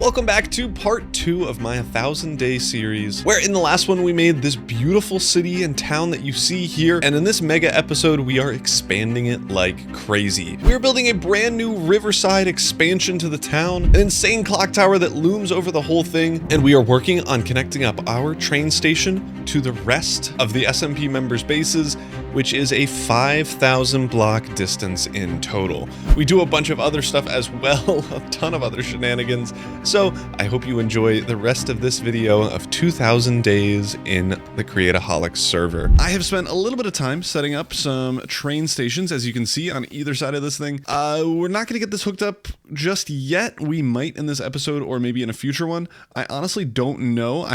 Welcome back to part 2 of my 1,000-day series, where in the last one we made this beautiful city and town that you see here, and in this mega episode we are expanding it like crazy. We are building a brand new riverside expansion to the town, an insane clock tower that looms over the whole thing, and we are working on connecting up our train station to the rest of the SMP members' bases, which is a 5,000 block distance in total. We do a bunch of other stuff as well, a ton of other shenanigans. So I hope you enjoy the rest of this video of 2,000 days in the Create-O-Holics server. I have spent a little bit of time setting up some train stations, as you can see on either side of this thing. We're not gonna get this hooked up just yet. We might in this episode or maybe in a future one. I honestly don't know.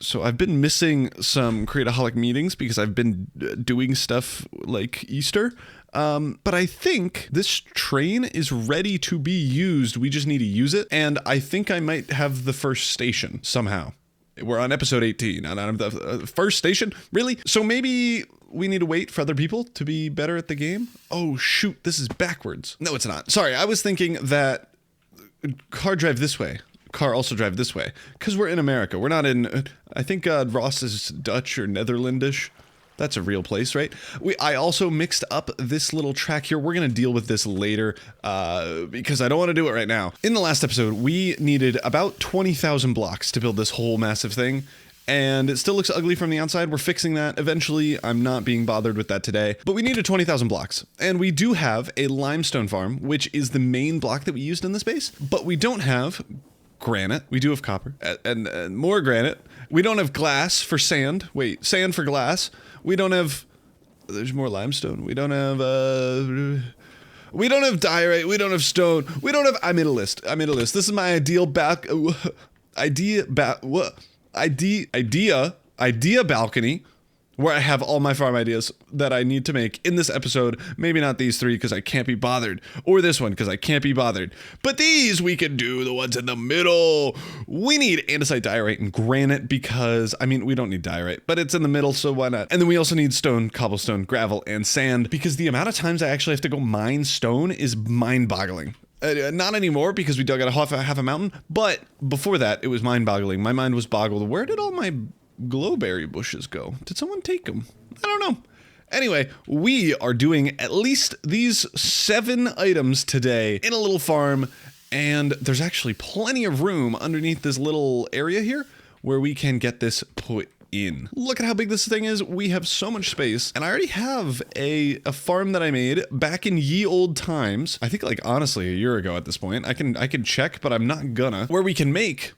So I've been missing some Create-O-Holic meetings because I've been doing stuff like Easter. But I think this train is ready to be used. We just need to use it. And I think I might have the first station somehow. We're on episode 18 and I'm the first station. Really? So maybe we need to wait for other people to be better at the game. Oh shoot, this is backwards. No, it's not. Sorry, I was thinking that car drive this way. Car also drive this way, because we're in America. We're not in, I think Ross is Dutch or Netherlandish. That's a real place, right? I also mixed up this little track here. We're going to deal with this later because I don't want to do it right now. In the last episode, we needed about 20,000 blocks to build this whole massive thing. And it still looks ugly from the outside. We're fixing that eventually. I'm not being bothered with that today, but we needed 20,000 blocks. And we do have a limestone farm, which is the main block that we used in this base, but we don't have granite. We do have copper and more granite. We don't have glass for sand. Wait, sand for glass. We don't have, there's more limestone. We don't have diorite. We don't have stone. We don't have, I made a list. This is my ideal idea balcony, where I have all my farm ideas that I need to make in this episode. Maybe not these 3 because I can't be bothered, or this one because I can't be bothered, but these we can do, the ones in the middle. We need andesite, diorite, and granite because, I mean, we don't need diorite, but it's in the middle, so why not? And then we also need stone, cobblestone, gravel, and sand because the amount of times I actually have to go mine stone is mind-boggling. Not anymore because we dug out half a mountain, but before that, it was mind-boggling. My mind was boggled. Where did all my glowberry bushes go? Did someone take them? I don't know. Anyway, we are doing at least these 7 items today in a little farm, and there's actually plenty of room underneath this little area here where we can get this put in. Look at how big this thing is. We have so much space, and I already have a farm that I made back in ye old times. I think, like, honestly, a year ago at this point. I can check, but I'm not gonna. Where we can make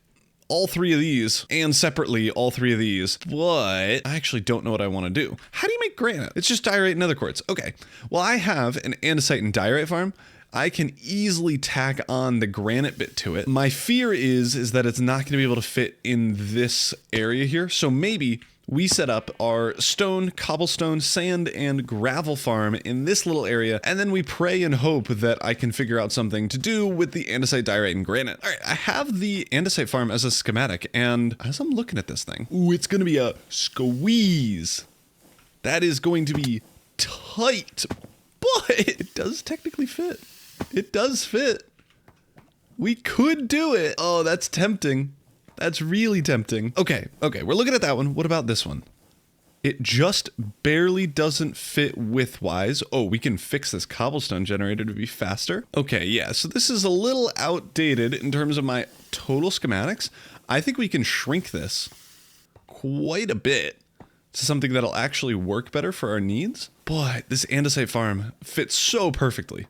all 3 of these, and separately all 3 of these, but I actually don't know what I want to do. How do you make granite? It's just diorite and nether quartz. Okay, well, I have an andesite and diorite farm. I can easily tack on the granite bit to it. My fear is that it's not going to be able to fit in this area here, so maybe we set up our stone, cobblestone, sand, and gravel farm in this little area, and then we pray and hope that I can figure out something to do with the andesite, diorite, and granite. All right, I have the andesite farm as a schematic, and as I'm looking at this thing, ooh, it's gonna be a squeeze. That is going to be tight, but it does technically fit. It does fit. We could do it. Oh, that's tempting. That's really tempting. Okay, we're looking at that one. What about this one? It just barely doesn't fit width-wise. Oh, we can fix this cobblestone generator to be faster. Okay, yeah, so this is a little outdated in terms of my total schematics. I think we can shrink this quite a bit to something that'll actually work better for our needs. But this andesite farm fits so perfectly.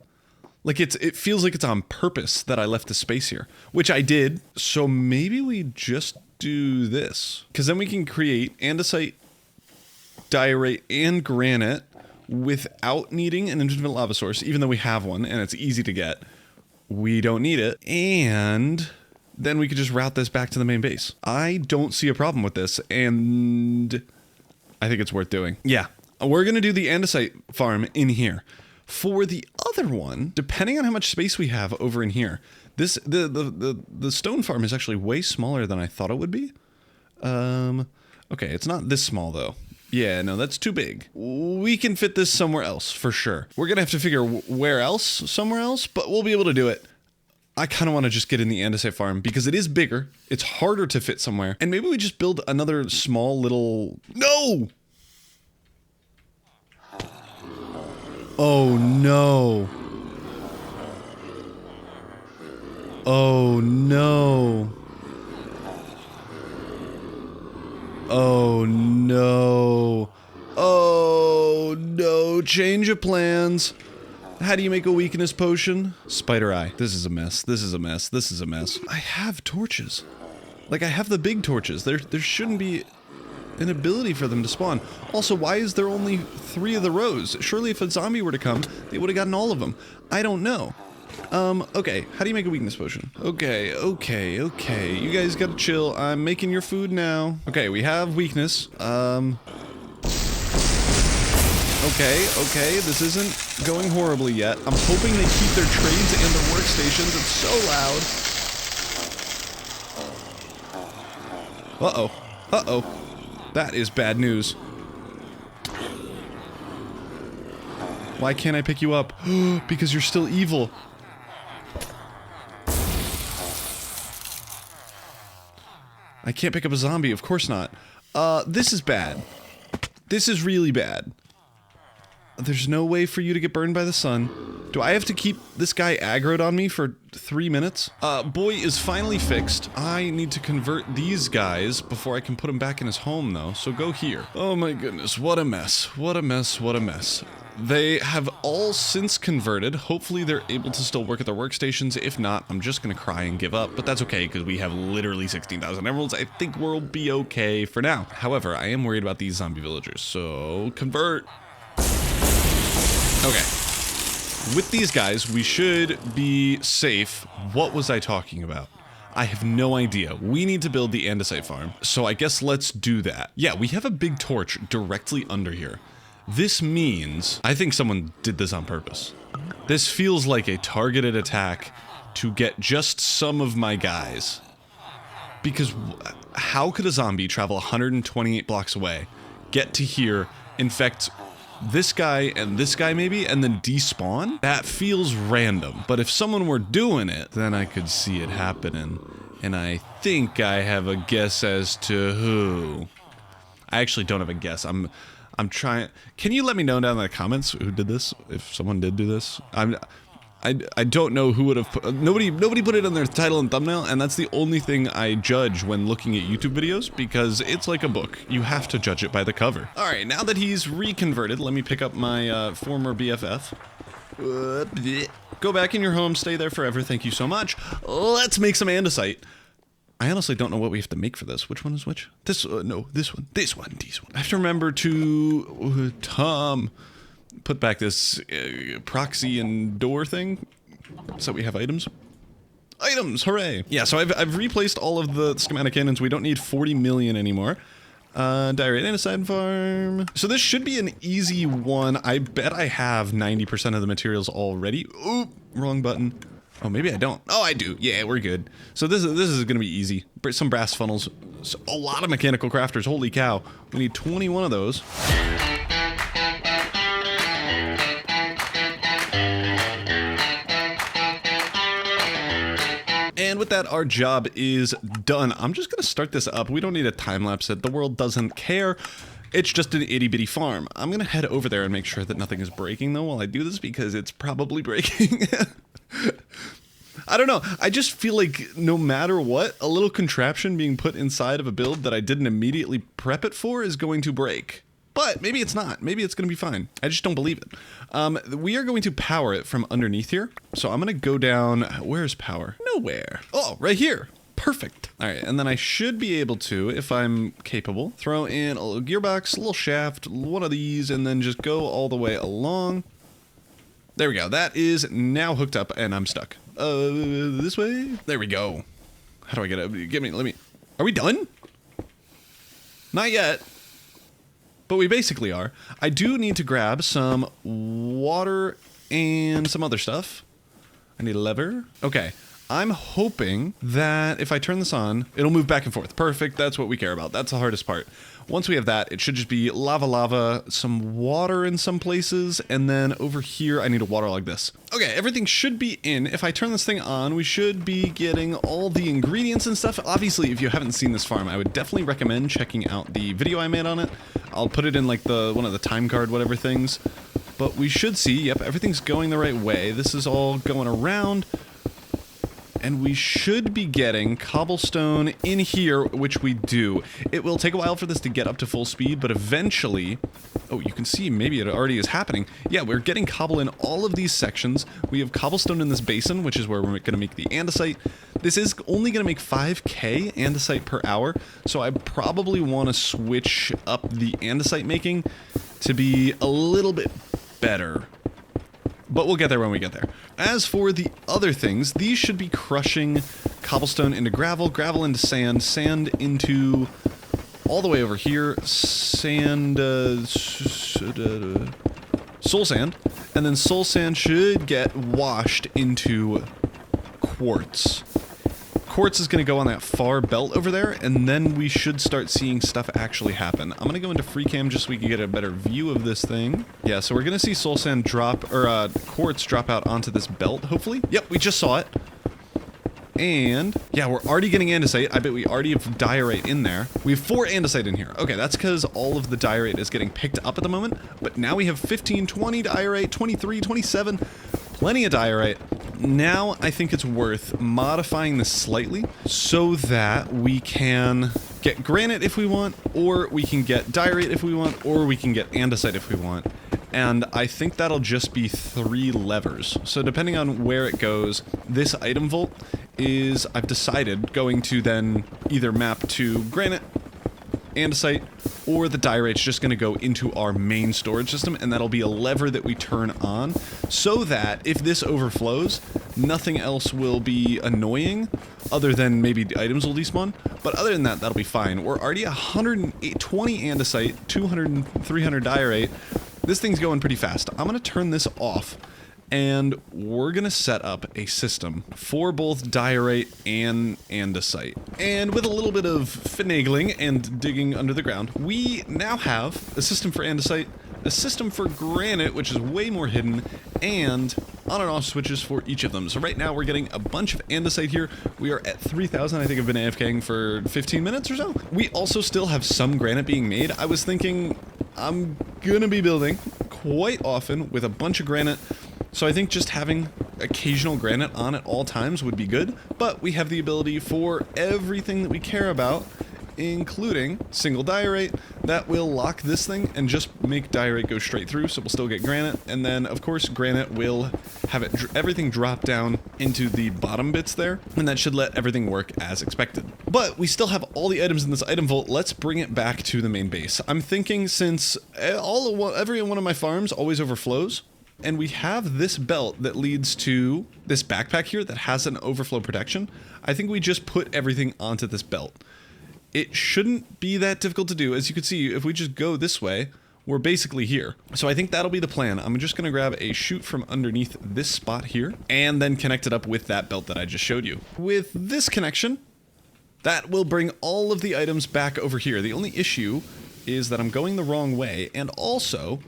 Like, it feels like it's on purpose that I left the space here, which I did. So maybe we just do this, because then we can create andesite, diorite, and granite without needing an infinite lava source, even though we have one and it's easy to get. We don't need it. And then we could just route this back to the main base. I don't see a problem with this, and I think it's worth doing. Yeah, we're going to do the andesite farm in here. For the other one, depending on how much space we have over in here, the stone farm is actually way smaller than I thought it would be. Okay, it's not this small though. Yeah, no, that's too big. We can fit this somewhere else for sure. We're gonna have to figure where else, somewhere else, but we'll be able to do it. I kind of want to just get in the andesite farm because it is bigger. It's harder to fit somewhere. And maybe we just build another small little... No! Oh, no. Oh, no. Oh, no. Oh, no. Change of plans. How do you make a weakness potion? Spider eye. This is a mess. This is a mess. This is a mess. I have torches. Like, I have the big torches. There shouldn't be an ability for them to spawn. Also, why is there only 3 of the rows? Surely if a zombie were to come, they would have gotten all of them. I don't know. Okay. How do you make a weakness potion? Okay. You guys gotta chill. I'm making your food now. Okay, we have weakness. Okay, this isn't going horribly yet. I'm hoping they keep their trades and their workstations. It's so loud. Uh-oh. That is bad news. Why can't I pick you up? Because you're still evil. I can't pick up a zombie, of course not. This is bad. This is really bad. There's no way for you to get burned by the sun. Do I have to keep this guy aggroed on me for 3 minutes? Boy is finally fixed. I need to convert these guys before I can put him back in his home, though, so go here. Oh my goodness, what a mess. What a mess, what a mess. They have all since converted. Hopefully they're able to still work at their workstations. If not, I'm just gonna cry and give up, but that's okay because we have literally 16,000 emeralds. I think we'll be okay for now. However, I am worried about these zombie villagers, so convert. Okay. With these guys, we should be safe. What was I talking about? I have no idea. We need to build the andesite farm, so I guess let's do that. Yeah, we have a big torch directly under here. This means... I think someone did this on purpose. This feels like a targeted attack to get just some of my guys. Because how could a zombie travel 128 blocks away, get to here, infect this guy and this guy maybe, and then despawn? That feels random. But if someone were doing it, then I could see it happening. And I think I have a guess as to who. I actually don't have a guess. I'm trying. Can you let me know down in the comments who did this? If someone did do this, I don't know who would have put. Nobody put it in their title and thumbnail, and that's the only thing I judge when looking at YouTube videos because it's like a book. You have to judge it by the cover. All right, now that he's reconverted, let me pick up my former BFF. Go back in your home, stay there forever. Thank you so much. Let's make some andesite. I honestly don't know what we have to make for this. Which one is which? This, no, this one. I have to remember to, put back this proxy and door thing, so we have items. Items, hooray! Yeah, so I've replaced all of the schematic cannons. We don't need 40 million anymore. Diarrhea andesite farm. So this should be an easy one. I bet I have 90% of the materials already. Oop, wrong button. Oh, maybe I don't. Oh, I do. Yeah, we're good. So this is gonna be easy. Some brass funnels. So a lot of mechanical crafters. Holy cow. We need 21 of those. And with that, our job is done. I'm just gonna start this up. We don't need a time lapse it. The world doesn't care. It's just an itty bitty farm. I'm gonna head over there and make sure that nothing is breaking though while I do this because it's probably breaking. I don't know. I just feel like no matter what, a little contraption being put inside of a build that I didn't immediately prep it for is going to break. But maybe it's not. Maybe it's going to be fine. I just don't believe it. We are going to power it from underneath here. So I'm going to go down. Where's power? Nowhere. Oh, right here. Perfect. All right. And then I should be able to, if I'm capable, throw in a little gearbox, a little shaft, one of these, and then just go all the way along. There we go. That is now hooked up and I'm stuck. This way? There we go. How do I get up? Let me. Are we done? Not yet. But we basically are. I do need to grab some water and some other stuff. I need a lever. Okay. I'm hoping that if I turn this on, it'll move back and forth. Perfect, that's what we care about. That's the hardest part. Once we have that, it should just be lava, some water in some places, and then over here, I need a waterlog this. Okay, everything should be in. If I turn this thing on, we should be getting all the ingredients and stuff. Obviously, if you haven't seen this farm, I would definitely recommend checking out the video I made on it. I'll put it in like one of the time card whatever things. But we should see, yep, everything's going the right way. This is all going around. And we should be getting cobblestone in here, which we do. It will take a while for this to get up to full speed, but eventually... Oh, you can see maybe it already is happening. Yeah, we're getting cobble in all of these sections. We have cobblestone in this basin, which is where we're going to make the andesite. This is only going to make 5k andesite per hour, so I probably want to switch up the andesite making to be a little bit better. But we'll get there when we get there. As for the other things, these should be crushing cobblestone into gravel, gravel into sand, sand into all the way over here, sand, soul sand, and then soul sand should get washed into quartz. Quartz is going to go on that far belt over there, and then we should start seeing stuff actually happen. I'm going to go into free cam just so we can get a better view of this thing. Yeah, so we're going to see soul sand drop, or quartz drop out onto this belt, hopefully. Yep, we just saw it. And, yeah, we're already getting andesite. I bet we already have diorite in there. We have 4 andesite in here. Okay, that's because all of the diorite is getting picked up at the moment. But now we have 15, 20 diorite, 23, 27, plenty of diorite. Now I think it's worth modifying this slightly so that we can get granite if we want, or we can get diorite if we want, or we can get andesite if we want. And I think that'll just be 3 levers. So depending on where it goes, this item vault is, I've decided, going to then either map to granite, andesite, or the diorite's just going to go into our main storage system, and that'll be a lever that we turn on so that if this overflows, nothing else will be annoying other than maybe the items will despawn. But other than that, that'll be fine. We're already 120 andesite, 200 and 300 diorite. This thing's going pretty fast. I'm going to turn this off, and we're going to set up a system for both diorite and andesite. And with a little bit of finagling and digging under the ground, we now have a system for andesite, a system for granite, which is way more hidden, and on and off switches for each of them. So right now we're getting a bunch of andesite here. We are at 3,000. I think I've been AFKing for 15 minutes or so. We also still have some granite being made. I was thinking I'm gonna be building quite often with a bunch of granite. So I think just having occasional granite on at all times would be good, but we have the ability for everything that we care about, including single diorite, that will lock this thing and just make diorite go straight through, so we'll still get granite, and then of course granite will have everything drop down into the bottom bits there, and that should let everything work as expected. But we still have all the items in this item vault. Let's bring it back to the main base. I'm thinking since every one of my farms always overflows, and we have this belt that leads to this backpack here that has an overflow protection, I think we just put everything onto this belt. It shouldn't be that difficult to do. As you can see, if we just go this way, we're basically here. So I think that'll be the plan. I'm just gonna grab a chute from underneath this spot here and then connect it up with that belt that I just showed you. With this connection, that will bring all of the items back over here. The only issue is that I'm going the wrong way, and also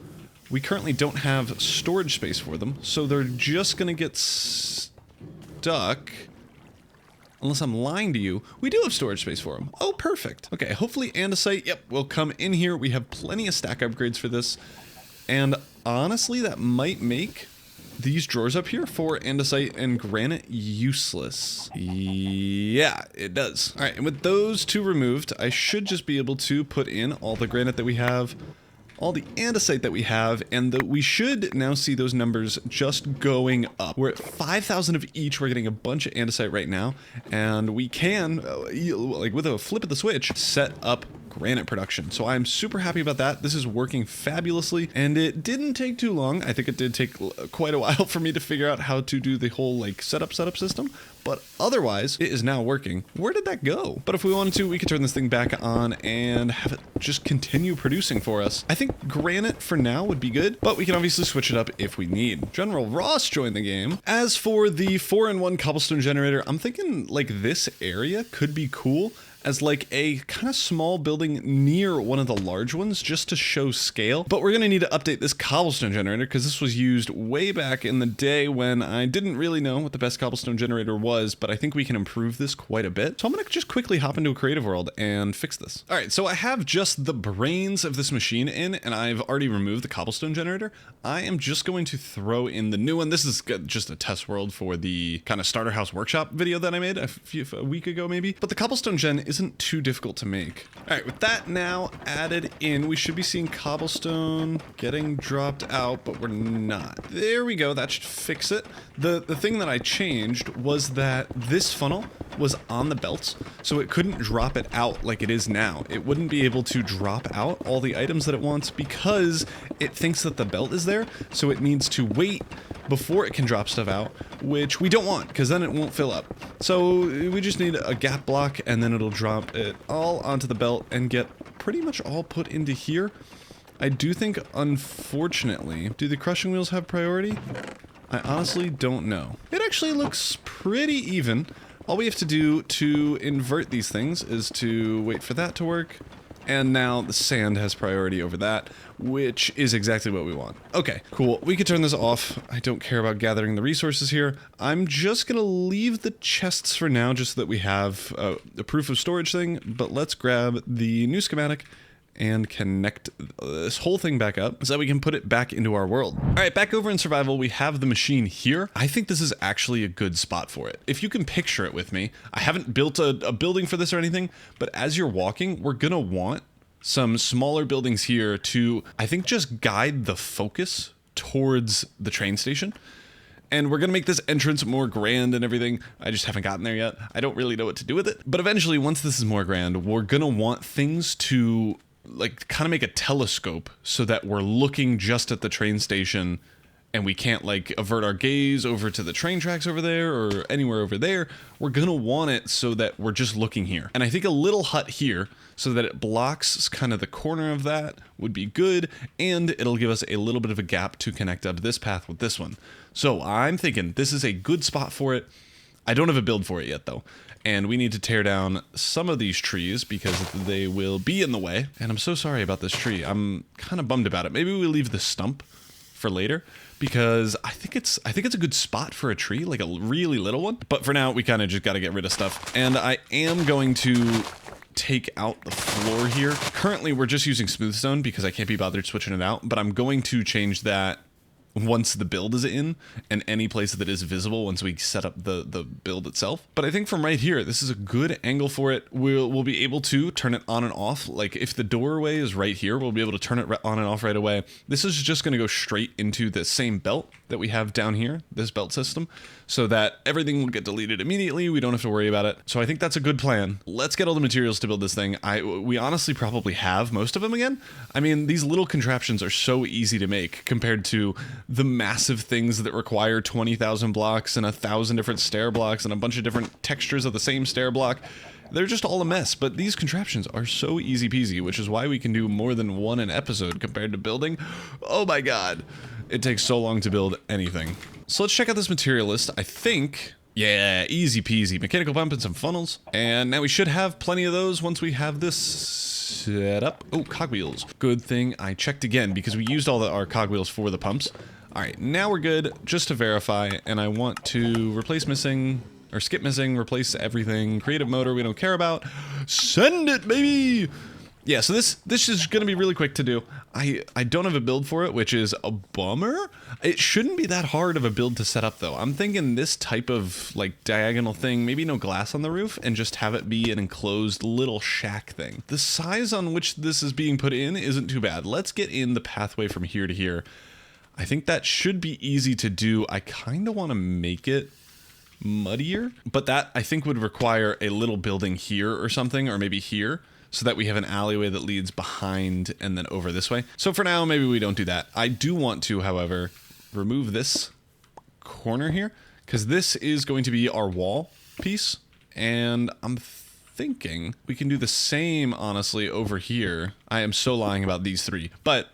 we currently don't have storage space for them, so they're just gonna get stuck. Unless I'm lying to you, we do have storage space for them. Oh, perfect. Okay, hopefully andesite, yep, will come in here. We have plenty of stack upgrades for this. And honestly, that might make these drawers up here for andesite and granite useless. Yeah, it does. All right, and with those 2 removed, I should just be able to put in all the granite that we have, all the andesite that we have, and we should now see those numbers just going up. We're at 5,000 of each. We're getting a bunch of andesite right now, and we can, like with a flip of the switch, set up granite production. So I'm super happy about that. This is working fabulously, and it didn't take too long. I think it did take quite a while for me to figure out how to do the whole like setup system, but otherwise it is now working. Where did that go? But if we wanted to, we could turn this thing back on and have it just continue producing for us. I think granite for now would be good, but we can obviously switch it up if we need. General Ross joined the game. As for the 4-in-1 cobblestone generator, I'm thinking like this area could be cool as like a kind of small building near one of the large ones just to show scale. But we're going to need to update this cobblestone generator because this was used way back in the day when I didn't really know what the best cobblestone generator was, but I think we can improve this quite a bit. So I'm going to just quickly hop into a creative world and fix this. All right, so I have just the brains of this machine in, and I've already removed the cobblestone generator. I am just going to throw in the new one. This is just a test world for the kind of starter house workshop video that I made a week ago maybe. But the cobblestone gen isn't too difficult to make. All right, with that now added in, we should be seeing cobblestone getting dropped out, but we're not. There we go, that should fix it. The thing that I changed was that this funnel was on the belts, so it couldn't drop it out like it is now. It wouldn't be able to drop out all the items that it wants because it thinks that the belt is there, so it needs to wait before it can drop stuff out, which we don't want because then it won't fill up. So we just need a gap block, and then it'll drop it all onto the belt and get pretty much all put into here. I do think, unfortunately, do the crushing wheels have priority? I honestly don't know. It actually looks pretty even. All we have to do to invert these things is to wait for that to work. And now the sand has priority over that, which is exactly what we want. Okay, cool. We could turn this off. I don't care about gathering the resources here. I'm just gonna leave the chests for now just so that we have the proof of storage thing, but let's grab the new schematic and connect this whole thing back up so that we can put it back into our world. All right, back over in survival, we have the machine here. I think this is actually a good spot for it. If you can picture it with me, I haven't built a building for this or anything, but as you're walking, we're gonna want some smaller buildings here to, I think, just guide the focus towards the train station. And we're gonna make this entrance more grand and everything. I just haven't gotten there yet. I don't really know what to do with it. But eventually, once this is more grand, we're gonna want things to like kind of make a telescope so that we're looking just at the train station and we can't like avert our gaze over to the train tracks over there or anywhere over there. We're gonna want it so that we're just looking here. And I think a little hut here so that it blocks kind of the corner of that would be good, and it'll give us a little bit of a gap to connect up this path with this one. So I'm thinking this is a good spot for it. I don't have a build for it yet though. And we need to tear down some of these trees because they will be in the way. And I'm so sorry about this tree. I'm kind of bummed about it. Maybe we leave the stump for later because I think it's a good spot for a tree, like a really little one. But for now, we kind of just got to get rid of stuff. And I am going to take out the floor here. Currently, we're just using smooth stone because I can't be bothered switching it out. But I'm going to change that once the build is in, and any place that is visible once we set up the build itself. But I think from right here, this is a good angle for it. We'll be able to turn it on and off. Like if the doorway is right here, we'll be able to turn it on and off right away. This is just gonna go straight into the same belt that we have down here, this belt system, so that everything will get deleted immediately. We don't have to worry about it. So I think that's a good plan. Let's get all the materials to build this thing. We honestly probably have most of them again. I mean, these little contraptions are so easy to make compared to the massive things that require 20,000 blocks and 1,000 different stair blocks and a bunch of different textures of the same stair block. They're just all a mess, but these contraptions are so easy peasy, which is why we can do more than one an episode compared to building. Oh my god, it takes so long to build anything. So let's check out this material list. I think, yeah, easy peasy. Mechanical pump and some funnels. And now we should have plenty of those once we have this set up. Oh, cogwheels. Good thing I checked again because we used all our cogwheels for the pumps. All right, now we're good, just to verify, and I want to replace missing, or skip missing, replace everything, creative motor we don't care about, send it, baby! Yeah, so this is gonna be really quick to do. I don't have a build for it, which is a bummer. It shouldn't be that hard of a build to set up though. I'm thinking this type of like diagonal thing, maybe no glass on the roof, and just have it be an enclosed little shack thing. The size on which this is being put in isn't too bad. Let's get in the pathway from here to here. I think that should be easy to do. I kind of want to make it muddier, but that I think would require a little building here or something, or maybe here, so that we have an alleyway that leads behind and then over this way. So for now, maybe we don't do that. I do want to, however, remove this corner here, because this is going to be our wall piece, and I'm thinking we can do the same, honestly, over here. I am so lying about these three, but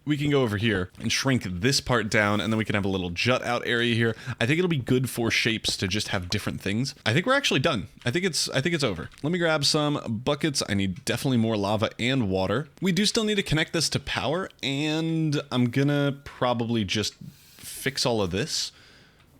we can go over here and shrink this part down, and then we can have a little jut out area here. I think it'll be good for shapes to just have different things. I think we're actually done. I think it's over. Let me grab some buckets. I need definitely more lava and water. We do still need to connect this to power, and I'm gonna probably just fix all of this,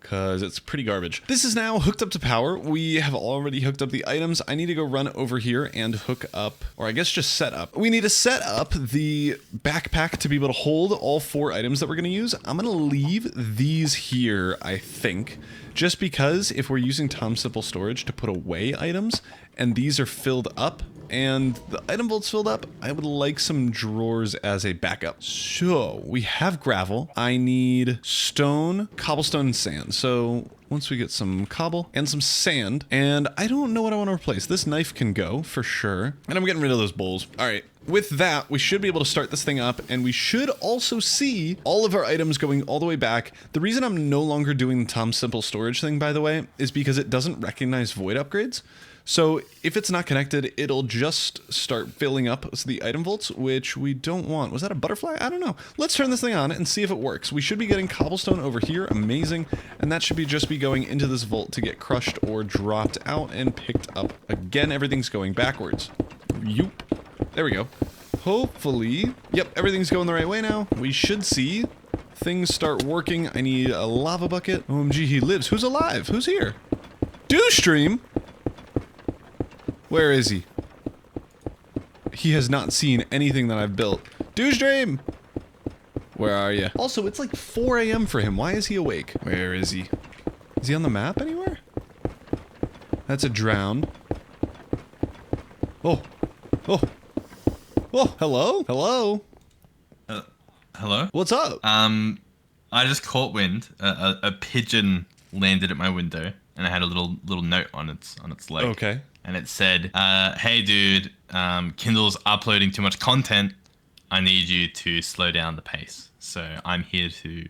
because it's pretty garbage. This is now hooked up to power. We have already hooked up the items. I need to go run over here and hook up, or I guess just set up. We need to set up the backpack to be able to hold all 4 items that we're gonna use. I'm gonna leave these here, I think, just because if we're using Tom Simple storage to put away items, and these are filled up, and the item vault's filled up, I would like some drawers as a backup. So we have gravel. I need stone, cobblestone, and sand. So once we get some cobble and some sand, and I don't know what I want to replace. This knife can go for sure. And I'm getting rid of those bowls. All right. With that, we should be able to start this thing up, and we should also see all of our items going all the way back. The reason I'm no longer doing the Tom Simple storage thing, by the way, is because it doesn't recognize void upgrades. So if it's not connected, it'll just start filling up the item vaults, which we don't want. Was that a butterfly? I don't know. Let's turn this thing on and see if it works. We should be getting cobblestone over here. Amazing. And that should be just be going into this vault to get crushed or dropped out and picked up. Again, everything's going backwards. Yoop. There we go. Hopefully, yep, everything's going the right way now. We should see things start working. I need a lava bucket. OMG, he lives. Who's alive? Who's here? Dewstream? Where is he? He has not seen anything that I've built. Dewstream! Where are you? Also, it's like 4 a.m. for him. Why is he awake? Where is he? Is he on the map anywhere? That's a drown. Oh. Oh. Oh, hello? Hello? Hello? What's up? I just caught wind. A pigeon landed at my window, and I had a little note on its leg. Okay. And it said, "Hey, dude, Kindle's uploading too much content. I need you to slow down the pace. So I'm here to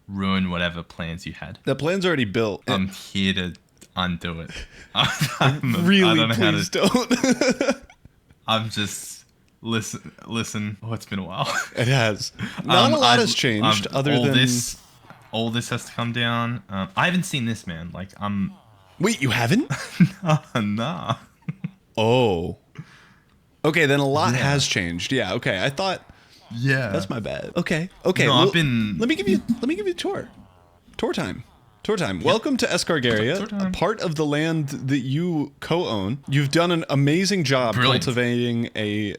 ruin whatever plans you had." The plan's already built. I'm here to undo it. Really, I don't know please don't. I'm just listen. Oh, it's been a while. It has. Not a lot has changed other all than all this has to come down. I haven't seen this, man. Like I'm. Wait, you haven't? Nah. Oh. Okay, then a lot has changed. Yeah. Okay, I thought. Yeah. That's my bad. Okay. Okay. No, well, I've been. Let me give you a tour. Tour time. Tour time. Welcome to STARGAZE, a part of the land that you co-own. You've done an amazing job cultivating a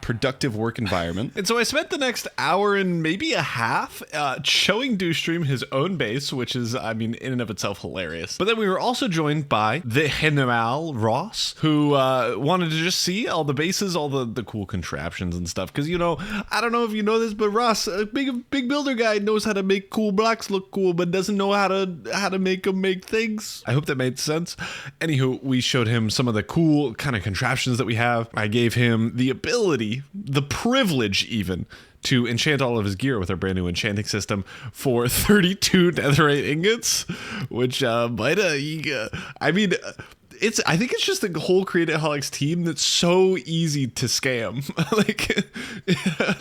productive work environment. And so I spent the next hour and maybe a half showing Dewstream his own base, which is, I mean, in and of itself hilarious. But then we were also joined by the General Ross, who wanted to just see all the bases, all the cool contraptions and stuff. Because, you know, I don't know if you know this, but Ross, a big builder guy, knows how to make cool blocks look cool, but doesn't know how to make them make things. I hope that made sense. Anywho, we showed him some of the cool kind of contraptions that we have. I gave him the ability, the privilege even, to enchant all of his gear with our brand new enchanting system for 32 netherite ingots, which I mean, I think it's just the whole Create-O-Holics team that's so easy to scam. Like,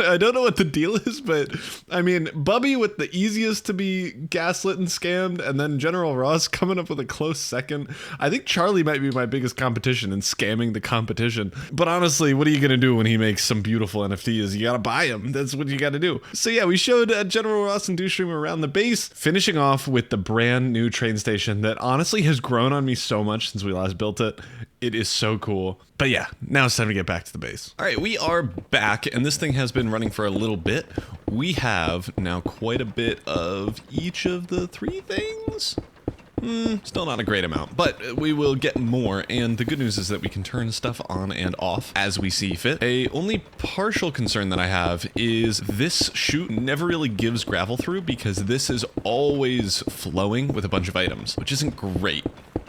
I don't know what the deal is, but I mean, Bubby with the easiest to be gaslit and scammed, and then General Ross coming up with a close second. I think Charlie might be my biggest competition in scamming the competition. But honestly, what are you going to do when he makes some beautiful NFTs? You got to buy them. That's what you got to do. So yeah, we showed General Ross and Dewstream around the base, finishing off with the brand new train station that honestly has grown on me so much since we last built it. It is so cool. But yeah, now it's time to get back to the base. All right, we are back, and this thing has been running for a little bit. We have now quite a bit of each of the 3 things. Still not a great amount, but we will get more, and the good news is that we can turn stuff on and off as we see fit. A only partial concern that I have is this chute never really gives gravel through because this is always flowing with a bunch of items, which isn't great.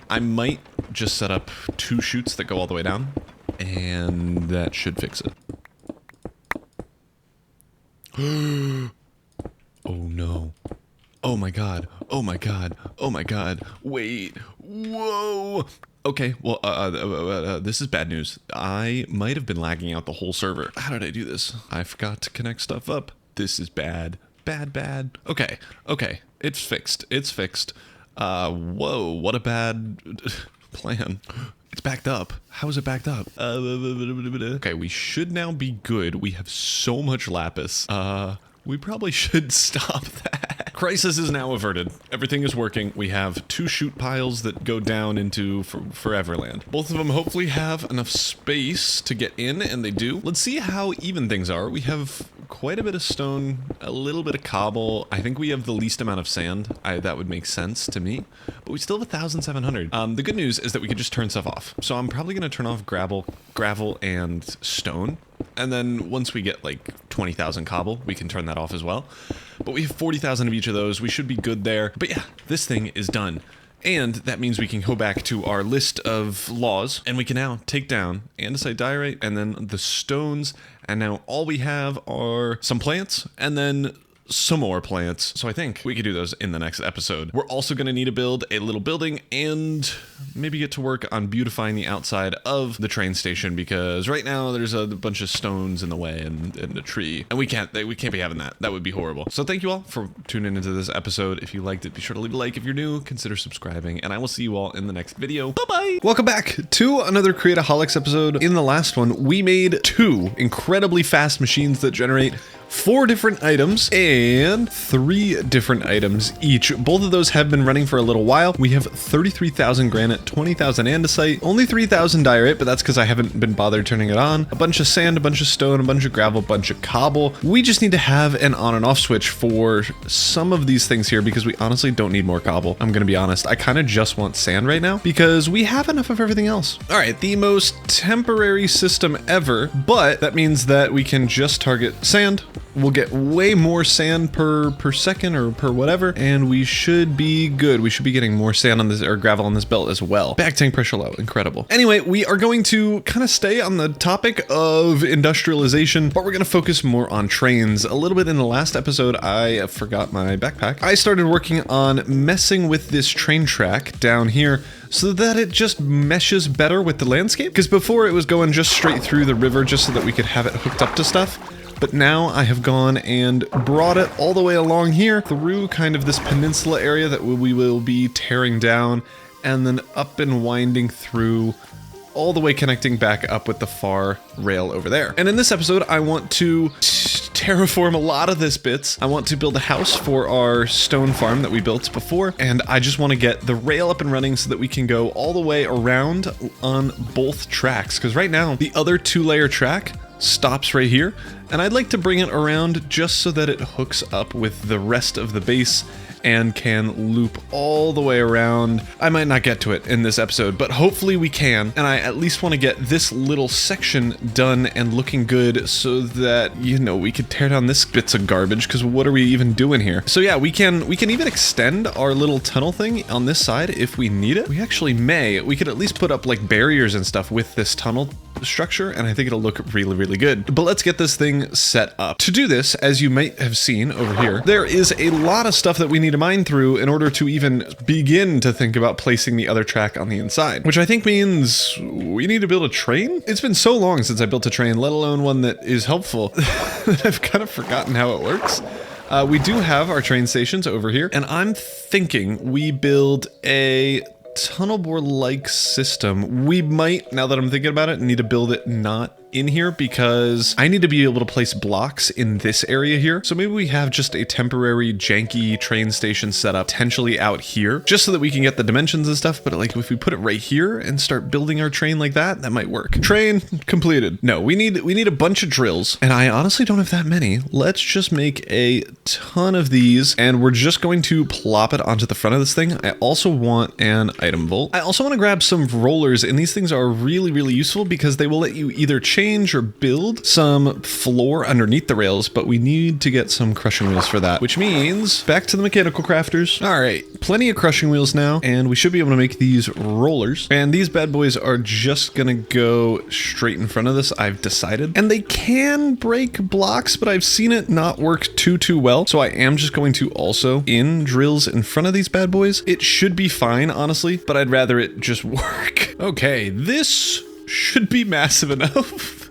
I might just set up 2 chutes that go all the way down And that should fix it. Oh no. Oh my god. Oh my god. Oh my god. Wait. Whoa. Okay, well, this is bad news. I might have been lagging out the whole server. How did I do this? I forgot to connect stuff up. This is bad. Bad. Okay. It's fixed. Whoa, what a bad plan. It's backed up. How is it backed up? Okay, we should now be good. We have so much lapis. We probably should stop that. Crisis is now averted. Everything is working. We have 2 chute piles that go down into Foreverland. Both of them hopefully have enough space to get in, and they do. Let's see how even things are. We have quite a bit of stone, a little bit of cobble. I think we have the least amount of sand. That would make sense to me. But we still have 1,700. The good news is that we could just turn stuff off. So I'm probably going to turn off gravel and stone. And then once we get like 20,000 cobble, we can turn that off as well. But we have 40,000 of each of those. We should be good there. But yeah, this thing is done. And that means we can go back to our list of laws, and we can now take down andesite diorite and then the stones. And now all we have are some plants and then some more plants. So I think we could do those in the next episode. We're also going to need to build a little building and maybe get to work on beautifying the outside of the train station, because right now there's a bunch of stones in the way and a tree, and we can't be having that. That would be horrible. So thank you all for tuning into this episode. If you liked it, be sure to leave a like. If you're new, consider subscribing, and I will see you all in the next video. Bye-bye! Welcome back to another Create-O-Holics episode. In the last one, we made 2 incredibly fast machines that generate 4 different items and 3 different items each. Both of those have been running for a little while. We have 33,000 granite, 20,000 andesite, only 3,000 diorite, but that's because I haven't been bothered turning it on. A bunch of sand, a bunch of stone, a bunch of gravel, a bunch of cobble. We just need to have an on and off switch for some of these things here, because we honestly don't need more cobble. I'm gonna be honest. I kind of just want sand right now because we have enough of everything else. All right, the most temporary system ever, but that means that we can just target sand. We'll get way more sand per second or per whatever, and we should be good. We should be getting more sand on this, or gravel on this belt as well. Back tank pressure low, incredible. Anyway, we are going to kind of stay on the topic of industrialization, but we're going to focus more on trains. A little bit in the last episode, I forgot my backpack. I started working on messing with this train track down here so that it just meshes better with the landscape, because before it was going just straight through the river just so that we could have it hooked up to stuff. But now I have gone and brought it all the way along here through kind of this peninsula area that we will be tearing down, and then up and winding through, all the way connecting back up with the far rail over there. And in this episode, I want to terraform a lot of this bits. I want to build a house for our stone farm that we built before, and I just want to get the rail up and running so that we can go all the way around on both tracks, because right now the other 2-layer track stops right here, and I'd like to bring it around just so that it hooks up with the rest of the base and can loop all the way around. I might not get to it in this episode, but hopefully we can, and I at least want to get this little section done and looking good so that, you know, we could tear down this bits of garbage, because what are we even doing here? So yeah, we can even extend our little tunnel thing on this side if we need it. We actually may. We could at least put up like barriers and stuff with this tunnel structure, and I think it'll look really, really good. But let's get this thing set up. To do this, as you might have seen over here, there is a lot of stuff that we need to mine through in order to even begin to think about placing the other track on the inside, which I think means we need to build a train. It's been so long since I built a train, let alone one that is helpful, that I've kind of forgotten how it works. We do have our train stations over here, and I'm thinking we build a tunnel bore-like system. We might, now that I'm thinking about it, need to build it not in here, because I need to be able to place blocks in this area here. So maybe we have just a temporary janky train station set up potentially out here, just so that we can get the dimensions and stuff. But like if we put it right here and start building our train like that, that might work. Train completed. No, we need a bunch of drills, and I honestly don't have that many. Let's just make a ton of these, and we're just going to plop it onto the front of this thing. I also want an item vault. I also want to grab some rollers, and these things are really, really useful because they will let you either change change or build some floor underneath the rails, but we need to get some crushing wheels for that, which means back to the mechanical crafters. All right, plenty of crushing wheels now, and we should be able to make these rollers. And these bad boys are just gonna go straight in front of this, I've decided. And they can break blocks, but I've seen it not work too well. So I am just going to also in drills in front of these bad boys. It should be fine, honestly, but I'd rather it just work. Okay, this should be massive enough.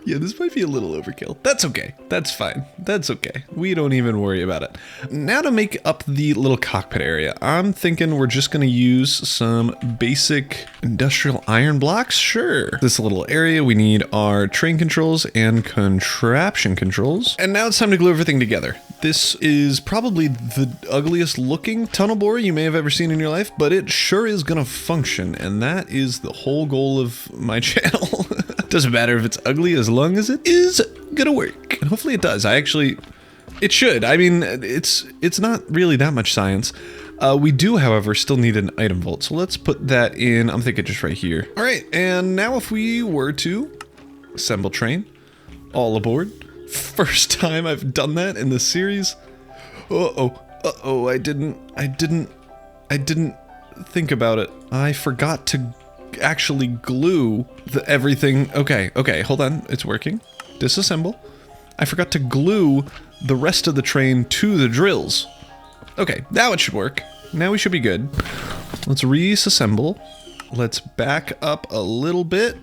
Yeah, this might be a little overkill. That's okay. That's fine. That's okay. We don't even worry about it. Now to make up the little cockpit area, I'm thinking we're just gonna use some basic industrial iron blocks. Sure. This little area, we need our train controls and contraption controls. And now it's time to glue everything together. This is probably the ugliest looking tunnel bore you may have ever seen in your life, but it sure is gonna function. And that is the whole goal of my channel. Doesn't matter if it's ugly as long as it is gonna work. And hopefully it does. It should. I mean, it's not really that much science. We do, however, still need an item vault. So let's put that in, I'm thinking just right here. All right, and now if we were to assemble train, all aboard. First time I've done that in this series. Uh-oh, I didn't think about it. I forgot to actually glue everything. Okay, hold on, it's working. Disassemble. I forgot to glue the rest of the train to the drills. Okay, now it should work. Now we should be good. Let's reassemble. Let's back up a little bit,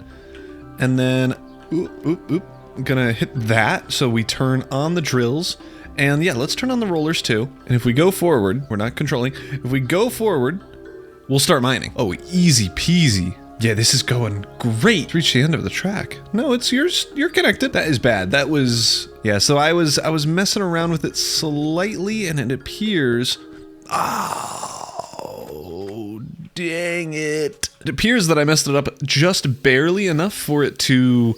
and then I'm gonna hit that so we turn on the drills. And yeah, let's turn on the rollers too. And if we go forward, we're not controlling. If we go forward, we'll start mining. Oh, easy peasy. Yeah, this is going great. Reach the end of the track. No, it's yours. You're connected. That is bad. That was, yeah, so I was messing around with it slightly and it appears, oh, dang it. It appears that I messed it up just barely enough for it to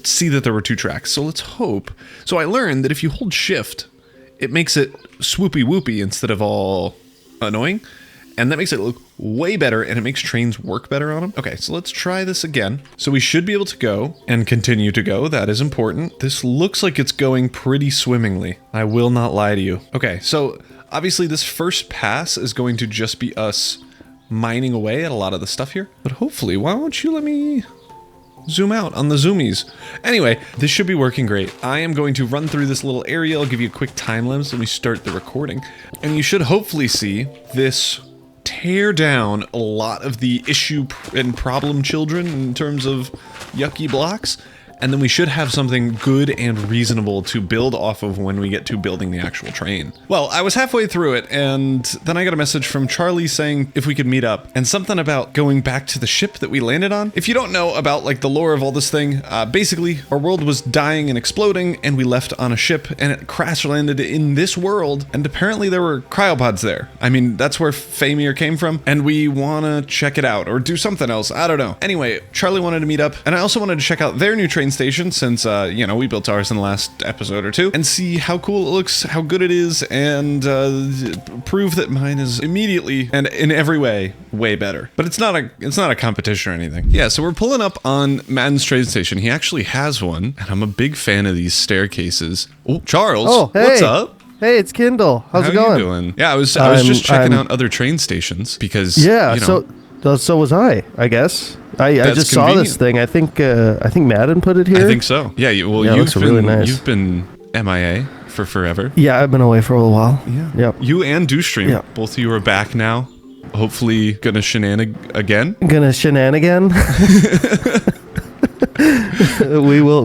see that there were two tracks. So let's hope. So I learned that if you hold shift, it makes it swoopy whoopy instead of all annoying. And that makes it look way better, and it makes trains work better on them. Okay, so let's try this again. So we should be able to go and continue to go. That is important. This looks like it's going pretty swimmingly. I will not lie to you. Okay, so obviously this first pass is going to just be us mining away at a lot of the stuff here. But hopefully, why don't you let me zoom out on the zoomies. Anyway, this should be working great. I am going to run through this little area. I'll give you a quick time lapse when we start the recording. And you should hopefully see this tear down a lot of the issue and problem children in terms of yucky blocks. And then we should have something good and reasonable to build off of when we get to building the actual train. Well, I was halfway through it, and then I got a message from Charlie saying if we could meet up, and something about going back to the ship that we landed on. If you don't know about like the lore of all this thing, basically our world was dying and exploding, and we left on a ship, and it crash landed in this world, and apparently there were cryopods there. I mean, that's where Famir came from, and we want to check it out, or do something else. I don't know. Anyway, Charlie wanted to meet up, and I also wanted to check out their new train station since, you know, we built ours in the last episode or two, and see how cool it looks, how good it is, and prove that mine is immediately and in every way way better. But it's not a competition or anything. Yeah, so we're pulling up on Madden's train station. He actually has one, and I'm a big fan of these staircases. Oh, Charles, oh, hey. What's up? Hey, it's Kindle. How's it going? How you doing? Yeah, I was just checking out other train stations because, yeah, you know, so was I guess. I just saw this thing. I think Madden put it here. I think so. Yeah, well, yeah, you've been MIA for forever. Yeah, I've been away for a little while. Yeah. Yep. You and Dewstream, yep. Both of you are back now. Hopefully gonna again. Gonna again.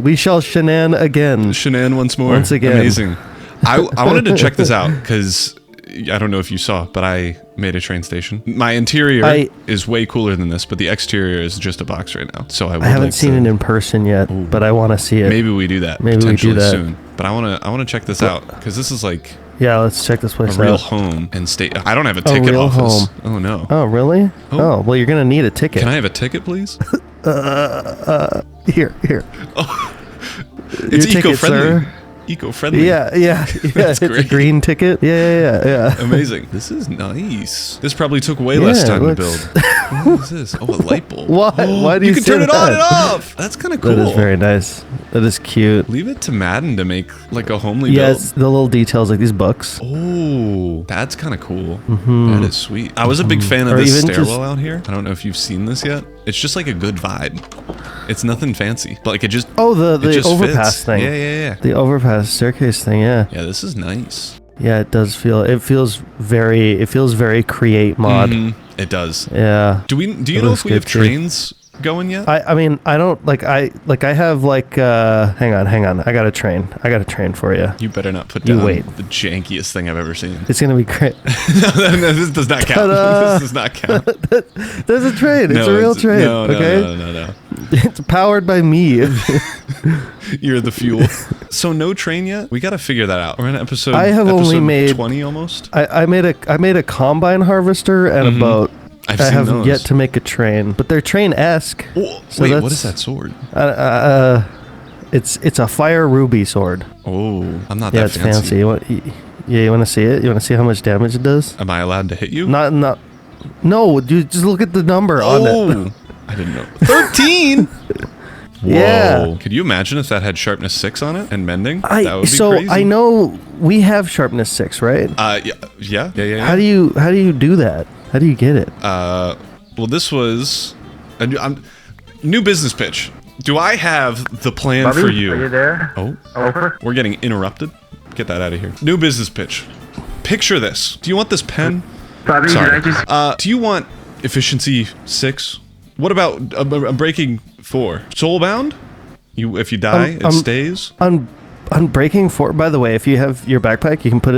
We shall shenan again. Shenan once more. Once again. Amazing. I wanted to check this out because I don't know if you saw, but I made a train station. My interior is way cooler than this, but the exterior is just a box right now. So I haven't seen it in person yet, but I want to see it. Maybe we do that. Maybe we do that soon. But I want to check this out because this is like, yeah, let's check this place out. A real home and state. I don't have a ticket office. Home. Oh no. Oh really? Oh well, you're gonna need a ticket. Can I have a ticket, please? Here. Oh, it's eco-friendly. eco-friendly. Yeah. It's great. a green ticket. Yeah. Amazing. This is nice. This probably took way less time to build. What is this? Oh, a light bulb. Why do you can say turn it on that? and off. That's kind of cool. That is very nice. That is cute. Leave it to Madden to make like a homely Yeah, build. it's the little details like these books. Oh, that's kind of cool. That is sweet. I was a big fan of Or this even stairwell out here. I don't know if you've seen this yet. It's just like a good vibe. It's nothing fancy, but like it just. Oh, it the just overpass fits. thing. Yeah. The overpass staircase thing. Yeah. Yeah, this is nice. Yeah, it does feel. It feels very create mod. It does. Yeah. Do you know looks if we have good, too. trains going yet? I mean, I don't like. I have like. Hang on. I got a train for you. You better not put You down wait. the jankiest thing I've ever seen. It's gonna be great. No, this does not count. Ta-da! This does not count. There's a train. It's No, a real train. No, okay. No. It's powered by me. You're the fuel. So no train yet? We got to figure that out. We're in episode. I have only episode made 20 almost. I made a combine harvester and a boat. I've I seen have those. yet to make a train, but they're train-esque. Oh, So wait, that's- what is that sword? It's a fire ruby sword. Oh, I'm not Yeah, that it's fancy. You want to see it? You want to see how much damage it does? Am I allowed to hit you? Not. No, you just look at the number on it. Oh, I didn't know. 13. Whoa. Yeah. Could you imagine if that had sharpness 6 on it and mending? That would be So crazy. I know we have sharpness 6, right? Yeah. How do you do that? How do you get it? Well, this was a new business pitch. Do I have the plan Bobby, for you? are you there? Oh, Over. we're getting interrupted. Get that out of here. New business pitch. Picture this. Do you want this pen? Bobby, did I Sorry. just... Do you want efficiency 6? What about a breaking 4? Soulbound? If you die, it stays. On breaking 4. By the way, if you have your backpack, you can put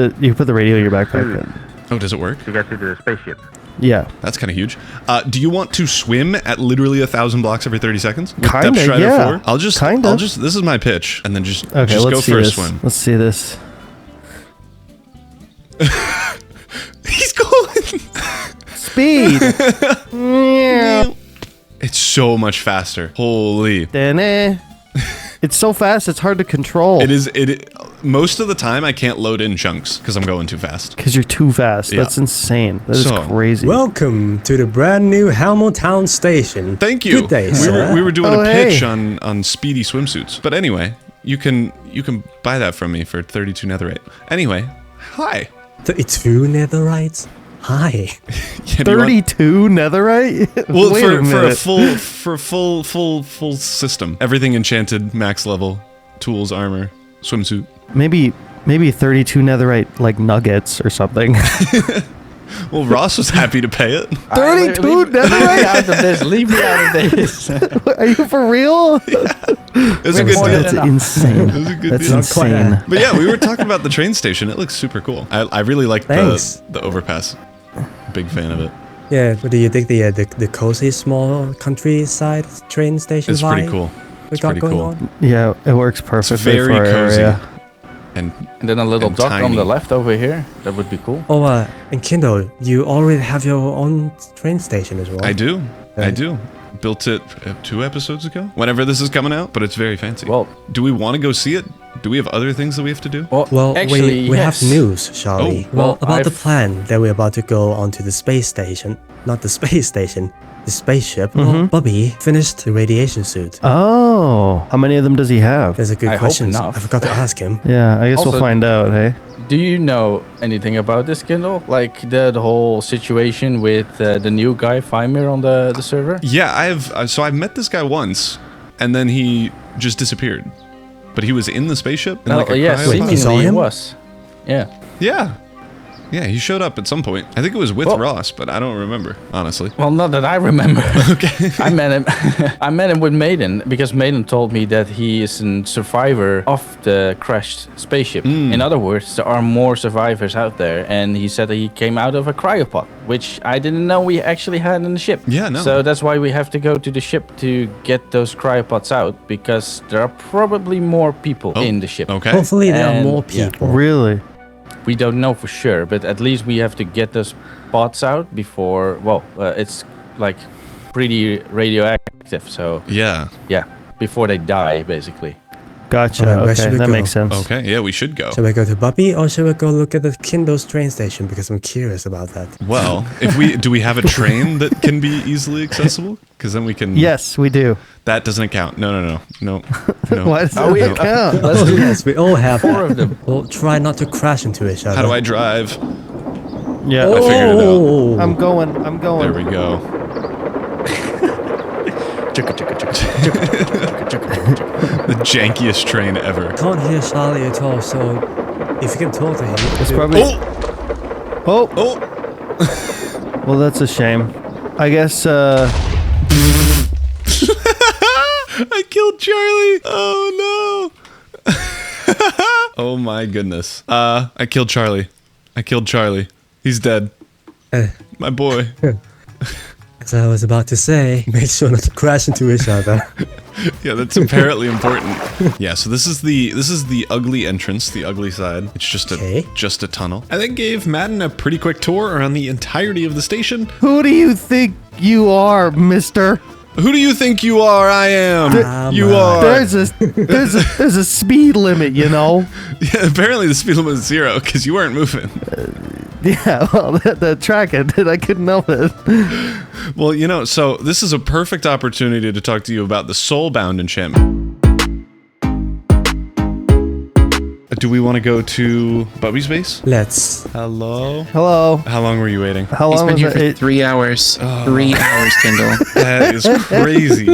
the radio in your backpack. Oh, does it work? You got to the spaceship. Yeah. That's kind of huge. Do you want to swim at literally 1,000 blocks every 30 seconds? With Kinda, Depth Strider yeah. 4? I'll just. This is my pitch, and then just Okay, go let's see for a this. swim. Let's see this. He's going. Speed. It's so much faster. Holy. It's so fast. It's hard to control. It is. Most of the time, I can't load in chunks because I'm going too fast. Because you're too fast. Yeah. That's insane. That is So, crazy. Welcome to the brand new Hamilton Station. Thank you. Good day, sir. We were doing Oh, a pitch hey. on speedy swimsuits. But anyway, you can buy that from me for 32 netherite. Anyway, hi. 32 netherites? Hi. Yeah, do you want- 32 netherite? Well, Wait for a minute. full system, everything enchanted, max level, tools, armor, swimsuit. Maybe 32 netherite like nuggets or something. Well, Ross was happy to pay it. 32 Leave me netherite? out of this. Leave me out of this. Are you for real? It was a good more deal. That's insane. It was a good That's deal. insane. But yeah, we were talking about the train station. It looks super cool. I really like Thanks. the overpass. Big fan of it. Yeah, but do you think the cozy small countryside train station It's vibe pretty cool. we It's got pretty going cool. on? Yeah, it works perfectly very for our cozy. area. And And then a little And dock on tiny. the left over here. That would be cool. Oh, and Kindle, you already have your own train station as well. I do. I Right. do. Built it 2 episodes ago. Whenever this is coming out, but it's very fancy. Well, do we want to go see it? Do we have other things that we have to do? Well, actually, we yes. have news, shall Oh. we? Well, about the I've- plan that we're about to go onto the space station. Not the space station, the spaceship. Mm-hmm. Well, Bobby finished the radiation suit. Oh, how many of them does he have? That's a good I hope question. enough. I forgot to ask him. Yeah, I guess we'll Also- find out, hey? do you know anything about this, Kindle? Like the whole situation with the new guy, Fimir, on the server? Yeah, so I've met this guy once, and then he just disappeared. But he was in the spaceship? In like a yeah, cryopod? Wait, you saw seemingly he him? was. Yeah. Yeah. Yeah, he showed up at some point. I think it was with Well- Ross, but I don't remember, honestly. Well, not that I remember. Okay. I met him. I met him with Maiden because Maiden told me that he is a survivor of the crashed spaceship. In other words, there are more survivors out there, and he said that he came out of a cryopod, which I didn't know we actually had in the ship. Yeah, no. So that's why we have to go to the ship to get those cryopods out, because there are probably more people in the ship. Okay. Hopefully there are And- more yeah. people. Really? We don't know for sure, but at least we have to get those pods out before. Well, it's like pretty radioactive, so Yeah. yeah, before they die, basically. Gotcha. Alright, where should Okay, we that go? makes sense. Okay, yeah, we should go. Should we go to Bobby or should we go look at the Kindle's train station? Because I'm curious about that. Well, if we have a train that can be easily accessible? Because then we can. Yes, we do. That doesn't count. No. Why does Oh, that yeah. count? Let's Oh, do yes, we all have 4 of them. We'll try not to crash into each other. How do I drive? Yeah, I figured it out. Oh, I'm going. There we go. The jankiest train ever. can't hear Charlie at all, so if you can talk to him. It's probably. Oh! Oh, well, that's a shame. I guess. I killed Charlie! Oh no! Oh my goodness. I killed Charlie. He's dead. My boy. As I was about to say, make sure not to crash into each other. Yeah, that's apparently important. Yeah, so this is the ugly entrance, the ugly side. It's just a tunnel. I think gave Madden a pretty quick tour around the entirety of the station. who do you think you are, Mister? Who do you think you are? I am. You are. There's a speed limit, you know. Yeah, apparently the speed limit is 0 because you weren't moving. Yeah, well, the track ended. I couldn't help it. Well, you know, so this is a perfect opportunity to talk to you about the Soulbound enchantment. Do we want to go to Bubby's base? Let's. Hello? Hello. How long were you waiting? How He's long been was here for it? 3 hours. 3 hours, Kendall. That is crazy.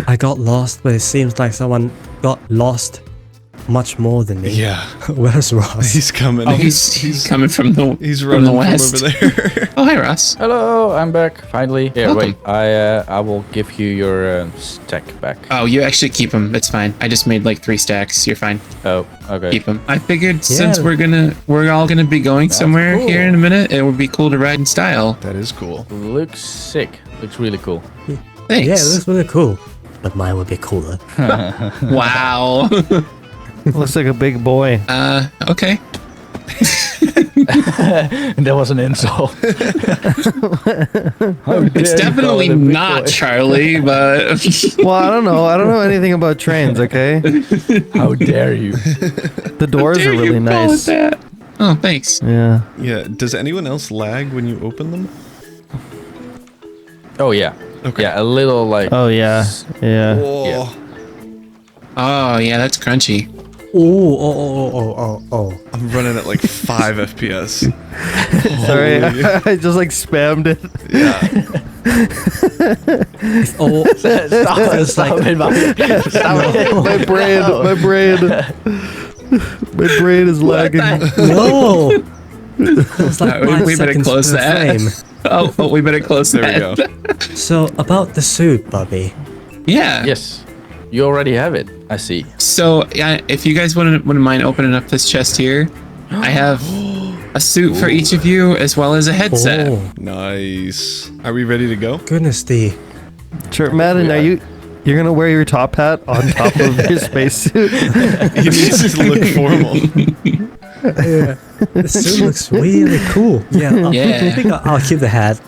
I got lost, but it seems like someone got lost much more than me. Yeah. Where's Ross? He's coming. Oh, he's coming from the He's from running the from west. over there. Oh, hi, Ross. Hello, I'm back finally. Here, Welcome. wait. I will give you your stack back. Oh, you actually keep them. It's fine. I just made like 3 stacks. You're fine. Oh, okay. Keep them. I figured since we're all gonna be going somewhere cool. here in a minute, it would be cool to ride in style. That is cool. Looks sick. Looks really cool. Thanks. Yeah, it looks really cool. But mine would be cooler. Wow. Looks like a big boy. Okay. That was an insult. It's definitely not Charlie, but Well, I don't know. I don't know anything about trains. Okay. How dare you? The doors are dare you really call it nice. that? Oh, thanks. Yeah. Yeah. Does anyone else lag when you open them? Oh yeah. Okay. Yeah, a little like. Oh yeah. Yeah. Oh. Oh, yeah, that's crunchy. Oh. I'm running at like 5 FPS. Sorry, Holy- I just like spammed it. Yeah. Oh, Stop it, Bobby. Stop it. My brain is lagging. no! It's like We 5 better seconds close per that. frame. Oh, we better close There that. we go. So, about the suit, Bobby. Yeah. Yes. You already have it. I see. So, yeah, if you guys wouldn't mind opening up this chest here, I have a suit for each of you as well as a headset. Oh, Nice. Are we ready to go? goodness, D. Sure, Madden, you're gonna wear your top hat on top of your spacesuit? He needs to look formal. The suit looks really cool. Yeah, I think I'll keep the hat.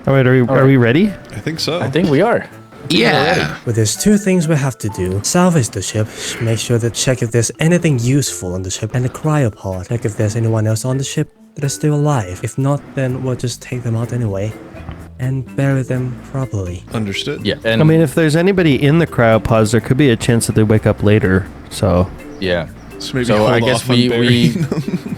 All right, are we ready? I think so. I think we are. Yeah. But there's 2 things we have to do. Salvage the ship, make sure to check if there's anything useful on the ship, and the cryopod, check if there's anyone else on the ship that is still alive. If not, then we'll just take them out anyway and bury them properly. Understood. Yeah. And I mean, if there's anybody in the cryopods, there could be a chance that they wake up later. So yeah. So maybe So hold I guess off on we burying them.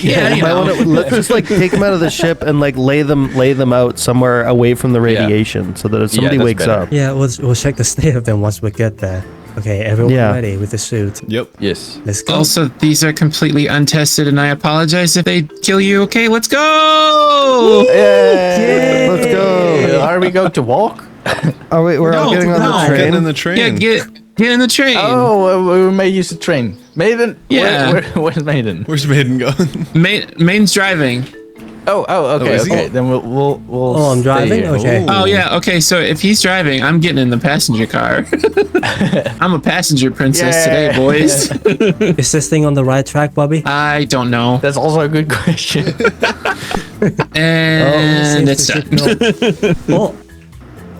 Yeah, you know. let's just like take them out of the ship and like lay them out somewhere away from the radiation, so that if somebody that's wakes better. up. Yeah, we'll check the state of them once we get there. Okay, everyone Yeah. ready with the suit. Yep. Yes. Let's go. Also, these are completely untested, and I apologize if they kill you. Okay, let's go! Yay! Let's go. Are we going to walk? Oh wait, we're all No, getting on no. the Getting in train. the train. Yeah, get in the train. Oh, we may use the train. Maiden? Yeah. Where's Maiden? Where's Maiden going? Main's driving. Oh, okay, is he? okay. Then we'll Oh, I'm stay driving? here. Okay. Oh yeah, okay. So if he's driving, I'm getting in the passenger car. I'm a passenger princess Yeah. today, boys. Is this thing on the right track, Bobby? I don't know. That's also a good question. And it's done.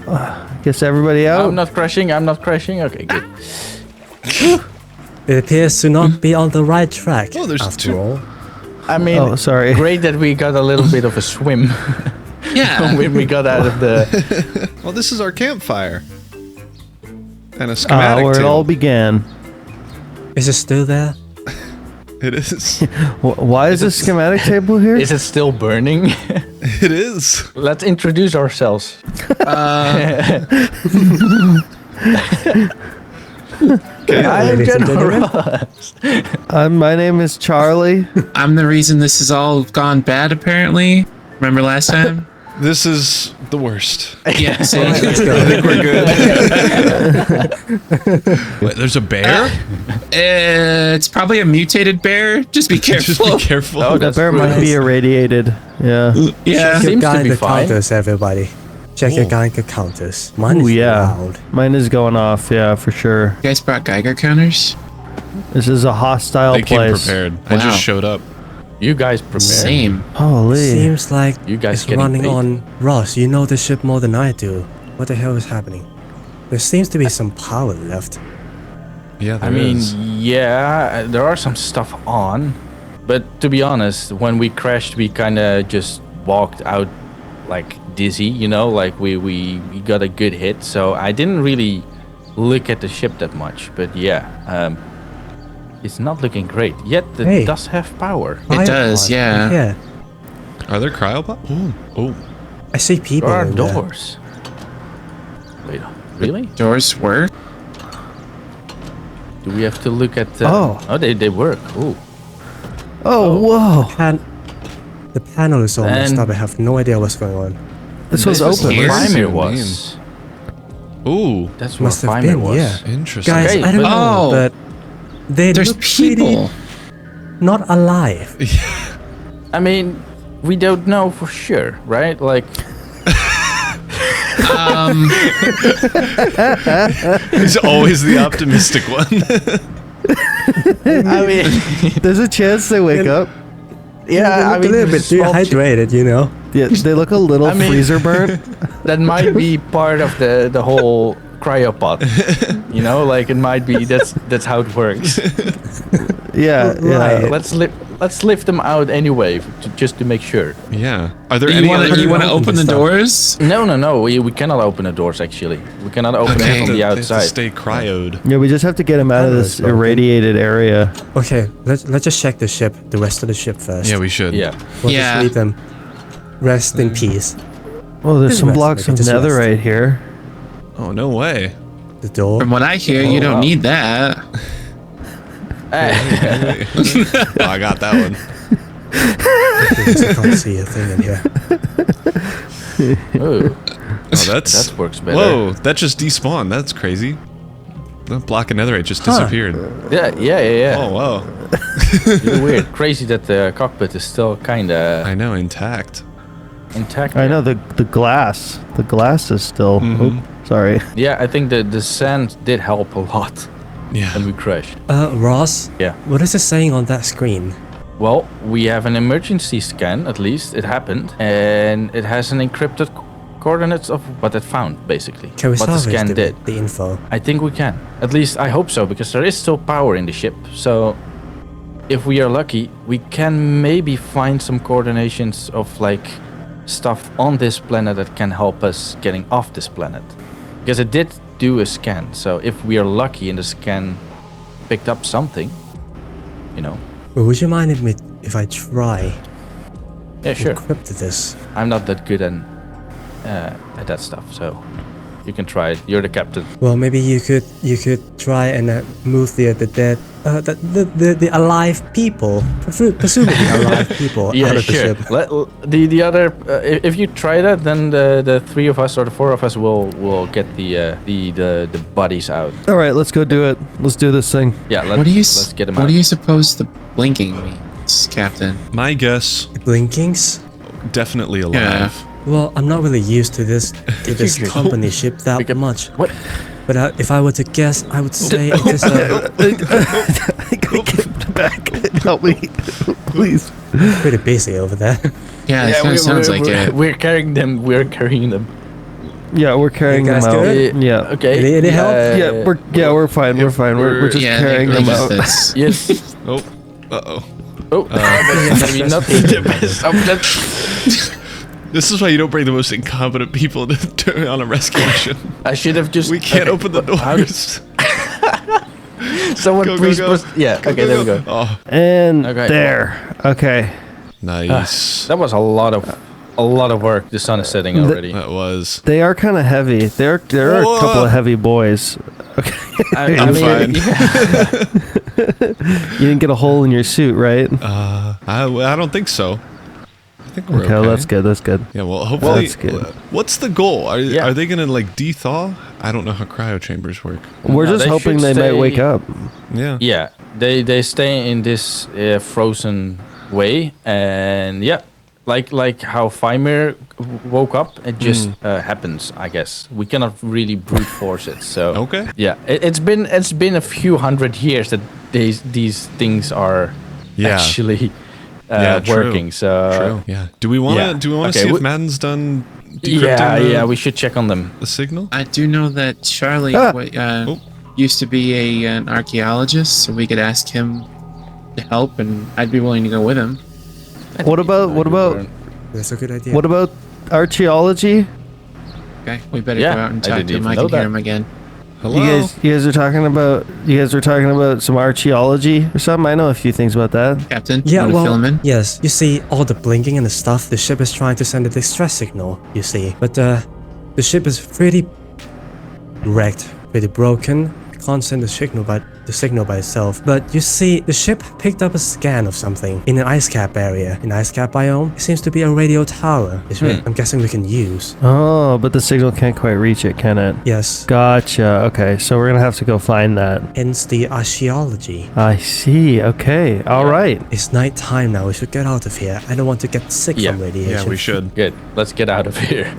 Oh, Guess everybody out. I'm not crashing. Okay, good. It appears to not be on the right track. Oh, there's after two. all. I mean, Oh, sorry. great that we got a little bit of a swim Yeah. when we got out of the. Well, this is our campfire. And a schematic Where it table. all began. Is it still there? It is. Why is this schematic table here? Is it still burning? It is. Let's introduce ourselves. I am Ladies and gentlemen. General. My name is Charlie. I'm the reason this has all gone bad, apparently. Remember last time? This is the worst. Yeah. So I think we're good. Wait, there's a bear? it's probably a mutated bear. Just be careful. Just be careful. Oh, The that's bear might be irradiated. Yeah. Yeah. Check your Seems to be Geiger fine. counters, everybody. Check your Ooh. Geiger counters. Mine Ooh, is yeah. loud. Mine is going off. Yeah, for sure. You guys brought Geiger counters? This is a hostile I came place. prepared. I Wow. just showed up. You guys prepared. Same. Holy. Seems like You guys it's getting running paid? on. Ross, you know the ship more than I do. What the hell is happening? There seems to be some power left. Yeah, I mean, yeah, there are some stuff on, but to be honest, when we crashed, we kind of just walked out like dizzy, you know, like we got a good hit. So I didn't really look at the ship that much, but yeah, it's not looking great. Yet it Hey. does have power. It does, Firepod. yeah. Yeah. Are there cryopods? Oh, I see people There are in there. doors. Wait, really? Doors work. Do we have to look at? Oh. They work. Ooh. Oh, whoa. The panel is almost And- up. I have no idea what's going on. This was was open. here? Primer What do you was. Ooh, That's where Must have Primer been, was. yeah. interesting. Guys, Okay, I don't but- know, Oh. but they There's look pretty people. not alive. I mean, we don't know for sure, right? Like, He's always the optimistic one. I mean, There's a chance they wake up. yeah, I They mean, look a little bit dehydrated, you know. Yeah, they look a little I mean- freezer burnt. that might be part of the whole cryopod. You know, like it might be that's how it works. Yeah, yeah. Right. Let's lift them out anyway, just to make sure. Yeah. Are there You any want other? to open open the this stuff? doors? No, we cannot open the doors. Actually, we cannot open Okay. it They from the have to outside. stay cryoed. Yeah, we just have to get him out of Panel this is open. irradiated area. Okay, let's just check the ship, the rest of the ship first. Yeah, we should. Yeah. We'll Yeah. just leave them rest in peace. Oh, there's Just some rest, blocks maybe, of just rest. netherite here. Oh no way. The door. From what I hear, you don't wow. need that. Oh, I got that one. I can't see a thing in here. Ooh, Oh, that's that works better. Whoa, that just despawned. That's crazy. The block of netherite just disappeared. Yeah. Oh wow. Really weird. Crazy that the cockpit is still kind of I know, intact. intact. I know the glass. The glass is still. Oh, sorry. Yeah, I think the sand did help a lot Yeah. when we crashed. Ross? Yeah. What is it saying on that screen? Well, we have an emergency scan, at least it happened, and it has an encrypted coordinates of what it found, basically. Can we what the salvage scan did. the info? I think we can. At least I hope so, because there is still power in the ship. So if we are lucky, we can maybe find some coordinations of like stuff on this planet that can help us getting off this planet. Because it did do a scan. So if we are lucky and the scan picked up something, you know. Well, would you mind if I try Yeah, sure. encrypt this? I'm not that good at that stuff, so you can try it. You're the captain. Well, maybe you could try and move the dead the alive people, presumably alive people, out of the ship. The other, if you try that, then the three of us or the four of us will get the bodies out. All right, let's go do it. Let's do this thing. Yeah, let's get them out. What do you suppose the blinking means, Captain? My guess, The blinkings. definitely alive. Well, I'm not really used to this company ship that much. What? But if I were to guess, I would say it is Get back. Help me, please. pretty busy over there. Yeah, it kind of sounds like it. We're carrying them. We're carrying them. Yeah, we're carrying You them guys out. good? Yeah. Okay. Any help? We're fine. We're fine. We're just Yeah, carrying they them just out. this. Yes. Oh, uh-oh. Oh, maybe not the best option. This is why you don't bring the most incompetent people to on a rescue mission. I should have just. We can't okay, open the how- doors. Someone Go, go, please go. push. Yeah. Okay, there we go. Oh, And Okay. there. Okay. nice. That was a lot of work. The sun is setting already. That was. They are kind of heavy. There are a couple of heavy boys. Okay. I'm fine. You didn't get a hole in your suit, right? I don't think so. I think we're Okay, okay. that's good. That's good. Yeah, well, hopefully. That's good. What's the goal? Yeah. Are they gonna like de-thaw? I don't know how cryo chambers work. We're No, just they hoping should they might wake stay- up. Yeah. Yeah, they stay in this frozen way, and yeah, like how Fimir woke up, it just happens. I guess we cannot really brute force it. So Okay. yeah, it's been a few hundred years that these things are Yeah. actually Yeah, true. working. So True. Yeah. Do we want to? yeah. Do we want to Okay, see if we- Madden's done decrypting yeah, we should check on them. the signal? I do know that Charlie Oh. used to be an archaeologist, so we could ask him to help, and I'd be willing to go with him. What about That's a good idea. what about archaeology? Okay, we better Yeah, go out and I talk didn't to him. even I know can hear that. him again. Hello. You guys are talking about some archaeology or something. I know a few things about that. Captain, Yeah, you want to fill well, him in? yes. You see, all the blinking and the stuff, the ship is trying to send a distress signal, you see. But the ship is pretty wrecked, pretty broken. It can't send the signal by itself. But you see, the ship picked up a scan of something in an ice cap area. In ice cap biome, it seems to be a radio tower. I'm guessing we can use. Oh, but the signal can't quite reach it, can it? Yes. Gotcha. Okay, so we're gonna have to go find that. Hence the archaeology. I see. Okay. All right. It's night time now. We should get out of here. I don't want to get sick Yeah. from radiation. Yeah, we should. Good. Let's get out of here.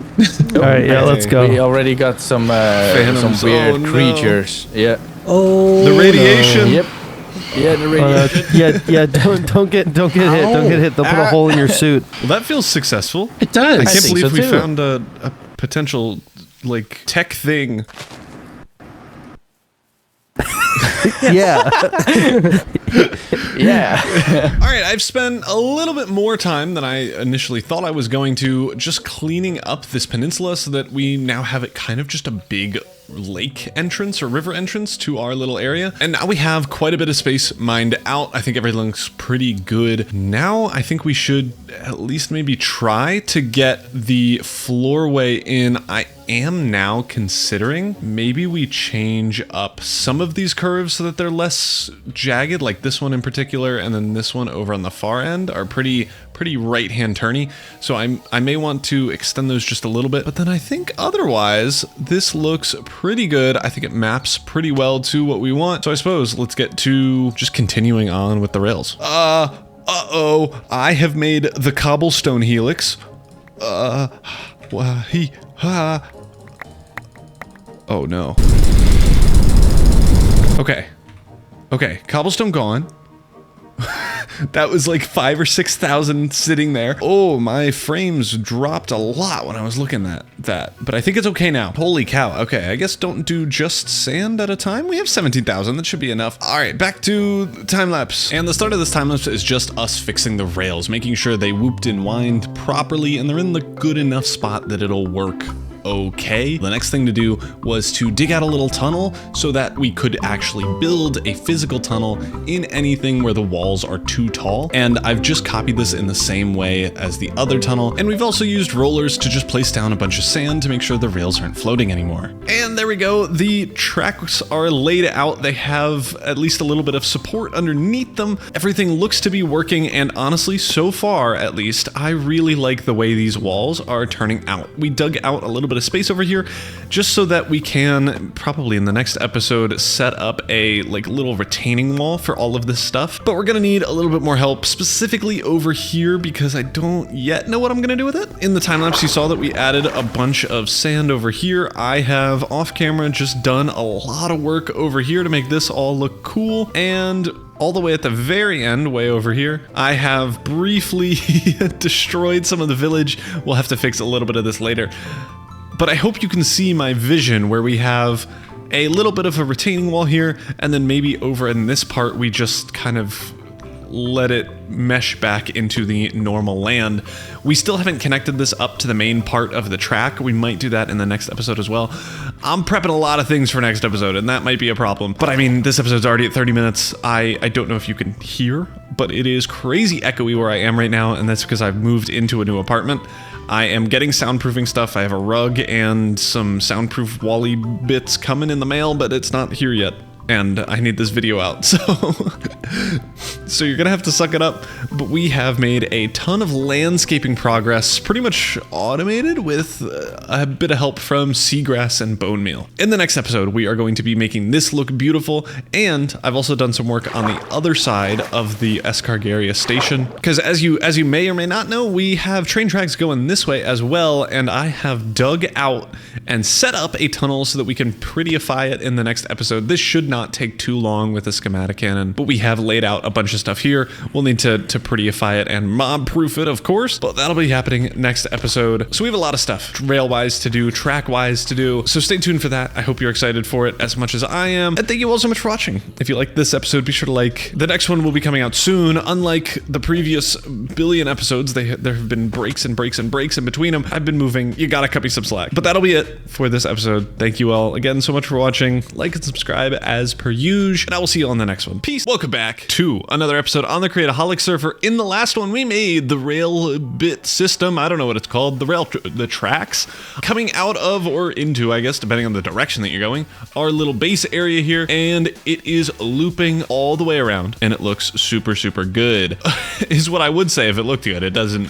All right. Yeah. Let's We go. already got some Phantoms. weird Oh, no. creatures. Yeah. Oh, The radiation. Yep. Yeah, the radiation. Yeah. Don't get hit. Don't get hit. They'll put a hole in your suit. Well, that feels successful. It does. I can't think believe so, we too. found a potential like tech thing. Yeah. Yeah. All right, I've spent a little bit more time than I initially thought I was going to just cleaning up this peninsula so that we now have it kind of just a big lake entrance or river entrance to our little area. And now we have quite a bit of space mined out. I think everything looks pretty good. Now I think we should at least maybe try to get the floorway in. I am now considering maybe we change up some of these curves so that they're less jagged, like this one in particular, and then this one over on the far end are pretty right-hand turny. So I may want to extend those just a little bit, but then I think otherwise this looks pretty good. I think it maps pretty well to what we want. So I suppose let's get to just continuing on with the rails. Uh-oh, I have made the cobblestone helix. Oh no. Okay, cobblestone gone. That was like 5,000 or 6,000 sitting there. Oh, my frames dropped a lot when I was looking at that, but I think it's okay now. Holy cow. Okay, I guess don't do just sand at a time. We have 17,000. That should be enough. All right, back to time lapse. And the start of this time lapse is just us fixing the rails, making sure they whooped and whined properly and they're in the good enough spot that it'll work okay. The next thing to do was to dig out a little tunnel so that we could actually build a physical tunnel in anything where the walls are too tall. And I've just copied this in the same way as the other tunnel. And we've also used rollers to just place down a bunch of sand to make sure the rails aren't floating anymore. And there we go. The tracks are laid out. They have at least a little bit of support underneath them. Everything looks to be working. And honestly, so far, at least, I really like the way these walls are turning out. We dug out a little bit of space over here just so that we can probably in the next episode set up a like little retaining wall for all of this stuff, but we're gonna need a little bit more help specifically over here because I don't yet know what I'm gonna do with it. In the time lapse you saw that we added a bunch of sand over here. I have off camera just done a lot of work over here to make this all look cool, and all the way at the very end, way over here, I have briefly destroyed some of the village. We'll have to fix a little bit of this later. but I hope you can see my vision where we have a little bit of a retaining wall here, and then maybe over in this part we just kind of let it mesh back into the normal land. We still haven't connected this up to the main part of the track. We might do that in the next episode as well. I'm prepping a lot of things for next episode, and that might be a problem. But I mean, this episode's already at 30 minutes. I don't know if you can hear, but it is crazy echoey where I am right now, and that's because I've moved into a new apartment. I am getting soundproofing stuff. I have a rug and some soundproof Wally bits coming in the mail, but it's not here yet. And I need this video out, so so you're gonna have to suck it up. But we have made a ton of landscaping progress, pretty much automated with a bit of help from seagrass and bone meal. In the next episode, we are going to be making this look beautiful, and I've also done some work on the other side of the STARGAZE station, because as you may or may not know, we have train tracks going this way as well, and I have dug out and set up a tunnel so that we can prettyify it in the next episode. This should not take too long with a schematic cannon, but we have laid out a bunch of stuff here. We'll need to prettyify it and mob proof it, of course, but that'll be happening next episode. So we have a lot of stuff rail wise to do, track wise to do, so stay tuned for that. I hope you're excited for it as much as I am, and thank you all so much for watching. If you like this episode, be sure to like. The next one will be coming out soon. Unlike the previous billion episodes, there have been breaks and breaks and breaks in between them. I've been moving. You gotta cut me some slack. But that'll be it for this episode. Thank you all again so much for watching. Like and subscribe as per usual, and I will see you on the next one. Peace. Welcome back to another episode on the Create-O-Holics server. In the last one, we made the rail bit system. I don't know what it's called. The tracks coming out of or into, I guess, depending on the direction that you're going, our little base area here, and it is looping all the way around, and it looks super, super good. Is what I would say if it looked good. It doesn't.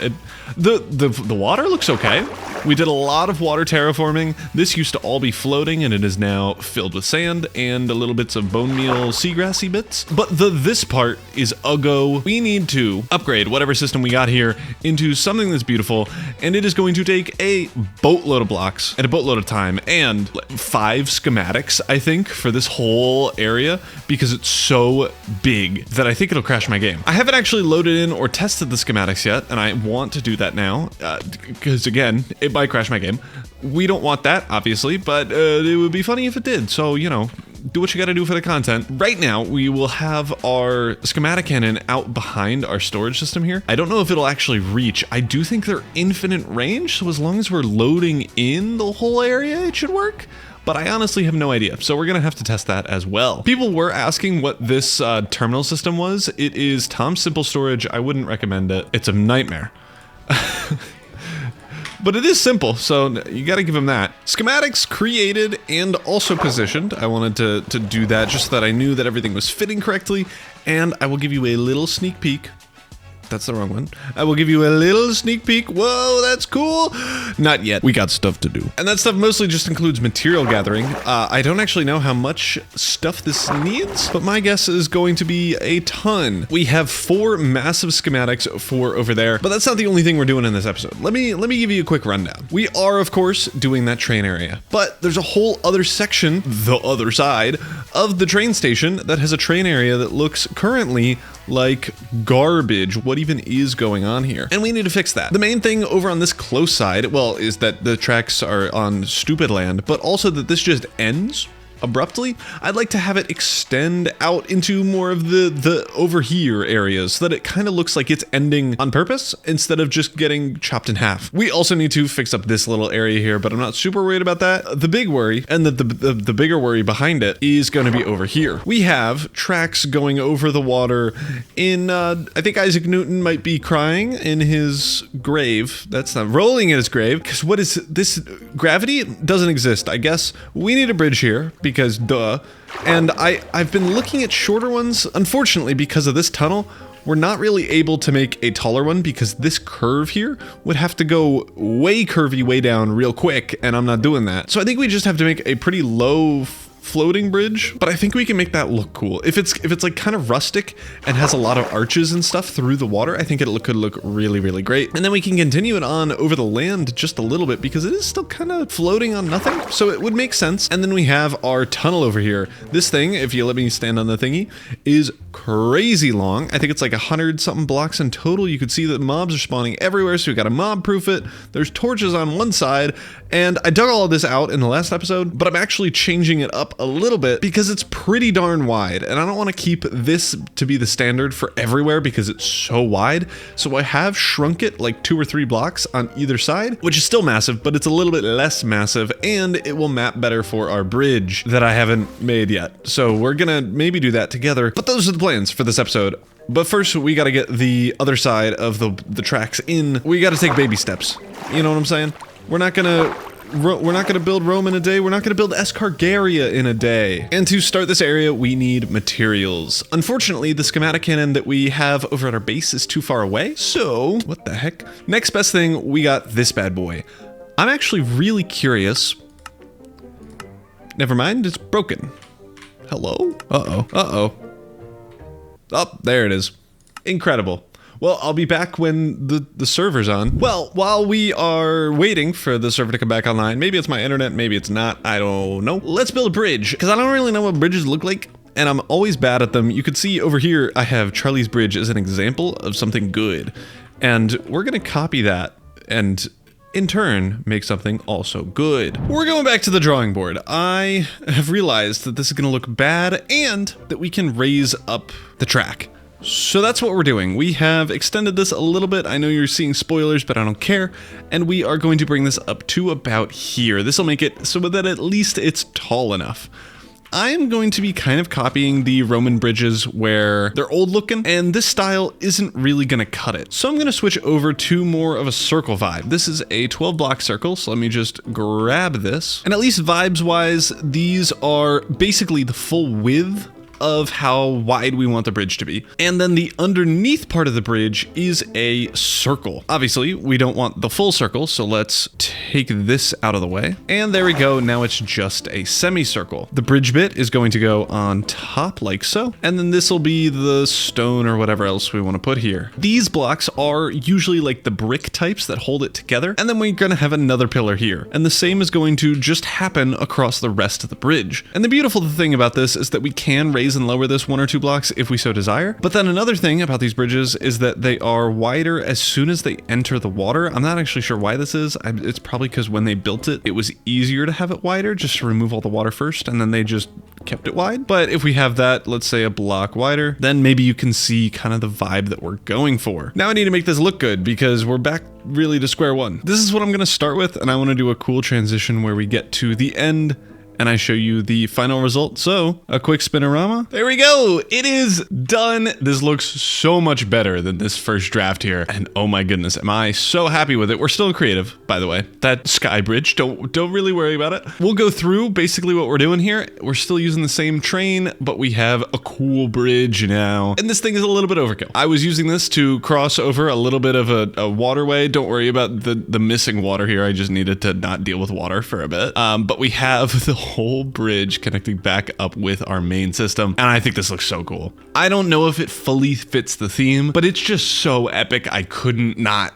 The water looks okay. We did a lot of water terraforming. This used to all be floating, and it is now filled with sand and a little bits of bone meal seagrassy bits. But this part is a go. We need to upgrade whatever system we got here into something that's beautiful, and it is going to take a boatload of blocks and a boatload of time and 5 schematics, I think, for this whole area, because it's so big that I think it'll crash my game. I haven't actually loaded in or tested the schematics yet, and I want to do that now, because again, it might crash my game. We don't want that, obviously, but it would be funny if it did, so, you know, do what you gotta do for the content. Right now, we will have our schematic cannon out behind our storage system here. I don't know if it'll actually reach. I do think they're infinite range, so as long as we're loading in the whole area, it should work. But I honestly have no idea, so we're gonna have to test that as well. People were asking what this terminal system was. It is Tom's Simple Storage. I wouldn't recommend it. It's a nightmare. But it is simple, so you gotta give him that. Schematics created and also positioned. I wanted to do that just so that I knew that everything was fitting correctly, and I will give you a little sneak peek. That's the wrong one. I will give you a little sneak peek. Whoa, that's cool. Not yet. We got stuff to do. And that stuff mostly just includes material gathering. I don't actually know how much stuff this needs, but my guess is going to be a ton. We have 4 massive schematics for over there, but that's not the only thing we're doing in this episode. Let me give you a quick rundown. We are, of course, doing that train area, but there's a whole other section, the other side of the train station, that has a train area that looks currently like garbage. What even is going on here? And we need to fix that. The main thing over on this close side, well, is that the tracks are on stupid land, but also that this just ends abruptly. I'd like to have it extend out into more of the over here areas so that it kind of looks like it's ending on purpose instead of just getting chopped in half. We also need to fix up this little area here, but I'm not super worried about that. The big worry, and the bigger worry behind it, is going to be over here. We have tracks going over the water in, I think Isaac Newton might be crying in his grave. That's not rolling in his grave, because what is this? Gravity doesn't exist. I guess we need a bridge here, because duh. And I've been looking at shorter ones. Unfortunately, because of this tunnel, we're not really able to make a taller one, because this curve here would have to go way curvy way down real quick, and I'm not doing that. So I think we just have to make a pretty low floating bridge, but I think we can make that look cool. If it's like kind of rustic and has a lot of arches and stuff through the water, I think it could look really, really great. And then we can continue it on over the land just a little bit, because it is still kind of floating on nothing, so it would make sense. And then we have our tunnel over here. This thing, if you let me stand on the thingy, is crazy long. I think it's like 100 something blocks in total. You could see that mobs are spawning everywhere, so we got to mob proof it. There's torches on one side, and I dug all of this out in the last episode, but I'm actually changing it up a little bit because it's pretty darn wide, and I don't want to keep this to be the standard for everywhere because it's so wide. So I have shrunk it like 2 or 3 blocks on either side, which is still massive, but it's a little bit less massive, and it will map better for our bridge that I haven't made yet. So we're gonna maybe do that together, but those are the plans for this episode. But first, we got to get the other side of the tracks in. We got to take baby steps. You know what I'm saying? We're not gonna build Rome in a day. We're not gonna build Escargaria in a day. And to start this area, we need materials. Unfortunately, the schematic cannon that we have over at our base is too far away. So, what the heck? Next best thing, we got this bad boy. I'm actually really curious. Never mind, it's broken. Hello? Uh-oh. Uh-oh. Oh, there it is. Incredible. Well, I'll be back when the server's on. Well, while we are waiting for the server to come back online, maybe it's my internet, maybe it's not, I don't know. Let's build a bridge, because I don't really know what bridges look like, and I'm always bad at them. You can see over here, I have Charlie's Bridge as an example of something good, and we're gonna copy that, and in turn, make something also good. We're going back to the drawing board. I have realized that this is gonna look bad and that we can raise up the track. So that's what we're doing. We have extended this a little bit. I know you're seeing spoilers, but I don't care. And we are going to bring this up to about here. This will make it so that at least it's tall enough. I am going to be kind of copying the Roman bridges where they're old looking, and this style isn't really gonna cut it. So I'm gonna switch over to more of a circle vibe. This is a 12 block circle, so let me just grab this. And at least vibes wise, these are basically the full width of how wide we want the bridge to be. And then the underneath part of the bridge is a circle. Obviously, we don't want the full circle, so let's take this out of the way. And there we go, now it's just a semicircle. The bridge bit is going to go on top like so, and then this will be the stone or whatever else we want to put here. These blocks are usually like the brick types that hold it together, and then we're gonna have another pillar here. And the same is going to just happen across the rest of the bridge. And the beautiful thing about this is that we can raise and lower this 1 or 2 blocks if we so desire. But then another thing about these bridges is that they are wider as soon as they enter the water. I'm not actually sure why this is. It's probably because when they built it, it was easier to have it wider just to remove all the water first, and then they just kept it wide. But if we have that, let's say a block wider, then maybe you can see kind of the vibe that we're going for. Now I need to make this look good because we're back really to square one. This is what I'm going to start with, and I want to do a cool transition where we get to the end and I show you the final result. So a quick spinorama. There we go. It is done. This looks so much better than this first draft here. And oh my goodness, am I so happy with it. We're still creative, by the way. That sky bridge, don't really worry about it. We'll go through basically what we're doing here. We're still using the same train, but we have a cool bridge now. And this thing is a little bit overkill. I was using this to cross over a little bit of a waterway. Don't worry about the missing water here. I just needed to not deal with water for a bit. But we have the whole bridge connecting back up with our main system, and I think this looks so cool. I don't know if it fully fits the theme, but it's just so epic I couldn't not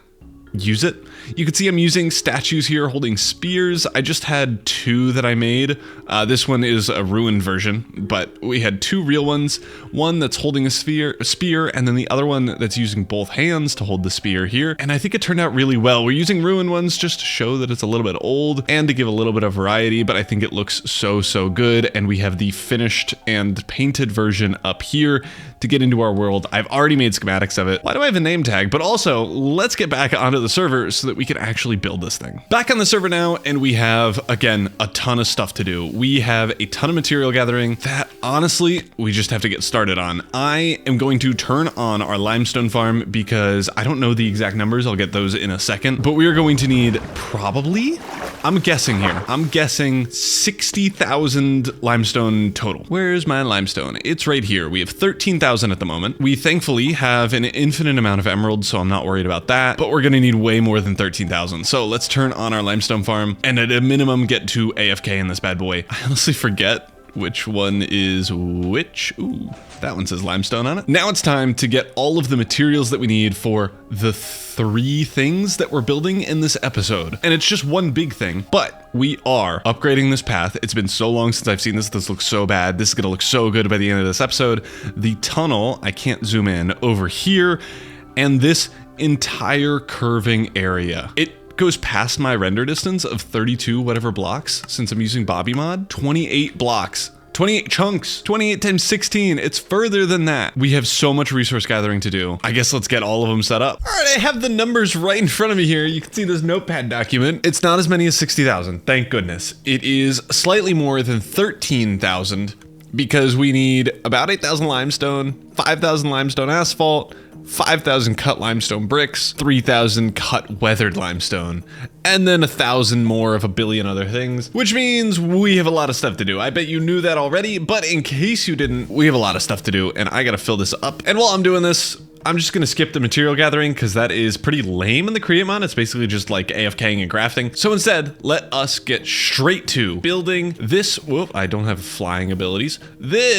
use it. You can see I'm using statues here holding spears. I just had 2 that I made. This one is a ruined version, but we had 2 real ones. One that's holding a spear, and then the other one that's using both hands to hold the spear here. And I think it turned out really well. We're using ruined ones just to show that it's a little bit old and to give a little bit of variety, but I think it looks so good. And we have the finished and painted version up here to get into our world. I've already made schematics of it. Why do I have a name tag? But also, let's get back onto the server so that we can actually build this thing. Back on the server now, and we have, again, a ton of stuff to do. We have a ton of material gathering that, honestly, we just have to get started on. I am going to turn on our limestone farm because I don't know the exact numbers. I'll get those in a second, but we are going to need probably, I'm guessing here, I'm guessing 60,000 limestone total. Where's my limestone? It's right here. We have 13,000 at the moment. We thankfully have an infinite amount of emeralds, so I'm not worried about that, but we're gonna need way more than 13,000. So let's turn on our limestone farm and at a minimum get to AFK in this bad boy. I honestly forget which one is which. Ooh, that one says limestone on it. Now it's time to get all of the materials that we need for the 3 things that we're building in this episode. And it's just one big thing, but we are upgrading this path. It's been so long since I've seen this. This looks so bad. This is gonna look so good by the end of this episode. The tunnel, I can't zoom in, over here, and this entire curving area. It goes past my render distance of 32 whatever blocks since I'm using Bobby Mod. 28 blocks. 28 chunks, 28 times 16. It's further than that. We have so much resource gathering to do. I guess let's get all of them set up. All right, I have the numbers right in front of me here. You can see this notepad document. It's not as many as 60,000, thank goodness. It is slightly more than 13,000 because we need about 8,000 limestone, 5,000 limestone asphalt, 5,000 cut limestone bricks, 3,000 cut weathered limestone, and then 1,000 more of a billion other things, which means we have a lot of stuff to do. I bet you knew that already, but in case you didn't, we have a lot of stuff to do, and I gotta fill this up. And while I'm doing this, I'm just gonna skip the material gathering because that is pretty lame in the Create mod. It's basically just like AFKing and grafting. So instead, let us get straight to building this. Whoop, I don't have flying abilities. That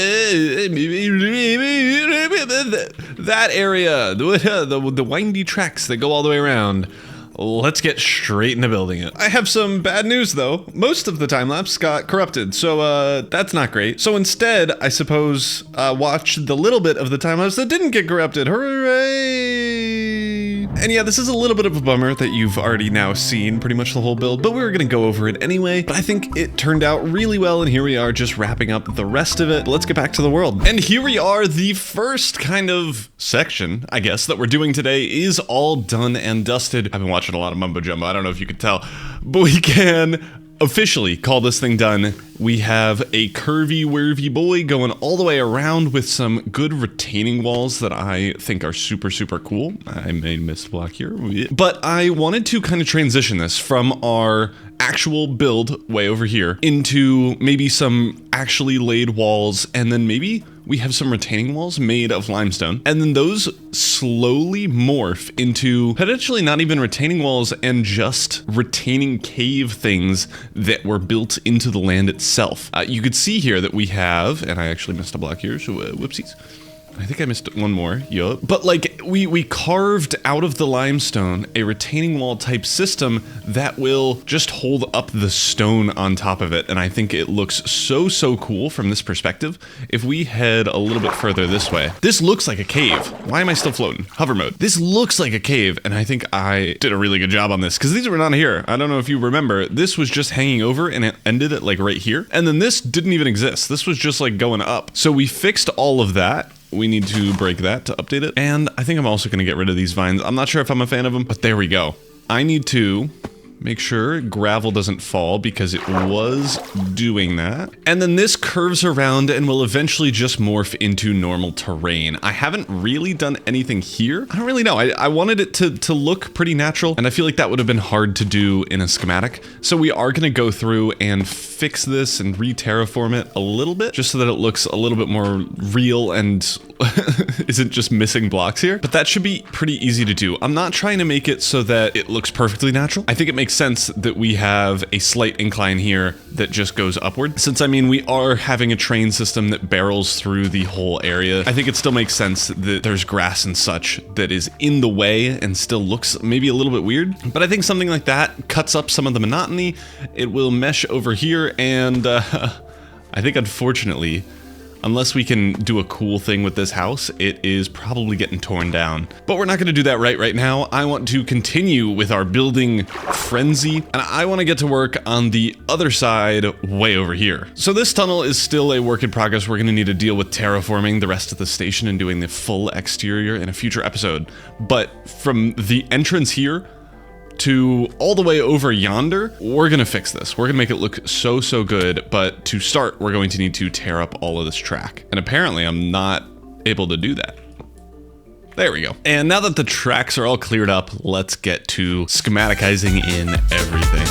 area, the windy tracks that go all the way around. Let's get straight into building it. I have some bad news though. Most of the time-lapse got corrupted, so that's not great. So instead, I suppose, watch the little bit of the time-lapse that didn't get corrupted. Hooray! And yeah, this is a little bit of a bummer that you've already now seen pretty much the whole build, but we were gonna go over it anyway. But I think it turned out really well, and here we are just wrapping up the rest of it. But let's get back to the world. And here we are, the first kind of section, I guess, that we're doing today is all done and dusted. I've been watching a lot of mumbo jumbo. I don't know if you could tell, but we can officially call this thing done. We have a curvy, wervy boy going all the way around with some good retaining walls that I think are super, super cool. I may miss a block here, but I wanted to kind of transition this from our actual build way over here into maybe some actually laid walls, and then maybe we have some retaining walls made of limestone, and then those slowly morph into potentially not even retaining walls and just retaining cave things that were built into the land itself. You could see here that we have, and I actually missed a block here, so whoopsies. I think I missed one more, yup. But like, we carved out of the limestone a retaining wall type system that will just hold up the stone on top of it. And I think it looks so, so cool from this perspective. If we head a little bit further this way, this looks like a cave. Why am I still floating? Hover mode. This looks like a cave, and I think I did a really good job on this because these were not here. I don't know if you remember, this was just hanging over and it ended at like right here. And then this didn't even exist. This was just like going up. So we fixed all of that. We need to break that to update it. And I think I'm also going to get rid of these vines. I'm not sure if I'm a fan of them, but there we go. I need to make sure gravel doesn't fall because it was doing that. And then this curves around and will eventually just morph into normal terrain. I haven't really done anything here. I don't really know. I wanted it to look pretty natural, and I feel like that would have been hard to do in a schematic. So we are going to go through and fix this and re-terraform it a little bit just so that it looks a little bit more real and isn't just missing blocks here. But that should be pretty easy to do. I'm not trying to make it so that it looks perfectly natural. I think it makes sense that we have a slight incline here that just goes upward. Since, I mean, we are having a train system that barrels through the whole area, I think it still makes sense that there's grass and such that is in the way and still looks maybe a little bit weird. But I think something like that cuts up some of the monotony. It will mesh over here, and I think unfortunately, unless we can do a cool thing with this house, it is probably getting torn down. But we're not going to do that right now. I want to continue with our building frenzy, and I want to get to work on the other side way over here. So this tunnel is still a work in progress. We're going to need to deal with terraforming the rest of the station and doing the full exterior in a future episode. But from the entrance here to all the way over yonder, we're gonna fix this. We're gonna make it look so, so good, but to start, we're going to need to tear up all of this track. And apparently I'm not able to do that. There we go. And now that the tracks are all cleared up, let's get to schematicizing in everything.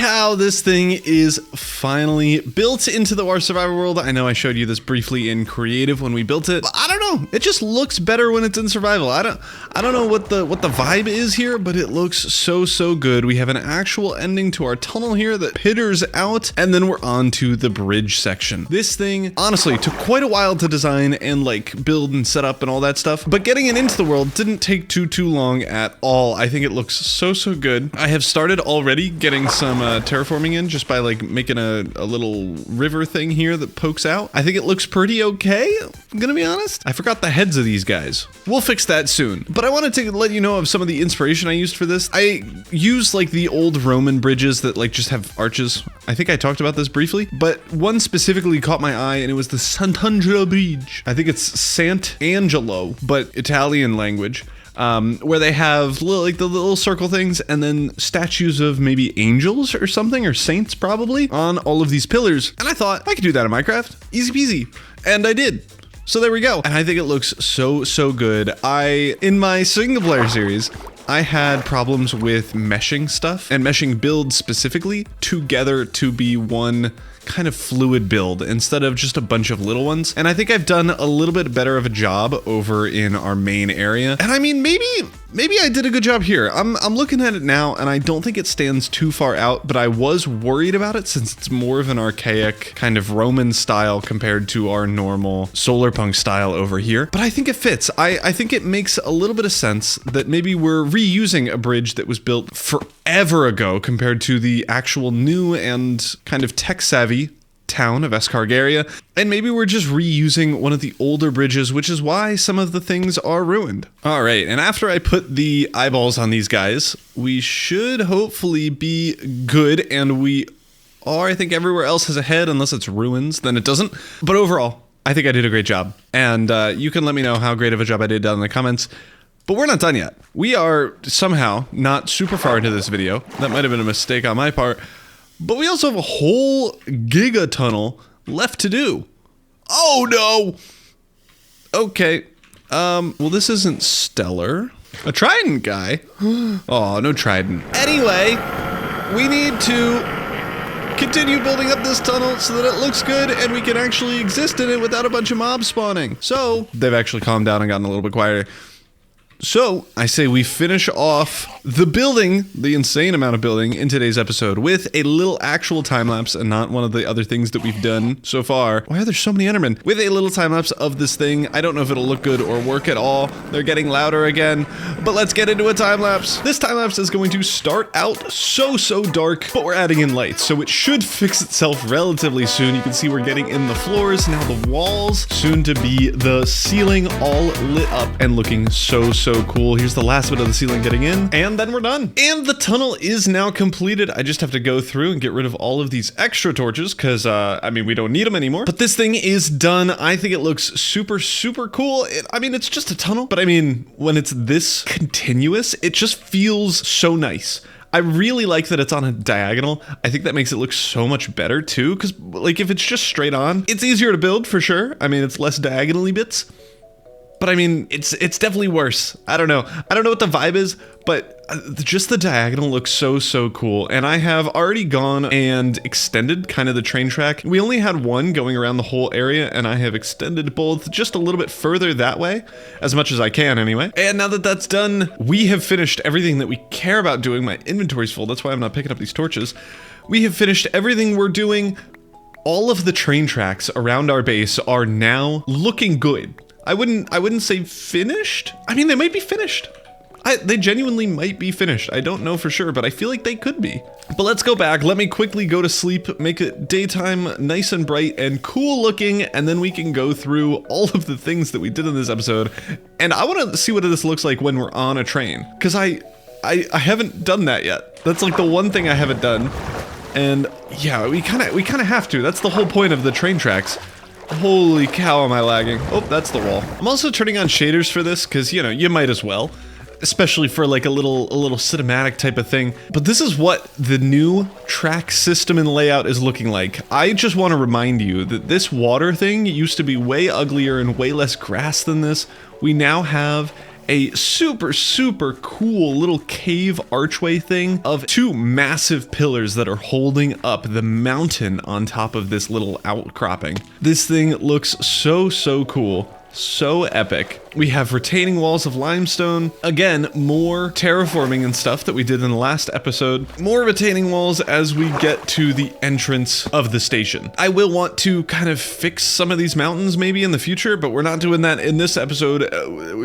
cow, this thing is finally built into the War Survivor world. I know I showed you this briefly in creative when we built it, but I don't know. It just looks better when it's in survival. I don't know what the vibe is here, but it looks so good. We have an actual ending to our tunnel here that pitters out, and then we're on to the bridge section. This thing honestly took quite a while to design and like build and set up and all that stuff, but getting it into the world didn't take too long at all. I think it looks so good. I have started already getting some terraforming in just by like making a little river thing here that pokes out. I think it looks pretty okay, I'm gonna be honest. I forgot the heads of these guys. We'll fix that soon. But I wanted to let you know of some of the inspiration I used for this. I used like the old Roman bridges that like just have arches. I think I talked about this briefly, but one specifically caught my eye, and it was the Sant'Angelo Bridge. I think it's Sant'Angelo, but Italian language. Where they have like the little circle things and then statues of maybe angels or something, or saints probably, on all of these pillars. And I thought I could do that in Minecraft, easy peasy, and I did. So there we go. And I think it looks so good. In my single player series, I had problems with meshing stuff and meshing builds specifically together to be one kind of fluid build instead of just a bunch of little ones. And I think I've done a little bit better of a job over in our main area. And I mean, maybe I did a good job here. I'm looking at it now, and I don't think it stands too far out, but I was worried about it since it's more of an archaic kind of Roman style compared to our normal solar punk style over here. But I think it fits. I think it makes a little bit of sense that maybe we're reusing a bridge that was built forever ago compared to the actual new and kind of tech-savvy town of Escargaria, and maybe we're just reusing one of the older bridges, which is why some of the things are ruined. All right, and after I put the eyeballs on these guys, we should hopefully be good, and we are. I think everywhere else has a head, unless it's ruins, then it doesn't. But overall, I think I did a great job, and you can let me know how great of a job I did down in the comments. But we're not done yet. We are somehow not super far into this video. That might have been a mistake on my part. But we also have a whole giga tunnel left to do. Oh no! Okay. Well, this isn't stellar. A trident guy? Oh, no trident. Anyway, we need to continue building up this tunnel so that it looks good and we can actually exist in it without a bunch of mobs spawning. So, they've actually calmed down and gotten a little bit quieter. So, I say we finish off the building, the insane amount of building in today's episode with a little actual time-lapse and not one of the other things that we've done so far. Why are there so many Endermen? With a little time-lapse of this thing. I don't know if it'll look good or work at all. They're getting louder again, but let's get into a time-lapse. This time-lapse is going to start out so dark, but we're adding in lights, so it should fix itself relatively soon. You can see we're getting in the floors, now the walls, soon to be the ceiling all lit up and looking so cool. Here's the last bit of the ceiling getting in, and then we're done. And the tunnel is now completed. I just have to go through and get rid of all of these extra torches because, I mean, we don't need them anymore. But this thing is done. I think it looks super cool. I mean, it's just a tunnel, but I mean, when it's this continuous, it just feels so nice. I really like that it's on a diagonal. I think that makes it look so much better too, because like if it's just straight on, it's easier to build for sure. I mean, it's less diagonally bits. But I mean, it's definitely worse. I don't know. I don't know what the vibe is, but just the diagonal looks so cool. And I have already gone and extended kind of the train track. We only had one going around the whole area, and I have extended both just a little bit further that way, as much as I can anyway. And now that that's done, we have finished everything that we care about doing. My inventory's full. That's why I'm not picking up these torches. We have finished everything we're doing. All of the train tracks around our base are now looking good. I wouldn't say finished. I mean, they might be finished. They genuinely might be finished. I don't know for sure, but I feel like they could be. But let's go back. Let me quickly go to sleep, make it daytime nice and bright and cool looking, and then we can go through all of the things that we did in this episode. And I want to see what this looks like when we're on a train, because I haven't done that yet. That's like the one thing I haven't done. And yeah, we kind of have to. That's the whole point of the train tracks. Holy cow, am I lagging? Oh, that's the wall. I'm also turning on shaders for this because, you know, you might as well. Especially for like a little cinematic type of thing. But this is what the new track system and layout is looking like. I just want to remind you that this water thing used to be way uglier and way less grass than this. We now have a super cool little cave archway thing of 2 massive pillars that are holding up the mountain on top of this little outcropping. This thing looks so cool. So epic. We have retaining walls of limestone. Again, more terraforming and stuff that we did in the last episode. More retaining walls as we get to the entrance of the station. I will want to kind of fix some of these mountains maybe in the future, but we're not doing that in this episode.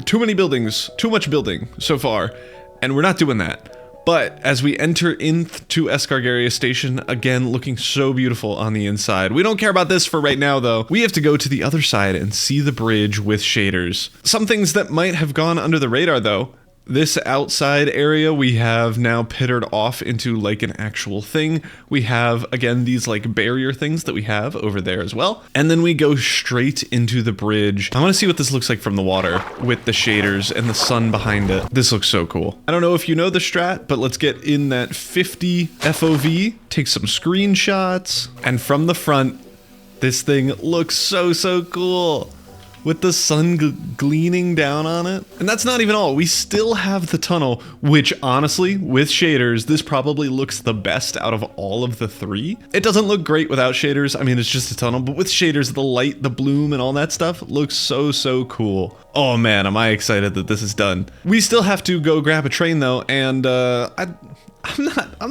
Too many buildings, too much building so far, and we're not doing that. But as we enter into Escargaria Station, again, looking so beautiful on the inside. We don't care about this for right now, though. We have to go to the other side and see the bridge with shaders. Some things that might have gone under the radar, though. This outside area we have now pittered off into like an actual thing. We have, again, these like barrier things that we have over there as well. And then we go straight into the bridge. I want to see what this looks like from the water with the shaders and the sun behind it. This looks so cool. I don't know if you know the strat, but let's get in that 50 FOV, take some screenshots, and from the front, this thing looks so cool. With the sun gleaming down on it. And that's not even all. We still have the tunnel, which honestly, with shaders, this probably looks the best out of all of the 3. It doesn't look great without shaders. I mean, it's just a tunnel, but with shaders, the light, the bloom, and all that stuff looks so cool. Oh man, am I excited that this is done. We still have to go grab a train though, and I'm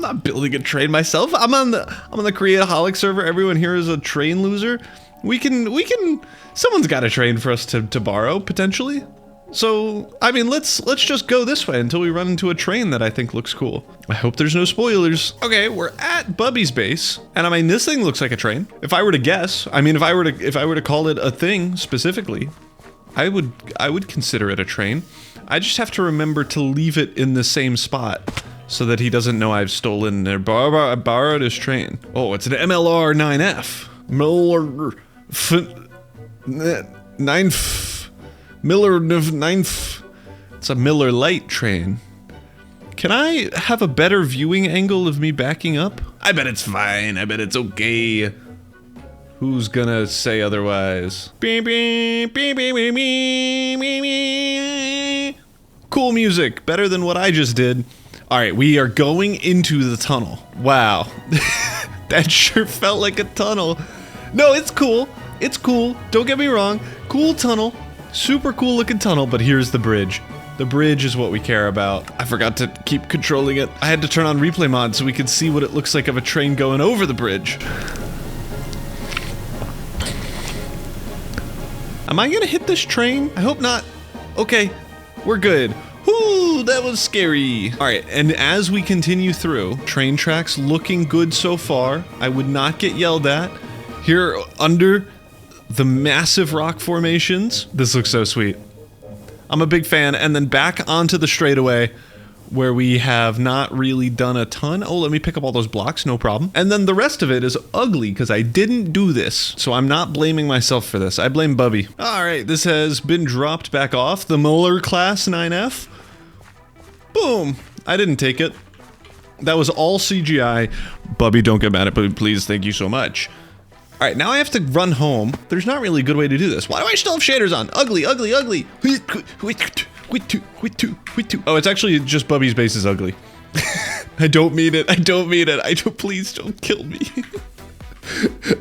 not building a train myself. I'm on the Create-O-Holics server. Everyone here is a train loser. We can someone's got a train for us to borrow potentially. So, I mean, let's just go this way until we run into a train that I think looks cool. I hope there's no spoilers. Okay, we're at Bubby's base, and I mean, this thing looks like a train. If I were to guess, I mean, if I were to call it a thing specifically, I would consider it a train. I just have to remember to leave it in the same spot so that he doesn't know I've stolen or borrowed his train. Oh, it's an MLR 9F. Miller 9F. It's a Miller Light train. Can I have a better viewing angle of me backing up? I bet it's fine. I bet it's okay. Who's gonna say otherwise? Cool music. Better than what I just did. All right, we are going into the tunnel. Wow. That sure felt like a tunnel. No, it's cool. It's cool. Don't get me wrong. Cool tunnel. Super cool looking tunnel, but here's the bridge. The bridge is what we care about. I forgot to keep controlling it. I had to turn on replay mod so we could see what it looks like of a train going over the bridge. Am I gonna hit this train? I hope not. Okay, we're good. Whoo, that was scary. All right, and as we continue through, train tracks looking good so far. I would not get yelled at. Here under the massive rock formations. This looks so sweet. I'm a big fan. And then back onto the straightaway where we have not really done a ton. Oh, let me pick up all those blocks, no problem. And then the rest of it is ugly because I didn't do this. So I'm not blaming myself for this. I blame Bubby. All right, this has been dropped back off. The Muller class 9F. Boom. I didn't take it. That was all CGI. Bubby, don't get mad at me, please. Thank you so much. All right, now I have to run home. There's not really a good way to do this. Why do I still have shaders on? Ugly. Oh, it's actually just Bubby's base is ugly. I don't mean it. Please don't kill me.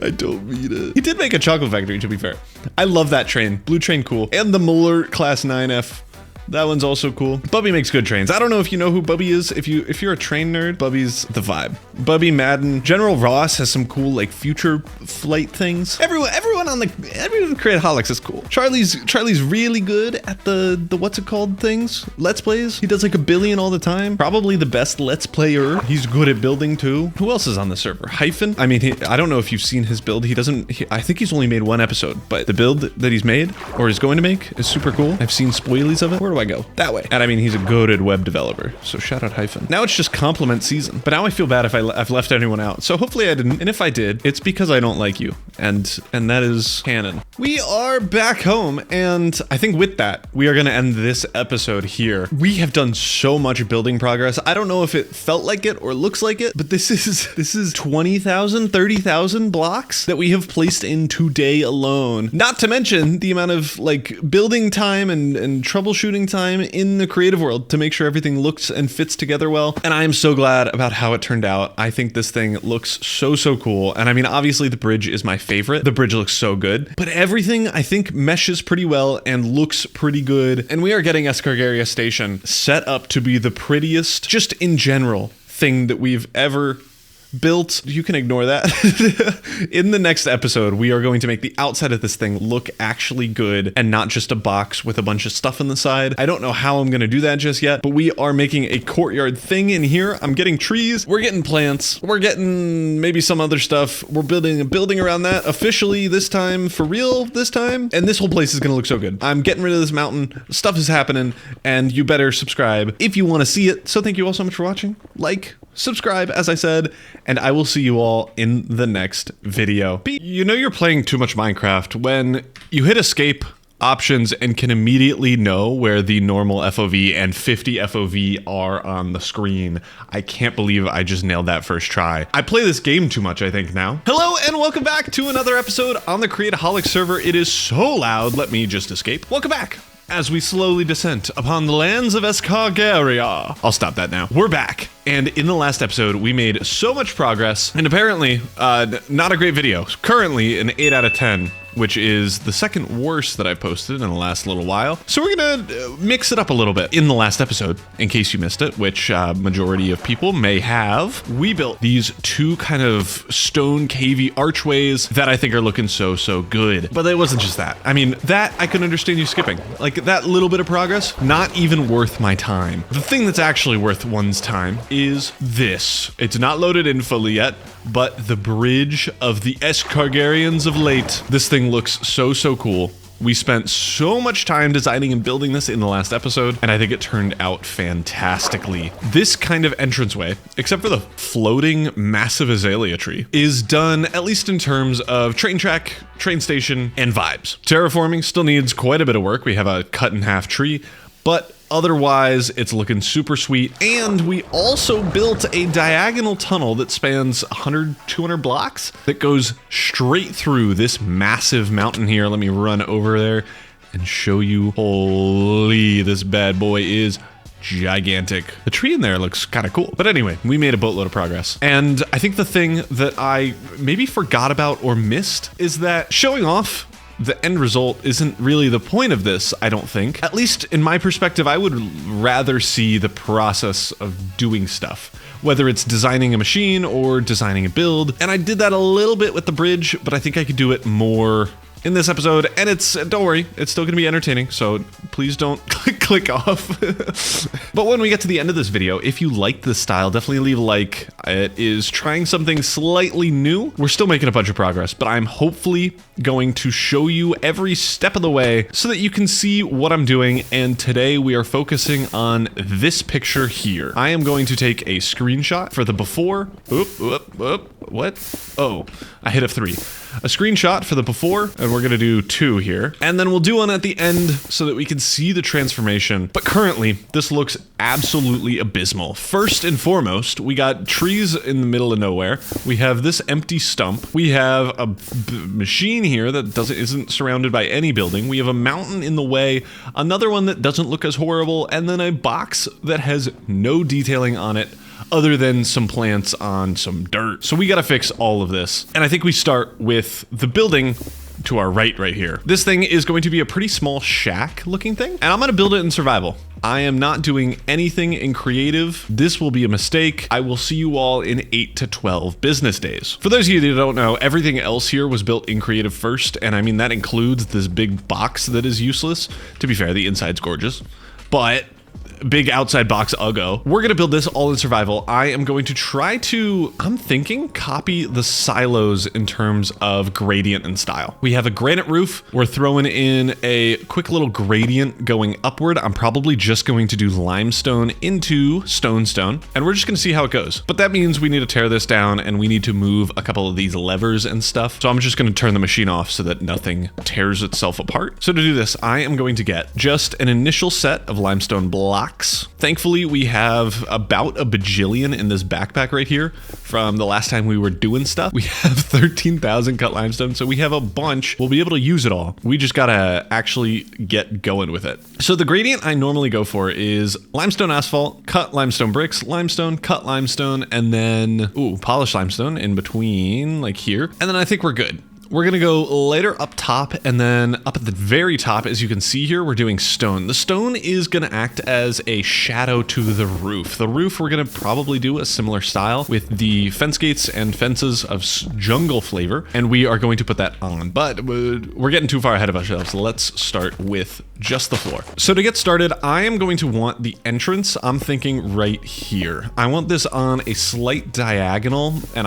I don't mean it. He did make a chocolate factory, to be fair. I love that train. Blue train, cool. And the Muller class 9F. That one's also cool. Bubby makes good trains. I don't know if you know who Bubby is. If you're a train nerd, Bubby's the vibe. Bubby, Madden, General Ross has some cool like future flight things. Everyone Create-O-Holics is cool. Charlie's really good at the what's it called things? Let's plays. He does like a billion all the time. Probably the best Let's Player. He's good at building too. Who else is on the server? Hyphen. I mean, I don't know if you've seen his build. I think he's only made one episode, but the build that he's made or is going to make is super cool. I've seen spoilies of it. Where do I go? That way. And I mean, he's a goated web developer. So shout out Hyphen. Now it's just compliment season. But now I feel bad if I've left anyone out. So hopefully I didn't. And if I did, it's because I don't like you. And that is is canon. We are back home, and I think with that, we are going to end this episode here. We have done so much building progress. I don't know if it felt like it or looks like it, but this is 20,000, 30,000 blocks that we have placed in today alone. Not to mention the amount of like building time and troubleshooting time in the creative world to make sure everything looks and fits together well. And I am so glad about how it turned out. I think this thing looks so cool. And I mean, obviously the bridge is my favorite. The bridge looks so good, but everything I think meshes pretty well and looks pretty good. And we are getting Escargaria Station set up to be the prettiest, just in general, thing that we've ever built. You can ignore that. In the next episode, we are going to make the outside of this thing look actually good and not just a box with a bunch of stuff on the side. I don't know how I'm going to do that just yet, but we are making a courtyard thing in here. I'm getting trees. We're getting plants. We're getting maybe some other stuff. We're building a building around that officially this time, for real this time. And this whole place is going to look so good. I'm getting rid of this mountain. Stuff is happening, and you better subscribe if you want to see it. So thank you all so much for watching. Like, subscribe, as I said, and I will see you all in the next video. You know you're playing too much Minecraft when you hit escape options and can immediately know where the normal FOV and 50 FOV are on the screen. I can't believe I just nailed that first try. I play this game too much, I think, now. Hello and welcome back to another episode on the Create-O-Holics server. It is so loud, let me just escape. Welcome back. As we slowly descend upon the lands of Escargaria. I'll stop that now. We're back. And in the last episode, we made so much progress, and apparently, not a great video. Currently, an 8 out of 10, which is the second worst that I posted in the last little while. So we're gonna mix it up a little bit. In the last episode, in case you missed it, which majority of people may have, we built these two kind of stone cavey archways that I think are looking so good. But it wasn't just that. I mean, that I can understand you skipping. Like, that little bit of progress, not even worth my time. The thing that's actually worth one's time is this. It's not loaded in fully yet, but the bridge of the Escargarians of late. This thing looks so cool. We spent so much time designing and building this in the last episode, and I think it turned out fantastically. This kind of entranceway, except for the floating massive azalea tree, is done at least in terms of train track, train station, and vibes. Terraforming still needs quite a bit of work. We have a cut in half tree, but otherwise, it's looking super sweet. And we also built a diagonal tunnel that spans 100, 200 blocks that goes straight through this massive mountain here. Let me run over there and show you. Holy, this bad boy is gigantic. The tree in there looks kind of cool. But anyway, we made a boatload of progress. And I think the thing that I maybe forgot about or missed is that showing off the end result isn't really the point of this, I don't think. At least in my perspective, I would rather see the process of doing stuff, whether it's designing a machine or designing a build. And I did that a little bit with the bridge, but I think I could do it more in this episode. And it's, don't worry, it's still gonna be entertaining, so please don't click off. But when we get to the end of this video, if you like this style, definitely leave a like. It is trying something slightly new. We're still making a bunch of progress, but I'm hopefully going to show you every step of the way so that you can see what I'm doing. And today we are focusing on this picture here. I am going to take a screenshot for the before. What? Oh, I hit F3. A screenshot for the before, and we're gonna do 2 here. And then we'll do one at the end so that we can see the transformation. But currently, this looks absolutely abysmal. First and foremost, we got trees in the middle of nowhere. We have this empty stump. We have a machine here that isn't surrounded by any building. We have a mountain in the way, another one that doesn't look as horrible, and then a box that has no detailing on it other than some plants on some dirt. So we gotta fix all of this. And I think we start with the building to our right here. This thing is going to be a pretty small shack looking thing, and I'm gonna build it in survival. I am not doing anything in creative. This will be a mistake. I will see you all in 8 to 12 business days. For those of you that don't know, everything else here was built in creative first, and I mean that includes this big box that is useless. To be fair, the inside's gorgeous, but big outside box uggo. We're gonna build this all in survival. I am going to try to, I'm thinking, copy the silos in terms of gradient and style. We have a granite roof. We're throwing in a quick little gradient going upward. I'm probably just going to do limestone into stone, and we're just gonna see how it goes. But that means we need to tear this down and we need to move a couple of these levers and stuff. So I'm just gonna turn the machine off so that nothing tears itself apart. So to do this, I am going to get just an initial set of limestone blocks. Thankfully, we have about a bajillion in this backpack right here from the last time we were doing stuff. We have 13,000 cut limestone, so we have a bunch. We'll be able to use it all. We just gotta actually get going with it. So the gradient I normally go for is limestone asphalt, cut limestone bricks, limestone, cut limestone, and then, polished limestone in between, like here. And then I think we're good. We're gonna go later up top, and then up at the very top, as you can see here, we're doing stone. The stone is gonna act as a shadow to the roof. The roof, we're gonna probably do a similar style with the fence gates and fences of jungle flavor, and we are going to put that on. But we're getting too far ahead of ourselves. Let's start with just the floor. So to get started, I am going to want the entrance, I'm thinking right here. I want this on a slight diagonal, and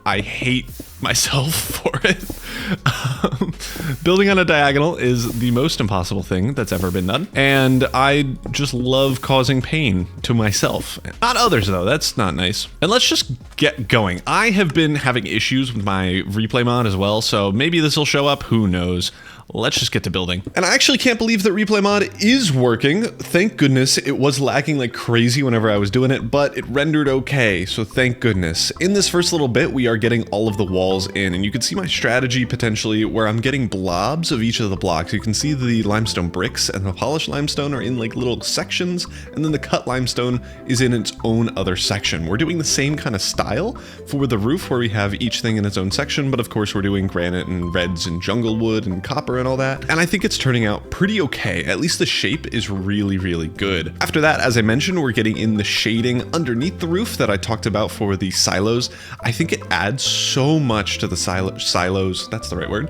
I hate myself for it. Building on a diagonal is the most impossible thing that's ever been done, and I just love causing pain to myself. Not others though, that's not nice. And let's just get going. I have been having issues with my replay mod as well, so maybe this will show up, who knows. Let's just get to building. And I actually can't believe that replay mod is working. Thank goodness. It was lagging like crazy whenever I was doing it, but it rendered okay, so thank goodness. In this first little bit, we are getting all of the walls in, and you can see my strategy potentially where I'm getting blobs of each of the blocks. You can see the limestone bricks and the polished limestone are in like little sections, and then the cut limestone is in its own other section. We're doing the same kind of style for the roof where we have each thing in its own section, but of course we're doing granite and reds and jungle wood and copper and all that. And I think it's turning out pretty okay. At least the shape is really, really good. After that, as I mentioned, we're getting in the shading underneath the roof that I talked about for the silos. I think it adds so much to the silos. That's the right word.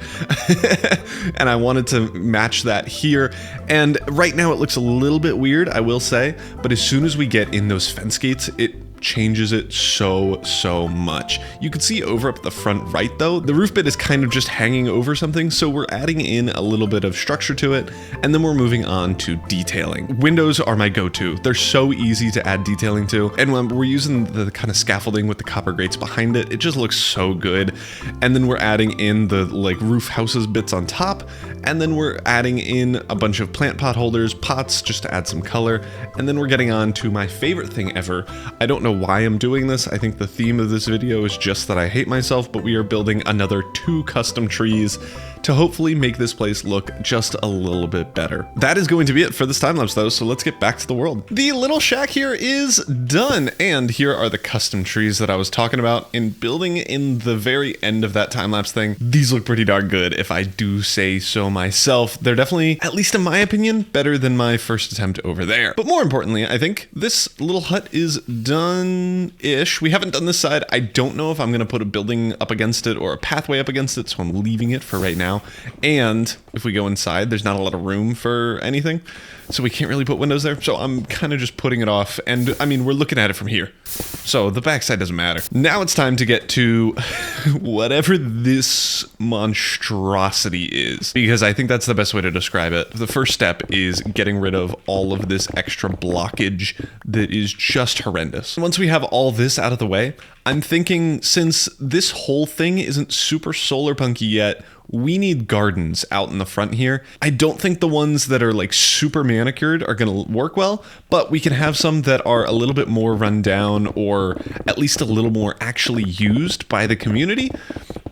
And I wanted to match that here. And right now it looks a little bit weird, I will say, but as soon as we get in those fence gates, it changes it so much. You can see over up the front right though, the roof bit is kind of just hanging over something, so we're adding in a little bit of structure to it, and then we're moving on to detailing. Windows are my go-to. They're so easy to add detailing to, and when we're using the kind of scaffolding with the copper grates behind it, it just looks so good. And then we're adding in the like roof houses bits on top, and then we're adding in a bunch of plant pot holders, pots, just to add some color, and then we're getting on to my favorite thing ever. I don't know why I'm doing this. I think the theme of this video is just that I hate myself, but we are building another 2 custom trees to hopefully make this place look just a little bit better. That is going to be it for this time lapse though, so let's get back to the world. The little shack here is done, and here are the custom trees that I was talking about in building in the very end of that time lapse thing. These look pretty darn good, if I do say so myself. They're definitely, at least in my opinion, better than my first attempt over there. But more importantly, I think this little hut is done-ish. We haven't done this side. I don't know if I'm gonna put a building up against it or a pathway up against it, so I'm leaving it for right now. And if we go inside, there's not a lot of room for anything, so we can't really put windows there. So I'm kind of just putting it off, and I mean, we're looking at it from here, so the backside doesn't matter. Now it's time to get to whatever this monstrosity is, because I think that's the best way to describe it. The first step is getting rid of all of this extra blockage that is just horrendous. Once we have all this out of the way, I'm thinking, since this whole thing isn't super solar punky yet, we need gardens out in the front here. I don't think the ones that are like super manicured are gonna work well, but we can have some that are a little bit more run down, or at least a little more actually used by the community.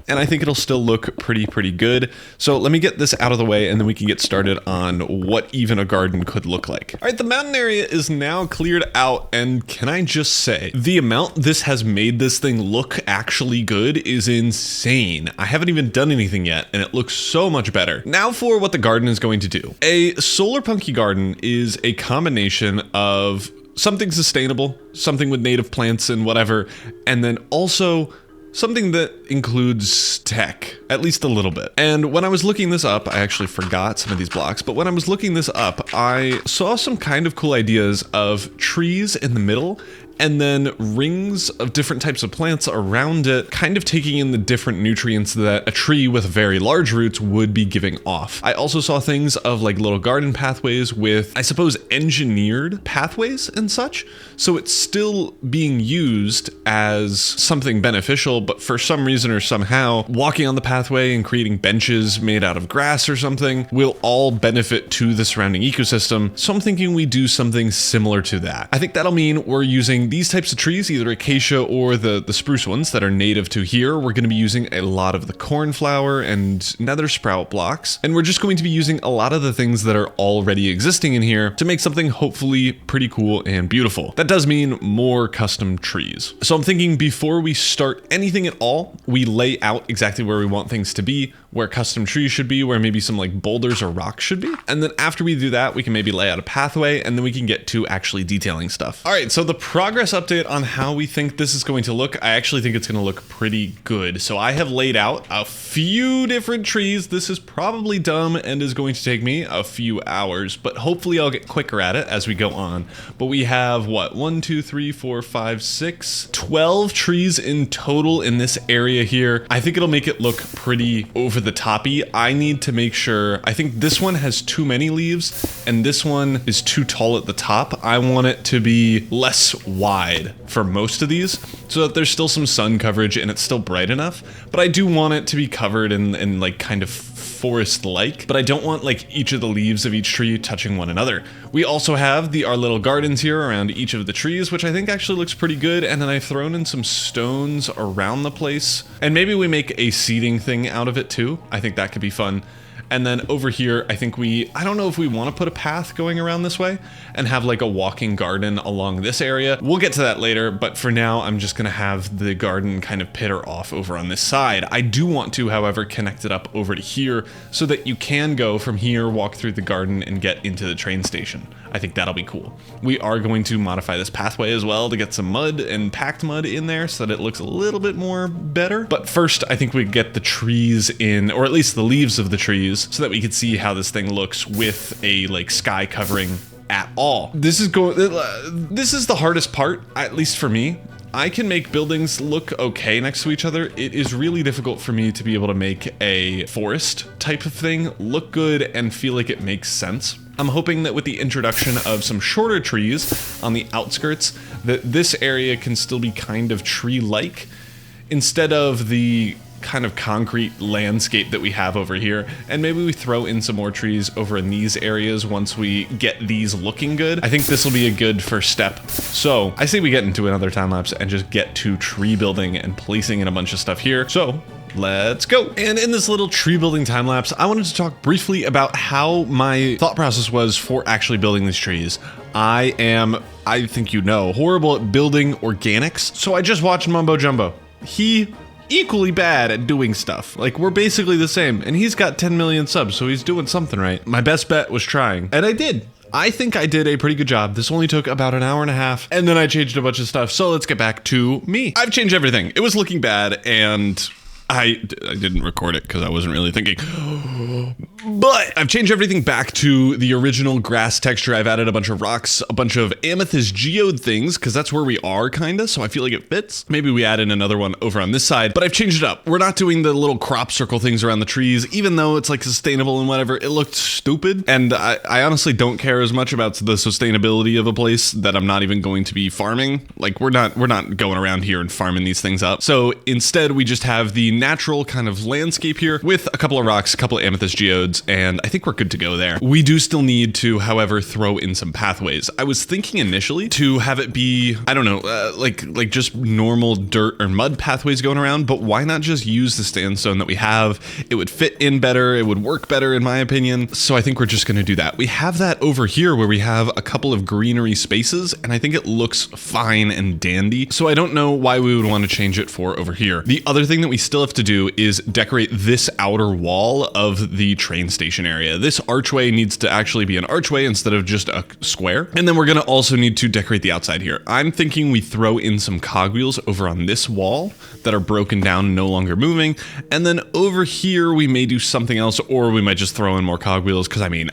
And I think it'll still look pretty good. So let me get this out of the way, and then we can get started on what even a garden could look like. All right, the mountain area is now cleared out, and can I just say, the amount this has made this thing look actually good is insane. I haven't even done anything yet, and it looks so much better. Now for what the garden is going to do. A solar punky garden is a combination of something sustainable, something with native plants and whatever, and then also something that includes tech, at least a little bit. And when I was looking this up, I actually forgot some of these blocks, but when I was looking this up, I saw some kind of cool ideas of trees in the middle and then rings of different types of plants around it, kind of taking in the different nutrients that a tree with very large roots would be giving off. I also saw things of like little garden pathways with, I suppose, engineered pathways and such. So it's still being used as something beneficial, but for some reason or somehow, walking on the pathway and creating benches made out of grass or something will all benefit to the surrounding ecosystem. So I'm thinking we do something similar to that. I think that'll mean we're using these types of trees, either acacia or the spruce ones that are native to here. We're going to be using a lot of the cornflower and nether sprout blocks, and we're just going to be using a lot of the things that are already existing in here to make something hopefully pretty cool and beautiful. That does mean more custom trees. So I'm thinking before we start anything at all, we lay out exactly where we want things to be, where custom trees should be, where maybe some like boulders or rocks should be. And then after we do that, we can maybe lay out a pathway, and then we can get to actually detailing stuff. All right, so the progress update on how we think this is going to look. I actually think it's going to look pretty good. So I have laid out a few different trees. This is probably dumb and is going to take me a few hours, but hopefully I'll get quicker at it as we go on. But we have what, 1, 2, 3, 4, 5, 6, 12 trees in total in this area here. I think it'll make it look pretty over the toppy. I need to make sure, I think this one has too many leaves and this one is too tall at the top. I want it to be less wide for most of these so that there's still some sun coverage and it's still bright enough, but I do want it to be covered in like kind of forest-like, but I don't want like each of the leaves of each tree touching one another. We also have our little gardens here around each of the trees, which I think actually looks pretty good, and then I've thrown in some stones around the place, and maybe we make a seating thing out of it too. I think that could be fun. And then over here, I think I don't know if we want to put a path going around this way and have like a walking garden along this area. We'll get to that later, but for now, I'm just going to have the garden kind of pitter off over on this side. I do want to, however, connect it up over to here so that you can go from here, walk through the garden, and get into the train station. I think that'll be cool. We are going to modify this pathway as well to get some mud and packed mud in there so that it looks a little bit more better. But first, I think we get the trees in, or at least the leaves of the trees, so that we could see how this thing looks with a like sky covering at all. This is the hardest part, at least for me. I can make buildings look okay next to each other. It is really difficult for me to be able to make a forest type of thing look good and feel like it makes sense. I'm hoping that with the introduction of some shorter trees on the outskirts, that this area can still be kind of tree-like instead of the kind of concrete landscape that we have over here. And maybe we throw in some more trees over in these areas once we get these looking good. I think this will be a good first step. So I say we get into another time lapse and just get to tree building and placing in a bunch of stuff here. So let's go. And in this little tree building time lapse, I wanted to talk briefly about how my thought process was for actually building these trees. I think you know, horrible at building organics. So I just watched Mumbo Jumbo. He equally bad at doing stuff. Like, we're basically the same, and he's got 10 million subs, so he's doing something right. My best bet was trying, and I did. I think I did a pretty good job. This only took about an hour and a half, and then I changed a bunch of stuff. So let's get back to me. I've changed everything. It was looking bad, and I didn't record it because I wasn't really thinking. But I've changed everything back to the original grass texture. I've added a bunch of rocks, a bunch of amethyst geode things, because that's where we are, kinda, so I feel like it fits. Maybe we add in another one over on this side, but I've changed it up. We're not doing the little crop circle things around the trees, even though it's like sustainable and whatever. It looked stupid, and I honestly don't care as much about the sustainability of a place that I'm not even going to be farming. Like, we're not going around here and farming these things up. So instead, we just have the natural kind of landscape here with a couple of rocks, a couple of amethyst geodes, and I think we're good to go there. We do still need to, however, throw in some pathways. I was thinking initially to have it be, I don't know, like just normal dirt or mud pathways going around, but why not just use the sandstone that we have? It would fit in better, it would work better in my opinion, so I think we're just gonna do that. We have that over here where we have a couple of greenery spaces, and I think it looks fine and dandy, so I don't know why we would want to change it for over here. The other thing that we still have to do is decorate this outer wall of the train station area. This archway needs to actually be an archway instead of just a square. And then we're gonna also need to decorate the outside here. I'm thinking we throw in some cogwheels over on this wall that are broken down and no longer moving. And then over here, we may do something else, or we might just throw in more cogwheels, because I mean,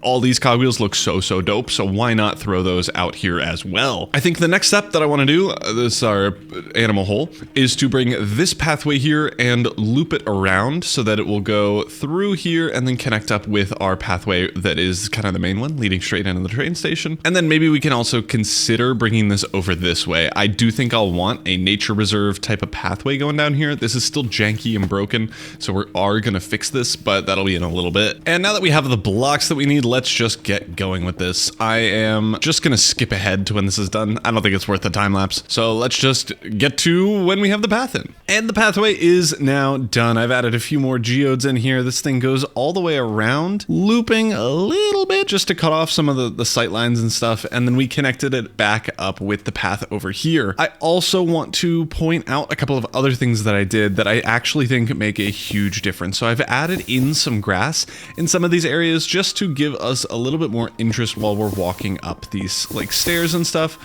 all these cogwheels look so dope, so why not throw those out here as well? I think the next step that I want to do, this is our animal hole, is to bring this pathway here and loop it around so that it will go through here and then connect up with our pathway that is kind of the main one leading straight into the train station. And then maybe we can also consider bringing this over this way. I do think I'll want a nature reserve type of pathway going down here. This is still janky and broken, so we are going to fix this, but that'll be in a little bit. And now that we have the blocks that we need, let's just get going with this. I am just gonna skip ahead to when this is done. I don't think it's worth the time lapse. So let's just get to when we have the path in. And the pathway is now done. I've added a few more geodes in here. This thing goes all the way around, looping a little bit just to cut off some of the sight lines and stuff. And then we connected it back up with the path over here. I also want to point out a couple of other things that I did that I actually think make a huge difference. So I've added in some grass in some of these areas just to give us a little bit more interest while we're walking up these like stairs and stuff,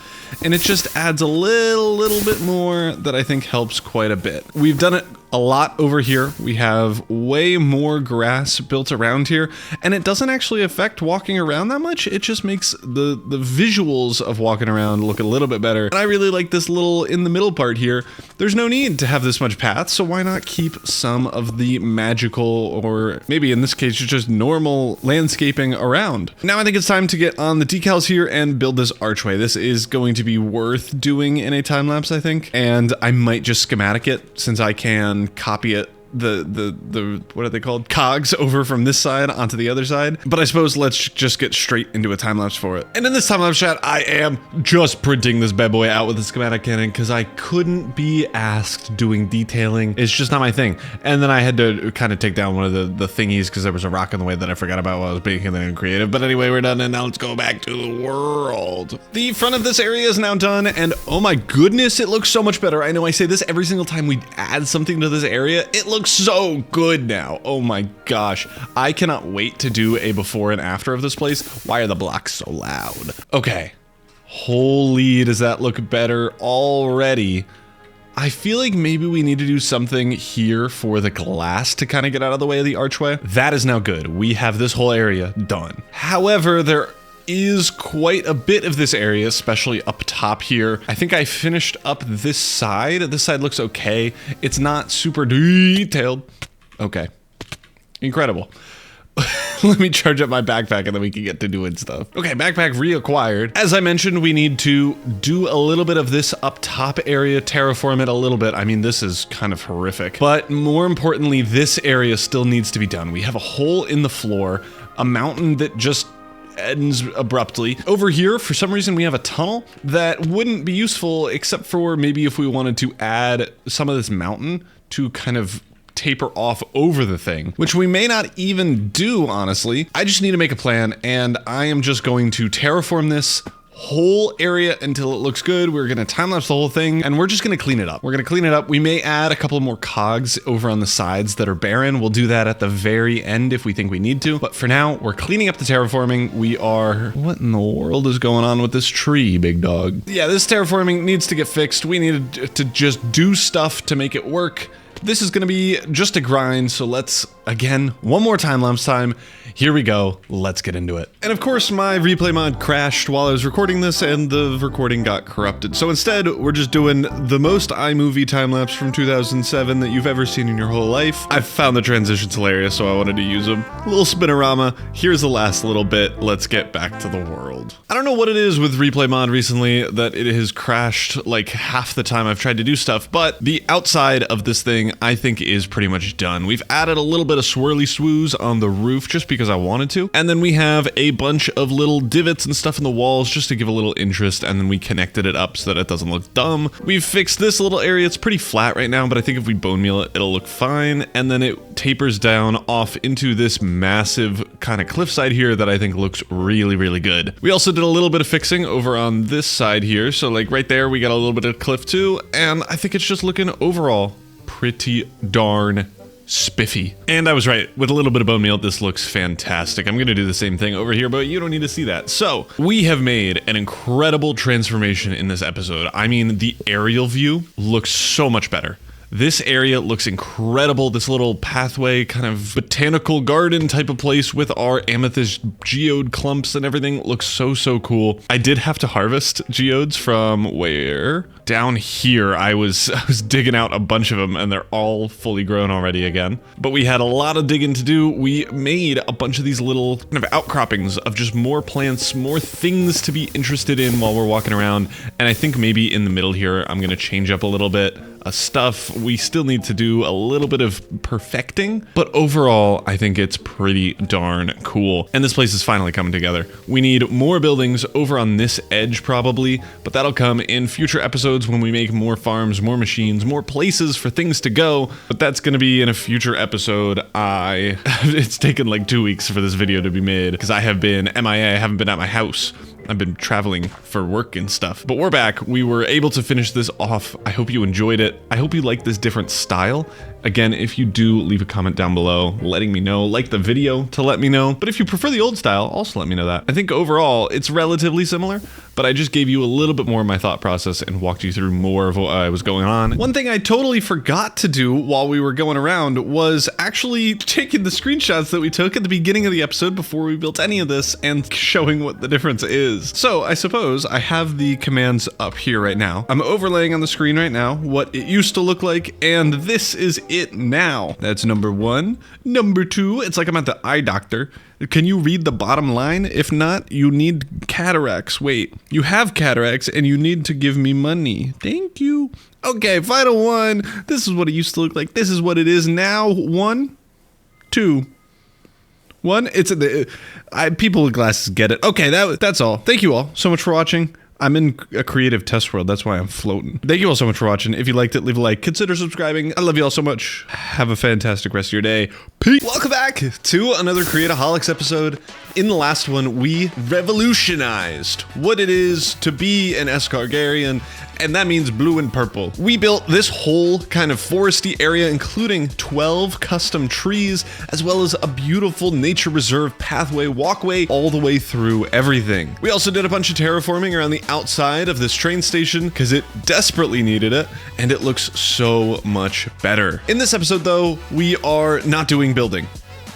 and it just adds a little bit more that I think helps quite a bit. We've done it a lot over here. We have way more grass built around here, and it doesn't actually affect walking around that much. It just makes the visuals of walking around look a little bit better. And I really like this little in the middle part here. There's no need to have this much path, so why not keep some of the magical, or maybe in this case just normal landscaping around. Now I think it's time to get on the decals here and build this archway. This is going to be worth doing in a time lapse, I think, and I might just schematic it since I can copy it, the what are they called, cogs, over from this side onto the other side. But I suppose let's just get straight into a time lapse for it. And in this time lapse chat, I am just printing this bad boy out with the schematic cannon because I couldn't be asked doing detailing. It's just not my thing. And then I had to kind of take down one of the thingies because there was a rock in the way that I forgot about while I was making it creative. But anyway, we're done, and now let's go back to the world. The front of this area is now done, and oh my goodness, it looks so much better. I know I say this every single time we add something to this area. It looks so good now. Oh my gosh. I cannot wait to do a before and after of this place. Why are the blocks so loud? Okay. Holy, does that look better already? I feel like maybe we need to do something here for the glass to kind of get out of the way of the archway. That is now good. We have this whole area done. However, there is quite a bit of this area, especially up top here. I think I finished up this side. This side looks okay. It's not super detailed. Okay. Incredible. Let me charge up my backpack and then we can get to doing stuff. Okay, backpack reacquired. As I mentioned, we need to do a little bit of this up top area, terraform it a little bit. I mean, this is kind of horrific. But more importantly, this area still needs to be done. We have a hole in the floor, a mountain that just ends abruptly. Over here, for some reason, we have a tunnel that wouldn't be useful except for maybe if we wanted to add some of this mountain to kind of taper off over the thing, which we may not even do, honestly. I just need to make a plan, and I am just going to terraform this whole area until it looks good. We're gonna time-lapse the whole thing, and we're just gonna clean it up. We're gonna clean it up. We may add a couple more cogs over on the sides that are barren. We'll do that at the very end if we think we need to. But for now, we're cleaning up the terraforming. We are... What in the world is going on with this tree, big dog? Yeah, this terraforming needs to get fixed. We need to just do stuff to make it work. This is gonna be just a grind, so let's, again, one more time-lapse time. Here we go, let's get into it. And of course, my replay mod crashed while I was recording this, and the recording got corrupted. So instead, we're just doing the most iMovie time-lapse from 2007 that you've ever seen in your whole life. I found the transitions hilarious, so I wanted to use them. A little spinorama, here's the last little bit, let's get back to the world. I don't know what it is with replay mod recently that it has crashed like half the time I've tried to do stuff, but the outside of this thing I think is pretty much done. We've added a little bit of swirly swoos on the roof just because I wanted to, and then we have a bunch of little divots and stuff in the walls just to give a little interest, and then we connected it up so that it doesn't look dumb. We've fixed this little area. It's pretty flat right now, but I think if we bone meal it, it'll look fine, and then it tapers down off into this massive kind of cliffside here that I think looks really, really good. We also did a little bit of fixing over on this side here, so like right there we got a little bit of cliff too, and I think it's just looking overall pretty darn spiffy. And I was right. With a little bit of bone meal, this looks fantastic. I'm going to do the same thing over here, but you don't need to see that. So we have made an incredible transformation in this episode. I mean, the aerial view looks so much better. This area looks incredible. This little pathway, kind of botanical garden type of place with our amethyst geode clumps and everything looks so, so cool. I did have to harvest geodes from where? Down here. I was digging out a bunch of them and they're all fully grown already again. But we had a lot of digging to do. We made a bunch of these little kind of outcroppings of just more plants, more things to be interested in while we're walking around. And I think maybe in the middle here, I'm going to change up a little bit of stuff. We still need to do a little bit of perfecting, but overall, I think it's pretty darn cool. And this place is finally coming together. We need more buildings over on this edge probably, but that'll come in future episodes when we make more farms, more machines, more places for things to go. But that's going to be in a future episode. It's taken like 2 weeks for this video to be made because I have been MIA. I haven't been at my house. I've been traveling for work and stuff, but we're back. We were able to finish this off. I hope you enjoyed it. I hope you like this different style. Again, if you do, leave a comment down below letting me know. Like the video to let me know. But if you prefer the old style, also let me know that. I think overall, it's relatively similar, but I just gave you a little bit more of my thought process and walked you through more of what was going on. One thing I totally forgot to do while we were going around was actually taking the screenshots that we took at the beginning of the episode before we built any of this and showing what the difference is. So I suppose I have the commands up here right now. I'm overlaying on the screen right now what it used to look like, and this is it now. That's number 1. Number 2, it's like I'm at the eye doctor. Can you read the bottom line? If not, you need cataracts. Wait, you have cataracts and you need to give me money. Thank you. Okay, final one. This is what it used to look like. This is what it is now. 1, 2, 1. It's people with glasses get it. Okay, that's all. Thank you all so much for watching. I'm in a creative test world. That's why I'm floating. Thank you all so much for watching. If you liked it, leave a like. Consider subscribing. I love you all so much. Have a fantastic rest of your day. Peace. Welcome back to another Create-O-Holics episode. In the last one, we revolutionized what it is to be an Escargarian, and that means blue and purple. We built this whole kind of foresty area, including 12 custom trees, as well as a beautiful nature reserve pathway, walkway, all the way through everything. We also did a bunch of terraforming around the outside of this train station because it desperately needed it, and it looks so much better. In this episode, though, we are not doing building.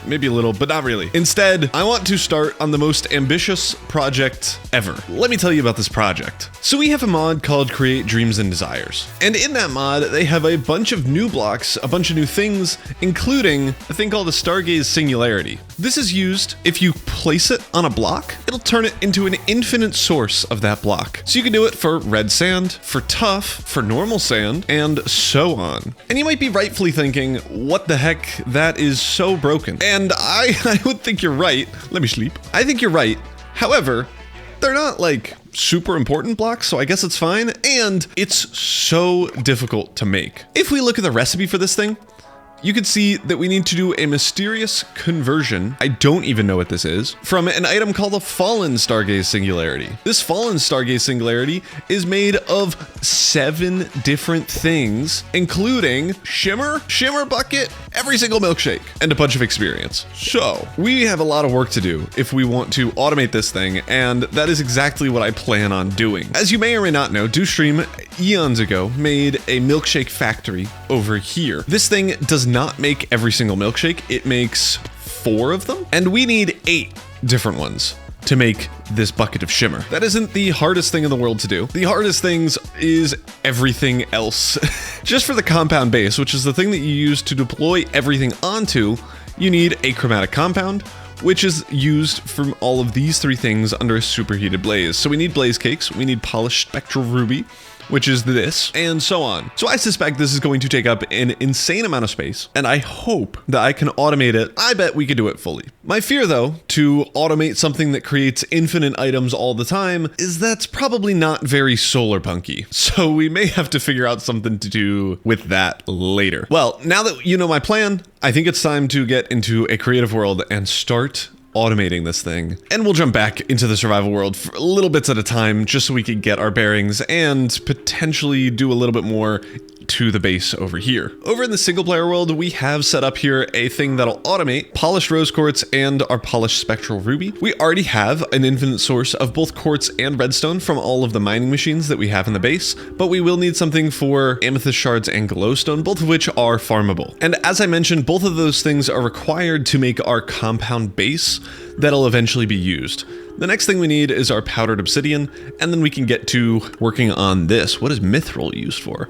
Maybe a little, but not really. Instead, I want to start on the most ambitious project ever. Let me tell you about this project. So we have a mod called Create Dreams and Desires. And in that mod, they have a bunch of new blocks, a bunch of new things, including a thing called the STARGAZE Singularity. This is used if you place it on a block, it'll turn it into an infinite source of that block. So you can do it for red sand, for tough, for normal sand, and so on. And you might be rightfully thinking, what the heck, that is so broken. And I would think you're right. Let me sleep. I think you're right. However, they're not like super important blocks, so I guess it's fine. And it's so difficult to make. If we look at the recipe for this thing, you can see that we need to do a mysterious conversion, I don't even know what this is, from an item called the Fallen STARGAZE Singularity. This Fallen STARGAZE Singularity is made of 7 different things, including shimmer bucket, every single milkshake, and a bunch of experience. So, we have a lot of work to do if we want to automate this thing, and that is exactly what I plan on doing. As you may or may not know, DoStream eons ago made a milkshake factory over here. This thing does not make every single milkshake, it makes 4 of them, and we need 8 different ones to make this bucket of shimmer. That isn't the hardest thing in the world to do. The hardest things is everything else. Just for the compound base, which is the thing that you use to deploy everything onto, you need a chromatic compound, which is used from all of these 3 things under a superheated blaze. So we need blaze cakes, we need polished spectral ruby, which is this, and so on. So I suspect this is going to take up an insane amount of space, and I hope that I can automate it. I bet we could do it fully. My fear, though, to automate something that creates infinite items all the time is that's probably not very solar punky. So we may have to figure out something to do with that later. Well, now that you know my plan, I think it's time to get into a creative world and start automating this thing. And we'll jump back into the survival world for little bits at a time, just so we can get our bearings and potentially do a little bit more to the base over here. Over in the single player world, we have set up here a thing that'll automate polished rose quartz and our polished spectral ruby. We already have an infinite source of both quartz and redstone from all of the mining machines that we have in the base, but we will need something for amethyst shards and glowstone, both of which are farmable. And as I mentioned, both of those things are required to make our compound base that'll eventually be used. The next thing we need is our powdered obsidian, and then we can get to working on this. What is mithril used for?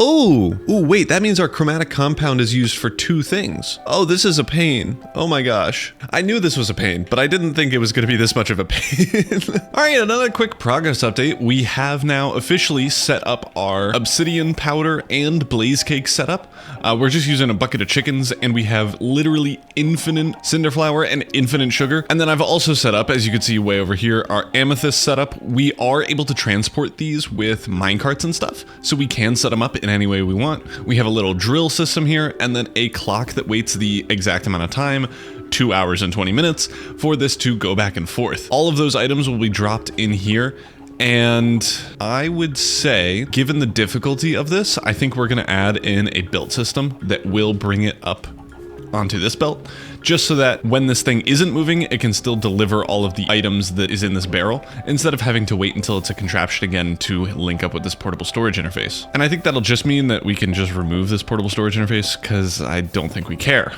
Oh, wait, that means our chromatic compound is used for 2 things. Oh, this is a pain. Oh my gosh. I knew this was a pain, but I didn't think it was going to be this much of a pain. All right, another quick progress update. We have now officially set up our obsidian powder and blaze cake setup. We're just using a bucket of chickens, and we have literally infinite cinder flour and infinite sugar. And then I've also set up, as you can see way over here, our amethyst setup. We are able to transport these with minecarts and stuff, so we can set them up in any way we want. We have a little drill system here, and then a clock that waits the exact amount of time, 2 hours and 20 minutes, for this to go back and forth. All of those items will be dropped in here. And I would say, given the difficulty of this, I think we're going to add in a belt system that will bring it up onto this belt, just so that when this thing isn't moving, it can still deliver all of the items that is in this barrel, instead of having to wait until it's a contraption again to link up with this portable storage interface. And I think that'll just mean that we can just remove this portable storage interface, because I don't think we care.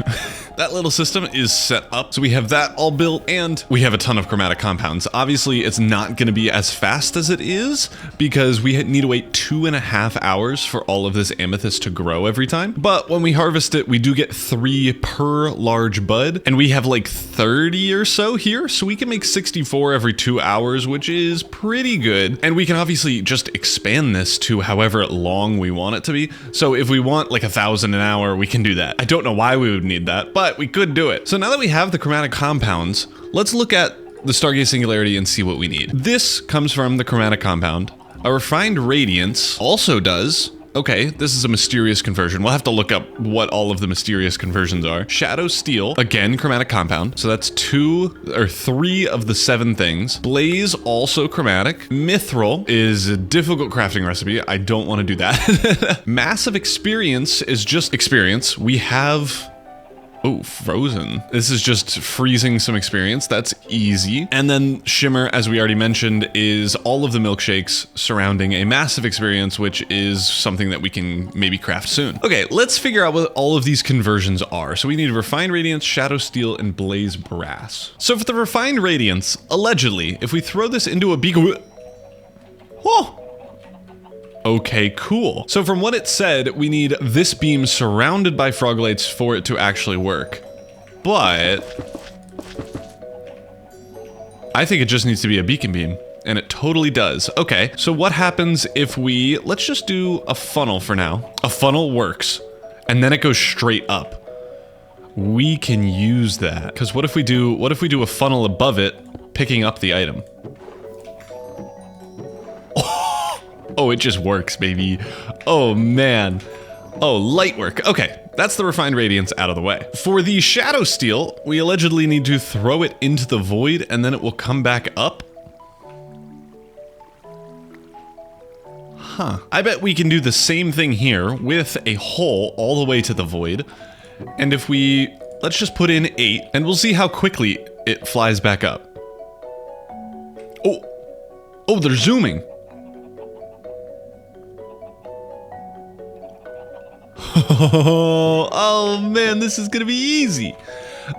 That little system is set up, so we have that all built, and we have a ton of chromatic compounds. Obviously, it's not going to be as fast as it is, because we need to wait 2.5 hours for all of this amethyst to grow every time. But when we harvest it, we do get 3 per large bud, and we have like 30 or so here, so we can make 64 every 2 hours, which is pretty good. And we can obviously just expand this to however long we want it to be. So if we want like 1,000 an hour, we can do that. I don't know why we would need that, but we could do it. So now that we have the chromatic compounds, let's look at the Stargaze Singularity and see what we need. This comes from the chromatic compound. A refined radiance also does. Okay, this is a mysterious conversion. We'll have to look up what all of the mysterious conversions are. Shadow steel, again, chromatic compound. So that's 2 or 3 of the 7 things. Blaze, also chromatic. Mithril is a difficult crafting recipe. I don't want to do that. Massive experience is just experience. We have... Oh, frozen. This is just freezing some experience. That's easy. And then shimmer, as we already mentioned, is all of the milkshakes surrounding a massive experience, which is something that we can maybe craft soon. Okay, let's figure out what all of these conversions are. So we need refined radiance, shadow steel, and blaze brass. So for the refined radiance, allegedly, if we throw this into a beacon... Whoa! Okay, cool. So from what it said, we need this beam surrounded by frog lights for it to actually work. But I think it just needs to be a beacon beam, and it totally does. Okay, so what happens if we, let's just do a funnel for now. A funnel works, and then it goes straight up. We can use that, because what if we do a funnel above it, picking up the item? Oh, it just works, baby. Oh, man. Oh, light work. Okay, that's the refined radiance out of the way. For the shadow steel, we allegedly need to throw it into the void, and then it will come back up. Huh. I bet we can do the same thing here with a hole all the way to the void. And if we... let's just put in 8, and we'll see how quickly it flies back up. Oh. Oh, they're zooming. Oh man, this is gonna be easy.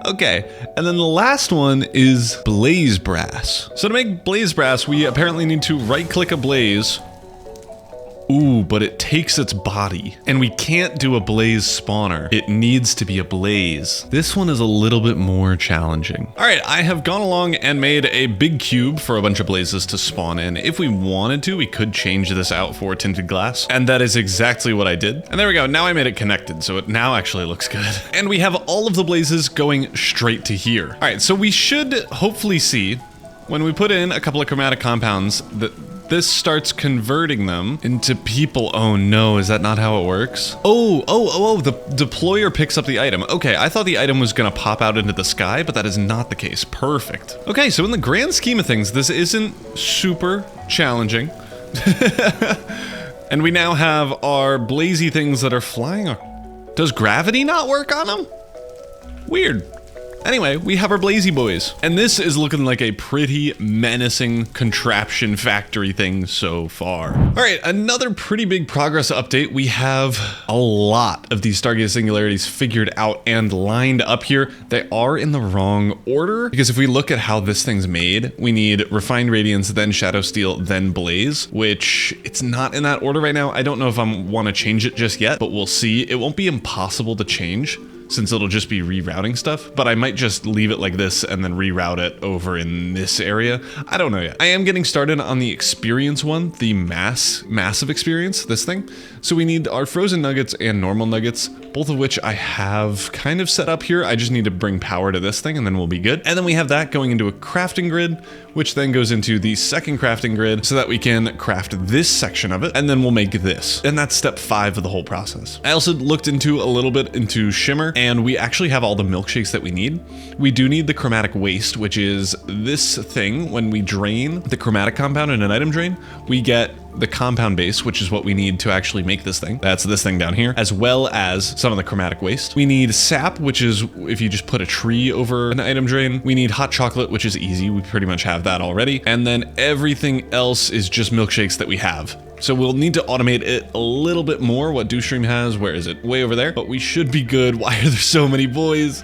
Okay, and then the last one is blaze brass. So to make blaze brass, we apparently need to right-click a blaze. Ooh, but it takes its body, and we can't do a blaze spawner. It needs to be a blaze. This one is a little bit more challenging. All right, I have gone along and made a big cube for a bunch of blazes to spawn in. If we wanted to, we could change this out for tinted glass, and that is exactly what I did. And there we go, now I made it connected, so it now actually looks good. And we have all of the blazes going straight to here. All right, so we should hopefully see, when we put in a couple of chromatic compounds, that this starts converting them into people. Oh no, is that not how it works? Oh, the deployer picks up the item. Okay, I thought the item was gonna pop out into the sky, but that is not the case. Perfect. Okay, so in the grand scheme of things, this isn't super challenging. And we now have our blazy things that are flying. Does gravity not work on them? Weird. Anyway, we have our blazy boys. And this is looking like a pretty menacing contraption factory thing so far. All right, another pretty big progress update. We have a lot of these STARGAZE singularities figured out and lined up here. They are in the wrong order, because if we look at how this thing's made, we need refined radiance, then shadow steel, then blaze, which it's not in that order right now. I don't know if I want to change it just yet, but we'll see. It won't be impossible to change, since it'll just be rerouting stuff, but I might just leave it like this and then reroute it over in this area. I don't know yet. I am getting started on the experience one, the massive experience, this thing. So we need our frozen nuggets and normal nuggets, both of which I have kind of set up here. I just need to bring power to this thing and then we'll be good. And then we have that going into a crafting grid, which then goes into the second crafting grid so that we can craft this section of it, and then we'll make this. And that's step 5 of the whole process. I also looked into a little bit into shimmer, and we actually have all the milkshakes that we need. We do need the chromatic waste, which is this thing. When we drain the chromatic compound in an item drain, we get the compound base, which is what we need to actually make this thing. That's this thing down here, as well as some of the chromatic waste. We need sap, which is if you just put a tree over an item drain. We need hot chocolate, which is easy. We pretty much have that already. And then everything else is just milkshakes that we have. So we'll need to automate it a little bit more. What DoStream has, where is it? Way over there. But we should be good. Why are there so many boys?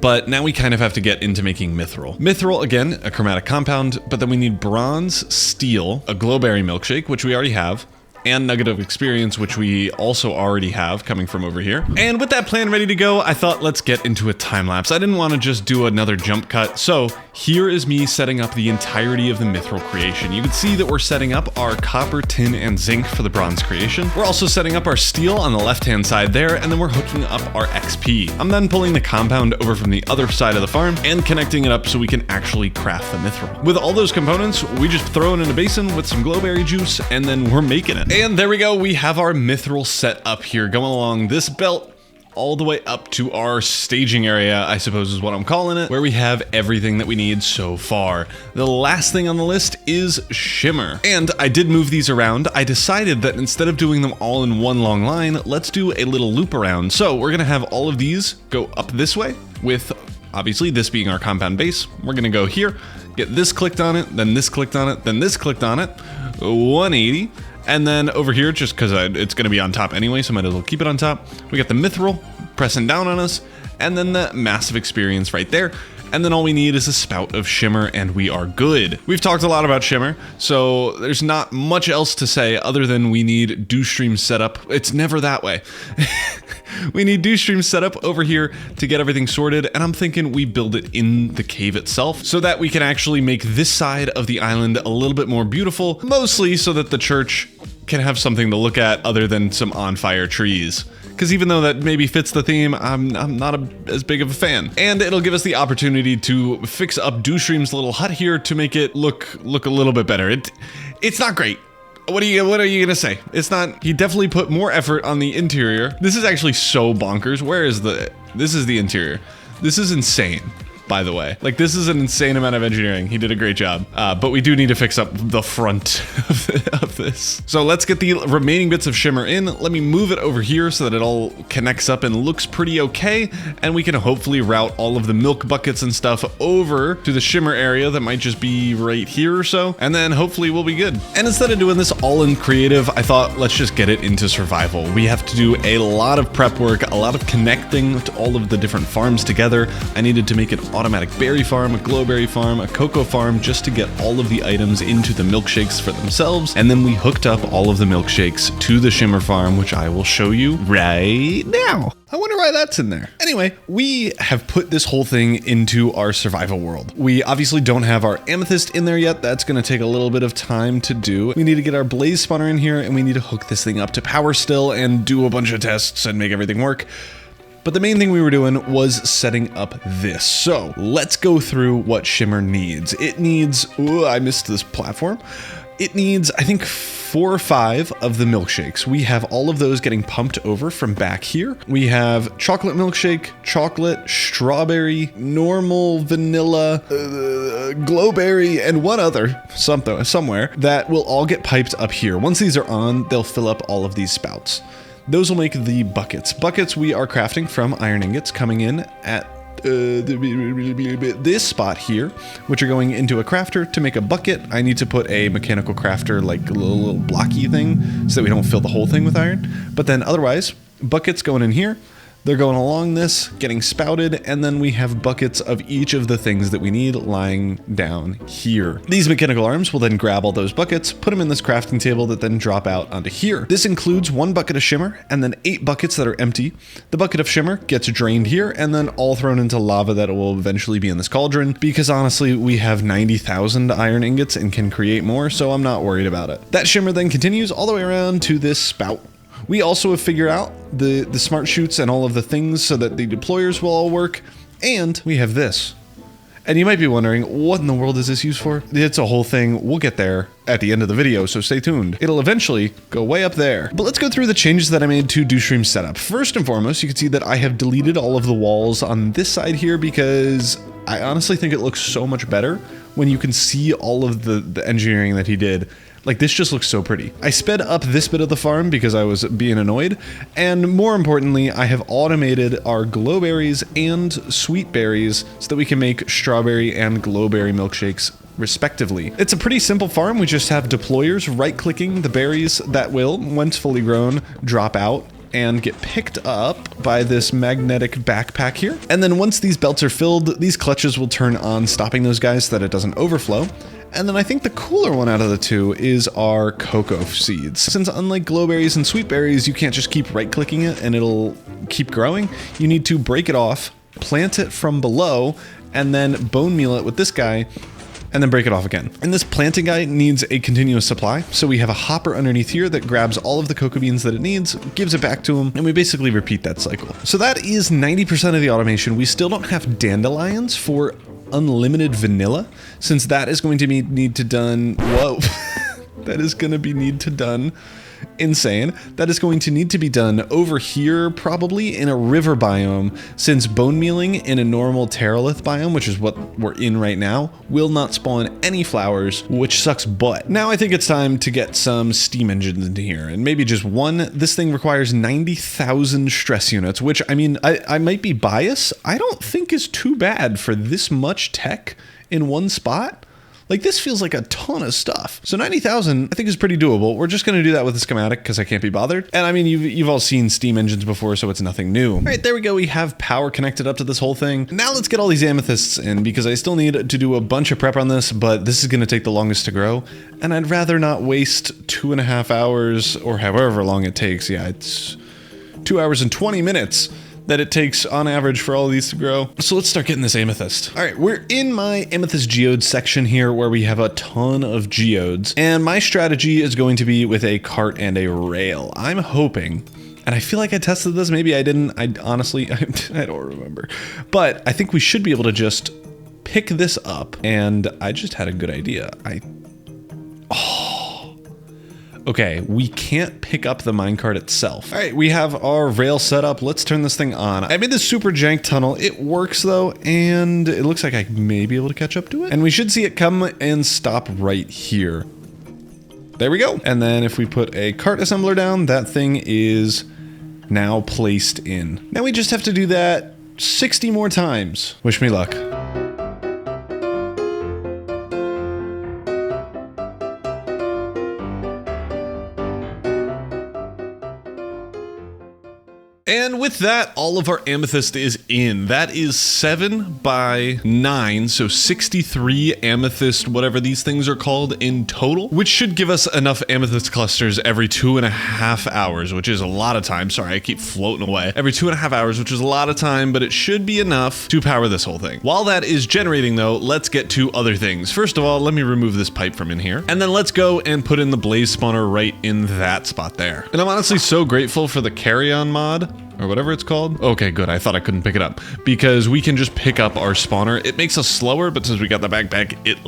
But now we kind of have to get into making mithril. Mithril, again, a chromatic compound, but then we need bronze, steel, a glowberry milkshake, which we already have, and nugget of experience, which we also already have coming from over here. And with that plan ready to go, I thought let's get into a time lapse. I didn't want to just do another jump cut. So here is me setting up the entirety of the mithril creation. You can see that we're setting up our copper, tin, and zinc for the bronze creation. We're also setting up our steel on the left-hand side there, and then we're hooking up our XP. I'm then pulling the compound over from the other side of the farm and connecting it up so we can actually craft the mithril. With all those components, we just throw it in a basin with some glowberry juice, and then we're making it. And there we go, we have our mithril set up here, going along this belt all the way up to our staging area, I suppose is what I'm calling it, where we have everything that we need so far. The last thing on the list is shimmer. And I did move these around. I decided that instead of doing them all in one long line, let's do a little loop around. So we're gonna have all of these go up this way, with obviously this being our compound base. We're gonna go here, get this clicked on it, then this clicked on it, then this clicked on it, 180. And then over here, just because it's going to be on top anyway, so I might as well keep it on top, we got the mithril pressing down on us, and then the massive experience right there. And then all we need is a spout of shimmer, and we are good. We've talked a lot about shimmer, so there's not much else to say other than we need DoStream setup. It's never that way. We need DoStream setup over here to get everything sorted, and I'm thinking we build it in the cave itself so that we can actually make this side of the island a little bit more beautiful, mostly so that the church can have something to look at other than some on-fire trees. Because even though that maybe fits the theme, I'm not as big of a fan. And it'll give us the opportunity to fix up DoStream's little hut here to make it look a little bit better. It's not great. What are you gonna say? It's not. He definitely put more effort on the interior. This is actually so bonkers. This is the interior. This is insane, by the way. Like, this is an insane amount of engineering. He did a great job. But we do need to fix up the front of this. So let's get the remaining bits of shimmer in. Let me move it over here so that it all connects up and looks pretty okay. And we can hopefully route all of the milk buckets and stuff over to the shimmer area that might just be right here or so. And then hopefully we'll be good. And instead of doing this all in creative, I thought let's just get it into survival. We have to do a lot of prep work, a lot of connecting to all of the different farms together. I needed to make an automatic berry farm, a glowberry farm, a cocoa farm, just to get all of the items into the milkshakes for themselves. And then we hooked up all of the milkshakes to the shimmer farm, which I will show you right now. I wonder why that's in there. Anyway, we have put this whole thing into our survival world. We obviously don't have our amethyst in there yet. That's going to take a little bit of time to do. We need to get our blaze spawner in here, and we need to hook this thing up to power still and do a bunch of tests and make everything work. But the main thing we were doing was setting up this. So let's go through what Shimmer needs. It needs, I missed this platform. It needs, I think, 4 or 5 of the milkshakes. We have all of those getting pumped over from back here. We have chocolate milkshake, chocolate, strawberry, normal, vanilla, glowberry, and one other, somewhere, that will all get piped up here. Once these are on, they'll fill up all of these spouts. Those will make the buckets. Buckets we are crafting from iron ingots coming in at this spot here, which are going into a crafter to make a bucket. I need to put a mechanical crafter, like a little blocky thing, so that we don't fill the whole thing with iron. But then otherwise, buckets going in here. They're going along this, getting spouted, and then we have buckets of each of the things that we need lying down here. These mechanical arms will then grab all those buckets, put them in this crafting table that then drop out onto here. This includes 1 bucket of shimmer and then 8 buckets that are empty. The bucket of shimmer gets drained here and then all thrown into lava that will eventually be in this cauldron, because honestly, we have 90,000 iron ingots and can create more, so I'm not worried about it. That shimmer then continues all the way around to this spout. We also have figured out the smart chutes and all of the things so that the deployers will all work, and we have this. And you might be wondering, what in the world is this used for? It's a whole thing. We'll get there at the end of the video, so stay tuned. It'll eventually go way up there. But let's go through the changes that I made to DoStream setup. First and foremost, you can see that I have deleted all of the walls on this side here because I honestly think it looks so much better when you can see all of the engineering that he did. Like, this just looks so pretty. I sped up this bit of the farm because I was being annoyed, and more importantly, I have automated our glowberries and sweet berries so that we can make strawberry and glowberry milkshakes respectively. It's a pretty simple farm. We just have deployers right-clicking the berries that will, once fully grown, drop out and get picked up by this magnetic backpack here. And then once these belts are filled, these clutches will turn on, stopping those guys so that it doesn't overflow. And then I think the cooler one out of the two is our cocoa seeds. Since unlike glowberries and sweet berries, you can't just keep right-clicking it and it'll keep growing. You need to break it off, plant it from below, and then bone meal it with this guy, and then break it off again. And this planting guy needs a continuous supply, so we have a hopper underneath here that grabs all of the cocoa beans that it needs, gives it back to him, and we basically repeat that cycle. So that is 90% of the automation. We still don't have dandelions for unlimited vanilla, since that is going to be need to done. Whoa. That is going to be need to done. Insane. That is going to need to be done over here, probably in a river biome, since bone mealing in a normal terralith biome, which is what we're in right now, will not spawn any flowers, which sucks butt. Now I think it's time to get some steam engines into here, and maybe just one. This thing requires 90,000 stress units, which, I mean, I might be biased. I don't think is too bad for this much tech in one spot. Like, this feels like a ton of stuff. So 90,000, I think, is pretty doable. We're just going to do that with the schematic because I can't be bothered. And I mean, you've all seen steam engines before, so it's nothing new. All right, there we go. We have power connected up to this whole thing. Now let's get all these amethysts in, because I still need to do a bunch of prep on this, but this is going to take the longest to grow. And I'd rather not waste 2.5 hours or however long it takes. Yeah, it's 2 hours and 20 minutes that it takes on average for all of these to grow. So let's start getting this amethyst. All right, we're in my amethyst geode section here where we have a ton of geodes, and my strategy is going to be with a cart and a rail. I'm hoping, and I feel like I tested this, maybe I didn't, I honestly, I don't remember, but I think we should be able to just pick this up, and I just had a good idea. Okay, we can't pick up the minecart itself. All right, we have our rail set up. Let's turn this thing on. I made this super jank tunnel. It works though, and it looks like I may be able to catch up to it. And we should see it come and stop right here. There we go. And then if we put a cart assembler down, that thing is now placed in. Now we just have to do that 60 more times. Wish me luck. And with that, all of our amethyst is in. That is 7 by 9, so 63 amethyst, whatever these things are called, in total, which should give us enough amethyst clusters every 2.5 hours, which is a lot of time. Sorry, I keep floating away. Every 2.5 hours, which is a lot of time, but it should be enough to power this whole thing. While that is generating though, let's get to other things. First of all, let me remove this pipe from in here, and then let's go and put in the blaze spawner right in that spot there. And I'm honestly so grateful for the carry-on mod. or whatever it's called. Okay, good. I thought I couldn't pick it up because we can just pick up our spawner. It makes us slower, but since we got the backpack, it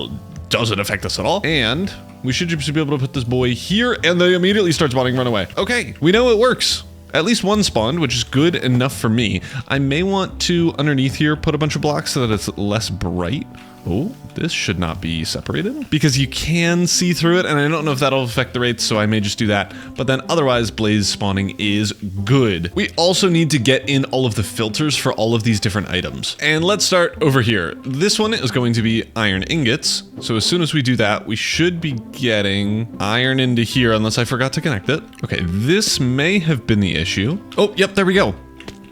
doesn't affect us at all. And we should just be able to put this boy here, and they immediately start spawning, run away. Okay, we know it works. At least one spawned, which is good enough for me. I may want to, underneath here, put a bunch of blocks so that it's less bright. Oh, this should not be separated because you can see through it, and I don't know if that'll affect the rates, so I may just do that. But then otherwise, blaze spawning is good. We also need to get in all of the filters for all of these different items. And let's start over here. This one is going to be iron ingots. So as soon as we do that, we should be getting iron into here unless I forgot to connect it. Okay, this may have been the issue. Oh, yep, there we go.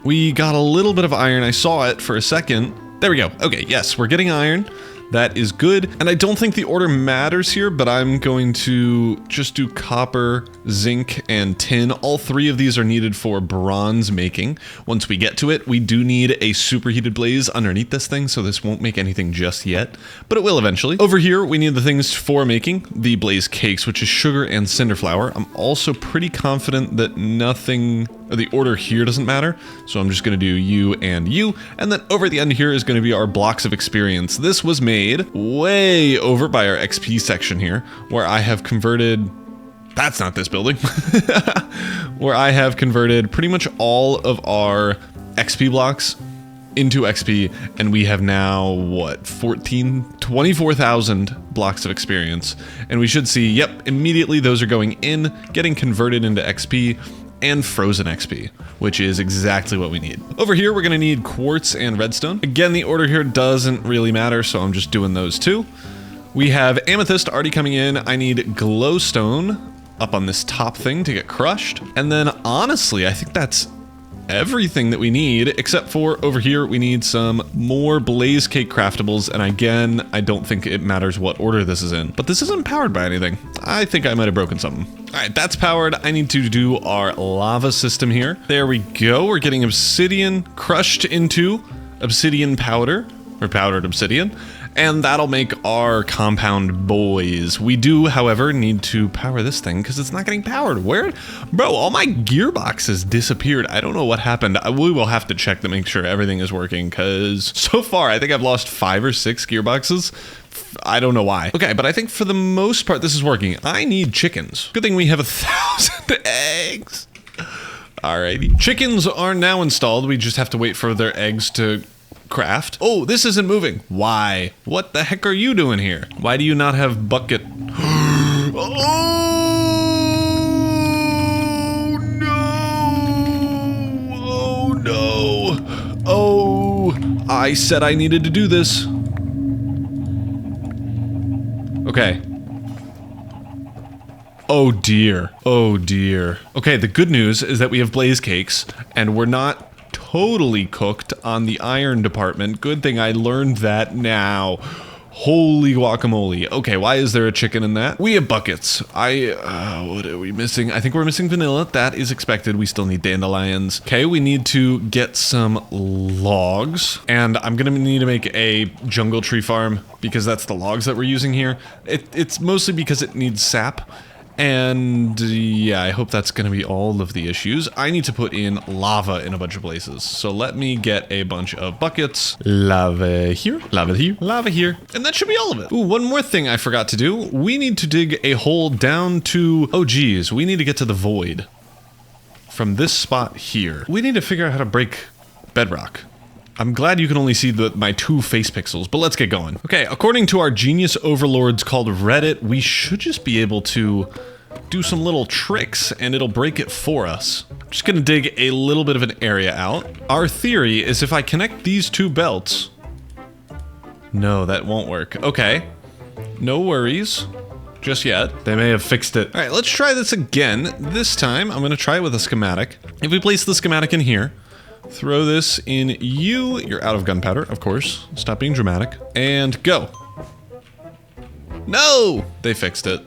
We got a little bit of iron. I saw it for a second. There we go. Okay, yes, we're getting iron. That is good. And I don't think the order matters here, but I'm going to just do copper, zinc, and tin. All three of these are needed for bronze making. Once we get to it, we do need a superheated blaze underneath this thing, so this won't make anything just yet, but it will eventually. Over here, we need the things for making the blaze cakes, which is sugar and cinder flour. I'm also pretty confident that nothing, or the order here doesn't matter, so I'm just gonna do you, and then over at the end here is gonna be our blocks of experience. This was made way over by our XP section here, where I have converted, that's not this building, where I have converted pretty much all of our XP blocks into XP, and we have now, what, 24,000 blocks of experience. And we should see, yep, immediately those are going in, getting converted into XP, and frozen XP, which is exactly what we need. Over here, we're gonna need quartz and redstone. Again, the order here doesn't really matter, so I'm just doing those two. We have amethyst already coming in. I need glowstone up on this top thing to get crushed. And then honestly, I think that's everything that we need, except for over here, we need some more blaze cake craftables. And again, I don't think it matters what order this is in, but this isn't powered by anything. I think I might've broken something. All right, that's powered. I need to do our lava system here. There we go. We're getting obsidian crushed into obsidian powder, or powdered obsidian, and that'll make our compound boys. We do, however, need to power this thing because it's not getting powered. Where? Bro, all my gearboxes disappeared. I don't know what happened. We will have to check to make sure everything is working because so far I think I've lost 5 or 6 gearboxes. I don't know why. Okay, but I think for the most part this is working. I need chickens. Good thing we have 1,000 eggs. Alrighty. Chickens are now installed. We just have to wait for their eggs to craft. Oh, this isn't moving. Why? What the heck are you doing here? Why do you not have bucket? Oh no! Oh no! Oh, I said I needed to do this. Okay. Oh dear. Oh dear. Okay, the good news is that we have blaze cakes and we're not totally cooked on the iron department. Good thing I learned that now. Holy guacamole. Okay, why is there a chicken in that? We have buckets. What are we missing? I think we're missing vanilla. That is expected. We still need dandelions. Okay, we need to get some logs. And I'm gonna need to make a jungle tree farm because that's the logs that we're using here. It's mostly because it needs sap. And yeah, I hope that's gonna be all of the issues. I need to put in lava in a bunch of places. So let me get a bunch of buckets. Lava here, lava here, lava here. And that should be all of it. Ooh, one more thing I forgot to do. We need to dig a hole down to, oh geez, we need to get to the void. From this spot here. We need to figure out how to break bedrock. I'm glad you can only see my 2 face pixels, but let's get going. Okay, according to our genius overlords called Reddit, we should just be able to do some little tricks and it'll break it for us. I'm just gonna dig a little bit of an area out. Our theory is if I connect these 2 belts... No, that won't work. Okay, no worries. Just yet. They may have fixed it. All right, let's try this again. This time, I'm gonna try it with a schematic. If we place the schematic in here, throw this in you. You're out of gunpowder, of course. Stop being dramatic. And go. No! They fixed it.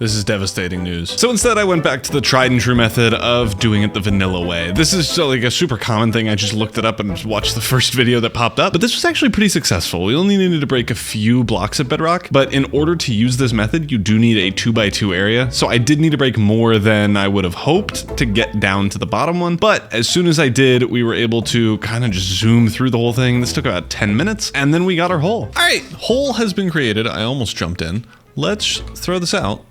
This is devastating news. So instead I went back to the tried and true method of doing it the vanilla way. This is like a super common thing. I just looked it up and watched the first video that popped up, but this was actually pretty successful. We only needed to break a few blocks of bedrock, but in order to use this method, you do need a 2x2 area. So I did need to break more than I would have hoped to get down to the bottom one. But as soon as I did, we were able to kind of just zoom through the whole thing. This took about 10 minutes and then we got our hole. All right, hole has been created. I almost jumped in. Let's throw this out.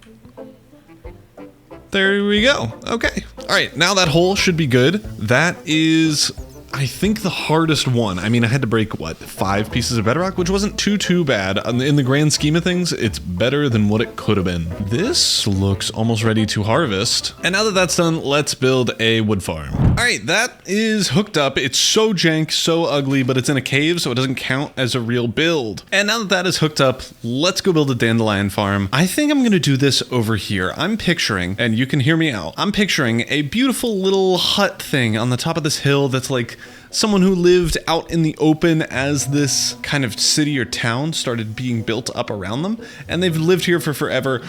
There we go. Okay. All right, now that hole should be good. That is, I think, the hardest one. I mean, I had to break, what, 5 pieces of bedrock, which wasn't too bad. In the grand scheme of things, it's better than what it could have been. This looks almost ready to harvest. And now that that's done, let's build a wood farm. All right, that is hooked up. It's so jank, so ugly, but it's in a cave, so it doesn't count as a real build. And now that that is hooked up, let's go build a dandelion farm. I think I'm gonna do this over here. I'm picturing, and you can hear me out, I'm picturing a beautiful little hut thing on the top of this hill that's like someone who lived out in the open as this kind of city or town started being built up around them, and they've lived here for forever.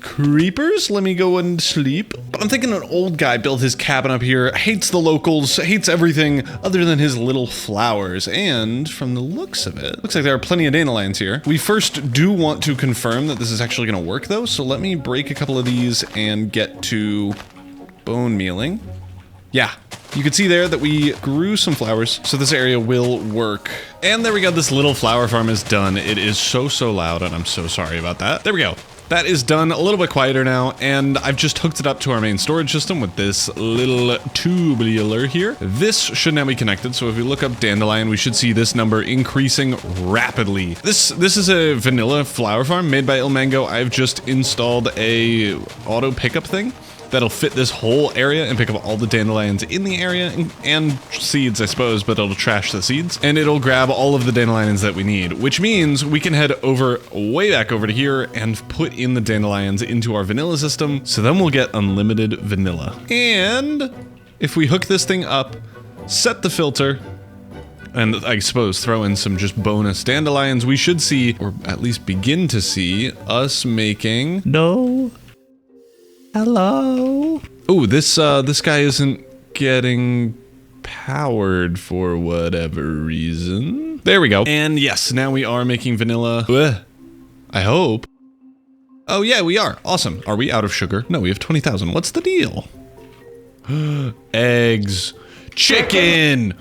Creepers, let me go and sleep. But I'm thinking an old guy built his cabin up here, hates the locals, hates everything other than his little flowers, and from the looks of it, looks like there are plenty of dandelions here. We first do want to confirm that this is actually gonna work though, so let me break a couple of these and get to bone mealing. Yeah. You can see there that we grew some flowers, so this area will work. And there we go, this little flower farm is done. It is so loud, and I'm so sorry about that. There we go. That is done, a little bit quieter now, and I've just hooked it up to our main storage system with this little tubular here. This should now be connected, so if we look up dandelion, we should see this number increasing rapidly. This is a vanilla flower farm made by Ilmango. I've just installed a auto pickup thing that'll fit this whole area and pick up all the dandelions in the area and seeds, I suppose, but it'll trash the seeds. And it'll grab all of the dandelions that we need, which means we can head over, way back over to here and put in the dandelions into our vanilla system. So then we'll get unlimited vanilla. And if we hook this thing up, set the filter, and I suppose throw in some just bonus dandelions, we should see, or at least begin to see, us making... No. Hello. Oh, this guy isn't getting powered for whatever reason. There we go. And yes, now we are making vanilla. Ugh, I hope. Oh yeah, we are. Awesome. Are we out of sugar? No, we have 20,000. What's the deal? Eggs. Chicken.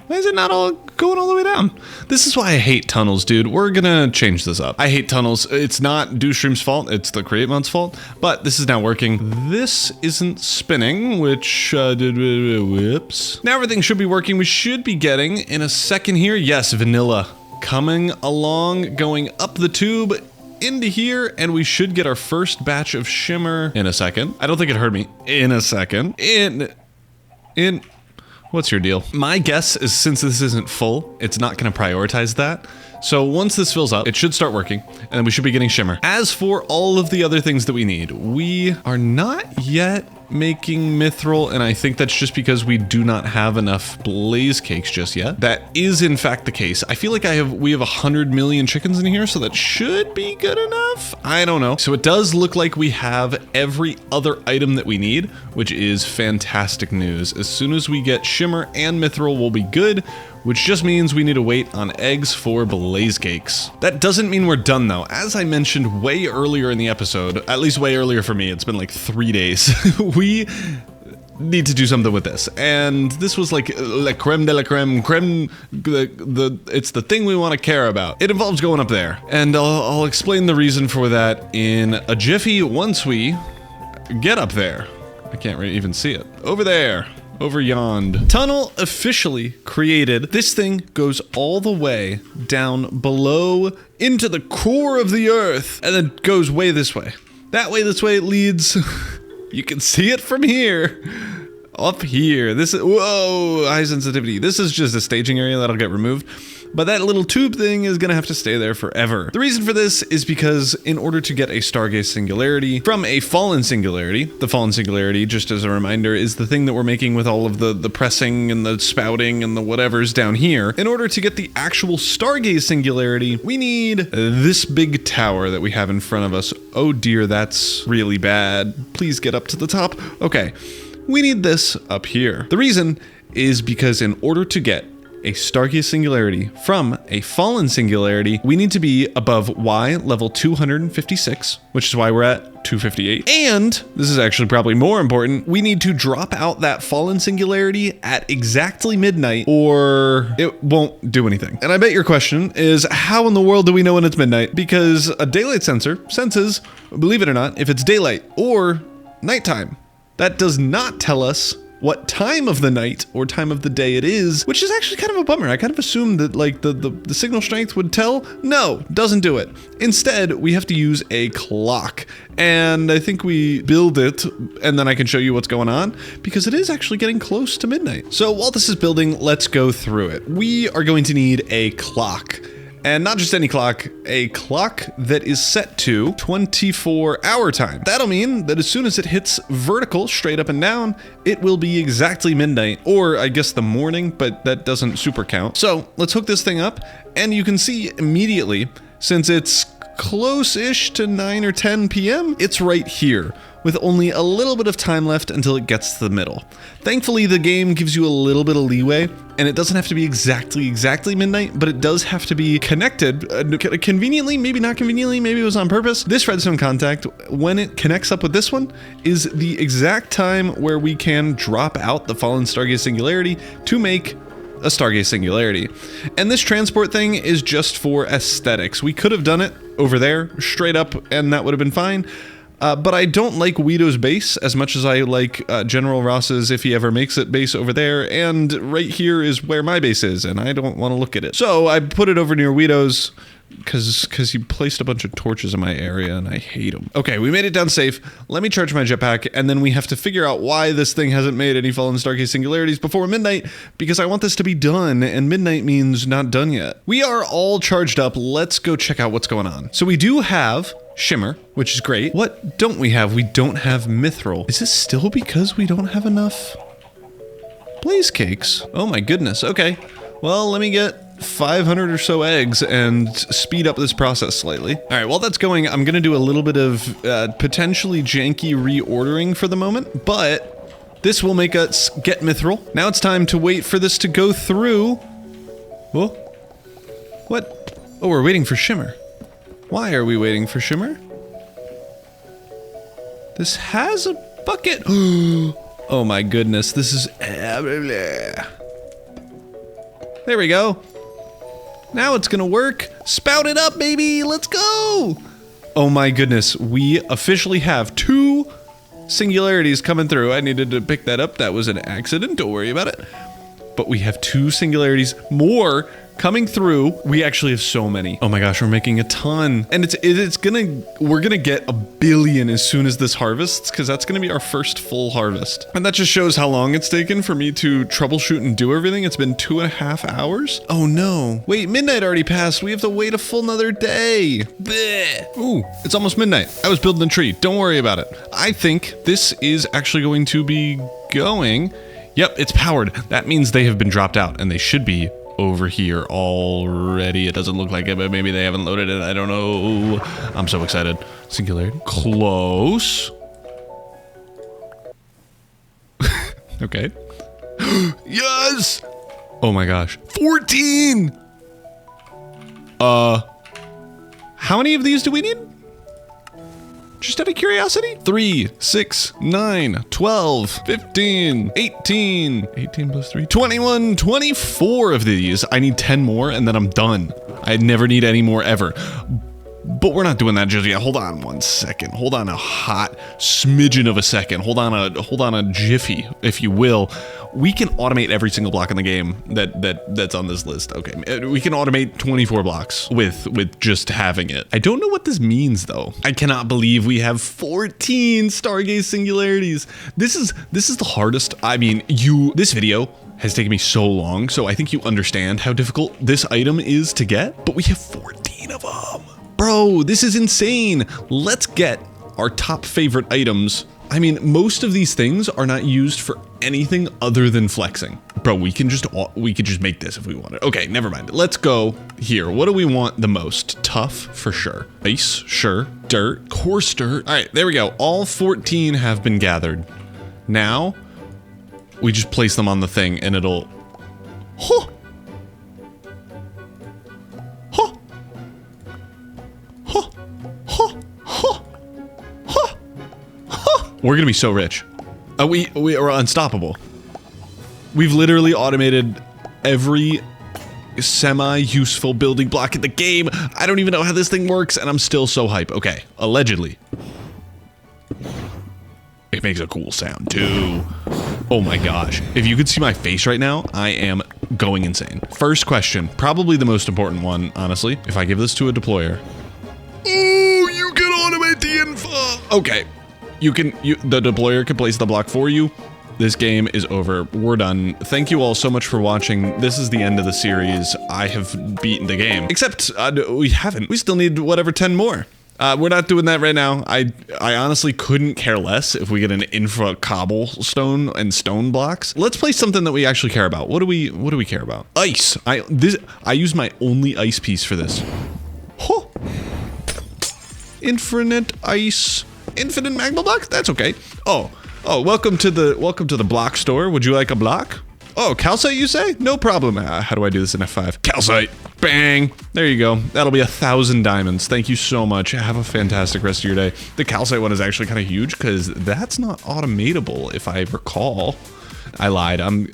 Why is it not all going all the way down? This is why I hate tunnels, dude. We're gonna change this up. I hate tunnels. It's not DoStream's fault. It's the Create mod's fault. But this is now working. This isn't spinning, which whoops. Now everything should be working. We should be getting in a second here. Yes, vanilla coming along, going up the tube into here, and we should get our first batch of shimmer in a second. I don't think it heard me. In a second. In. What's your deal? My guess is since this isn't full, it's not gonna prioritize that. So once this fills up, it should start working, and then we should be getting shimmer. As for all of the other things that we need, we are not yet making mithril, and I think that's just because we do not have enough blaze cakes just yet. That is in fact the case. I feel like we have 100 million chickens in here, so that should be good enough. I don't know. So it does look like we have every other item that we need, which is fantastic news. As soon as we get shimmer and mithril, we'll be good, which just means we need to wait on eggs for blaze cakes. That doesn't mean we're done though. As I mentioned way earlier in the episode, at least way earlier for me, it's been like 3 days, we need to do something with this. And this was like la creme de la creme, it's the thing we want to care about. It involves going up there. And I'll explain the reason for that in a jiffy once we get up there. I can't really even see it. Over there. Over yond. Tunnel officially created. This thing goes all the way down below into the core of the earth and then goes way this way. That way, this way it leads. You can see it from here. Up here. This is, whoa, high sensitivity. This is just a staging area that'll get removed. but that little tube thing is gonna have to stay there forever. The reason for this is because in order to get a Stargaze singularity from a fallen singularity, the fallen singularity, just as a reminder, is the thing that we're making with all of the pressing and the spouting and the whatever's down here. In order to get the actual Stargaze singularity, we need this big tower that we have in front of us. Oh dear, that's really bad. Please get up to the top. Okay, we need this up here. The reason is because in order to get a Stargaze singularity from a fallen singularity, we need to be above Y level 256, which is why we're at 258. And this is actually probably more important, we need to drop out that fallen singularity at exactly midnight or it won't do anything. And I bet your question is, how in the world do we know when it's midnight? Because a daylight sensor senses, believe it or not, if it's daylight or nighttime. That does not tell us what time of the night or time of the day it is, which is actually kind of a bummer. I kind of assumed that like the signal strength would tell. No, doesn't do it. Instead, we have to use a clock. And I think we build it and then I can show you what's going on because it is actually getting close to midnight. So while this is building, let's go through it. We are going to need a clock. And not just any clock, a clock that is set to 24-hour time. That'll mean that as soon as it hits vertical, straight up and down, it will be exactly midnight, or I guess the morning, but that doesn't super count. So let's hook this thing up, and you can see immediately, since it's close-ish to 9 or 10 p.m., it's right here, with only a little bit of time left until it gets to the middle. Thankfully, the game gives you a little bit of leeway, and it doesn't have to be exactly midnight, but it does have to be connected conveniently, maybe not conveniently, maybe it was on purpose. This redstone contact, when it connects up with this one, is the exact time where we can drop out the fallen Stargaze singularity to make a Stargaze singularity. And this transport thing is just for aesthetics. We could have done it over there, straight up, and that would have been fine. But I don't like Guido's base as much as I like General Ross's if he ever makes it base over there, and right here is where my base is, and I don't want to look at it. So I put it over near Guido's because he placed a bunch of torches in my area and I hate him. Okay, we made it down safe. Let me charge my jetpack, and then we have to figure out why this thing hasn't made any fallen Stargaze singularities before midnight, because I want this to be done, and midnight means not done yet. We are all charged up. Let's go check out what's going on. So we do have Shimmer, which is great. What don't we have? We don't have Mithril. Is this still because we don't have enough blaze cakes? Oh my goodness. Okay. Well, let me get 500 or so eggs and speed up this process slightly. All right, while that's going, I'm gonna do a little bit of potentially janky reordering for the moment, but this will make us get Mithril. Now it's time to wait for this to go through. Whoa. What? Oh, we're waiting for Shimmer. Why are we waiting for Shimmer? This has a bucket. Oh my goodness, this is... There we go. Now it's gonna work. Spout it up, baby, let's go. Oh my goodness, we officially have 2 singularities coming through. I needed to pick that up, that was an accident, don't worry about it. But we have 2 singularities more coming through. We actually have so many. Oh my gosh, we're making a ton. And we're gonna get 1 billion as soon as this harvests, because that's gonna be our first full harvest. And that just shows how long it's taken for me to troubleshoot and do everything. It's been 2.5 hours. Oh no. Wait, midnight already passed. We have to wait a full another day. Bleh. Ooh, it's almost midnight. I was building a tree. Don't worry about it. I think this is actually going to be going. Yep, it's powered. That means they have been dropped out, and they should be over here already. It doesn't look like it, but maybe they haven't loaded it. I don't know. I'm so excited. Singularity. Close. Okay. Yes! Oh my gosh. 14! How many of these do we need? Just out of curiosity? 3, 6, 9, 12, 15, 18, 18 plus 3, 21, 24 of these. I need 10 more and then I'm done. I never need any more ever. But we're not doing that just yet. Hold on 1 second. Hold on a hot smidgen of a second. Hold on a jiffy, if you will. We can automate every single block in the game that's on this list. Okay, we can automate 24 blocks with just having it. I don't know what this means though. I cannot believe we have 14 Stargaze singularities. This is the hardest. I mean, this video has taken me so long, so I think you understand how difficult this item is to get, but we have 14 of them. Bro, this is insane. Let's get our top favorite items. I mean, most of these things are not used for anything other than flexing. Bro, we could just make this if we wanted. Okay, never mind. Let's go here. What do we want the most? Tough, for sure. Ice, sure. Dirt, coarse dirt. All right, there we go. All 14 have been gathered. Now, we just place them on the thing and it'll... Huh! Huh! Huh! Huh! Huh! Huh! Huh! We're gonna be so rich. We are unstoppable. We've literally automated every semi-useful building block in the game. I don't even know how this thing works, and I'm still so hype. Okay, allegedly. It makes a cool sound, too. Oh my gosh. If you could see my face right now, I am going insane. First question, probably the most important one, honestly. If I give this to a deployer. Oh, you can automate the info. Okay. The deployer can place the block for you. This game is over. We're done. Thank you all so much for watching. This is the end of the series. I have beaten the game. Except, we haven't. We still need whatever 10 more. We're not doing that right now. I honestly couldn't care less if we get an infra cobblestone and stone blocks. Let's play something that we actually care about. What do we care about? Ice. I use my only ice piece for this. Huh. Infinite ice. Infinite magma block? That's okay. Oh, welcome to the block store. Would you like a block? Oh, calcite, you say? No problem. How do I do this in F5? Calcite. Bang. There you go. That'll be 1,000 diamonds. Thank you so much. Have a fantastic rest of your day. The calcite one is actually kind of huge because that's not automatable, if I recall. I lied. I'm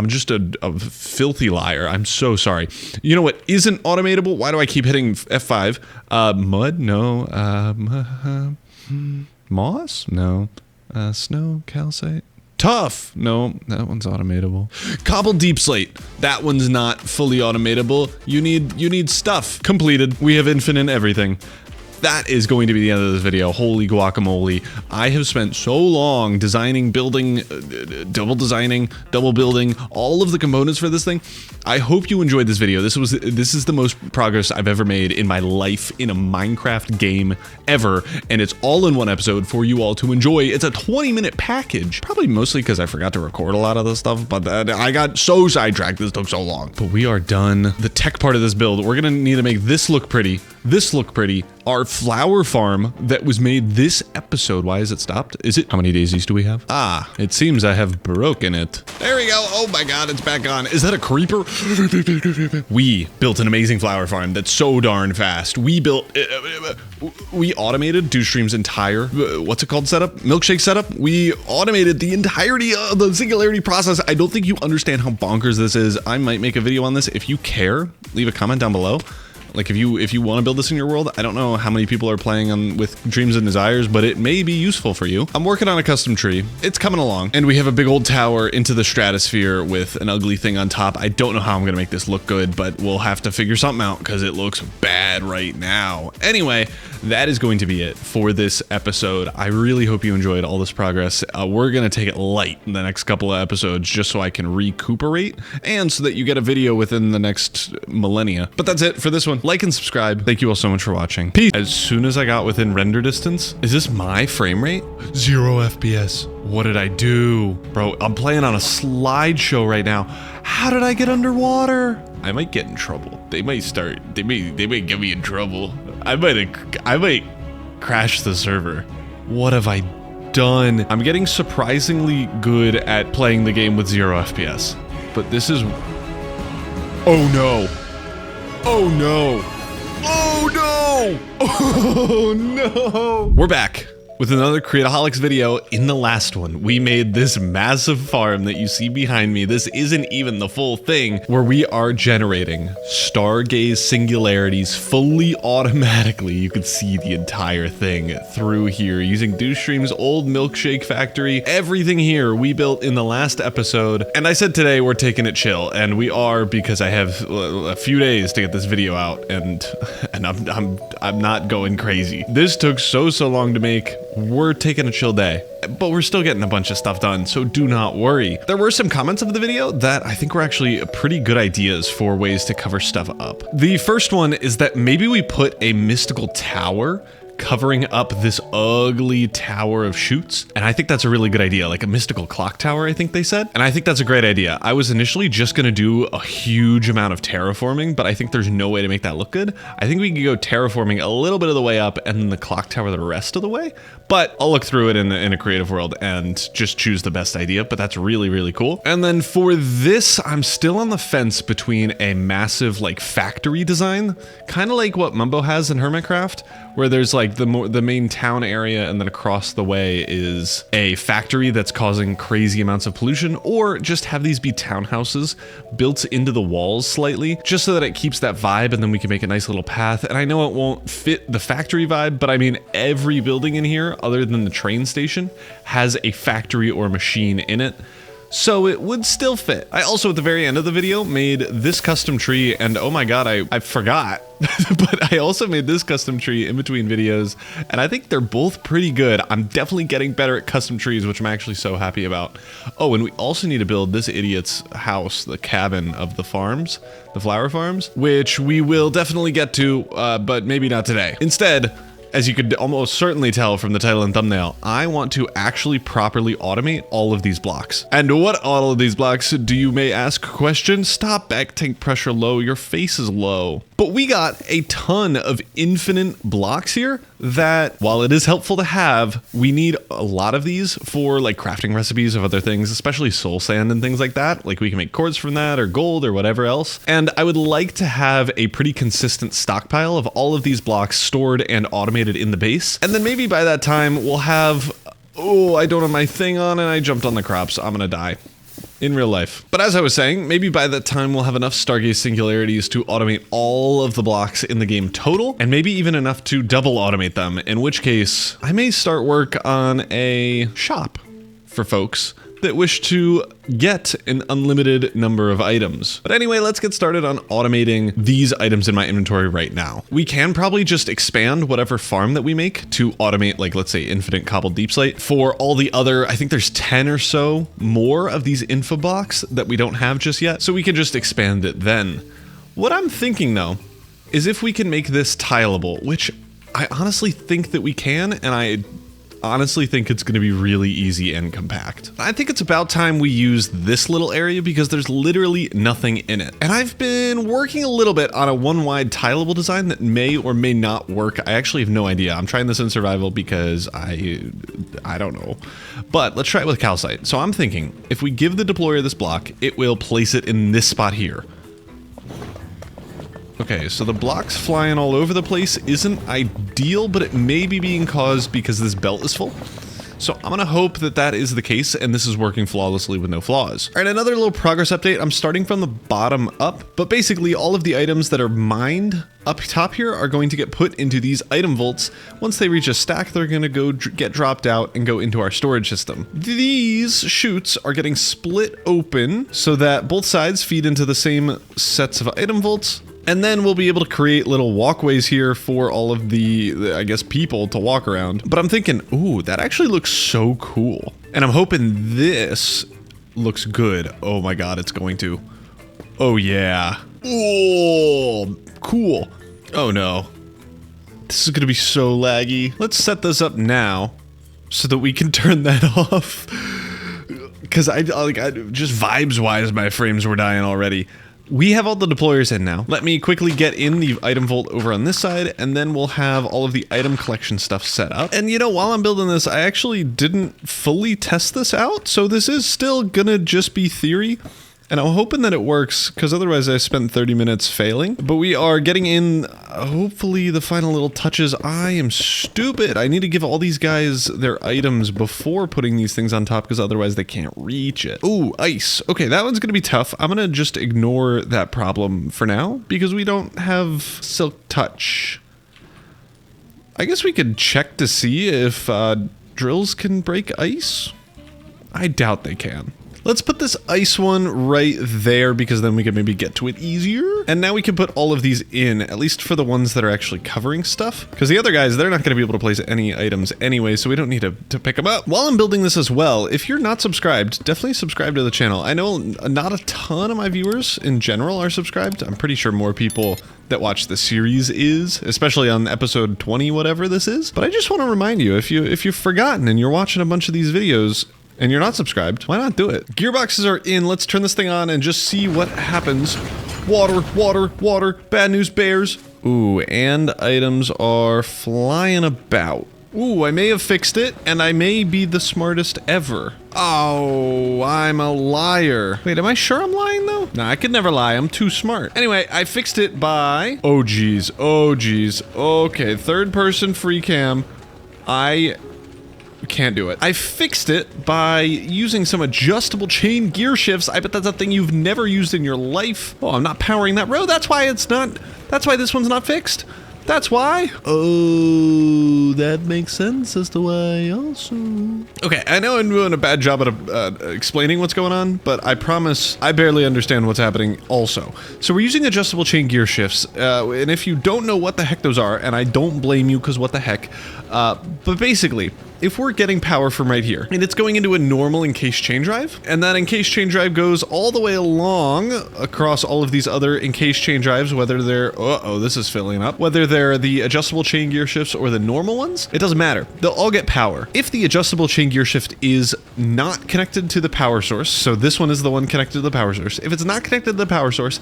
just a filthy liar. I'm so sorry. You know what isn't automatable? Why do I keep hitting F5? Mud? No. Moss? No. Snow? Calcite? Tough. No, that one's automatable. Cobble deep slate. That one's not fully automatable. You need stuff. Completed. We have infinite everything. That is going to be the end of this video. Holy guacamole. I have spent so long designing, building, double building, all of the components for this thing. I hope you enjoyed this video. This is the most progress I've ever made in my life in a Minecraft game ever, and it's all in one episode for you all to enjoy. It's a 20-minute package, probably mostly because I forgot to record a lot of this stuff, but I got so sidetracked. This took so long. But we are done. The tech part of this build, we're gonna need to make this look pretty, this look pretty. Our flower farm that was made this episode. Why is it stopped? Is it? How many daisies do we have? Ah, it seems I have broken it. There we go. Oh my god, it's back on. Is that a creeper? We built an amazing flower farm that's so darn fast. We automated Dewstream's entire, what's it called, setup? Milkshake setup? We automated the entirety of the singularity process. I don't think you understand how bonkers this is. I might make a video on this. If you care, leave a comment down below. Like if you want to build this in your world, I don't know how many people are playing with Dreams and Desires, but it may be useful for you. I'm working on a custom tree. It's coming along. And we have a big old tower into the stratosphere with an ugly thing on top. I don't know how I'm going to make this look good, but we'll have to figure something out because it looks bad right now. Anyway, that is going to be it for this episode. I really hope you enjoyed all this progress. We're going to take it light in the next couple of episodes just so I can recuperate and so that you get a video within the next millennia. But that's it for this one. Like and subscribe. Thank you all so much for watching. Peace. As soon as I got within render distance, is this my frame rate? 0 FPS. What did I do? Bro, I'm playing on a slideshow right now. How did I get underwater? I might get in trouble. They might get me in trouble. I might crash the server. What have I done? I'm getting surprisingly good at playing the game with 0 FPS. But this is... Oh no. Oh no! Oh no! Oh no! We're back with another Create-O-Holics video. In the last one, we made this massive farm that you see behind me. This isn't even the full thing, where we are generating STARGAZE singularities fully automatically. You can see the entire thing through here using Dewstream's old milkshake factory. Everything here we built in the last episode. And I said today we're taking it chill, and we are because I have a few days to get this video out, and I'm not going crazy. This took so long to make. we're taking a chill day, but we're still getting a bunch of stuff done, so do not worry. There were some comments of the video that I think were actually pretty good ideas for ways to cover stuff up. The first one is that maybe we put a mystical tower covering up this ugly tower of chutes. And I think that's a really good idea, like a mystical clock tower, I think they said. And I think that's a great idea. I was initially just gonna do a huge amount of terraforming, but I think there's no way to make that look good. I think we could go terraforming a little bit of the way up and then the clock tower the rest of the way. But I'll look through it in a creative world and just choose the best idea, but that's really, really cool. And then for this, I'm still on the fence between a massive like factory design, kind of like what Mumbo has in Hermitcraft, where there's like the main town area and then across the way is a factory that's causing crazy amounts of pollution, or just have these be townhouses built into the walls slightly, just so that it keeps that vibe and then we can make a nice little path. And I know it won't fit the factory vibe, but I mean, every building in here, other than the train station, has a factory or machine in it. So it would still fit. I also, at the very end of the video, made this custom tree, and oh my god, I forgot, but I also made this custom tree in between videos, and I think they're both pretty good. I'm definitely getting better at custom trees, which I'm actually so happy about. Oh, and we also need to build this idiot's house, the cabin of the farms, the flower farms, which we will definitely get to, but maybe not today. Instead, as you could almost certainly tell from the title and thumbnail, I want to actually properly automate all of these blocks. And what all of these blocks do you may ask? Question? Stop, back tank pressure low, your face is low. But we got a ton of infinite blocks here that, while it is helpful to have, we need a lot of these for like crafting recipes of other things, especially soul sand and things like that. Like we can make cords from that or gold or whatever else. And I would like to have a pretty consistent stockpile of all of these blocks stored and automated in the base. And then maybe by that time we'll have, oh, I don't have my thing on and I jumped on the crops. I'm gonna die. In real life. But as I was saying, maybe by that time we'll have enough STARGAZE singularities to automate all of the blocks in the game total, and maybe even enough to double automate them, in which case I may start work on a shop for folks that wish to get an unlimited number of items. But anyway, let's get started on automating these items in my inventory right now. We can probably just expand whatever farm that we make to automate, like, let's say infinite cobbled deep slate for all the other, I think there's 10 or so more of these info blocks that we don't have just yet. So we can just expand it then. What I'm thinking though, is if we can make this tileable, which I honestly think that we can, and I honestly think it's going to be really easy and compact. I think it's about time we use this little area because there's literally nothing in it. And I've been working a little bit on a one wide tileable design that may or may not work. I actually have no idea. I'm trying this in survival because I don't know. But let's try it with calcite. So I'm thinking if we give the deployer this block, it will place it in this spot here. Okay, so the blocks flying all over the place isn't ideal, but it may be being caused because this belt is full. So I'm gonna hope that that is the case and this is working flawlessly with no flaws. All right, another little progress update. I'm starting from the bottom up, but basically all of the items that are mined up top here are going to get put into these item vaults. Once they reach a stack, they're gonna go get dropped out and go into our storage system. These chutes are getting split open so that both sides feed into the same sets of item vaults. And then we'll be able to create little walkways here for all of the, I guess, people to walk around. But I'm thinking, ooh, that actually looks so cool. And I'm hoping this looks good. Oh my god, it's going to. Oh yeah. Oh, cool. Oh no. This is gonna be so laggy. Let's set this up now so that we can turn that off. Because I just vibes-wise, my frames were dying already. We have all the deployers in now. Let me quickly get in the item vault over on this side, and then we'll have all of the item collection stuff set up. And you know, while I'm building this, I actually didn't fully test this out, so this is still gonna just be theory. And I'm hoping that it works, because otherwise I spent 30 minutes failing. But we are getting in, hopefully, the final little touches. I am stupid. I need to give all these guys their items before putting these things on top, because otherwise they can't reach it. Ooh, ice. Okay, that one's going to be tough. I'm going to just ignore that problem for now, because we don't have silk touch. I guess we could check to see if drills can break ice. I doubt they can. Let's put this ice one right there because then we can maybe get to it easier. And now we can put all of these in, at least for the ones that are actually covering stuff. Because the other guys, they're not going to be able to place any items anyway, so we don't need to pick them up. While I'm building this as well, if you're not subscribed, definitely subscribe to the channel. I know not a ton of my viewers in general are subscribed. I'm pretty sure more people that watch the series is, especially on episode 20, whatever this is. But I just want to remind you, if you've forgotten and you're watching a bunch of these videos and you're not subscribed, why not do it? Gearboxes are in. Let's turn this thing on and just see what happens. Water, water, water. Bad news bears. Ooh, and items are flying about. Ooh, I may have fixed it, and I may be the smartest ever. Oh, I'm a liar. Wait, am I sure I'm lying, though? Nah, I could never lie. I'm too smart. Anyway, I fixed it by... Oh, geez. Oh, geez. Okay, third person free cam. I can't do it. I fixed it by using some adjustable chain gear shifts. I bet that's a thing you've never used in your life. Oh, I'm not powering that row. That's why it's not... That's why this one's not fixed. That's why. Oh, that makes sense as to why also. Okay, I know I'm doing a bad job at explaining what's going on, but I promise I barely understand what's happening also. So we're using adjustable chain gear shifts, and if you don't know what the heck those are, and I don't blame you because what the heck, but basically, if we're getting power from right here, and it's going into a normal encased chain drive, and that encased chain drive goes all the way along across all of these other encased chain drives, whether they're, uh-oh, this is filling up, whether they're the adjustable chain gear shifts or the normal ones, it doesn't matter. They'll all get power. If the adjustable chain gear shift is not connected to the power source, so this one is the one connected to the power source, if it's not connected to the power source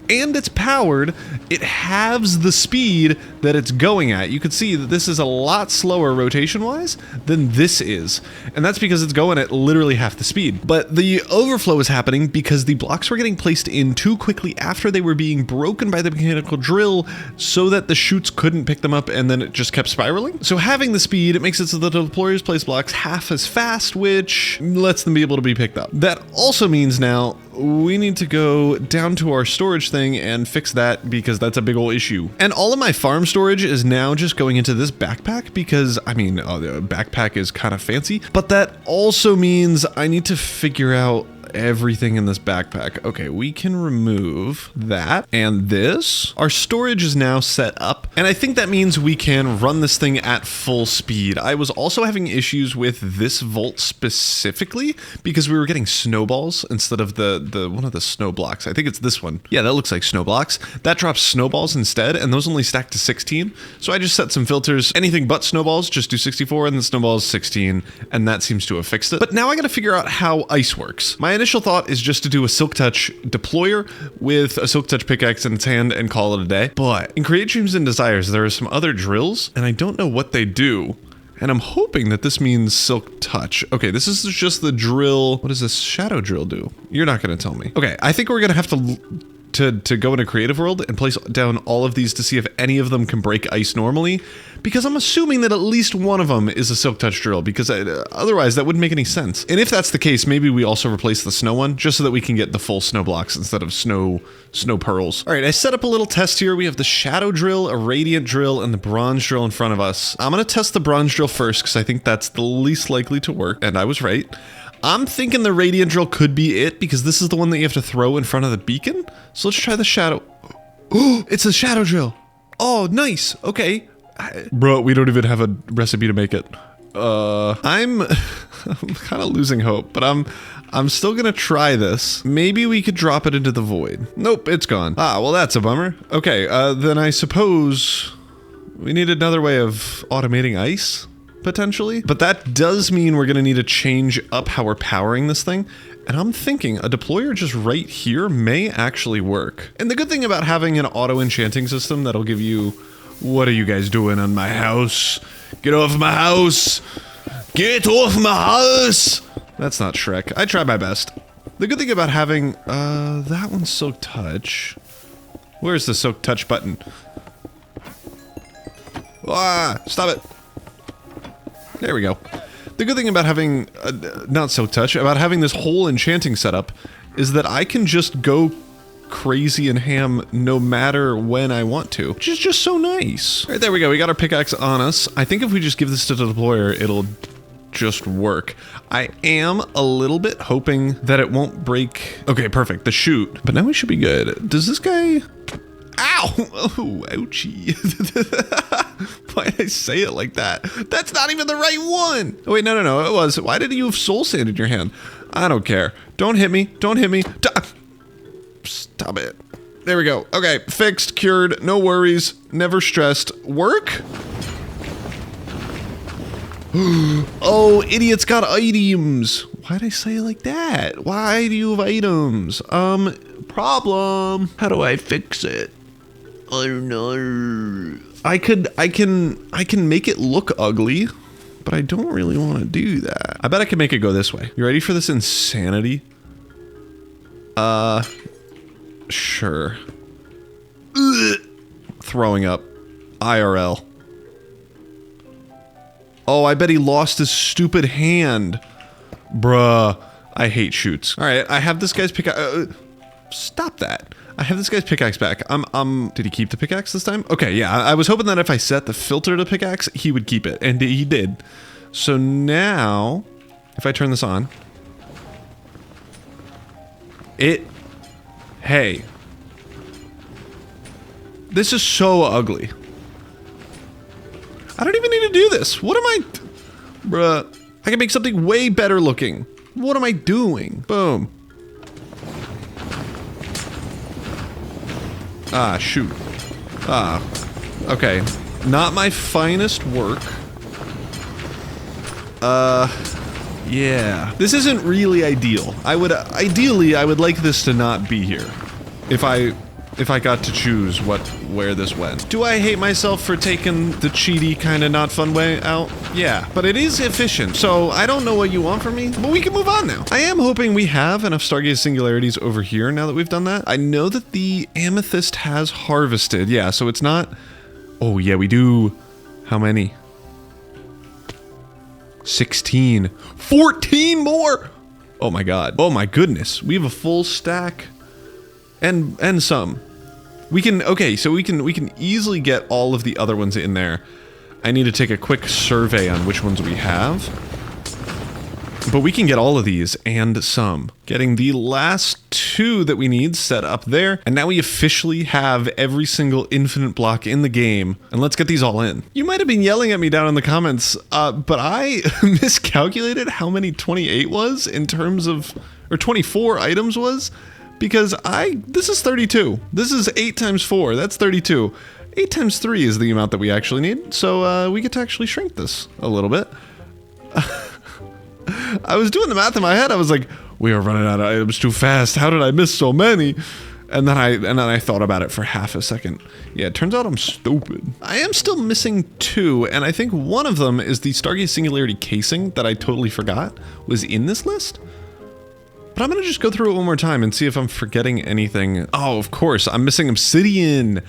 and it's powered, it halves the speed that it's going at. You can see that this is a lot slower rotation-wise than this is, and that's because it's going at literally half the speed. But the overflow is happening because the blocks were getting placed in too quickly after they were being broken by the mechanical drill so that the chutes couldn't pick them up, and then it just kept spiraling. So having the speed, it makes it so that the deployers place blocks half as fast, which lets them be able to be picked up. That also means now we need to go down to our storage thing and fix that because that's a big old issue. And all of my farm storage is now just going into this backpack because, I mean, the backpack is kind of fancy, but that also means I need to figure out everything in this backpack. Okay, we can remove that and this. Our storage is now set up, and I think that means we can run this thing at full speed. I was also having issues with this vault specifically because we were getting snowballs instead of the one of the snow blocks. I think it's this one. Yeah, that looks like snow blocks. That drops snowballs instead, and those only stack to 16. So I just set some filters. Anything but snowballs, just do 64, and the snowballs 16, and that seems to have fixed it. But now I gotta figure out how ice works. My initial thought is just to do a Silk Touch deployer with a Silk Touch pickaxe in its hand and call it a day. But in Create Dreams and Desires, there are some other drills, and I don't know what they do. And I'm hoping that this means Silk Touch. Okay, this is just the drill. What does this shadow drill do? You're not gonna tell me. Okay, I think we're gonna have to go into Creative World and place down all of these to see if any of them can break ice normally, because I'm assuming that at least one of them is a Silk Touch drill, because otherwise that wouldn't make any sense. And if that's the case, maybe we also replace the snow one just so that we can get the full snow blocks instead of snow pearls. All right, I set up a little test here. We have the shadow drill, a radiant drill, and the bronze drill in front of us. I'm gonna test the bronze drill first because I think that's the least likely to work, and I was right. I'm thinking the radiant drill could be it because this is the one that you have to throw in front of the beacon. So let's try the shadow. Oh, it's a shadow drill. Oh, nice. Okay. Bro, we don't even have a recipe to make it. I'm kind of losing hope, but I'm still gonna try this. Maybe we could drop it into the void. Nope, it's gone. Ah, well, that's a bummer. Okay, then I suppose we need another way of automating ice, potentially. But that does mean we're gonna need to change up how we're powering this thing. And I'm thinking a deployer just right here may actually work. And the good thing about having an auto enchanting system that'll give you, what are you guys doing on my house? Get off my house! Get off my house! That's not Shrek. I tried my best. The good thing about having, that one's Silk Touch. Where's the Silk Touch button? Ah, stop it. There we go. The good thing about having, not Silk Touch, about having this whole enchanting setup is that I can just go crazy and ham no matter when I want to, which is just so nice. All right, there we go. We got our pickaxe on us. I think if we just give this to the deployer, it'll just work. I am a little bit hoping that it won't break. Okay, perfect. The chute. But now we should be good. Does this guy... Ow! Oh, ouchie. Why did I say it like that? That's not even the right one. Oh, wait, no. It was. Why did you have soul sand in your hand? I don't care. Don't hit me. Don't hit me. Stop it. There we go. Okay, fixed, cured, no worries, never stressed. Work? Oh, idiot's got items. Why'd I say it like that? Why do you have items? Problem. How do I fix it? I don't know. I can make it look ugly, but I don't really want to do that. I bet I can make it go this way. You ready for this insanity? Sure. Ugh. Throwing up. IRL. Oh, I bet he lost his stupid hand. Bruh. I hate shoots. Alright, I have this guy's pickaxe. Stop that. I have this guy's pickaxe back. Did he keep the pickaxe this time? Okay, yeah, I was hoping that if I set the filter to pickaxe, he would keep it, and he did. So now, if I turn this on, hey. This is so ugly. I don't even need to do this. What am I... Bruh. I can make something way better looking. What am I doing? Boom. Ah, shoot. Ah. Okay. Not my finest work. Yeah. This isn't really ideal. Ideally, I would like this to not be here. If I got to choose where this went. Do I hate myself for taking the cheaty kind of not fun way out? Yeah, but it is efficient, so I don't know what you want from me, but we can move on now. I am hoping we have enough STARGAZE singularities over here now that we've done that. I know that the amethyst has harvested, yeah, so it's not... Oh yeah, we do... How many? 16. 14 more! Oh my god. Oh my goodness. We have a full stack. And some. We can, okay, so we can easily get all of the other ones in there. I need to take a quick survey on which ones we have. But we can get all of these and some. Getting the last 2 that we need set up there. And now we officially have every single infinite block in the game. And let's get these all in. You might have been yelling at me down in the comments, but I miscalculated how many 28 was in terms of, or 24 items was. Because this is 32. This is 8 times 4, that's 32. 8 times 3 is the amount that we actually need, so we get to actually shrink this a little bit. I was doing the math in my head, I was like, we are running out of items too fast, how did I miss so many? And then I thought about it for half a second. Yeah, it turns out I'm stupid. I am still missing 2, and I think one of them is the STARGAZE Singularity casing that I totally forgot was in this list. But I'm gonna just go through it one more time and see if I'm forgetting anything. Oh, of course, I'm missing obsidian.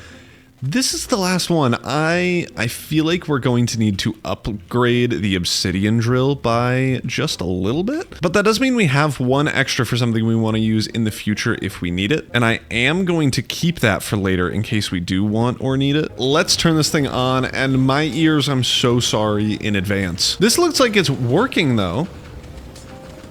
This is the last one. I feel like we're going to need to upgrade the obsidian drill by just a little bit. But that does mean we have 1 extra for something we want to use in the future if we need it. And I am going to keep that for later in case we do want or need it. Let's turn this thing on, and my ears, I'm so sorry in advance. This looks like it's working though.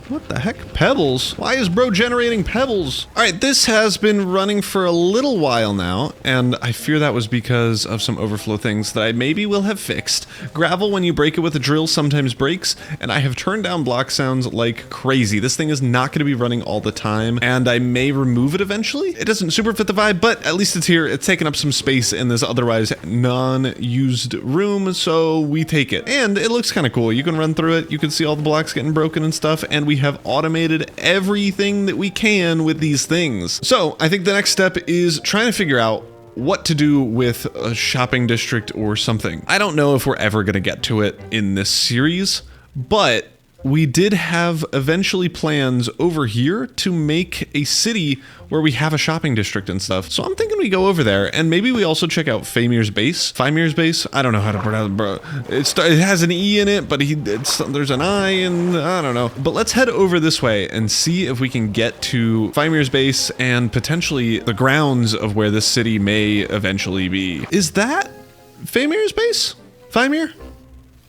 What the heck? Pebbles? Why is bro generating pebbles? Alright, this has been running for a little while now, and I fear that was because of some overflow things that I maybe will have fixed. Gravel, when you break it with a drill, sometimes breaks, and I have turned down block sounds like crazy. This thing is not going to be running all the time, and I may remove it eventually. It doesn't super fit the vibe, but at least it's here. It's taking up some space in this otherwise non-used room, so we take it. And it looks kind of cool. You can run through it, you can see all the blocks getting broken and stuff, and we have automated everything that we can with these things. So I think the next step is trying to figure out what to do with a shopping district or something. I don't know if we're ever going to get to it in this series, but we did have eventually plans over here to make a city where we have a shopping district and stuff. So I'm thinking we go over there, and maybe we also check out Famir's base. Famir's base? I don't know how to pronounce it, bro. It has an E in it, but there's an I, and I don't know. But let's head over this way and see if we can get to Famir's base and potentially the grounds of where this city may eventually be. Is that Famir's base? Famir?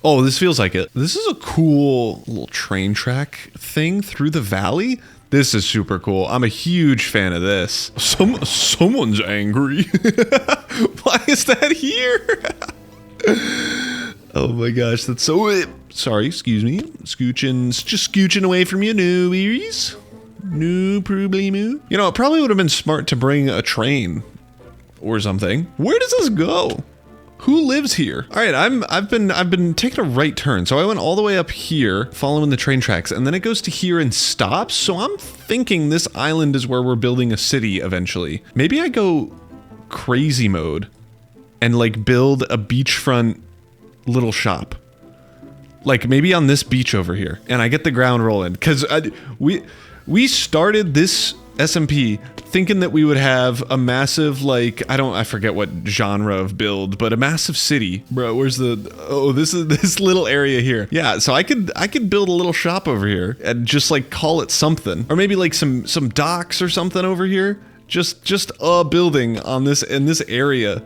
Oh, this feels like it. This is a cool little train track thing through the valley. This is super cool. I'm a huge fan of this. Someone's angry. Why is that here? Oh my gosh, that's so... Sorry, excuse me. Just scooching away from you, newbies. No problemo. You know, it probably would have been smart to bring a train or something. Where does this go? Who lives here? All right, I've been taking a right turn. So I went all the way up here, following the train tracks, and then it goes to here and stops. So I'm thinking this island is where we're building a city eventually. Maybe I go crazy mode and like build a beachfront little shop. Like maybe on this beach over here, and I get the ground rolling. Cause we started this SMP thinking that we would have a massive, like, I forget what genre of build, but a massive city. Bro, where's the, oh, this is this little area here. Yeah, so I could build a little shop over here and just like call it something. Or maybe like some docks or something over here. Just a building on this, in this area,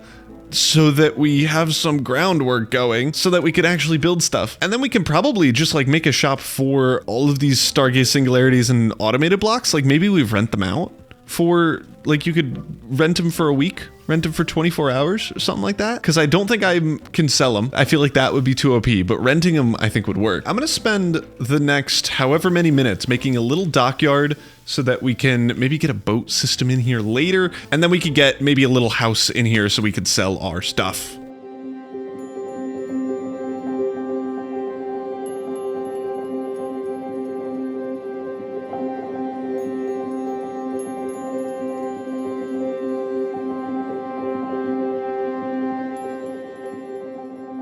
so that we have some groundwork going so that we could actually build stuff. And then we can probably just like make a shop for all of these Stargaze singularities and automated blocks. Like maybe we rent them out for, like, you could rent them for a week, rent them for 24 hours or something like that. Cause I don't think I can sell them. I feel like that would be too OP, but renting them I think would work. I'm gonna spend the next however many minutes making a little dockyard so that we can maybe get a boat system in here later. And then we could get maybe a little house in here so we could sell our stuff.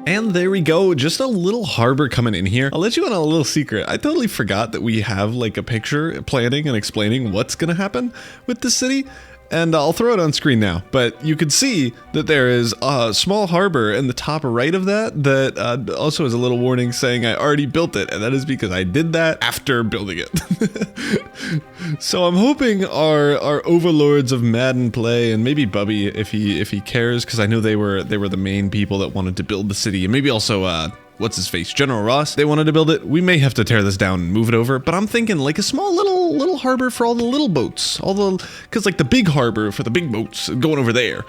And there we go, just a little harbor coming in here. I'll let you in on a little secret. I totally forgot that we have like a picture planning and explaining what's gonna happen with the city. And I'll throw it on screen now, but you can see that there is a small harbor in the top right of that also has a little warning saying I already built it, and that is because I did that after building it. So I'm hoping our overlords of Madden play, and maybe Bubby if he cares, because I know they were the main people that wanted to build the city, and maybe also what's his face, General Ross, they wanted to build it. We may have to tear this down and move it over, but I'm thinking like a small little harbor for all the little boats, because like the big harbor for the big boats going over there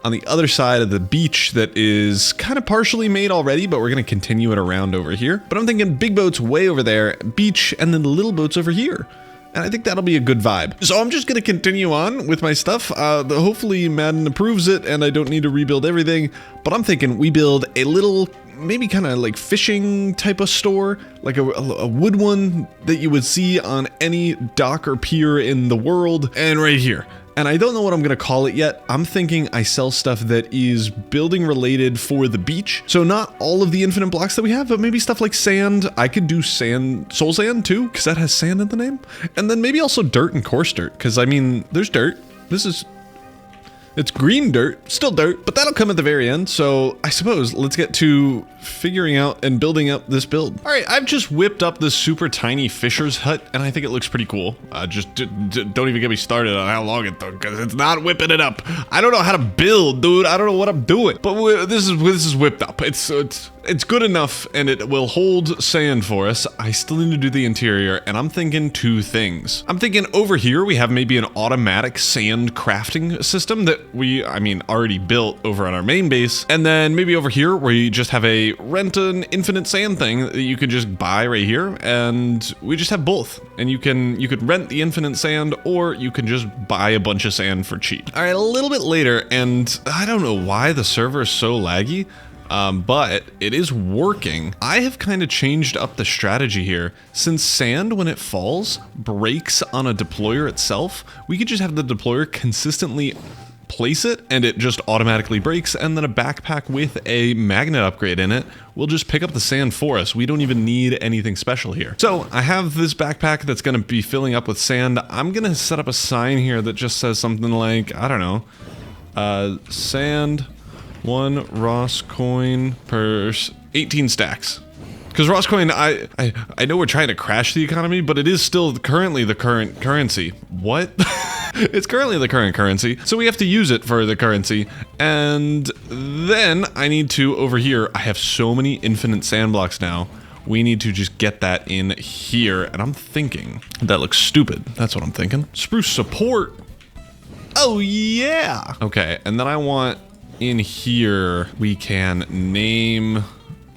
on the other side of the beach that is kind of partially made already, but we're going to continue it around over here. But I'm thinking big boats way over there, beach, and then the little boats over here. And I think that'll be a good vibe. So I'm just going to continue on with my stuff. Hopefully Madden approves it and I don't need to rebuild everything. But I'm thinking we build a little, maybe kind of like fishing type of store, like a wood one that you would see on any dock or pier in the world. And right here. And I don't know what I'm gonna call it yet. I'm thinking I sell stuff that is building related for the beach. So not all of the infinite blocks that we have, but maybe stuff like sand. I could do sand, soul sand too, because that has sand in the name. And then maybe also dirt and coarse dirt, because I mean, there's dirt. It's green dirt, still dirt, but that'll come at the very end. So I suppose let's get to figuring out and building up this build. All right, I've just whipped up this super tiny fisher's hut, and I think it looks pretty cool. Just don't even get me started on how long it took, because it's not whipping it up. I don't know how to build, dude. I don't know what I'm doing, but this is whipped up. It's good enough, and it will hold sand for us. I still need to do the interior, and I'm thinking two things. I'm thinking over here we have maybe an automatic sand crafting system that we already built over on our main base, and then maybe over here where you just have a rent an infinite sand thing that you can just buy right here, and we just have both. And you could rent the infinite sand, or you can just buy a bunch of sand for cheap. All right, a little bit later, and I don't know why the server is so laggy. But it is working. I have kind of changed up the strategy here. Since sand, when it falls, breaks on a deployer itself, we could just have the deployer consistently place it and it just automatically breaks, and then a backpack with a magnet upgrade in it will just pick up the sand for us. We don't even need anything special here. So I have this backpack that's going to be filling up with sand. I'm going to set up a sign here that just says something like, I don't know, sand 1 Ross coin per 18 stacks. Because Ross coin, I know we're trying to crash the economy, but it is still currently the current currency. What? It's currently the current currency, so we have to use it for the currency. And then I need to, over here, I have so many infinite sand blocks now. We need to just get that in here. And I'm thinking, that looks stupid. That's what I'm thinking. Spruce support. Oh yeah. Okay, and then I want in here, we can name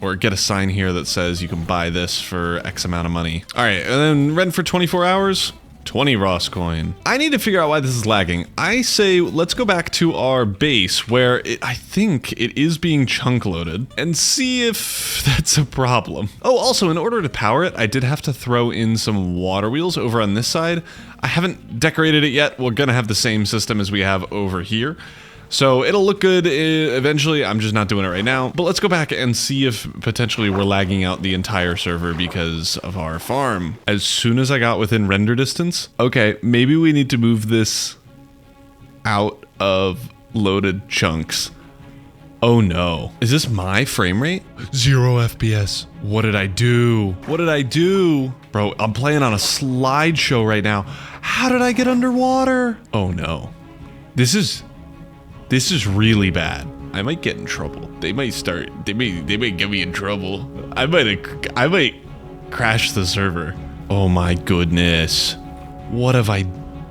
or get a sign here that says you can buy this for X amount of money. All right, and then rent for 24 hours. 20 Ross coin. I need to figure out why this is lagging. I say let's go back to our base where I think it is being chunk loaded and see if that's a problem. Oh, also in order to power it, I did have to throw in some water wheels over on this side. I haven't decorated it yet. We're gonna have the same system as we have over here. So it'll look good eventually. I'm just not doing it right now. But let's go back and see if potentially we're lagging out the entire server because of our farm. As soon as I got within render distance, okay, maybe we need to move this out of loaded chunks. Oh no. Is this my frame rate? 0 FPS. What did I do? What did I do? Bro, I'm playing on a slideshow right now. How did I get underwater? Oh no. This is really bad. I might get in trouble. They might get me in trouble. I might crash the server. Oh my goodness. What have I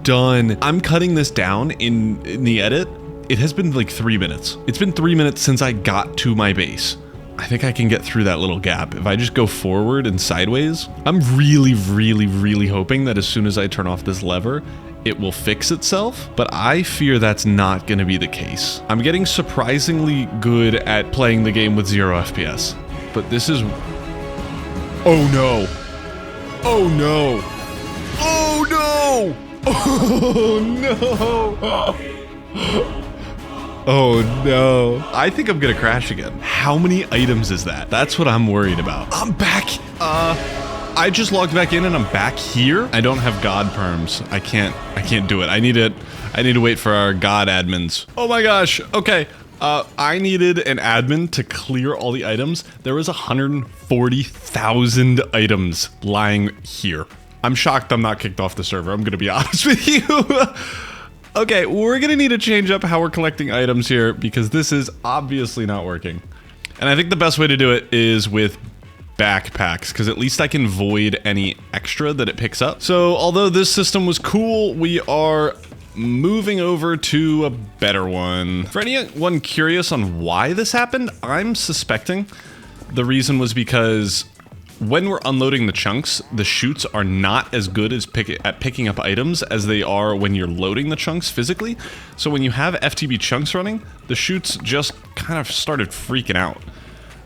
done? I'm cutting this down in the edit. It has been like 3 minutes. It's been 3 minutes since I got to my base. I think I can get through that little gap. If I just go forward and sideways, I'm really hoping that as soon as I turn off this lever, it will fix itself, but I fear that's not gonna be the case. I'm getting surprisingly good at playing the game with 0 FPS, but this is... Oh no. Oh no. Oh no. Oh no. Oh no. I think I'm gonna crash again. How many items is that? That's what I'm worried about. I'm back. I just logged back in and I'm back here. I don't have God perms. I can't do it. I need to wait for our God admins. Oh my gosh. Okay. I needed an admin to clear all the items. There was 140,000 items lying here. I'm shocked I'm not kicked off the server. I'm gonna be honest with you. Okay, we're gonna need to change up how we're collecting items here because this is obviously not working. And I think the best way to do it is with backpacks, because at least I can void any extra that it picks up. So although this system was cool, we are moving over to a better one. For anyone curious on why this happened, I'm suspecting the reason was because when we're unloading the chunks, the chutes are not as good as picking up items as they are when you're loading the chunks physically. So when you have FTB chunks running, the chutes just kind of started freaking out.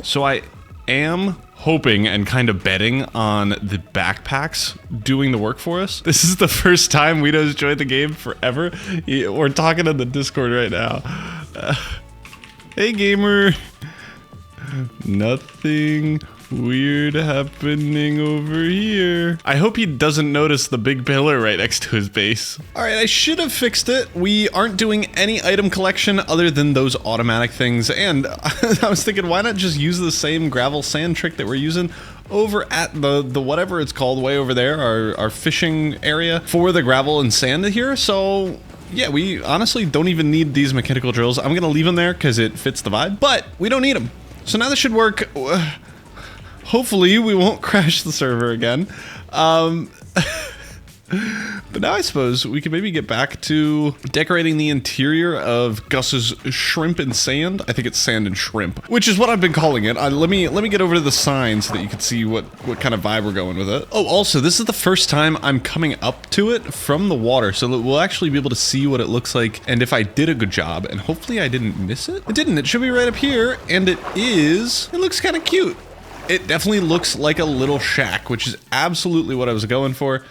So I am hoping and kind of betting on the backpacks doing the work for us. This is the first time Guido's joined the game forever. We're talking in the Discord right now. Hey gamer. Nothing weird happening over here. I hope he doesn't notice the big pillar right next to his base. All right, I should have fixed it. We aren't doing any item collection other than those automatic things. And I was thinking, why not just use the same gravel sand trick that we're using over at the whatever it's called way over there, our fishing area for the gravel and sand here. So yeah, we honestly don't even need these mechanical drills. I'm gonna leave them there because it fits the vibe, but we don't need them. So now this should work. Hopefully we won't crash the server again. But now I suppose we can maybe get back to decorating the interior of Gus's shrimp and sand. I think it's sand and shrimp, which is what I've been calling it. Let me get over to the sign so that you can see what kind of vibe we're going with it. Oh, also, this is the first time I'm coming up to it from the water, so that we'll actually be able to see what it looks like and if I did a good job, and hopefully I didn't miss it. It didn't. It should be right up here, and it is. It looks kind of cute. It definitely looks like a little shack, which is absolutely what I was going for.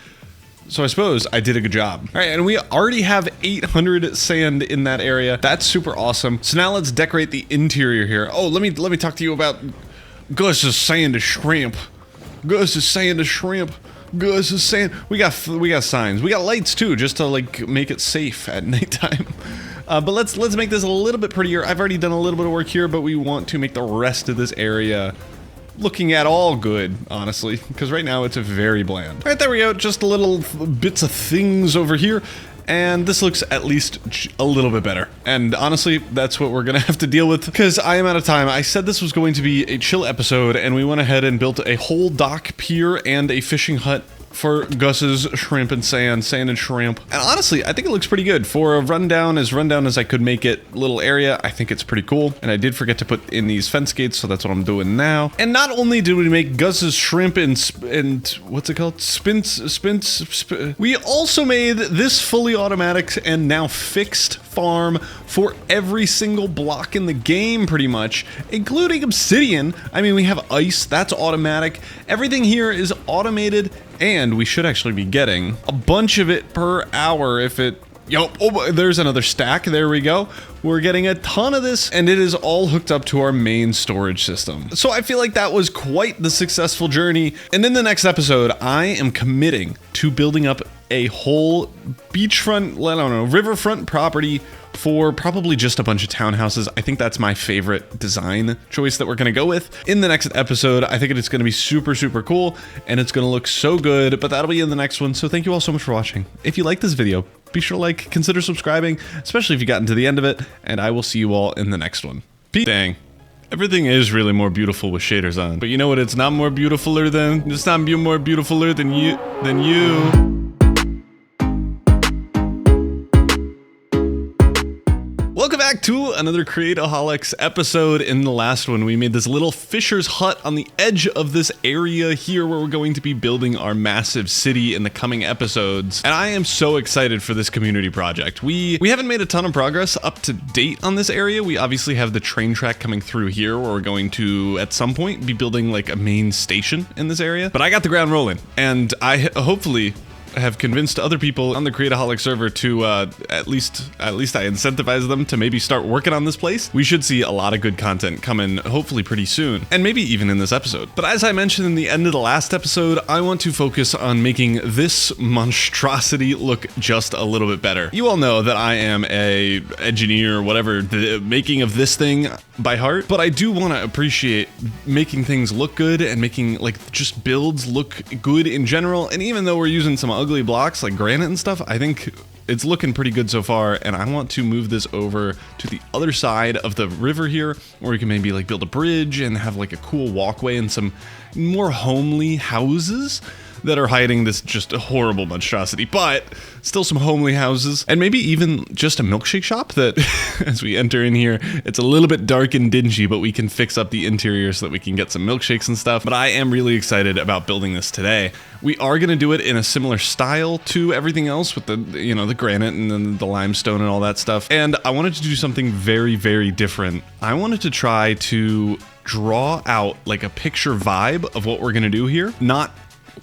So I suppose I did a good job. All right, and we already have 800 sand in that area. That's super awesome. So now let's decorate the interior here. Oh, let me talk to you about Gus's sand to shrimp. Gus's sand to shrimp. Gus's sand. We got signs. We got lights too, just to like make it safe at nighttime. But let's make this a little bit prettier. I've already done a little bit of work here, but we want to make the rest of this area looking at all good, honestly, because right now it's very bland. All right, there we go. Just little bits of things over here. and this looks at least a little bit better. And honestly, that's what we're gonna have to deal with because I am out of time. I said this was going to be a chill episode, and we went ahead and built a whole dock, pier, and a fishing hut for Gus's shrimp and sand and shrimp. And honestly, I think it looks pretty good for a rundown as I could make it little area. I think it's pretty cool. And I did forget to put in these fence gates, so that's what I'm doing now. And not only did we make Gus's shrimp and what's it called? We also made this fully automatic and now fixed farm for every single block in the game pretty much, including obsidian. I mean, we have ice, that's automatic. Everything here is automated, and we should actually be getting a bunch of it per hour if it... Oh, there's another stack. There we go. We're getting a ton of this, and it is all hooked up to our main storage system. So I feel like that was quite the successful journey. And in the next episode, I am committing to building up a whole beachfront, I don't know, riverfront property for probably just a bunch of townhouses. I think that's my favorite design choice that we're gonna go with. In the next episode, I think it's gonna be super, super cool, and it's gonna look so good, but that'll be in the next one. So thank you all so much for watching. If you like this video, be sure to like, consider subscribing, especially if you gotten to the end of it, and I will see you all in the next one. Peace. Dang. Everything is really more beautiful with shaders on, but you know what it's not more beautifuler than? It's not more beautifuler than you. Welcome back to another Create-O-Holics episode. In the last one, we made this little fisher's hut on the edge of this area here where we're going to be building our massive city in the coming episodes. And I am so excited for this community project. We haven't made a ton of progress up to date on this area. We obviously have the train track coming through here where we're going to, at some point, be building like a main station in this area. But I got the ground rolling, and I hopefully have convinced other people on the Create-O-Holics server to at least I incentivize them to maybe start working on this place. We should see a lot of good content coming hopefully pretty soon, and maybe even in this episode. But as I mentioned in the end of the last episode, I want to focus on making this monstrosity look just a little bit better. You all know that I am a engineer, whatever, the making of this thing by heart, but I do want to appreciate making things look good and making like just builds look good in general. And even though we're using some ugly blocks like granite and stuff, I think it's looking pretty good so far, and I want to move this over to the other side of the river here, where we can maybe like build a bridge and have like a cool walkway and some more homely houses that are hiding this just horrible monstrosity, but still some homely houses, and maybe even just a milkshake shop that as we enter in here, it's a little bit dark and dingy, but we can fix up the interior so that we can get some milkshakes and stuff. But I am really excited about building this today. We are going to do it in a similar style to everything else with the, you know, the granite and then the limestone and all that stuff. And I wanted to do something very, very different. I wanted to try to draw out like a picture vibe of what we're going to do here. Not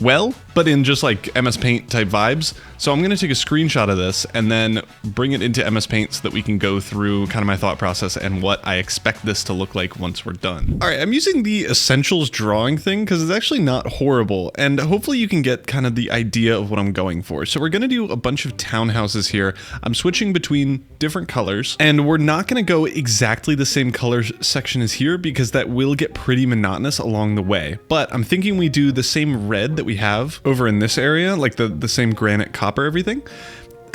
well, but in just like MS Paint type vibes. So I'm going to take a screenshot of this and then bring it into MS Paint so that we can go through kind of my thought process and what I expect this to look like once we're done. All right, I'm using the essentials drawing thing because it's actually not horrible, and hopefully you can get kind of the idea of what I'm going for. So we're going to do a bunch of townhouses here. I'm switching between different colors, and we're not going to go exactly the same color section as here because that will get pretty monotonous along the way. But I'm thinking we do the same red that we have over in this area, like the same granite, copper, everything.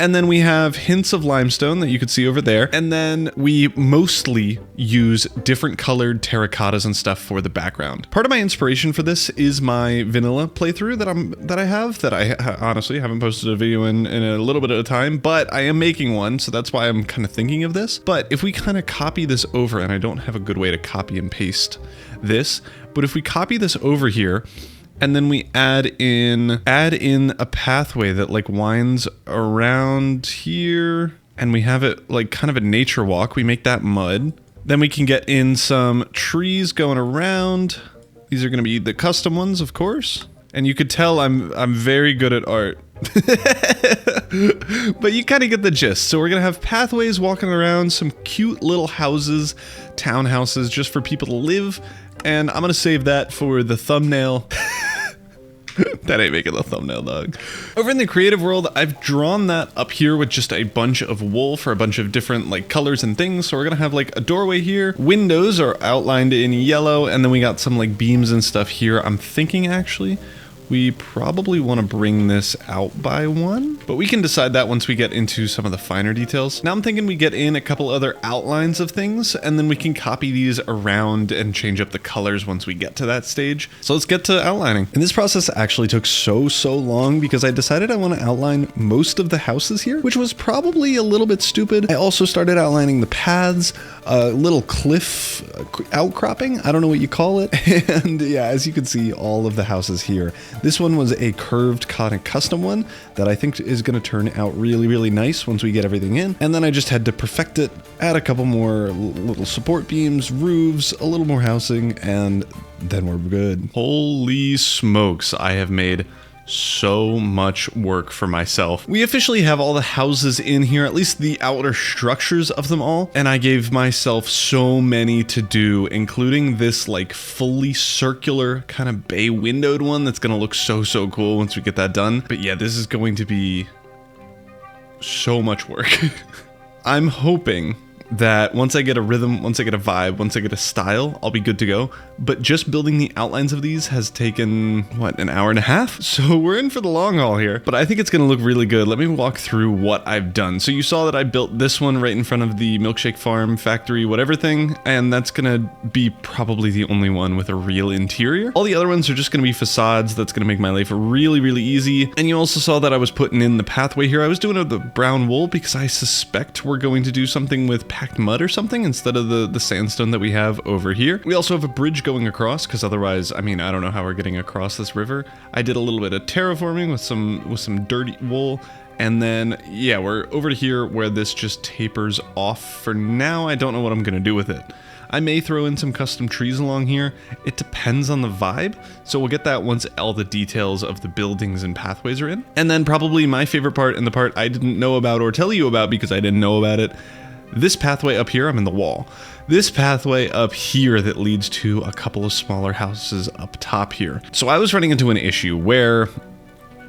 And then we have hints of limestone that you could see over there. And then we mostly use different colored terracottas and stuff for the background. Part of my inspiration for this is my vanilla playthrough that I honestly haven't posted a video in a little bit at a time, but I am making one, so that's why I'm kind of thinking of this. But if we kind of copy this over, and I don't have a good way to copy and paste this, but if we copy this over here, and then we add in a pathway that like winds around here, and we have it like kind of a nature walk. We make that mud. Then we can get in some trees going around. These are going to be the custom ones, of course. And you could tell I'm very good at art. But you kind of get the gist. So we're going to have pathways walking around, some cute little houses, townhouses just for people to live. And I'm going to save that for the thumbnail. That ain't making the thumbnail, dog. Over in the creative world, I've drawn that up here with just a bunch of wool for a bunch of different like colors and things. So we're gonna have like a doorway here. Windows are outlined in yellow, and then we got some like beams and stuff here. I'm thinking actually we probably want to bring this out by 1, but we can decide that once we get into some of the finer details. Now I'm thinking we get in a couple other outlines of things, and then we can copy these around and change up the colors once we get to that stage. So let's get to outlining. And this process actually took so long because I decided I want to outline most of the houses here, which was probably a little bit stupid. I also started outlining the paths, a little cliff outcropping, I don't know what you call it. And yeah, as you can see, all of the houses here. This one was a curved kind of custom one that I think is going to turn out really nice once we get everything in. And then I just had to perfect it, add a couple more little support beams, roofs, a little more housing, and then we're good. Holy smokes, I have made so much work for myself. We officially have all the houses in here, at least the outer structures of them all, and I gave myself so many to do, including this like fully circular kind of bay windowed one that's gonna look so cool once we get that done. But yeah, this is going to be so much work. I'm hoping that once I get a rhythm, once I get a vibe, once I get a style, I'll be good to go. But just building the outlines of these has taken, what, an hour and a half? So we're in for the long haul here. But I think it's gonna look really good. Let me walk through what I've done. So you saw that I built this one right in front of the milkshake farm, factory, whatever thing, and that's gonna be probably the only one with a real interior. All the other ones are just gonna be facades. That's gonna make my life really easy. And you also saw that I was putting in the pathway here. I was doing it with the brown wool because I suspect we're going to do something with packed mud or something instead of the sandstone that we have over here. We also have a bridge going across because otherwise, I mean, I don't know how we're getting across this river. I did a little bit of terraforming with some dirty wool. And then, yeah, we're over to here where this just tapers off. For now, I don't know what I'm going to do with it. I may throw in some custom trees along here. It depends on the vibe. So we'll get that once all the details of the buildings and pathways are in. And then probably my favorite part, and the part I didn't know about or tell you about because I didn't know about it, this pathway up here, I'm in the wall. This pathway up here that leads to a couple of smaller houses up top here. So I was running into an issue where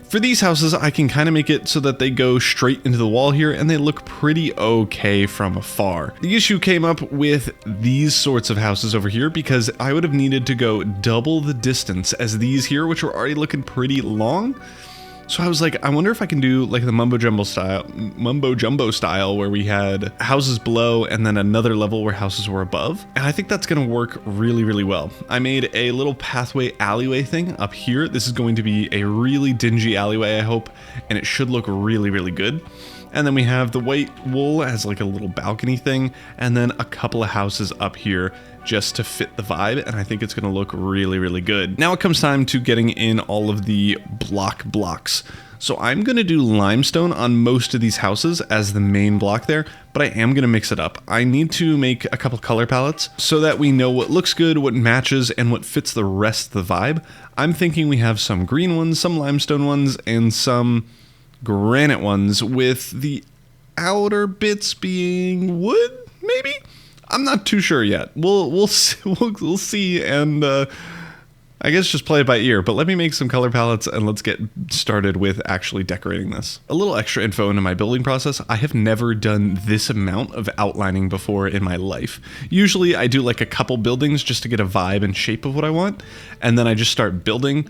for these houses, I can kind of make it so that they go straight into the wall here and they look pretty okay from afar. The issue came up with these sorts of houses over here because I would have needed to go double the distance as these here, which were already looking pretty long. So I was like, I wonder if I can do like the mumbo jumbo style where we had houses below and then another level where houses were above. And I think that's going to work really well. I made a little pathway alleyway thing up here. This is going to be a really dingy alleyway, I hope, and it should look really good. And then we have the white wool as like a little balcony thing, and then a couple of houses up here just to fit the vibe, and I think it's gonna look really good. Now it comes time to getting in all of the blocks. So I'm gonna do limestone on most of these houses as the main block there, but I am gonna mix it up. I need to make a couple color palettes so that we know what looks good, what matches, and what fits the rest of the vibe. I'm thinking we have some green ones, some limestone ones, and some granite ones, with the outer bits being wood, maybe? I'm not too sure yet. We'll see, and I guess just play it by ear. But let me make some color palettes and let's get started with actually decorating this. A little extra info into my building process. I have never done this amount of outlining before in my life. Usually I do like a couple buildings just to get a vibe and shape of what I want, and then I just start building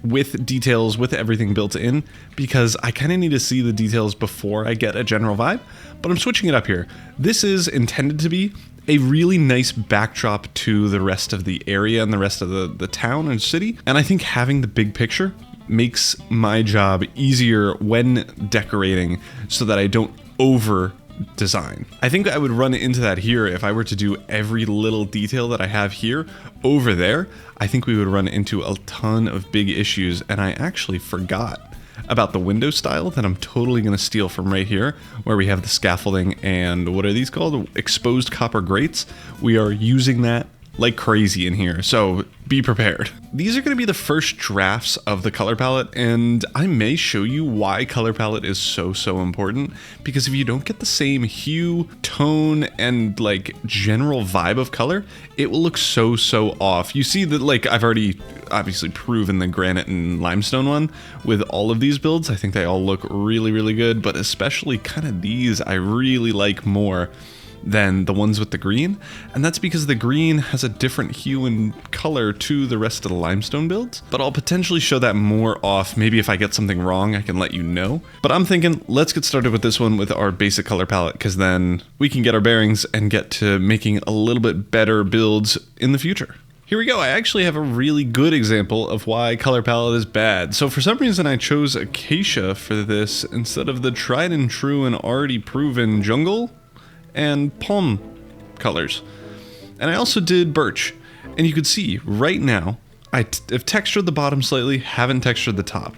with details, with everything built in, because I kind of need to see the details before I get a general vibe. But I'm switching it up here. This is intended to be a really nice backdrop to the rest of the area and the rest of the town and city. And I think having the big picture makes my job easier when decorating so that I don't over design. I think I would run into that here if I were to do every little detail that I have here over there. I think we would run into a ton of big issues, and I actually forgot about the window style that I'm totally going to steal from right here, where we have the scaffolding and what are these called? Exposed copper grates. We are using that like crazy in here, so be prepared. These are going to be the first drafts of the color palette, and I may show you why color palette is so important, because if you don't get the same hue, tone, and like general vibe of color, it will look so off. You see that, like, I've already obviously proven the granite and limestone one with all of these builds. I think they all look really good, but especially kind of these I really like more. than the ones with the green, and that's because the green has a different hue and color to the rest of the limestone builds, but I'll potentially show that more off. Maybe if I get something wrong, I can let you know. But I'm thinking, let's get started with this one with our basic color palette, because then we can get our bearings and get to making a little bit better builds in the future. Here we go. I actually have a really good example of why color palette is bad. So for some reason I chose acacia for this instead of the tried and true and already proven jungle and palm colors. And I also did birch. And you can see right now, I've textured the bottom slightly, haven't textured the top.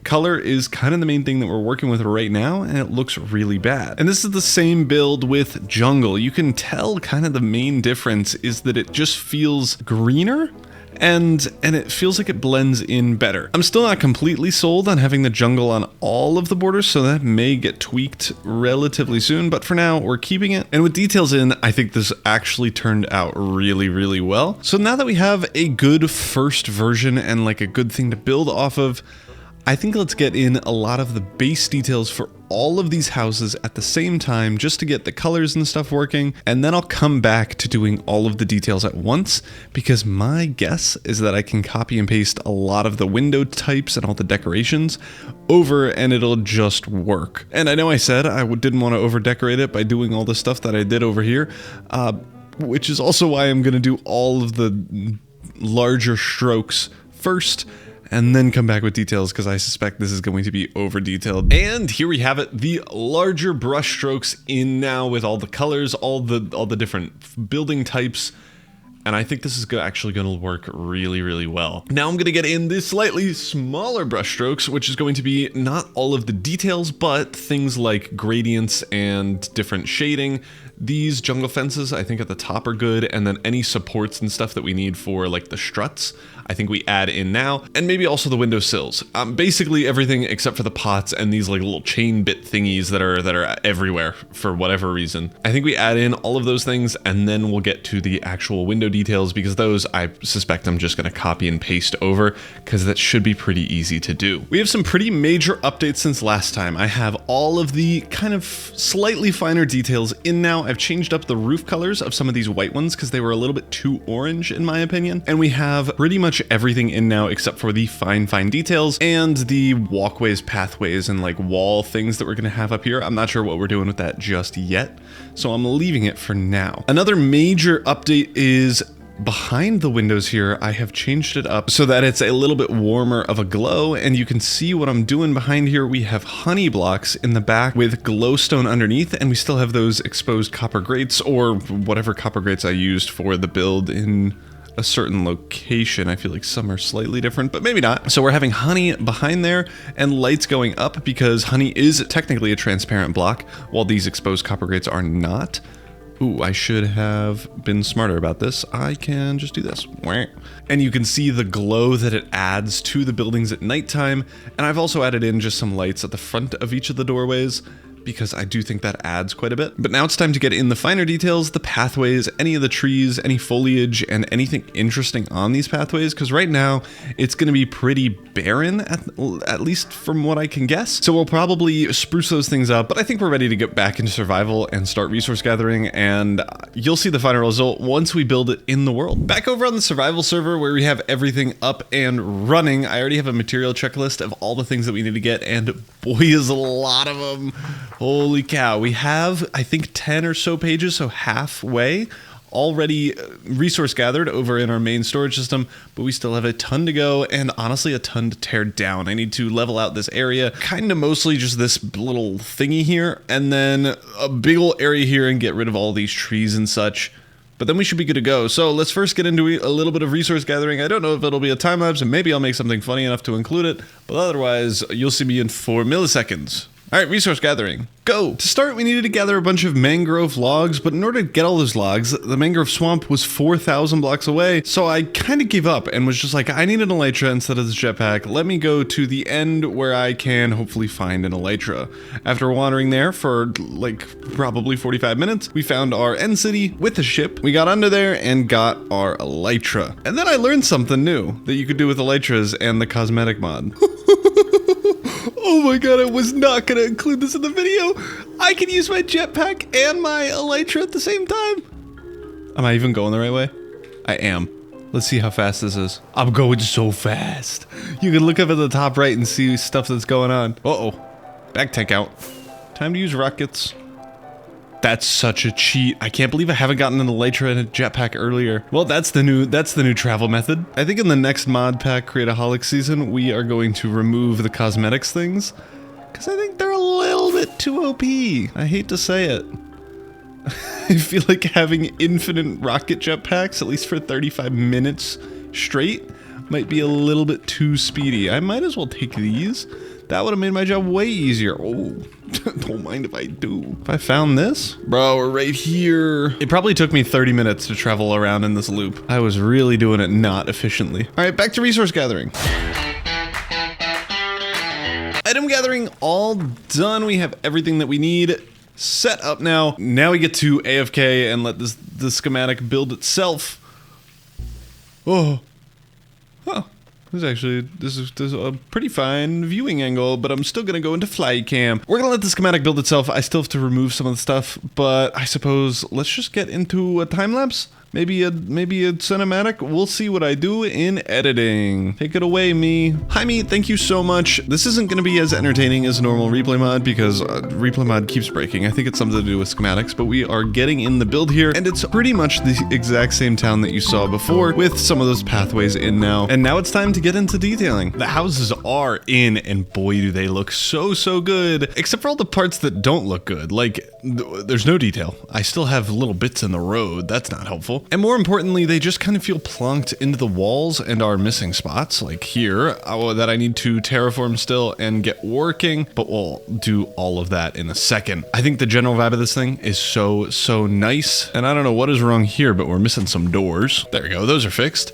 Color is kind of the main thing that we're working with right now, and it looks really bad. And this is the same build with jungle. You can tell kind of the main difference is that it just feels greener, and it feels like it blends in better. I'm still not completely sold on having the jungle on all of the borders, so that may get tweaked relatively soon, but for now, we're keeping it. And with details in, I think this actually turned out really, really well. So now that we have a good first version and like a good thing to build off of, I think let's get in a lot of the base details for all of these houses at the same time just to get the colors and stuff working, and then I'll come back to doing all of the details at once, because my guess is that I can copy and paste a lot of the window types and all the decorations over and it'll just work. And I know I said I didn't want to over decorate it by doing all the stuff that I did over here, which is also why I'm going to do all of the larger strokes first and then come back with details, because I suspect this is going to be over detailed. And here we have it, the larger brush strokes in now with all the colors, all the different building types. And I think this is actually going to work really, really well. Now I'm going to get in the slightly smaller brush strokes, which is going to be not all of the details, but things like gradients and different shading. These jungle fences, I think at the top are good, and then any supports and stuff that we need for like the struts, I think we add in now, and maybe also the windowsills. Basically everything except for the pots and these like little chain bit thingies that are everywhere for whatever reason. I think we add in all of those things, and then we'll get to the actual window details, because those I suspect I'm just gonna copy and paste over, because that should be pretty easy to do. We have some pretty major updates since last time. I have all of the kind of slightly finer details in now. I've changed up the roof colors of some of these white ones because they were a little bit too orange in my opinion. And we have pretty much everything in now except for the fine details and the walkways, pathways, and like wall things that we're gonna have up here. I'm not sure what we're doing with that just yet, so I'm leaving it for now. Another major update is behind the windows here. I have changed it up so that it's a little bit warmer of a glow, and you can see what I'm doing behind here. We have honey blocks in the back with glowstone underneath, and we still have those exposed copper grates, or whatever copper grates I used for the build in a certain location. I feel like some are slightly different, but maybe not. So we're having honey behind there and lights going up because honey is technically a transparent block, while these exposed copper grates are not. Ooh, I should have been smarter about this. I can just do this. And you can see the glow that it adds to the buildings at nighttime. And I've also added in just some lights at the front of each of the doorways, because I do think that adds quite a bit. But now it's time to get in the finer details, the pathways, any of the trees, any foliage, and anything interesting on these pathways, because right now it's going to be pretty barren, at least from what I can guess. So we'll probably spruce those things up, but I think we're ready to get back into survival and start resource gathering, and you'll see the final result once we build it in the world. Back over on the survival server where we have everything up and running, I already have a material checklist of all the things that we need to get, and boy is a lot of them. Holy cow, we have, I think, 10 or so pages, so halfway already resource gathered over in our main storage system, but we still have a ton to go, and honestly a ton to tear down. I need to level out this area, kind of mostly just this little thingy here, and then a big old area here and get rid of all these trees and such. But then we should be good to go. So let's first get into a little bit of resource gathering. I don't know if it'll be a time lapse, and maybe I'll make something funny enough to include it, but otherwise you'll see me in 4 milliseconds. All right, resource gathering, go. To start, we needed to gather a bunch of mangrove logs, but in order to get all those logs, the mangrove swamp was 4,000 blocks away, so I kind of gave up and was just like, I need an elytra instead of this jetpack. Let me go to the end where I can hopefully find an elytra. After wandering there for like probably 45 minutes, we found our end city with a ship. We got under there and got our elytra. And then I learned something new that you could do with elytras and the cosmetic mod. Oh my god, I was not gonna include this in the video. I can use my jetpack and my elytra at the same time. Am I even going the right way? I am. Let's see how fast this is. I'm going so fast. You can look up at the top right and see stuff that's going on. Uh-oh. Back tank out. Time to use rockets. That's such a cheat. I can't believe I haven't gotten an elytra and a jetpack earlier. Well, that's the new travel method. I think in the next mod pack Create-O-Holics season, we are going to remove the cosmetics things, because I think they're a little bit too OP. I hate to say it. I feel like having infinite rocket jetpacks, at least for 35 minutes straight, might be a little bit too speedy. I might as well take these. That would have made my job way easier. Oh, don't mind if I do. If I found this? Bro, we're right here. It probably took me 30 minutes to travel around in this loop. I was really doing it not efficiently. All right, back to resource gathering. Item gathering all done. We have everything that we need set up now. Now we get to AFK and let the schematic build itself. Oh. Huh. This is a pretty fine viewing angle, but I'm still gonna go into fly cam. We're gonna let the schematic build itself. I still have to remove some of the stuff, but I suppose let's just get into a time lapse. Maybe a cinematic. We'll see what I do in editing. Take it away, me. Hi, me. Thank you so much. This isn't going to be as entertaining as a normal replay mod because replay mod keeps breaking. I think it's something to do with schematics, but we are getting in the build here, and it's pretty much the exact same town that you saw before with some of those pathways in now. And now it's time to get into detailing. The houses are in, and boy, do they look so good. Except for all the parts that don't look good. Like, there's no detail. I still have little bits in the road. That's not helpful. And more importantly, they just kind of feel plunked into the walls and are missing spots, like here, that I need to terraform still and get working, but we'll do all of that in a second. I think the general vibe of this thing is so nice, and I don't know what is wrong here, but we're missing some doors. There we go, those are fixed.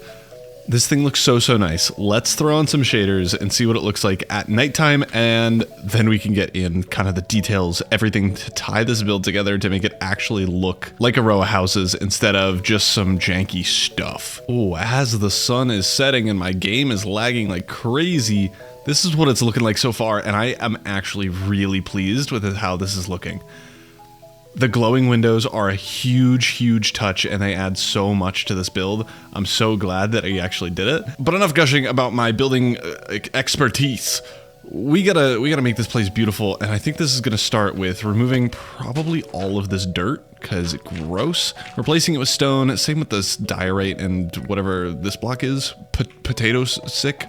This thing looks so nice. Let's throw on some shaders and see what it looks like at nighttime, and then we can get in kind of the details, everything to tie this build together to make it actually look like a row of houses instead of just some janky stuff. Oh, as the sun is setting and my game is lagging like crazy, this is what it's looking like so far, and I am actually really pleased with how this is looking. The glowing windows are a huge touch, and they add so much to this build. I'm so glad that I actually did it. But enough gushing about my building expertise. We gotta make this place beautiful, and I think this is gonna start with removing probably all of this dirt, because gross. Replacing it with stone, same with this diorite and whatever this block is, potato sick.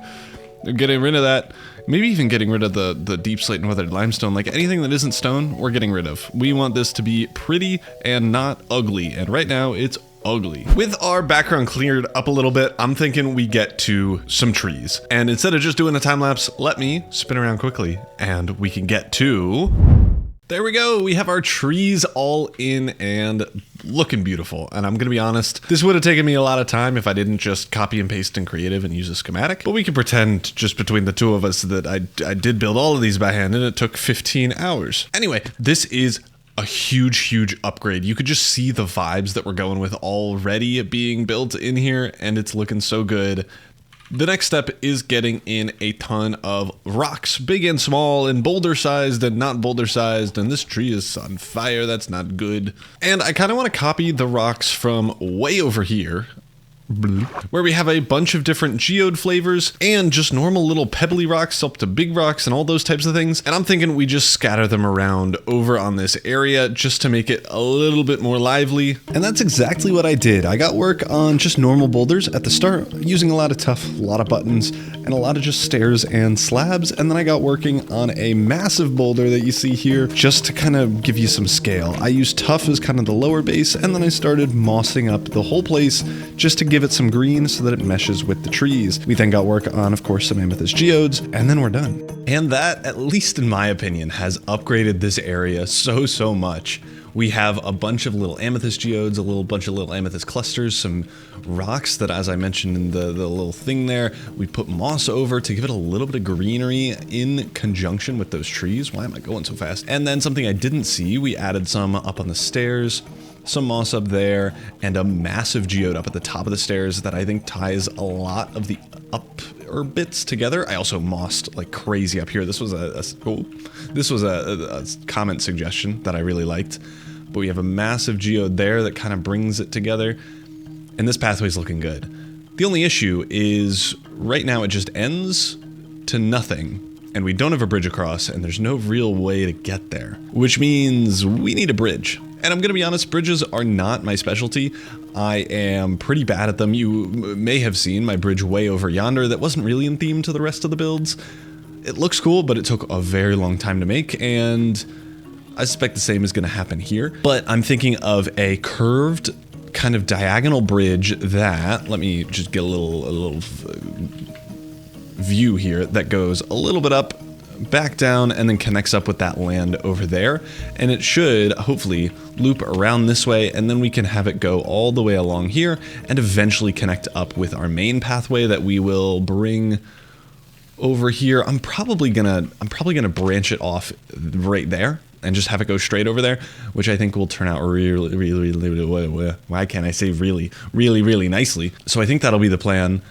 Getting rid of that. Maybe even getting rid of the deep slate and weathered limestone. Like anything that isn't stone, we're getting rid of. We want this to be pretty and not ugly. And right now it's ugly. With our background cleared up a little bit, I'm thinking we get to some trees. And instead of just doing a time lapse, let me spin around quickly and we can get to... There we go, we have our trees all in and looking beautiful. And I'm gonna be honest, this would have taken me a lot of time if I didn't just copy and paste in Creative and use a schematic. But we can pretend just between the two of us that I did build all of these by hand and it took 15 hours. Anyway, this is a huge upgrade. You could just see the vibes that we're going with already being built in here, and it's looking so good. The next step is getting in a ton of rocks, big and small, and boulder sized and not boulder sized, and this tree is on fire, that's not good. And I kind of want to copy the rocks from way over here, where we have a bunch of different geode flavors and just normal little pebbly rocks up to big rocks and all those types of things. And I'm thinking we just scatter them around over on this area just to make it a little bit more lively. And that's exactly what I did. I got work on just normal boulders at the start, using a lot of tuff, a lot of buttons, and a lot of just stairs and slabs. And then I got working on a massive boulder that you see here just to kind of give you some scale. I used tuff as kind of the lower base, and then I started mossing up the whole place just to give it some green so that it meshes with the trees. We then got work on, of course, some amethyst geodes, and then we're done. And that, at least in my opinion, has upgraded this area so much. We have a bunch of little amethyst geodes, a bunch of little amethyst clusters, some rocks that, as I mentioned in the little thing there, we put moss over to give it a little bit of greenery in conjunction with those trees. Why am I going so fast? And then something I didn't see, we added some up on the stairs, some moss up there, and a massive geode up at the top of the stairs that I think ties a lot of the bits together. I also mossed like crazy up here. This was a comment suggestion that I really liked. But we have a massive geode there that kind of brings it together. And this pathway's looking good. The only issue is right now it just ends to nothing. And we don't have a bridge across, and there's no real way to get there. Which means we need a bridge. And I'm gonna be honest, bridges are not my specialty. I am pretty bad at them. You may have seen my bridge way over yonder that wasn't really in theme to the rest of the builds. It looks cool, but it took a very long time to make, and I suspect the same is gonna happen here. But I'm thinking of a curved kind of diagonal bridge that, let me just get a little view here, that goes a little bit up, back down, and then connects up with that land over there. And it should hopefully loop around this way, and then we can have it go all the way along here and eventually connect up with our main pathway that we will bring over here. I'm probably gonna branch it off right there and just have it go straight over there, which I think will turn out really, why can't I say really nicely. So I think that'll be the plan.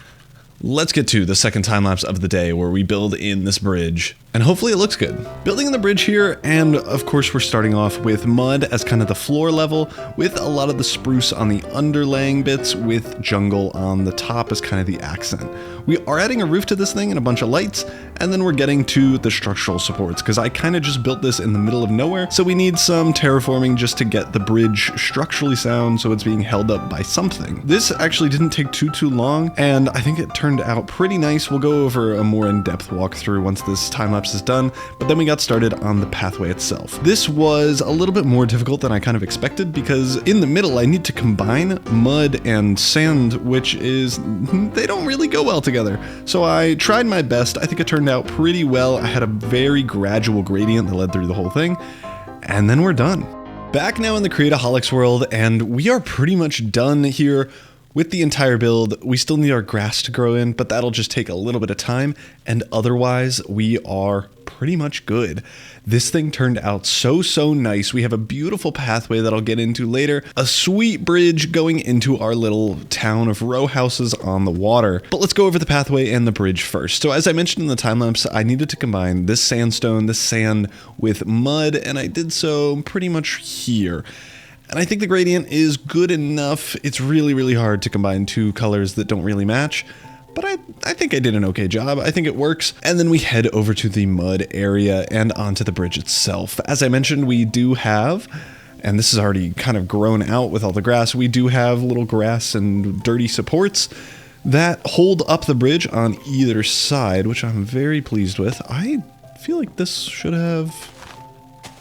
Let's get to the second time lapse of the day where we build in this bridge, and hopefully it looks good. Building in the bridge here, and of course we're starting off with mud as kind of the floor level, with a lot of the spruce on the underlaying bits, with jungle on the top as kind of the accent. We are adding a roof to this thing and a bunch of lights, and then we're getting to the structural supports, because I kind of just built this in the middle of nowhere, so we need some terraforming just to get the bridge structurally sound so it's being held up by something. This actually didn't take too long, and I think it turned out pretty nice. We'll go over a more in-depth walkthrough once this time-lapse is done, but then we got started on the pathway itself. This was a little bit more difficult than I kind of expected, because in the middle I need to combine mud and sand, which is, they don't really go well together. So I tried my best. I think it turned out pretty well. I had a very gradual gradient that led through the whole thing, and then we're done. Back now in the Create-O-Holics world, and we are pretty much done here with the entire build. We still need our grass to grow in, but that'll just take a little bit of time, and otherwise we are pretty much good. This thing turned out so nice. We have a beautiful pathway that I'll get into later, a sweet bridge going into our little town of row houses on the water. But let's go over the pathway and the bridge first. So as I mentioned in the time lapse, I needed to combine this sandstone, this sand, with mud, and I did so pretty much here. And I think the gradient is good enough. It's really hard to combine two colors that don't really match, but I think I did an okay job. I think it works. And then we head over to the mud area and onto the bridge itself. As I mentioned, we do have, and this is already kind of grown out with all the grass, we do have little grass and dirty supports that hold up the bridge on either side, which I'm very pleased with. I feel like this should have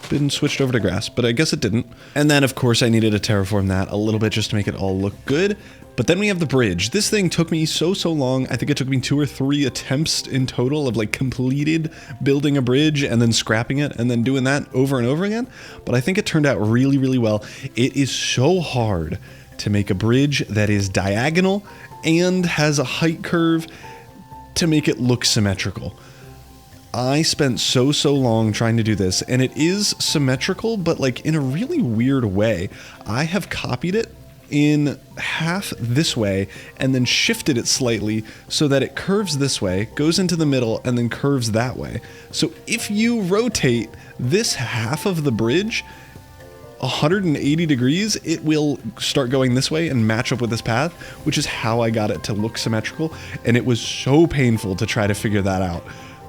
been switched over to grass, but I guess it didn't. And then of course I needed to terraform that a little bit just to make it all look good. But then we have the bridge. This thing took me so long. I think it took me 2 or 3 attempts in total of like completed building a bridge and then scrapping it and then doing that over and over again. But I think it turned out really well. It is so hard to make a bridge that is diagonal and has a height curve to make it look symmetrical. I spent so long trying to do this, and it is symmetrical, but like in a really weird way. I have copied it in half this way and then shifted it slightly so that it curves this way, goes into the middle, and then curves that way. So if you rotate this half of the bridge 180 degrees, it will start going this way and match up with this path, which is how I got it to look symmetrical, and it was so painful to try to figure that out.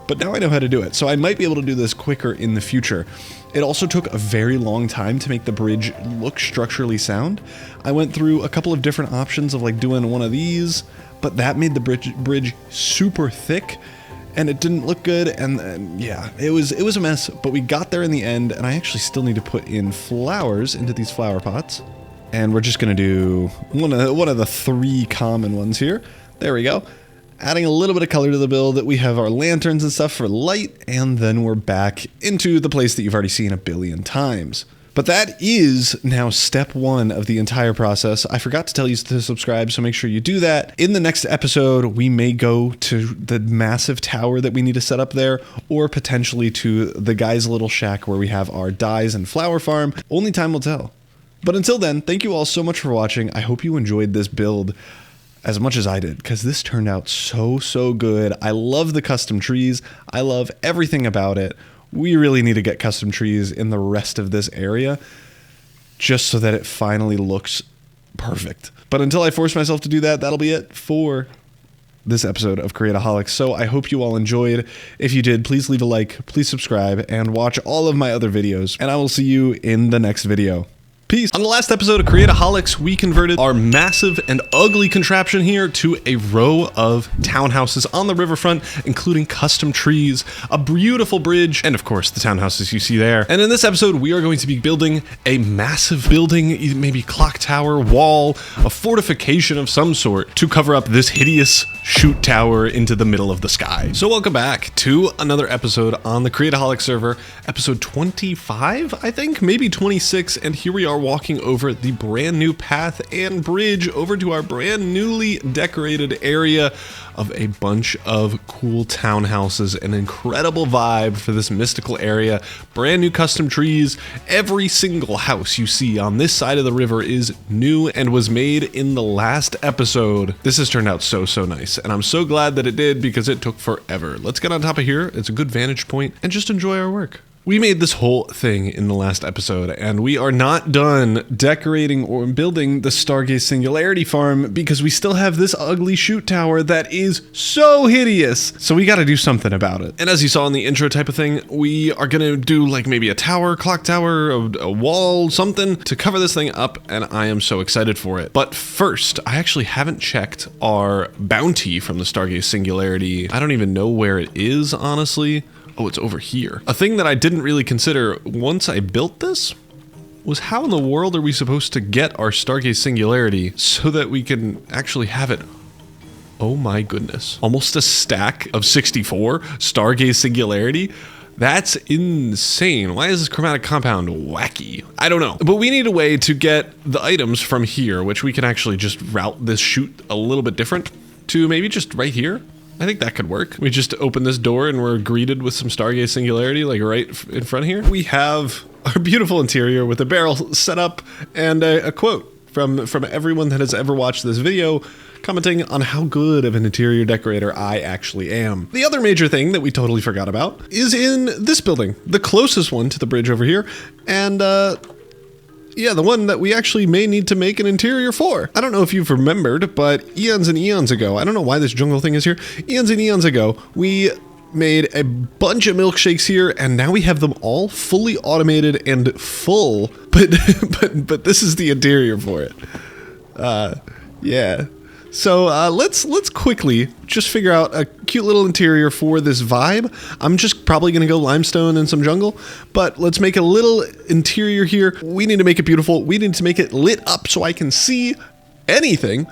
But now I know how to do it, so I might be able to do this quicker in the future. It also took a very long time to make the bridge look structurally sound. I went through a couple of different options of like doing one of these, but that made the bridge super thick, and it didn't look good, and yeah, it was a mess, but we got there in the end, and I actually still need to put in flowers into these flower pots. And we're just gonna do one of the 3 common ones here. There we go. Adding a little bit of color to the build. We have our lanterns and stuff for light, and then we're back into the place that you've already seen a billion times. But that is now step 1 of the entire process. I forgot to tell you to subscribe, so make sure you do that. In the next episode, we may go to the massive tower that we need to set up there, or potentially to the guy's little shack where we have our dyes and flower farm. Only time will tell. But until then, thank you all so much for watching. I hope you enjoyed this build. as much as I did, because this turned out so good. I love the custom trees. I love everything about it. We really need to get custom trees in the rest of this area just so that it finally looks perfect. But until I force myself to do that, that'll be it for this episode of Create-O-Holics. So I hope you all enjoyed. If you did, please leave a like, please subscribe, and watch all of my other videos. And I will see you in the next video. Peace. On the last episode of Create-O-Holics, we converted our massive and ugly contraption here to a row of townhouses on the riverfront, including custom trees, a beautiful bridge, and of course the townhouses you see there. And in this episode, we are going to be building a massive building, maybe clock tower, wall, a fortification of some sort to cover up this hideous shoot tower into the middle of the sky. So welcome back to another episode on the Create-O-Holics server, episode 25, I think, maybe 26, and here we are walking over the brand new path and bridge over to our brand newly decorated area of a bunch of cool townhouses. An incredible vibe for this mystical area. Brand new custom trees. Every single house you see on this side of the river is new and was made in the last episode. This has turned out so nice, and I'm so glad that it did because it took forever. Let's get on top of here. It's a good vantage point and just enjoy our work. We made this whole thing in the last episode, and we are not done decorating or building the STARGAZE Singularity farm because we still have this ugly shoot tower that is so hideous. So we got to do something about it. And as you saw in the intro type of thing, we are going to do like maybe a tower, clock tower, a wall, something to cover this thing up, and I am so excited for it. But first, I actually haven't checked our bounty from the STARGAZE Singularity. I don't even know where it is, honestly. Oh, it's over here. A thing that I didn't really consider once I built this was how in the world are we supposed to get our STARGAZE Singularity so that we can actually have it? Oh my goodness. Almost a stack of 64 STARGAZE Singularity? That's insane. Why is this chromatic compound wacky? I don't know. But we need a way to get the items from here, which we can actually just route this chute a little bit different to maybe just right here. I think that could work. We just open this door and we're greeted with some STARGAZE Singularity like right in front here. We have our beautiful interior with a barrel set up and a quote from everyone that has ever watched this video commenting on how good of an interior decorator I actually am. The other major thing that we totally forgot about is in this building, the closest one to the bridge over here, and yeah, the one that we actually may need to make an interior for. I don't know if you've remembered, but eons and eons ago, I don't know why this jungle thing is here, eons and eons ago, we made a bunch of milkshakes here, and now we have them all fully automated and full, but this is the interior for it. Yeah. So let's quickly just figure out a cute little interior for this vibe. I'm just probably going to go limestone and some jungle, but let's make a little interior here. We need to make it beautiful. We need to make it lit up so I can see anything.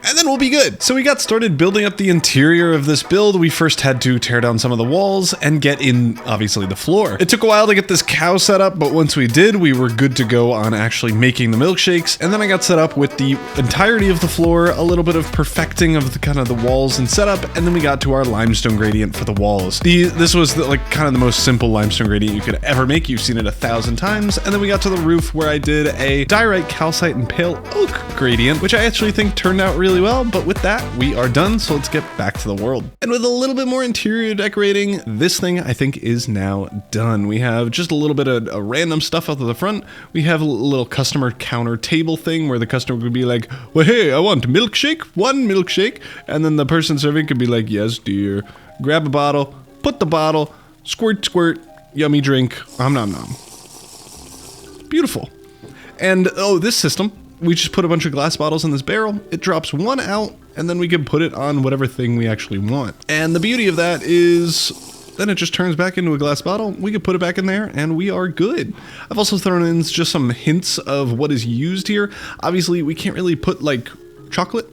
And then we'll be good. So we got started building up the interior of this build. We first had to tear down some of the walls and get in, obviously, the floor. It took a while to get this cow set up, but once we did, we were good to go on actually making the milkshakes. And then I got set up with the entirety of the floor, a little bit of perfecting of the kind of the walls and setup, and then we got to our limestone gradient for the walls. This was like kind of the most simple limestone gradient you could ever make. You've seen it 1,000 times. And then we got to the roof where I did a diorite, calcite, and pale oak gradient, which I actually think turned out really well, but with that, we are done, so let's get back to the world. And with a little bit more interior decorating, this thing I think is now done. We have just a little bit of random stuff out of the front. We have a little customer counter table thing where the customer could be like, well, hey, I want milkshake, one milkshake, and then the person serving could be like, yes, dear. Grab a bottle, put the bottle, squirt, squirt, yummy drink, nom nom nom. Beautiful. And oh, this system, we just put a bunch of glass bottles in this barrel, it drops one out, and then we can put it on whatever thing we actually want. And the beauty of that is then it just turns back into a glass bottle. We can put it back in there and we are good. I've also thrown in just some hints of what is used here. Obviously, we can't really put like chocolate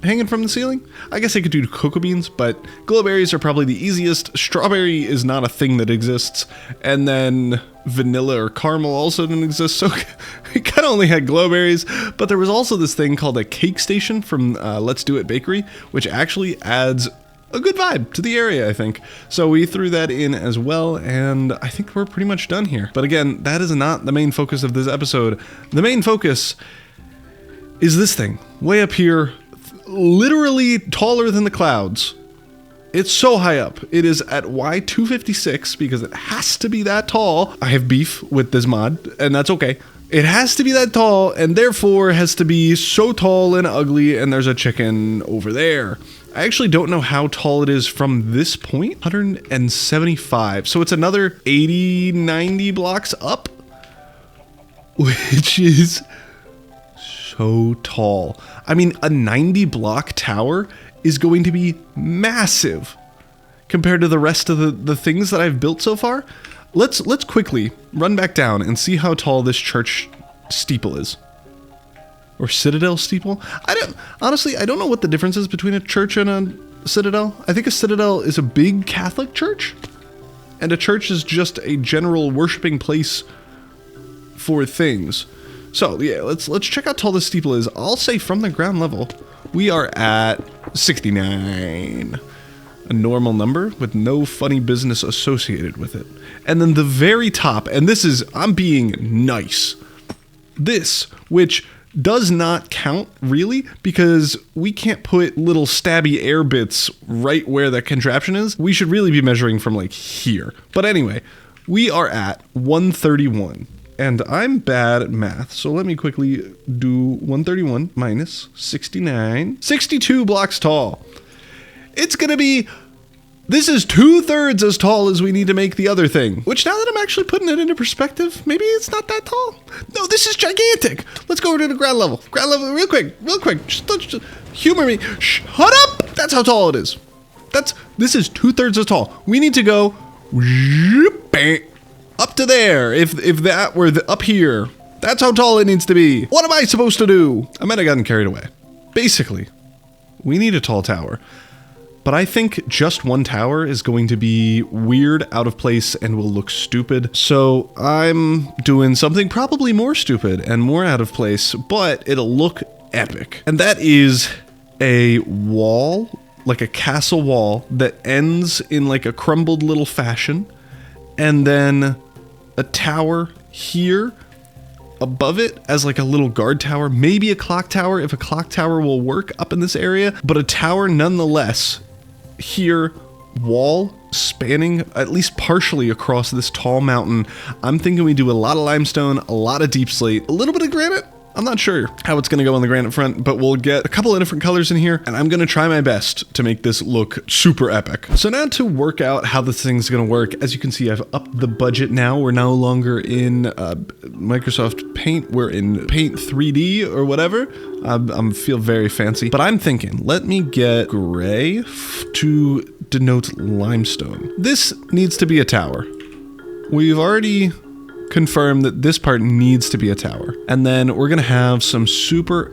hanging from the ceiling. I guess I could do cocoa beans, but glowberries are probably the easiest. Strawberry is not a thing that exists. And then vanilla or caramel also didn't exist, so we kind of only had glowberries. But there was also this thing called a cake station from Let's Do It Bakery, which actually adds a good vibe to the area, I think. So we threw that in as well, and I think we're pretty much done here. But again, that is not the main focus of this episode. The main focus is this thing, way up here, literally taller than the clouds. It's so high up. It is at Y256 because it has to be that tall. I have beef with this mod, and that's okay. It has to be that tall, and therefore has to be so tall and ugly, and there's a chicken over there. I actually don't know how tall it is from this point. 175. So it's another 80, 90 blocks up, which is so tall. I mean, a 90 block tower is going to be massive compared to the rest of the things that I've built so far. Let's quickly run back down and see how tall this church steeple is. Or citadel steeple? Honestly, I don't know what the difference is between a church and a citadel. I think a citadel is a big Catholic church, and a church is just a general worshiping place for things. So yeah, let's check out how tall this steeple is. I'll say from the ground level, we are at 69. A normal number with no funny business associated with it. And then the very top, and this is, I'm being nice. This, which does not count really, because we can't put little stabby air bits right where that contraption is. We should really be measuring from like here. But anyway, we are at 131. And I'm bad at math, so let me quickly do 131 minus 69. 62 blocks tall. It's gonna be, this is 2/3 as tall as we need to make the other thing. Which, now that I'm actually putting it into perspective, maybe it's not that tall. No, this is gigantic. Let's go over to the ground level. Ground level, real quick. Just humor me. Shut up. That's how tall it is. This is 2/3 as tall. We need to go up to there. If that were up here, that's how tall it needs to be. What am I supposed to do? I might have gotten carried away. Basically, we need a tall tower. But I think just one tower is going to be weird, out of place, and will look stupid. So I'm doing something probably more stupid and more out of place, but it'll look epic. And that is a wall, like a castle wall, that ends in like a crumbled little fashion. And then a tower here above it as like a little guard tower, maybe a clock tower if a clock tower will work up in this area, but a tower nonetheless. Here, wall spanning at least partially across this tall mountain. I'm thinking we do a lot of limestone, a lot of deep slate, a little bit of granite. I'm not sure how it's gonna go on the granite front, but we'll get a couple of different colors in here, and I'm gonna try my best to make this look super epic. So now to work out how this thing's gonna work, as you can see, I've upped the budget now. We're no longer in Microsoft Paint, we're in Paint 3D or whatever. I feel very fancy, but I'm thinking, let me get gray to denote limestone. This needs to be a tower. We've already confirm that this part needs to be a tower. And then we're gonna have some super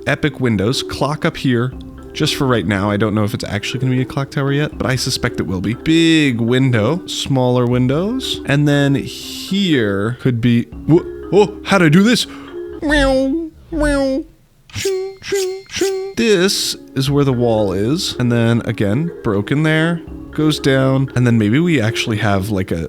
epic windows. Clock up here, just for right now. I don't know if it's actually gonna be a clock tower yet, but I suspect it will be. Big window, smaller windows. And then here could be, oh, how'd I do this? Meow, meow. This is where the wall is. And then again, broken there, goes down. And then maybe we actually have like a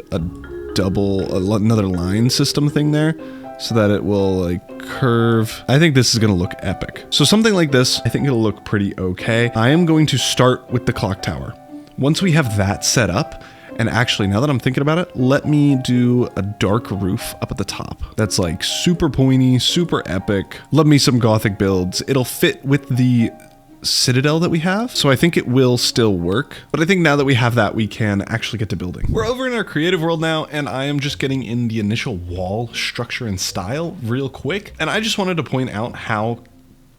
another line system thing there so that it will like curve. I think this is gonna look epic. So something like this, I think it'll look pretty okay. I am going to start with the clock tower. Once we have that set up, and actually now that I'm thinking about it, let me do a dark roof up at the top. That's like super pointy, super epic. Love me some Gothic builds. It'll fit with the citadel that we have, so I think it will still work. But I think now that we have that, we can actually get to building. We're over in our creative world now, and I am just getting in the initial wall structure and style real quick. And I just wanted to point out how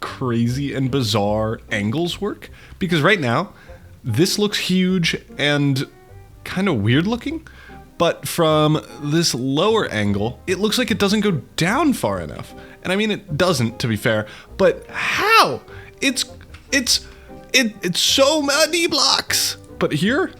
crazy and bizarre angles work, because right now this looks huge and kind of weird looking, but from this lower angle it looks like it doesn't go down far enough. And I mean, it doesn't, to be fair, but how? It's so many blocks. But here,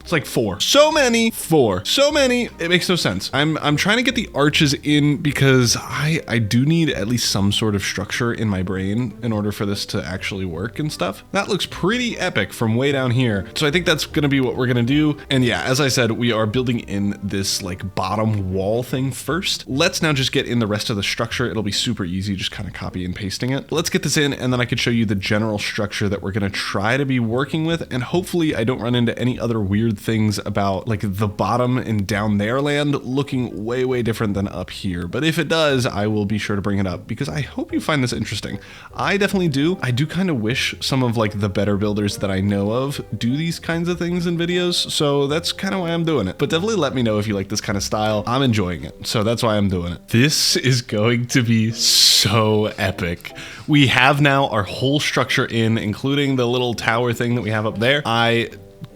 It's like 4. So many. 4. So many. It makes no sense. I'm trying to get the arches in because I do need at least some sort of structure in my brain in order for this to actually work and stuff. That looks pretty epic from way down here. So I think that's going to be what we're going to do. And yeah, as I said, we are building in this like bottom wall thing first. Let's now just get in the rest of the structure. It'll be super easy, just kind of copy and pasting it. Let's get this in, and then I could show you the general structure that we're going to try to be working with. And hopefully I don't run into any other weird things about like the bottom and down there land looking way different than up here. But if it does, I will be sure to bring it up because I hope you find this interesting. I definitely do. I do kind of wish some of like the better builders that I know of do these kinds of things in videos. So that's kind of why I'm doing it. But definitely let me know if you like this kind of style. I'm enjoying it. So that's why I'm doing it. This is going to be so epic. We have now our whole structure in, including the little tower thing that we have up there. I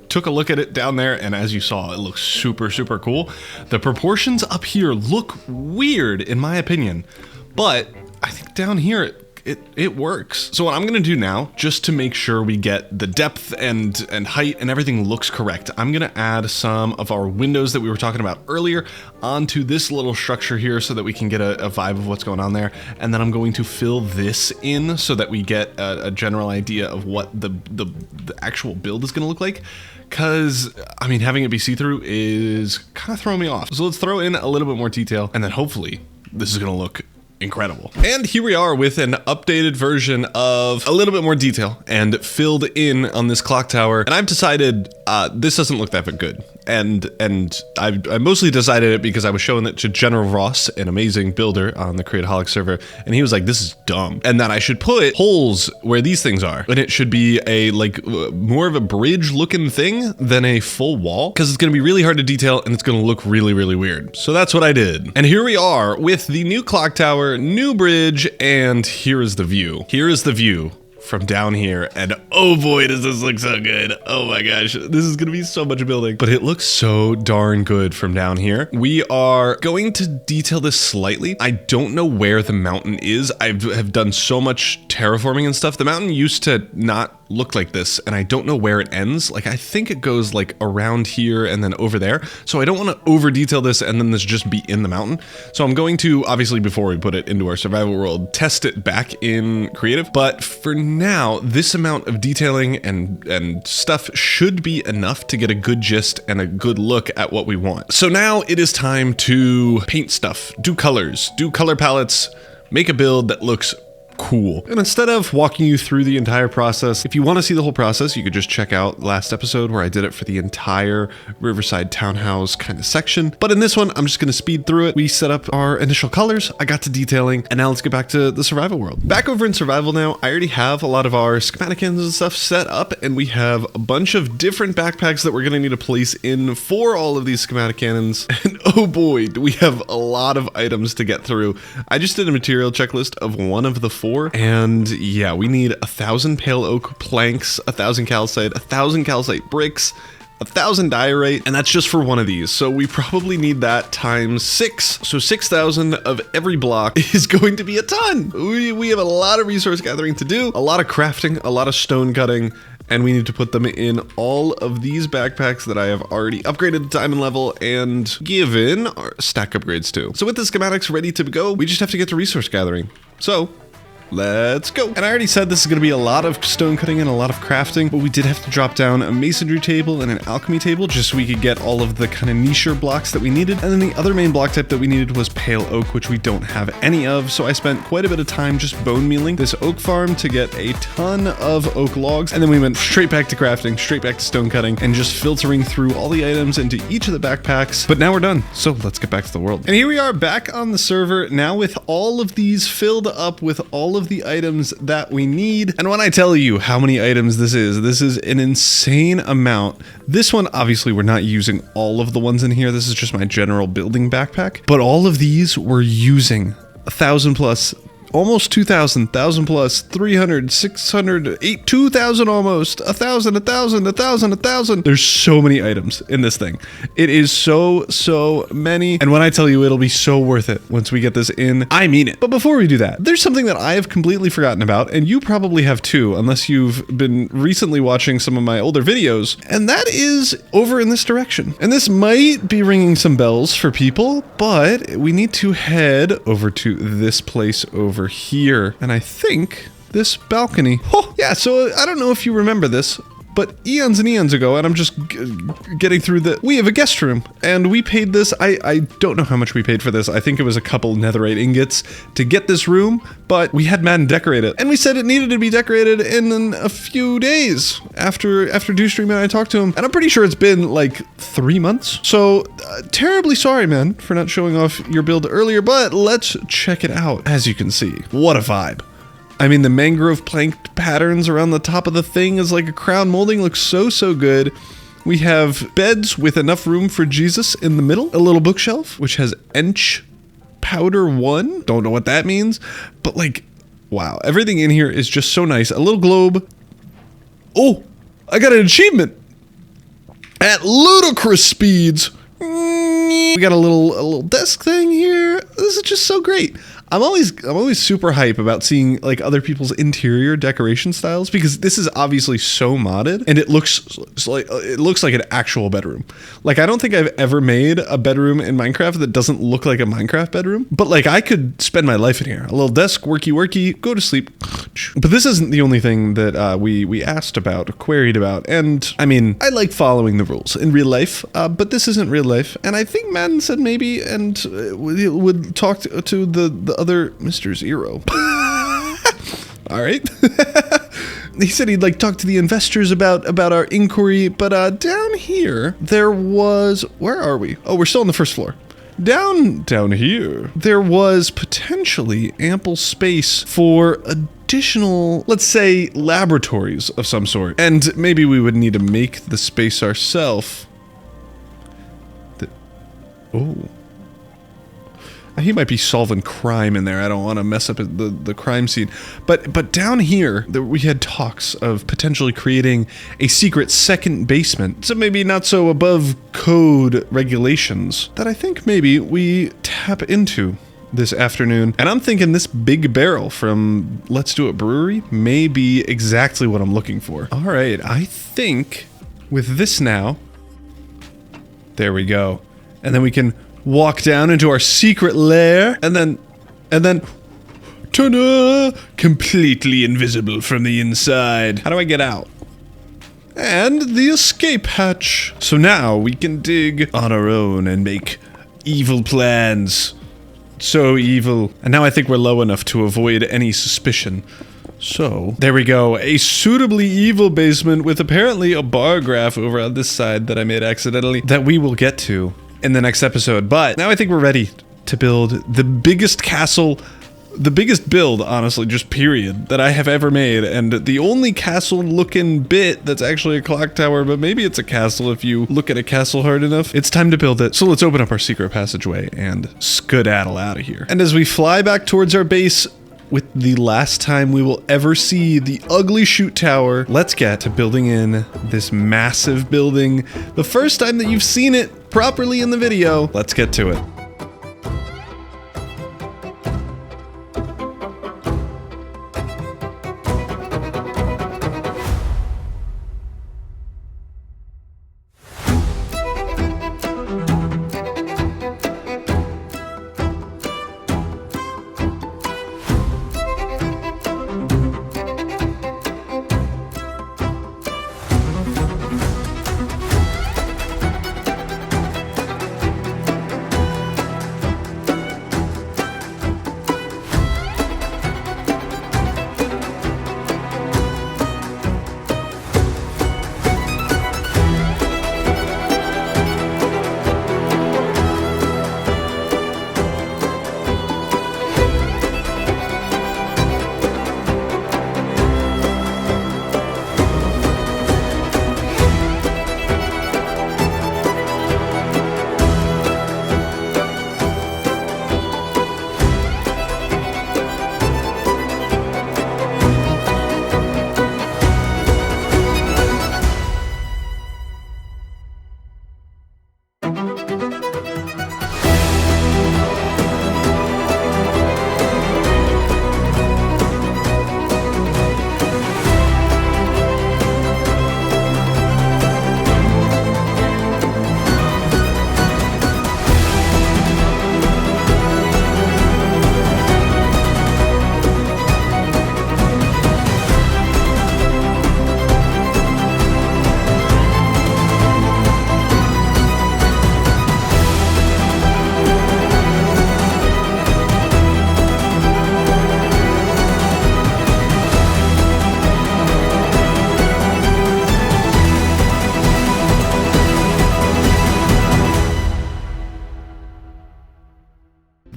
took a look at it down there, and as you saw, it looks super cool. The proportions up here look weird in my opinion, but I think down here it works. So what I'm gonna do now, just to make sure we get the depth and height and everything looks correct, I'm gonna add some of our windows that we were talking about earlier onto this little structure here so that we can get a vibe of what's going on there. And then I'm going to fill this in so that we get a general idea of what the actual build is gonna look like. Cause I mean, having it be see-through is kind of throwing me off. So let's throw in a little bit more detail, and then hopefully this is gonna look incredible. And here we are with an updated version of a little bit more detail and filled in on this clock tower. And I've decided this doesn't look that good. And I mostly decided it because I was showing it to General Ross, an amazing builder on the Create-O-Holics server, and he was like, this is dumb. And that I should put holes where these things are. And it should be a like more of a bridge looking thing than a full wall, because it's gonna be really hard to detail and it's gonna look really weird. So that's what I did. And here we are with the new clock tower, new bridge, and here is the view. Here is the view from down here, and oh boy, does this look so good. Oh my gosh, this is gonna be so much building, but it looks so darn good from down here. We are going to detail this slightly. I don't know where the mountain is. I have done so much terraforming and stuff. The mountain used to not look like this, and I don't know where it ends. Like, I think it goes like around here and then over there. So I don't want to over detail this and then this just be in the mountain. So I'm going to, obviously before we put it into our survival world, test it back in creative. But for now, this amount of detailing and stuff should be enough to get a good gist and a good look at what we want. So now it is time to paint stuff, do colors, do color palettes, make a build that looks cool. And instead of walking you through the entire process, if you want to see the whole process, you could just check out last episode where I did it for the entire Riverside townhouse kind of section. But in this one, I'm just going to speed through it. We set up our initial colors, I got to detailing, and now let's get back to the survival world. Back over in survival now, I already have a lot of our schematic cannons and stuff set up, and we have a bunch of different backpacks that we're going to need to place in for all of these schematic cannons. And oh boy, do we have a lot of items to get through. I just did a material checklist of one of the 4. And yeah, we need 1,000 pale oak planks, 1,000 calcite, 1,000 calcite bricks, 1,000 diorite, and that's just for one of these. So we probably need that times 6. So 6,000 of every block is going to be a ton. We have a lot of resource gathering to do, a lot of crafting, a lot of stone cutting, and we need to put them in all of these backpacks that I have already upgraded to diamond level and given our stack upgrades to. So with the schematics ready to go, we just have to get to resource gathering. So let's go. And I already said this is going to be a lot of stone cutting and a lot of crafting, but we did have to drop down a masonry table and an alchemy table just so we could get all of the kind of nicher blocks that we needed. And then the other main block type that we needed was pale oak, which we don't have any of. So I spent quite a bit of time just bone mealing this oak farm to get a ton of oak logs. And then we went straight back to crafting, straight back to stone cutting, and just filtering through all the items into each of the backpacks. But now we're done. So let's get back to the world. And here we are back on the server now with all of these filled up with all of the items that we need. And when I tell you how many items this is an insane amount. This one, obviously we're not using all of the ones in here. This is just my general building backpack, but all of these we're using 1,000 plus almost 2,000, 1,000 plus, 300, 600, 2,000 almost, 1,000, 1,000, 1,000, 1,000. There's so many items in this thing. It is so many. And when I tell you it'll be so worth it once we get this in, I mean it. But before we do that, there's something that I have completely forgotten about, and you probably have too, unless you've been recently watching some of my older videos, and that is over in this direction. And this might be ringing some bells for people, but we need to head over to this place over here. And I think this balcony. Oh, yeah, so I don't know if you remember this, but eons and eons ago, and I'm just getting through we have a guest room, and we paid this, I don't know how much we paid for this. I think it was a couple netherite ingots to get this room, but we had Madden decorate it, and we said it needed to be decorated in a few days after Dewstream and I talked to him, and I'm pretty sure it's been like 3 months. So terribly sorry, man, for not showing off your build earlier, but let's check it out. As you can see, what a vibe. I mean, the mangrove plank patterns around the top of the thing is like a crown molding, looks so good. We have beds with enough room for Jesus in the middle, a little bookshelf, which has Ench Powder 1. Don't know what that means, but like, wow, everything in here is just so nice. A little globe. Oh, I got an achievement at ludicrous speeds. We got a little desk thing here. This is just so great. I'm always super hype about seeing like other people's interior decoration styles, because this is obviously so modded, and it looks like an actual bedroom. Like, I don't think I've ever made a bedroom in Minecraft that doesn't look like a Minecraft bedroom, but like I could spend my life in here. A little desk, worky, go to sleep. But this isn't the only thing that we asked about, queried about, and I mean, I like following the rules in real life, but this isn't real life, and I think Madden said maybe, and would talk to the other Mr. Zero. All right. He said he'd like talk to the investors about our inquiry, but down here there was, where are we? Oh, we're still on the first floor. Down here there was potentially ample space for additional, let's say, laboratories of some sort, and maybe we would need to make the space ourselves. Oh, he might be solving crime in there. I don't want to mess up the crime scene. But down here, we had talks of potentially creating a secret second basement. So maybe not so above code regulations that I think maybe we tap into this afternoon. And I'm thinking this big barrel from Let's Do It Brewery may be exactly what I'm looking for. All right, I think with this now, there we go. And then we can walk down into our secret lair, and then ta-da! Completely invisible from the inside. How do I get out? And the escape hatch. So now we can dig on our own and make evil plans. So evil. And now I think we're low enough to avoid any suspicion. So, there we go. A suitably evil basement with apparently a bar graph over on this side that I made accidentally that we will get to in the next episode. But now I think we're ready to build the biggest castle, the biggest build, honestly, just period, that I have ever made, and the only castle looking bit that's actually a clock tower, but maybe it's a castle if you look at a castle hard enough. It's time to build it. So let's open up our secret passageway and skedaddle out of here. And as we fly back towards our base, with the last time we will ever see the ugly shoot tower, let's get to building in this massive building. The first time that you've seen it properly in the video, let's get to it.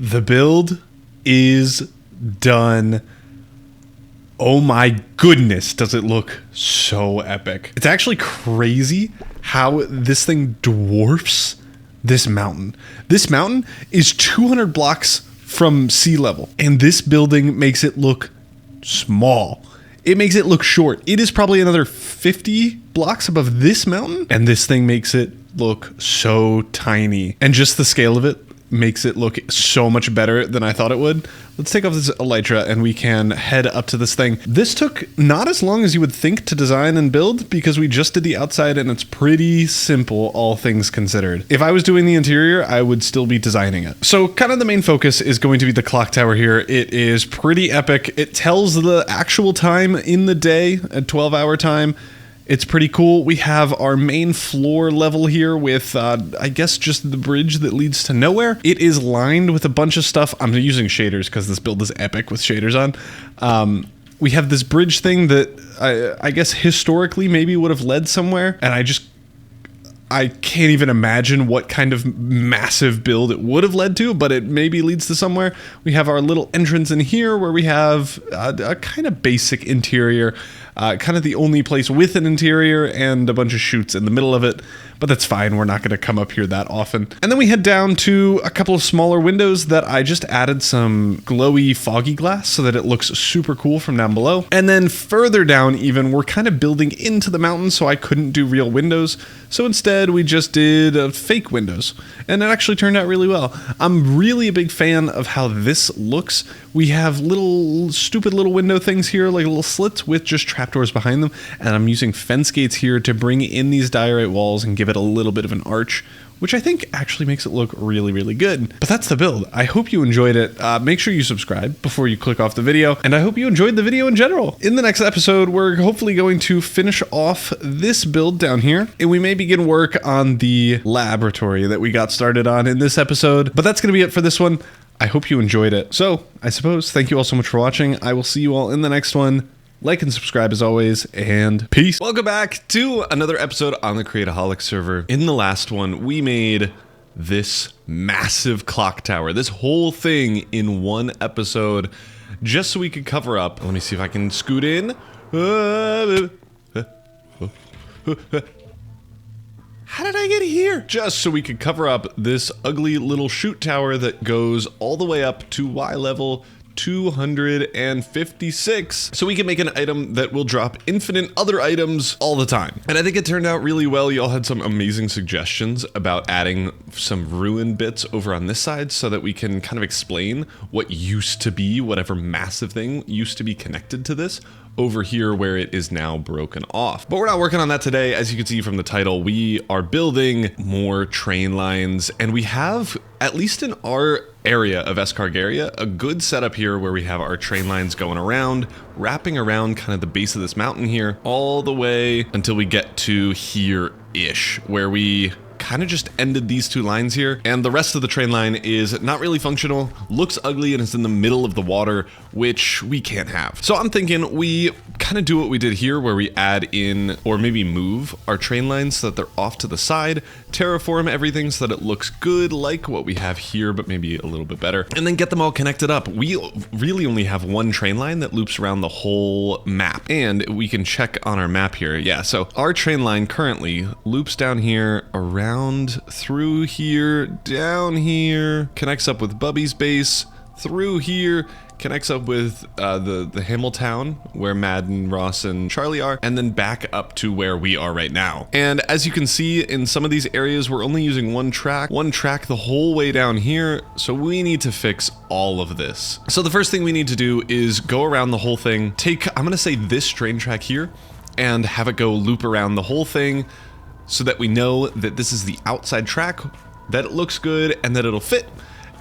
The build is done. Oh my goodness, does it look so epic. It's actually crazy how this thing dwarfs this mountain. This mountain is 200 blocks from sea level, and this building makes it look small. It makes it look short. It is probably another 50 blocks above this mountain, and this thing makes it look so tiny. And just the scale of it makes it look so much better than I thought it would. Let's take off this elytra and we can head up to this thing. This took not as long as you would think to design and build, because we just did the outside and it's pretty simple, all things considered. If I was doing the interior, I would still be designing it. So kind of the main focus is going to be the clock tower here. It is pretty epic. It tells the actual time in the day, a 12-hour time. It's pretty cool. We have our main floor level here with, I guess, just the bridge that leads to nowhere. It is lined with a bunch of stuff. I'm using shaders because this build is epic with shaders on. We have this bridge thing that I guess historically maybe would have led somewhere, and I can't even imagine what kind of massive build it would have led to, but it maybe leads to somewhere. We have our little entrance in here where we have a kind of basic interior, kind of the only place with an interior, and a bunch of chutes in the middle of it, but that's fine. We're not going to come up here that often. And then we head down to a couple of smaller windows that I just added some glowy foggy glass so that it looks super cool from down below. And then further down even, we're kind of building into the mountain, so I couldn't do real windows. So instead we just did fake windows, and it actually turned out really well. I'm really a big fan of how this looks. We have little stupid little window things here, like little slits with just trapdoors behind them, and I'm using fence gates here to bring in these diorite walls and give it a little bit of an arch, which I think actually makes it look really, really good. But that's the build. I hope you enjoyed it. Make sure you subscribe before you click off the video, and I hope you enjoyed the video in general. In the next episode, we're hopefully going to finish off this build down here, and we may begin work on the laboratory that we got started on in this episode. But that's going to be it for this one. I hope you enjoyed it. So, I suppose, thank you all so much for watching. I will see you all in the next one. Like and subscribe as always, and peace. Welcome back to another episode on the Create-O-Holics server. In the last one, we made this massive clock tower, this whole thing in one episode, just so we could cover up. Let me see if I can scoot in. How did I get here? Just so we could cover up this ugly little chute tower that goes all the way up to Y level 256, so we can make an item that will drop infinite other items all the time. And I think it turned out really well. Y'all had some amazing suggestions about adding some ruin bits over on this side so that we can kind of explain what used to be, whatever massive thing used to be connected to this, over here where it is now broken off. But we're not working on that today. As you can see from the title, we are building more train lines, and we have, at least in our area of STARGAZE, a good setup here where we have our train lines going around, wrapping around kind of the base of this mountain here, all the way until we get to here-ish, where we kind of just ended these two lines here, and the rest of the train line is not really functional, looks ugly, and is in the middle of the water, which we can't have. So I'm thinking we kind of do what we did here, where we add in, or maybe move our train lines so that they're off to the side, terraform everything so that it looks good like what we have here, but maybe a little bit better, and then get them all connected up. We really only have one train line that loops around the whole map, and we can check on our map here. Yeah, so our train line currently loops down here, around through here, down here, connects up with Bubby's base, through here, connects up with the Hamiltown, where Madden, Ross, and Charlie are, and then back up to where we are right now. And as you can see, in some of these areas, we're only using one track the whole way down here, so we need to fix all of this. So the first thing we need to do is go around the whole thing, take, I'm gonna say this train track here, and have it go loop around the whole thing, so that we know that this is the outside track, that it looks good, and that it'll fit.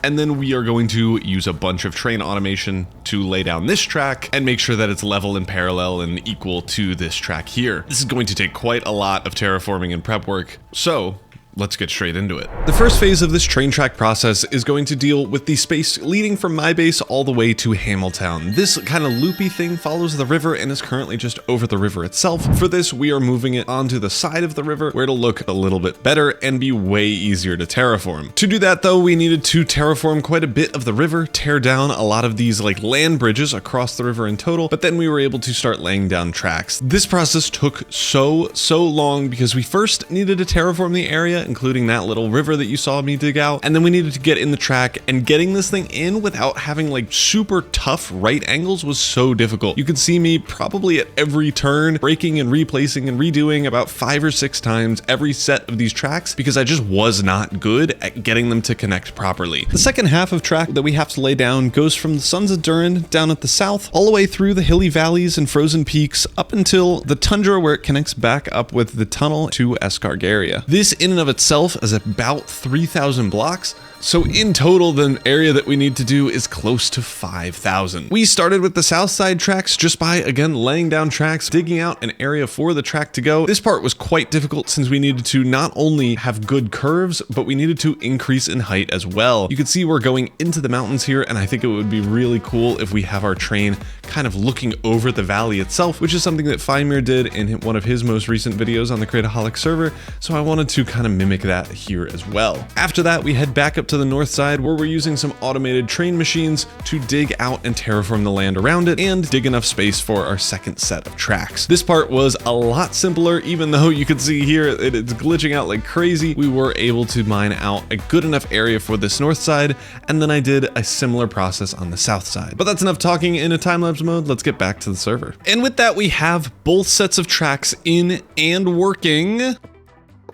And then we are going to use a bunch of train automation to lay down this track and make sure that it's level and parallel and equal to this track here. This is going to take quite a lot of terraforming and prep work. So let's get straight into it. The first phase of this train track process is going to deal with the space leading from my base all the way to Hamiltown. This kind of loopy thing follows the river and is currently just over the river itself. For this, we are moving it onto the side of the river where it'll look a little bit better and be way easier to terraform. To do that though, we needed to terraform quite a bit of the river, tear down a lot of these like land bridges across the river in total, but then we were able to start laying down tracks. This process took so long because we first needed to terraform the area, including that little river that you saw me dig out, and then we needed to get in the track, and getting this thing in without having like super tough right angles was so difficult. You could see me probably at every turn breaking and replacing and redoing about 5 or 6 times every set of these tracks because I just was not good at getting them to connect properly. The second half of track that we have to lay down goes from the Sons of Durin down at the south all the way through the hilly valleys and frozen peaks up until the tundra where it connects back up with the tunnel to STARGAZE. This in and of itself is about 3,000 blocks. So in total, the area that we need to do is close to 5,000. We started with the south side tracks just by, again, laying down tracks, digging out an area for the track to go. This part was quite difficult since we needed to not only have good curves, but we needed to increase in height as well. You can see we're going into the mountains here, and I think it would be really cool if we have our train kind of looking over the valley itself, which is something that Fimir did in one of his most recent videos on the Create-O-Holics server, so I wanted to kind of mimic that here as well. After that, we head back up to the north side where we're using some automated train machines to dig out and terraform the land around it and dig enough space for our second set of tracks. This part was a lot simpler, even though you can see here it's glitching out like crazy. We were able to mine out a good enough area for this north side, and then I did a similar process on the south side. But that's enough talking in a time-lapse mode. Let's get back to the server. And with that, we have both sets of tracks in and working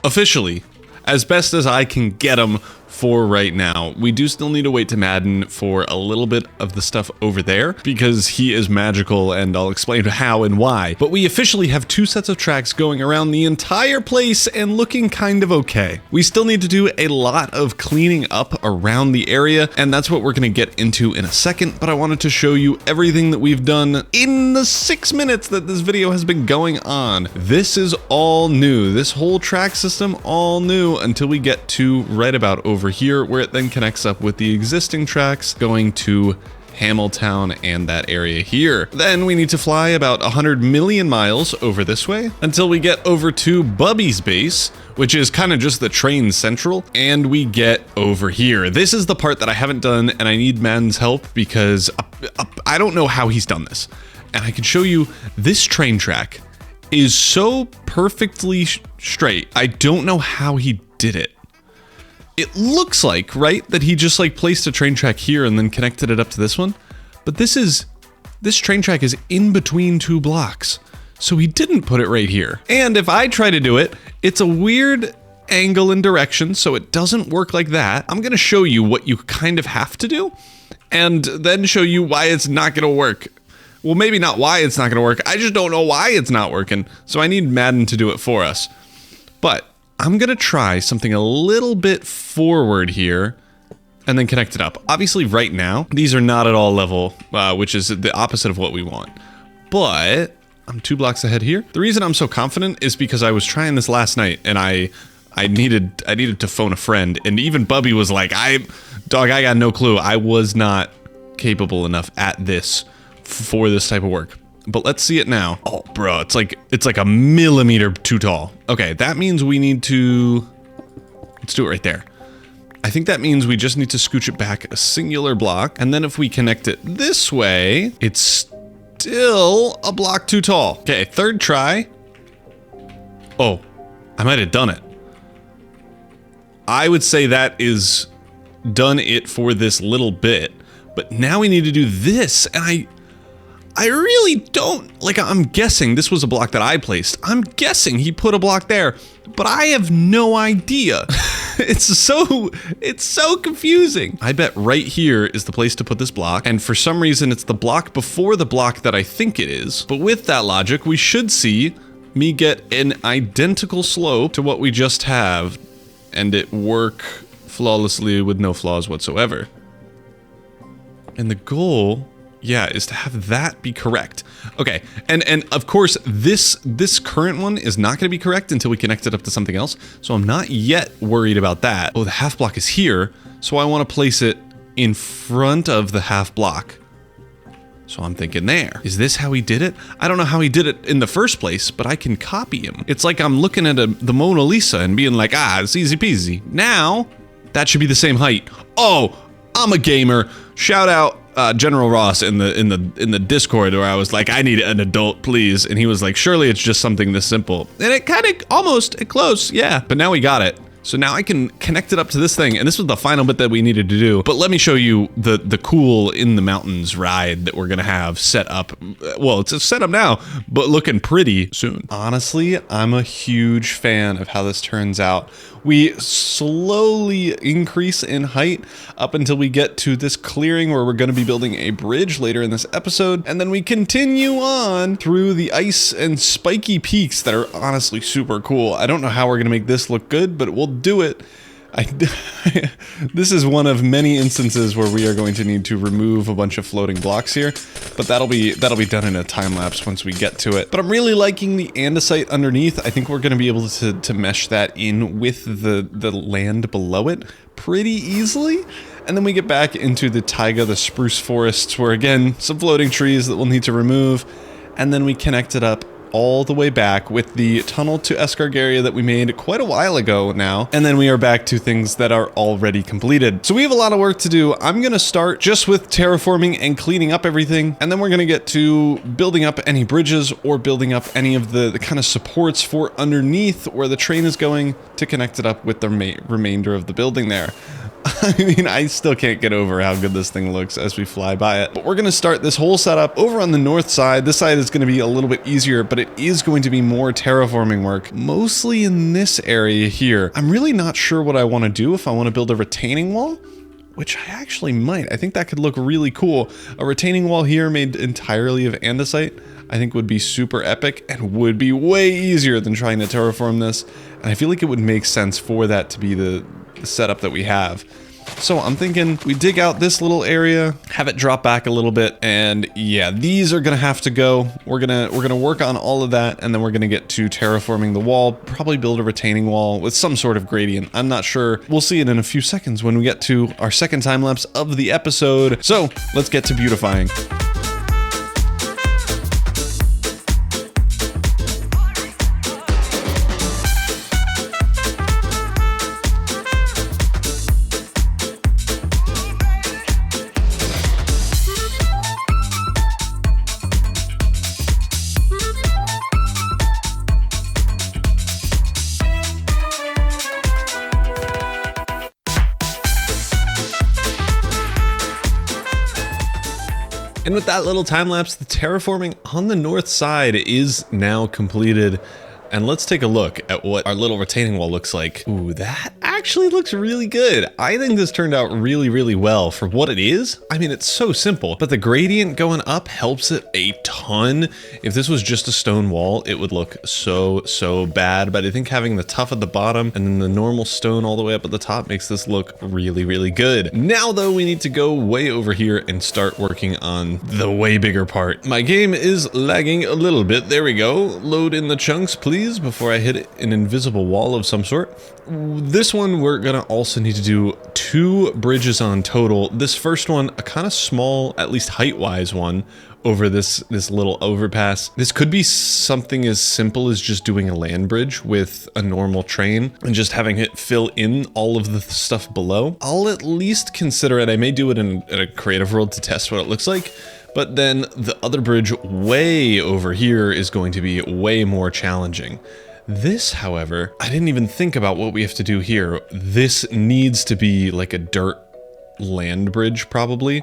officially as best as I can get them for right now. We do still need to wait to Madden for a little bit of the stuff over there because he is magical, and I'll explain how and why. But we officially have 2 sets of tracks going around the entire place and looking kind of okay. We still need to do a lot of cleaning up around the area, and that's what we're going to get into in a second, but I wanted to show you everything that we've done in the 6 minutes that this video has been going on. This is all new. This whole track system all new until we get to right about over here where it then connects up with the existing tracks going to Hamiltown and that area here. Then we need to fly about 100 million miles over this way until we get over to Bubby's base, which is kind of just the train central, and we get over here. This is the part that I haven't done, and I need Madden's help because I don't know how he's done this. And I can show you this train track is so perfectly straight. I don't know how he did it. It looks like, right, that he just like placed a train track here and then connected it up to this one. But this train track is in between 2 blocks. So he didn't put it right here. And if I try to do it, it's a weird angle and direction, so it doesn't work like that. I'm gonna show you what you kind of have to do and then show you why it's not gonna work. Well, maybe not why it's not gonna work. I just don't know why it's not working. So I need Madden to do it for us. But I'm gonna try something a little bit forward here and then connect it up. Obviously right now, these are not at all level, which is the opposite of what we want. But I'm 2 blocks ahead here. The reason I'm so confident is because I was trying this last night and I needed to phone a friend, and even Bubby was like, I got no clue. I was not capable enough at this for this type of work. But let's see it now. Oh, bro, it's like a millimeter too tall. Okay, that means we need to, let's do it right there. I think that means we just need to scooch it back a singular block. And then if we connect it this way, it's still a block too tall. Okay, 3rd try. Oh, I might have done it. I would say that is done it for this little bit. But now we need to do this, and I really don't, like, I'm guessing this was a block that I placed. I'm guessing he put a block there, but I have no idea. It's so confusing. I bet right here is the place to put this block, and for some reason it's the block before the block that I think it is. But with that logic, we should see me get an identical slope to what we just have, and it work flawlessly with no flaws whatsoever. And the goal Yeah, is to have that be correct. Okay, and of course, this current one is not going to be correct until we connect it up to something else, so I'm not yet worried about that. Oh, the half block is here, so I want to place it in front of the half block. So I'm thinking there. Is this how he did it? I don't know how he did it in the first place, but I can copy him. It's like I'm looking at the Mona Lisa and being like, ah, it's easy peasy. Now, that should be the same height. Oh, I'm a gamer. Shout out General Ross in the Discord, where I was like, I need an adult, please, and he was like, surely it's just something this simple, and it kind of almost close, yeah. But now we got it. So now I can connect it up to this thing, and this was the final bit that we needed to do. But let me show you the cool in the mountains ride that we're gonna have set up. Well, it's set up now, but looking pretty soon. Honestly, I'm a huge fan of how this turns out. We slowly increase in height up until we get to this clearing where we're going to be building a bridge later in this episode. And then we continue on through the ice and spiky peaks that are honestly super cool. I don't know how we're going to make this look good, but we'll do it. This is one of many instances where we are going to need to remove a bunch of floating blocks here, but that'll be done in a time lapse once we get to it. But I'm really liking the andesite underneath. I think we're going to be able to mesh that in with the land below it pretty easily. And then we get back into the taiga, the spruce forests, where again, some floating trees that we'll need to remove. And then we connect it up all the way back with the tunnel to Escargaria that we made quite a while ago now. And then we are back to things that are already completed. So we have a lot of work to do. I'm going to start just with terraforming and cleaning up everything. And then we're going to get to building up any bridges or building up any of the kind of supports for underneath where the train is going to connect it up with the remainder of the building there. I mean, I still can't get over how good this thing looks as we fly by it. But we're going to start this whole setup over on the north side. This side is going to be a little bit easier, but it is going to be more terraforming work, mostly in this area here. I'm really not sure what I want to do, if I want to build a retaining wall, which I actually might. I think that could look really cool. A retaining wall here made entirely of andesite, I think would be super epic and would be way easier than trying to terraform this. And I feel like it would make sense for that to be the setup that we have. So I'm thinking we dig out this little area, have it drop back a little bit, and yeah, these are gonna have to go. We're gonna work on all of that, and then we're gonna get to terraforming the wall, probably build a retaining wall with some sort of gradient. I'm not sure. We'll see it in a few seconds when we get to our second time lapse of the episode. So let's get to beautifying. And with that little time lapse, the terraforming on the north side is now completed. And let's take a look at what our little retaining wall looks like. Ooh, that actually looks really good. I think this turned out really, really well for what it is. I mean, it's so simple, but the gradient going up helps it a ton. If this was just a stone wall, it would look so bad. But I think having the tuff at the bottom and then the normal stone all the way up at the top makes this look really, really good. Now though, we need to go way over here and start working on the way bigger part. My game is lagging a little bit. There we go. Load in the chunks, please, before I hit an invisible wall of some sort. This one, we're gonna also need to do 2 bridges on total. This first one, a kind of small, at least height-wise one, over this little overpass. This could be something as simple as just doing a land bridge with a normal train and just having it fill in all of the stuff below. I'll at least consider it. I may do it in a creative world to test what it looks like. But then the other bridge way over here is going to be way more challenging. This, however, I didn't even think about what we have to do here. This needs to be like a dirt land bridge, probably.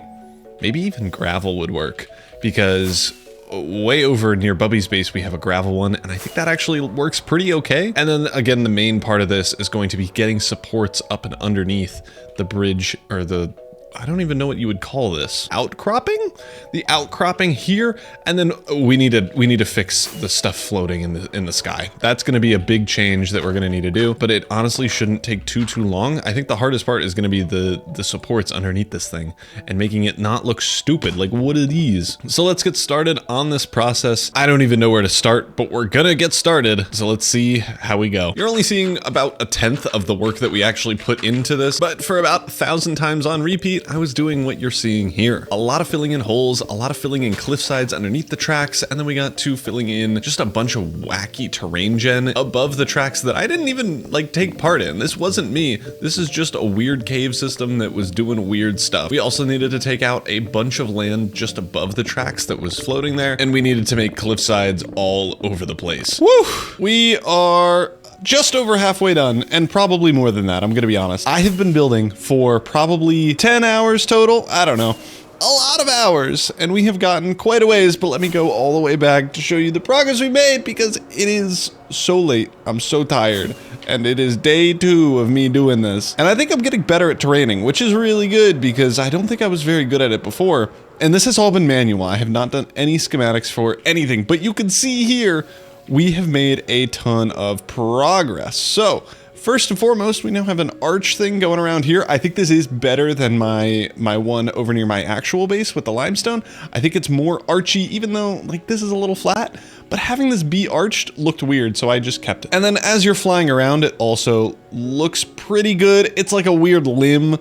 Maybe even gravel would work, because way over near Bubby's base we have a gravel one, and I think that actually works pretty okay. And then again, the main part of this is going to be getting supports up and underneath the bridge, or the I don't even know what you would call this. Outcropping? The outcropping here, and then we need to fix the stuff floating in the sky. That's going to be a big change that we're going to need to do, but it honestly shouldn't take too long. I think the hardest part is going to be the supports underneath this thing and making it not look stupid. Like, what are these? So let's get started on this process. I don't even know where to start, but we're gonna get started. So let's see how we go. You're only seeing about 1/10 of the work that we actually put into this, but for about 1,000 times on repeat, I was doing what you're seeing here. A lot of filling in holes, a lot of filling in cliff sides underneath the tracks, and then we got to filling in just a bunch of wacky terrain gen above the tracks that I didn't even like take part in. This wasn't me. This is just a weird cave system that was doing weird stuff. We also needed to take out a bunch of land just above the tracks that was floating there, and we needed to make cliff sides all over the place. Woo! We are just over halfway done, and probably more than that, I'm gonna be honest. I have been building for probably 10 hours total. I don't know. A lot of hours, and we have gotten quite a ways, but let me go all the way back to show you the progress we made because it is so late. I'm so tired, and it is day 2 of me doing this. And I think I'm getting better at terraining, which is really good because I don't think I was very good at it before. And this has all been manual. I have not done any schematics for anything, but you can see here, we have made a ton of progress. So, first and foremost, we now have an arch thing going around here. I think this is better than my one over near my actual base with the limestone. I think it's more archy, even though like this is a little flat, but having this be arched looked weird, so I just kept it. And then as you're flying around, it also looks pretty good. It's like a weird limb.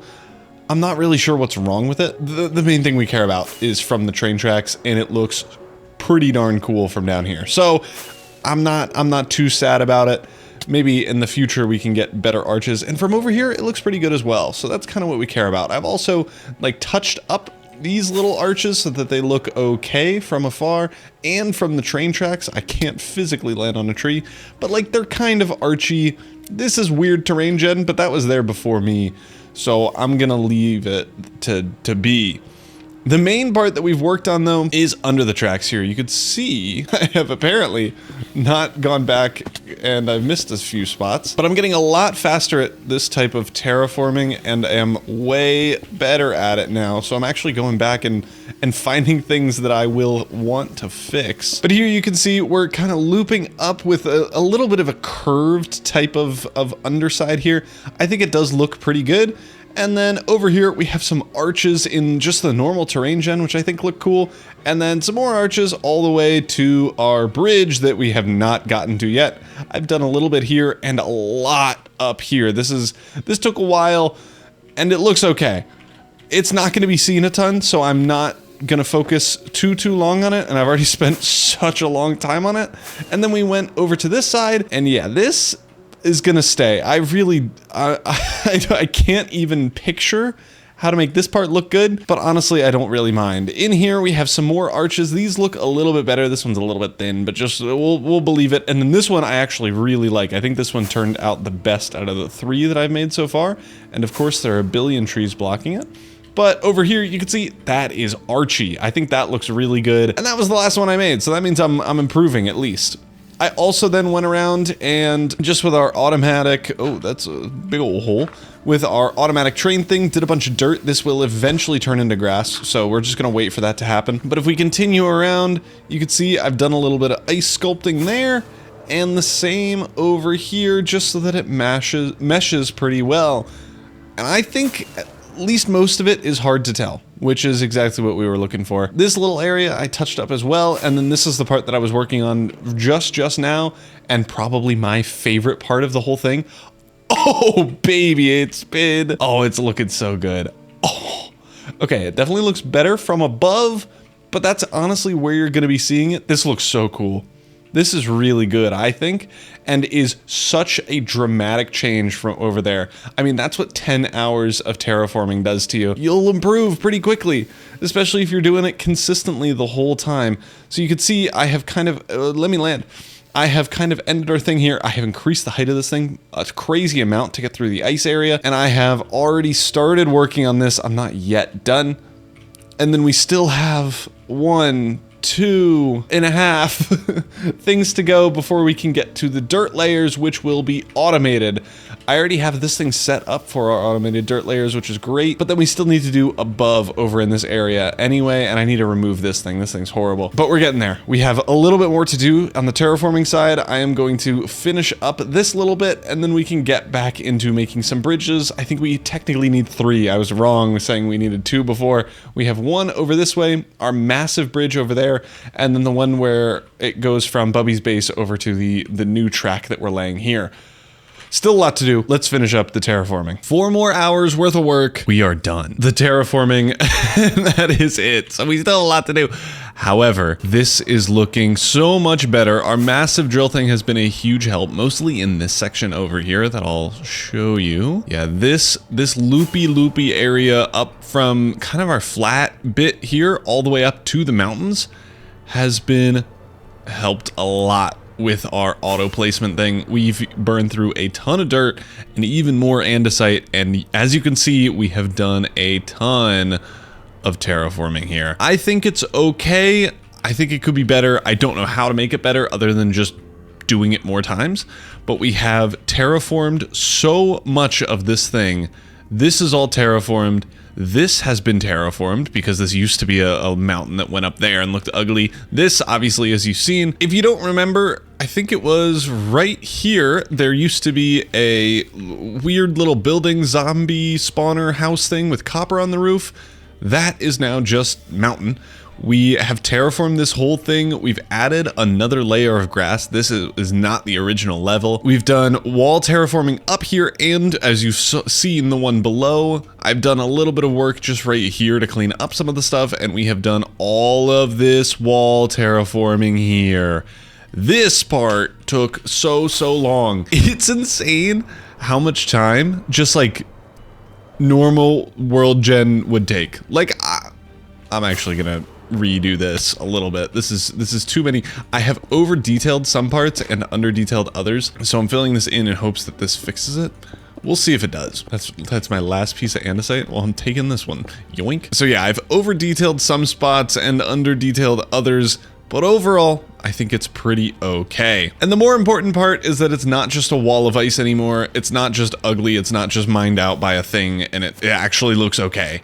I'm not really sure what's wrong with it. The main thing we care about is from the train tracks, and it looks pretty darn cool from down here. So I'm not too sad about it. Maybe in the future we can get better arches, and from over here it looks pretty good as well. So that's kind of what we care about. I've also like touched up these little arches so that they look okay from afar and from the train tracks. I can't physically land on a tree, but like they're kind of archy. This is weird terrain gen, but that was there before me, so I'm gonna leave it to be. The main part that we've worked on, though, is under the tracks here. You could see I have apparently not gone back and I've missed a few spots, but I'm getting a lot faster at this type of terraforming and am way better at it now. So I'm actually going back and finding things that I will want to fix. But here you can see we're kind of looping up with a little bit of a curved type of underside here. I think it does look pretty good. And then over here, we have some arches in just the normal terrain gen, which I think look cool. And then some more arches all the way to our bridge that we have not gotten to yet. I've done a little bit here and a lot up here. This took a while and it looks okay. It's not going to be seen a ton, so I'm not going to focus too long on it. And I've already spent such a long time on it. And then we went over to this side, and yeah, this is gonna stay. I can't even picture how to make this part look good, but honestly, I don't really mind. In here, we have some more arches. These look a little bit better. This one's a little bit thin, but just we'll believe it. And then this one I actually really like. I think this one turned out the best out of the 3 that I've made so far. And of course, there are a billion trees blocking it. But over here, you can see that is archy. I think that looks really good. And that was the last one I made, so that means I'm improving at least. I also then went around and just with our automatic, oh, that's a big old hole. With our automatic train thing, did a bunch of dirt. This will eventually turn into grass, so we're just gonna wait for that to happen. But if we continue around, you can see I've done a little bit of ice sculpting there, and the same over here, just so that it meshes pretty well. And I think at least most of it is hard to tell, which is exactly what we were looking for. This little area I touched up as well, and then this is the part that I was working on just now, and probably my favorite part of the whole thing. Oh, baby, it's looking so good. Oh, okay, it definitely looks better from above, but that's honestly where you're gonna be seeing it. This looks so cool. This is really good, I think, and is such a dramatic change from over there. I mean, that's what 10 hours of terraforming does to you. You'll improve pretty quickly, especially if you're doing it consistently the whole time. So you can see I have kind of, let me land. I have kind of ended our thing here. I have increased the height of this thing a crazy amount to get through the ice area, and I have already started working on this. I'm not yet done. And then we still have 1, 2.5 things to go before we can get to the dirt layers, which will be automated. I already have this thing set up for our automated dirt layers, which is great, but then we still need to do above over in this area anyway, and I need to remove this thing. This thing's horrible, but we're getting there. We have a little bit more to do on the terraforming side. I am going to finish up this little bit, and then we can get back into making some bridges. I think we technically need 3. I was wrong saying we needed 2 before. We have 1 over this way, our massive bridge over there, and then the one where it goes from Bubby's base over to the new track that we're laying here. Still a lot to do. Let's finish up the terraforming. 4 more hours worth of work. We are done. The terraforming, that is it. So we still have a lot to do. However, this is looking so much better. Our massive drill thing has been a huge help, mostly in this section over here that I'll show you. Yeah, this loopy area up from kind of our flat bit here all the way up to the mountains has been helped a lot with our auto placement thing. We've burned through a ton of dirt and even more andesite, and as you can see, we have done a ton of terraforming here. I think it's okay. I think it could be better. I don't know how to make it better other than just doing it more times, but we have terraformed so much of this thing. This is all terraformed. This has been terraformed because this used to be a mountain that went up there and looked ugly. This, obviously, as you've seen, if you don't remember, I think it was right here, there used to be a weird little building zombie spawner house thing with copper on the roof. That is now just mountain. We have terraformed this whole thing. We've added another layer of grass. This is not the original level. We've done wall terraforming up here, and as you've seen the one below, I've done a little bit of work just right here to clean up some of the stuff, and we have done all of this wall terraforming here. This part took so long. It's insane how much time just like normal world gen would take. Like, I'm actually gonna redo this a little bit. This is too many. I have over detailed some parts and under detailed others, so I'm filling this in hopes that this fixes it. We'll see if it does. That's my last piece of andesite. Well, I'm taking this one. Yoink. So yeah, I've over detailed some spots and under detailed others, but overall, I think it's pretty okay. And the more important part is that it's not just a wall of ice anymore. It's not just ugly. It's not just mined out by a thing, and it actually looks okay.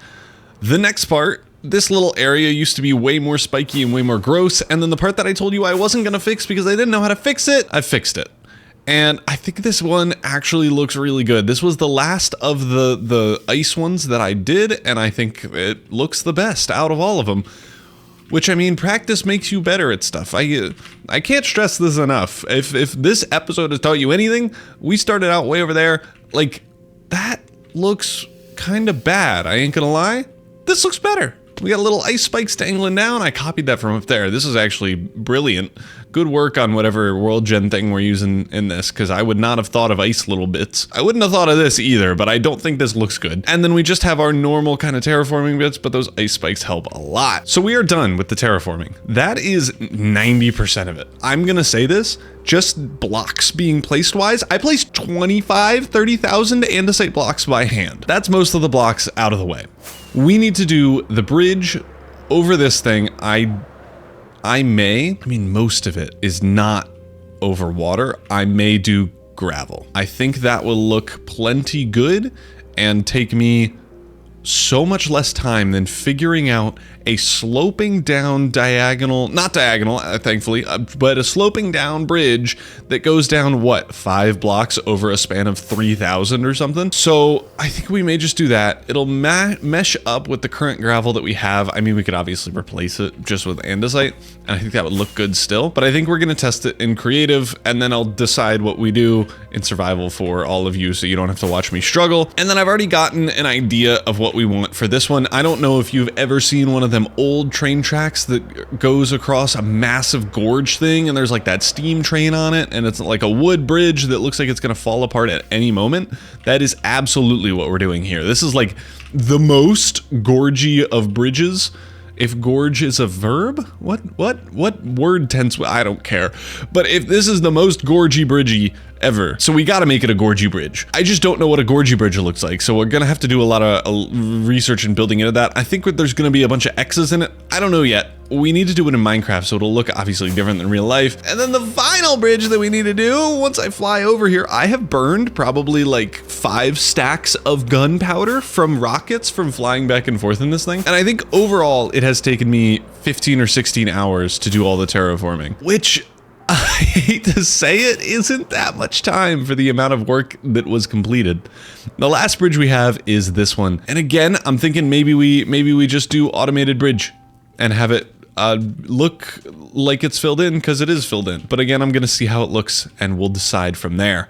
The next part, this little area used to be way more spiky and way more gross, and then the part that I told you I wasn't gonna fix because I didn't know how to fix it, I fixed it. And I think this one actually looks really good. This was the last of the ice ones that I did, and I think it looks the best out of all of them. Which, I mean, practice makes you better at stuff. I can't stress this enough. If this episode has taught you anything, we started out way over there. Like, that looks kind of bad, I ain't gonna lie. This looks better. We got little ice spikes dangling down. I copied that from up there. This is actually brilliant. Good work on whatever world gen thing we're using in this, because I would not have thought of ice little bits. I wouldn't have thought of this either, but I don't think this looks good. And then we just have our normal kind of terraforming bits, but those ice spikes help a lot. So we are done with the terraforming. That is 90% of it. I'm gonna say this, just blocks being placed wise, I placed 30,000 andesite blocks by hand. That's most of the blocks out of the way. We need to do the bridge over this thing. I mean, most of it is not over water. I may do gravel. I think that will look plenty good and take me so much less time than figuring out a sloping down diagonal, not diagonal, thankfully, but a sloping down bridge that goes down, what, 5 blocks over a span of 3,000 or something? So I think we may just do that. It'll mesh up with the current gravel that we have. I mean, we could obviously replace it just with andesite, and I think that would look good still, but I think we're gonna test it in creative, and then I'll decide what we do in survival for all of you so you don't have to watch me struggle. And then I've already gotten an idea of what we want for this one. I don't know if you've ever seen one of them old train tracks that goes across a massive gorge thing, and there's like that steam train on it, and it's like a wood bridge that looks like it's gonna fall apart at any moment. That is absolutely what we're doing here. This is like the most gorgy of bridges. If gorge is a verb, what word tense? I don't care. But if this is the most gorgy bridgey ever, so we gotta make it a gorgy bridge. I just don't know what a gorgy bridge looks like, so we're gonna have to do a lot of research and building into that. I think there's gonna be a bunch of X's in it. I don't know yet. we need to do it in Minecraft, so it'll look obviously different than real life. And then the final bridge that we need to do, once I fly over here, I have burned probably like 5 stacks of gunpowder from rockets from flying back and forth in this thing. And I think overall, it has taken me 15 or 16 hours to do all the terraforming, which I hate to say it, isn't that much time for the amount of work that was completed. The last bridge we have is this one. And again, I'm thinking maybe we just do automated bridge and have it look like it's filled in, because it is filled in. But again, I'm gonna see how it looks and we'll decide from there.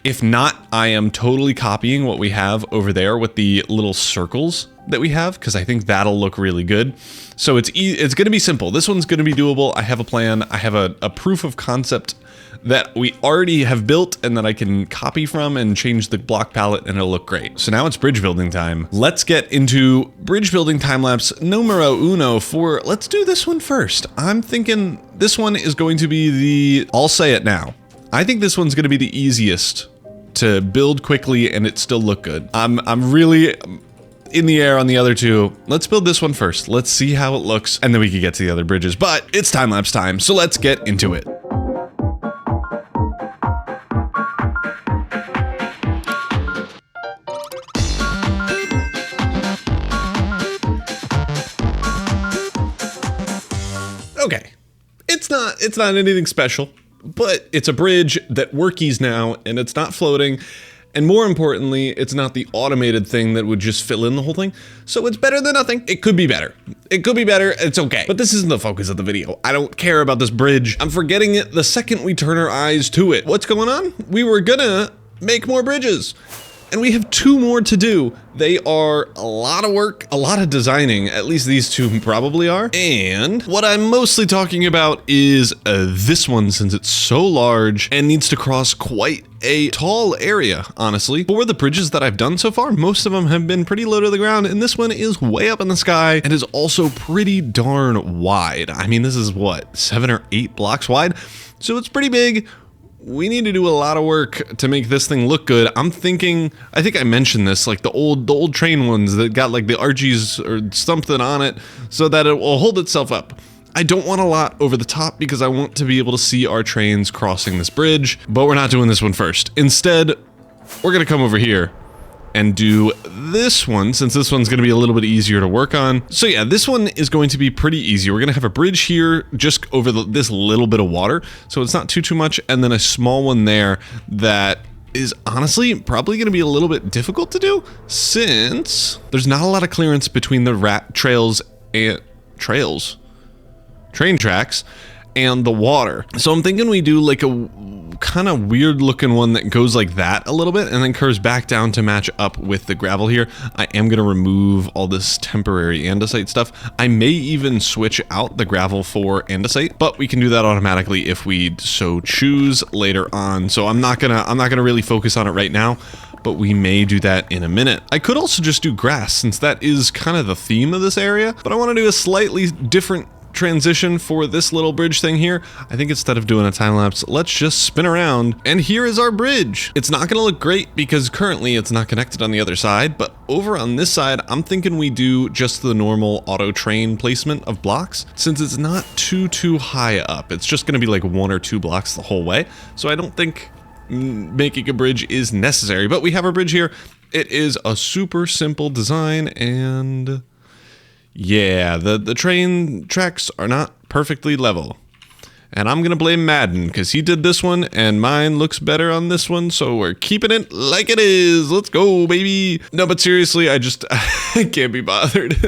If not, I am totally copying what we have over there with the little circles that we have, because I think that'll look really good. So it's going to be simple. This one's going to be doable. I have a plan. I have a proof of concept that we already have built and that I can copy from and change the block palette and it'll look great. So now it's bridge building time. Let's get into bridge building time lapse numero uno for, let's do this one first. I'm thinking this one is going to be I'll say it now. I think this one's going to be the easiest to build quickly and it still look good. I'm really in the air on the other two. Let's build this one first. Let's see how it looks and then we can get to the other bridges, but it's time lapse time. So let's get into it. Okay. It's not anything special, but it's a bridge that workies now and it's not floating. And more importantly, it's not the automated thing that would just fill in the whole thing. So it's better than nothing. It could be better. It could be better. It's okay. But this isn't the focus of the video. I don't care about this bridge. I'm forgetting it the second we turn our eyes to it. What's going on? We were gonna make more bridges. And we have 2 more to do. They are a lot of work, a lot of designing, at least these 2 probably are. And what I'm mostly talking about is this one, since it's so large and needs to cross quite a tall area, honestly. For the bridges that I've done so far, most of them have been pretty low to the ground, and this one is way up in the sky and is also pretty darn wide. I mean, this is what, 7 or 8 blocks wide? So it's pretty big. We need to do a lot of work to make this thing look good. I'm thinking, I think I mentioned this, like the old train ones that got like the arches or something on it so that it will hold itself up. I don't want a lot over the top because I want to be able to see our trains crossing this bridge, but we're not doing this one first. Instead, we're gonna come over here and do this one, since this one's gonna be a little bit easier to work on. So yeah, this one is going to be pretty easy. We're gonna have a bridge here just over this little bit of water, so it's not too much, and then a small one there that is honestly probably gonna be a little bit difficult to do, since there's not a lot of clearance between the train tracks and the water. So I'm thinking we do like a kind of weird looking one that goes like that a little bit and then curves back down to match up with the gravel here. I am going to remove all this temporary andesite stuff. I may even switch out the gravel for andesite, but we can do that automatically if we so choose later on. So I'm not gonna really focus on it right now, but we may do that in a minute. I could also just do grass, since that is kind of the theme of this area, but I want to do a slightly different transition for this little bridge thing here. I think instead of doing a time lapse, let's just spin around, and here is our bridge. It's not gonna look great because currently it's not connected on the other side, but over on this side, I'm thinking we do just the normal auto train placement of blocks, since it's not too high up. It's just gonna be like 1 or 2 blocks the whole way. So I don't think making a bridge is necessary, but we have our bridge here. It is a super simple design, and yeah, the train tracks are not perfectly level. And I'm gonna blame Madden, because he did this one, and mine looks better on this one, so we're keeping it like it is. Let's go, baby. No, but seriously, I can't be bothered.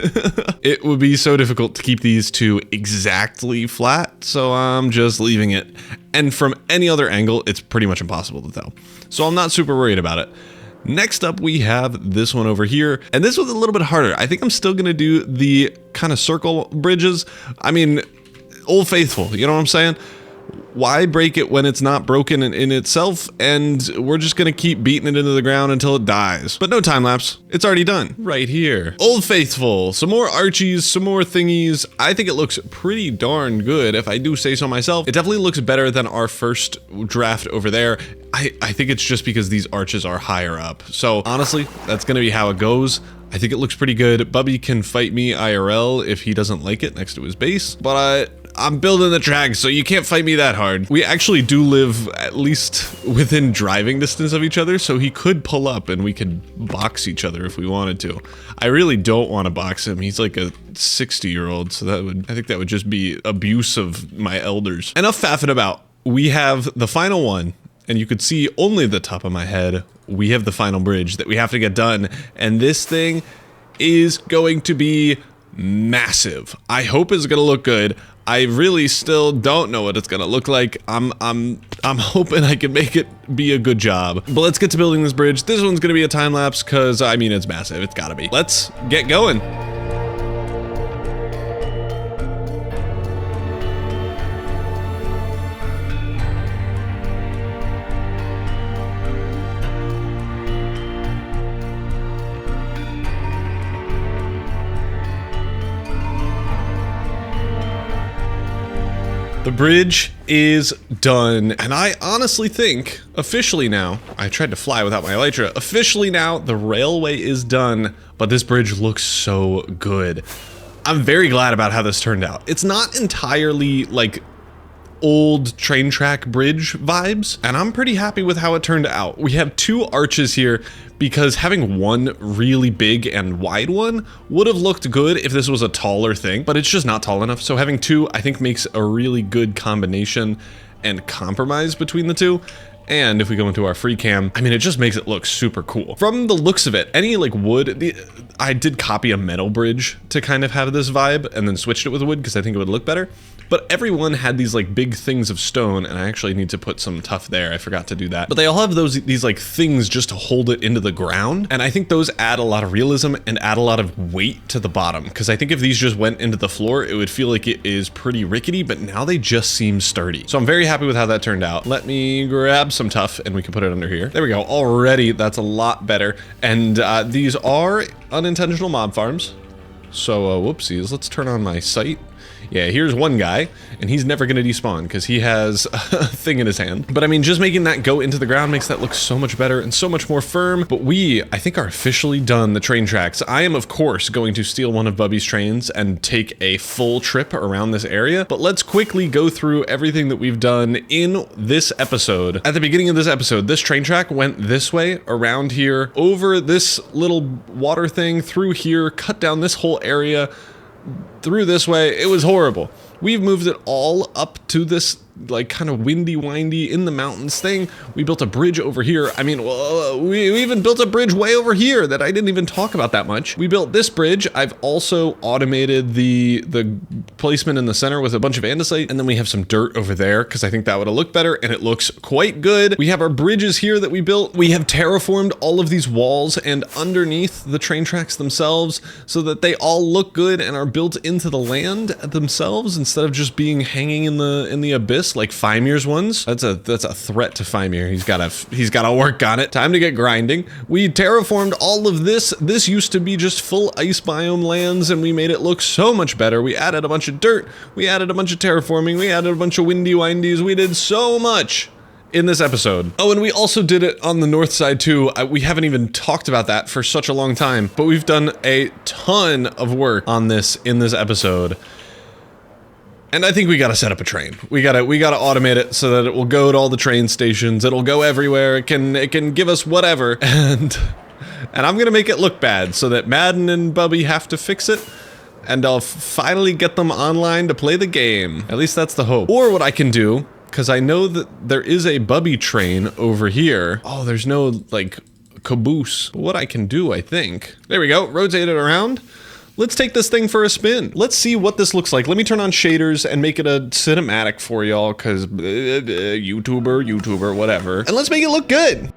It would be so difficult to keep these 2 exactly flat, so I'm just leaving it. And from any other angle, it's pretty much impossible to tell. So I'm not super worried about it. Next up, we have this one over here, and this was a little bit harder. I think I'm still gonna do the kind of circle bridges. I mean, Old Faithful, you know what I'm saying? Why break it when it's not broken in itself? And we're just gonna keep beating it into the ground until it dies. But no time lapse, it's already done. Right here. Old Faithful, some more archies, some more thingies. I think it looks pretty darn good, if I do say so myself. It definitely looks better than our first draft over there. I think it's just because these arches are higher up. So honestly, that's gonna be how it goes. I think it looks pretty good. Bubby can fight me IRL if he doesn't like it next to his base, but I'm building the tracks, so you can't fight me that hard. We actually do live at least within driving distance of each other, so he could pull up and we could box each other if we wanted to. I really don't want to box him. He's like a 60-year-old, so I think that would just be abuse of my elders. Enough faffing about. We have the final one, and you could see only the top of my head. We have the final bridge that we have to get done, and this thing is going to be massive. I hope it's gonna look good. I really still don't know what it's gonna look like. I'm hoping I can make it be a good job. But let's get to building this bridge. This one's gonna be a time lapse because I mean it's massive. It's gotta be. Let's get going. The bridge is done, and I honestly think, officially now, I tried to fly without my elytra, officially now, the railway is done, but this bridge looks so good. I'm very glad about how this turned out. It's not entirely, like, old train track bridge vibes, and I'm pretty happy with how it turned out. We have two arches here because having one really big and wide one would have looked good if this was a taller thing, but it's just not tall enough. So having two, I think, makes a really good combination and compromise between the two. And if we go into our free cam, I mean, it just makes it look super cool. From the looks of it, any like wood, I did copy a metal bridge to kind of have this vibe and then switched it with wood because I think it would look better. But everyone had these like big things of stone, and I actually need to put some tuff there. I forgot to do that. But they all have these like things just to hold it into the ground. And I think those add a lot of realism and add a lot of weight to the bottom. Because I think if these just went into the floor, it would feel like it is pretty rickety, but now they just seem sturdy. So I'm very happy with how that turned out. Let me grab some tuff and we can put it under here. There we go. Already, that's a lot better. And these are unintentional mob farms. So whoopsies, let's turn on my sight. Yeah, here's one guy, and he's never gonna despawn because he has a thing in his hand. But I mean, just making that go into the ground makes that look so much better and so much more firm. But we, I think, are officially done the train tracks. I am, of course, going to steal one of Bubby's trains and take a full trip around this area. But let's quickly go through everything that we've done in this episode. At the beginning of this episode, this train track went this way, around here, over this little water thing, through here, cut down this whole area, through this way. It was horrible. We've moved it all up to this like kind of windy windy in the mountains thing. We built a bridge over here. I mean, well, we even built a bridge way over here that I didn't even talk about that much. We built this bridge. I've also automated the placement in the center with a bunch of andesite, and then we have some dirt over there because I think that would have looked better, and it looks quite good. We have our bridges here that we built. We have terraformed all of these walls and underneath the train tracks themselves so that they all look good and are built into the land themselves instead of just being hanging in the abyss like Fimir's ones. That's a threat to Fimir. He's gotta work on it. Time to get grinding. We terraformed all of this. This used to be just full ice biome lands, and we made it look so much better. We added a bunch of dirt. We added a bunch of terraforming. We added a bunch of windy windies. We did so much in this episode. Oh, and we also did it on the north side too. We haven't even talked about that for such a long time, but we've done a ton of work on this in this episode. And I think we gotta set up a train. We gotta automate it so that it will go to all the train stations. It'll go everywhere. It can give us whatever. And I'm gonna make it look bad so that Madden and Bubby have to fix it. And I'll finally get them online to play the game. At least that's the hope. Or what I can do, because I know that there is a Bubby train over here. Oh, there's no like caboose. What I can do, I think. There we go. Rotate it around. Let's take this thing for a spin. Let's see what this looks like. Let me turn on shaders and make it a cinematic for y'all, because YouTuber, whatever. And let's make it look good.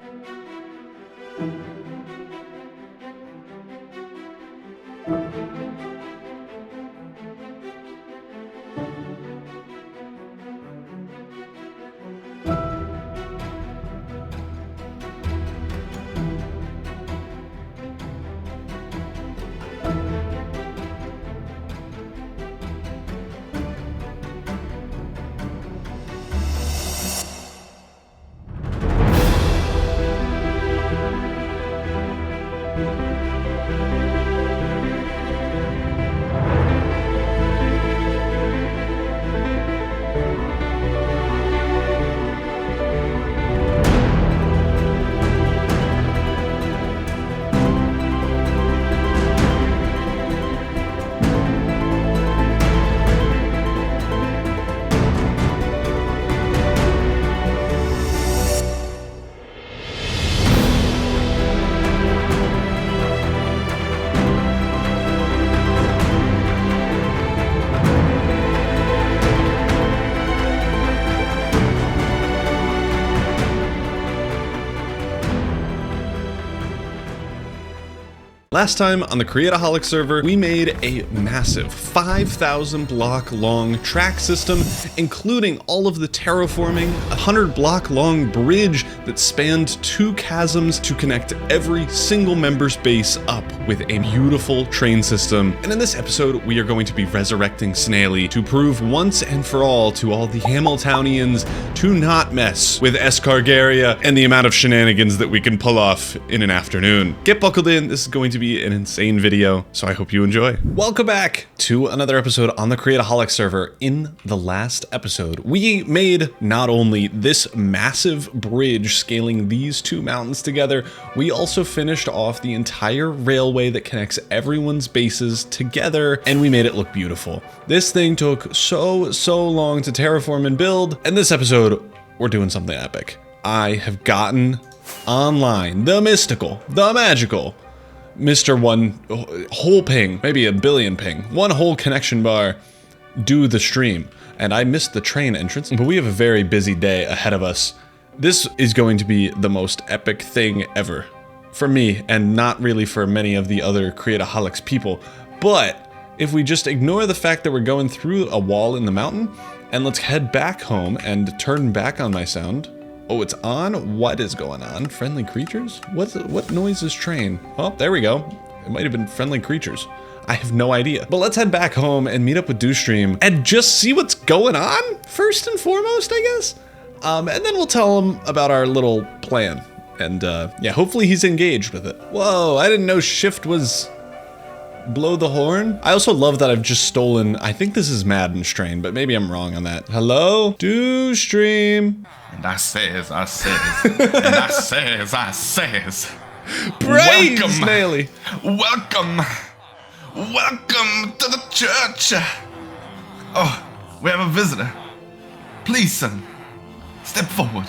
Last time on the Create-O-Holics server, we made a massive 5,000 block long track system, including all of the terraforming, a 100 block long bridge that spanned 2 chasms to connect every single member's base up with a beautiful train system. And in this episode, we are going to be resurrecting Snaily to prove once and for all to all the Hamiltonians to not mess with Escargaria and the amount of shenanigans that we can pull off in an afternoon. Get buckled in, this is going to be an insane video, so I hope you enjoy. Welcome back to another episode on the Create-O-Holics server. In the last episode, we made not only this massive bridge scaling these 2 mountains together, we also finished off the entire railway that connects everyone's bases together, and we made it look beautiful. This thing took so long to terraform and build, and this episode, we're doing something epic. I have gotten online the mystical, the magical Mr. One whole ping, maybe a billion ping, 1 whole connection bar, do the stream. And I missed the train entrance, but we have a very busy day ahead of us. This is going to be the most epic thing ever for me, and not really for many of the other Create-O-Holics people. But if we just ignore the fact that we're going through a wall in the mountain, and let's head back home and turn back on my sound. Oh, it's on? What is going on? Friendly creatures? What noise is train? Oh, there we go. It might have been friendly creatures. I have no idea. But let's head back home and meet up with Dewstream and just see what's going on, first and foremost, I guess. And then we'll tell him about our little plan. And yeah, hopefully he's engaged with it. Whoa, I didn't know shift was blow the horn. I also love that I've just stolen, I think this is Madden strain, but maybe I'm wrong on that. Hello? Dewstream. And I says. Praise Welcome, Snaily. Welcome to the church. Oh, we have a visitor. Please, son, step forward.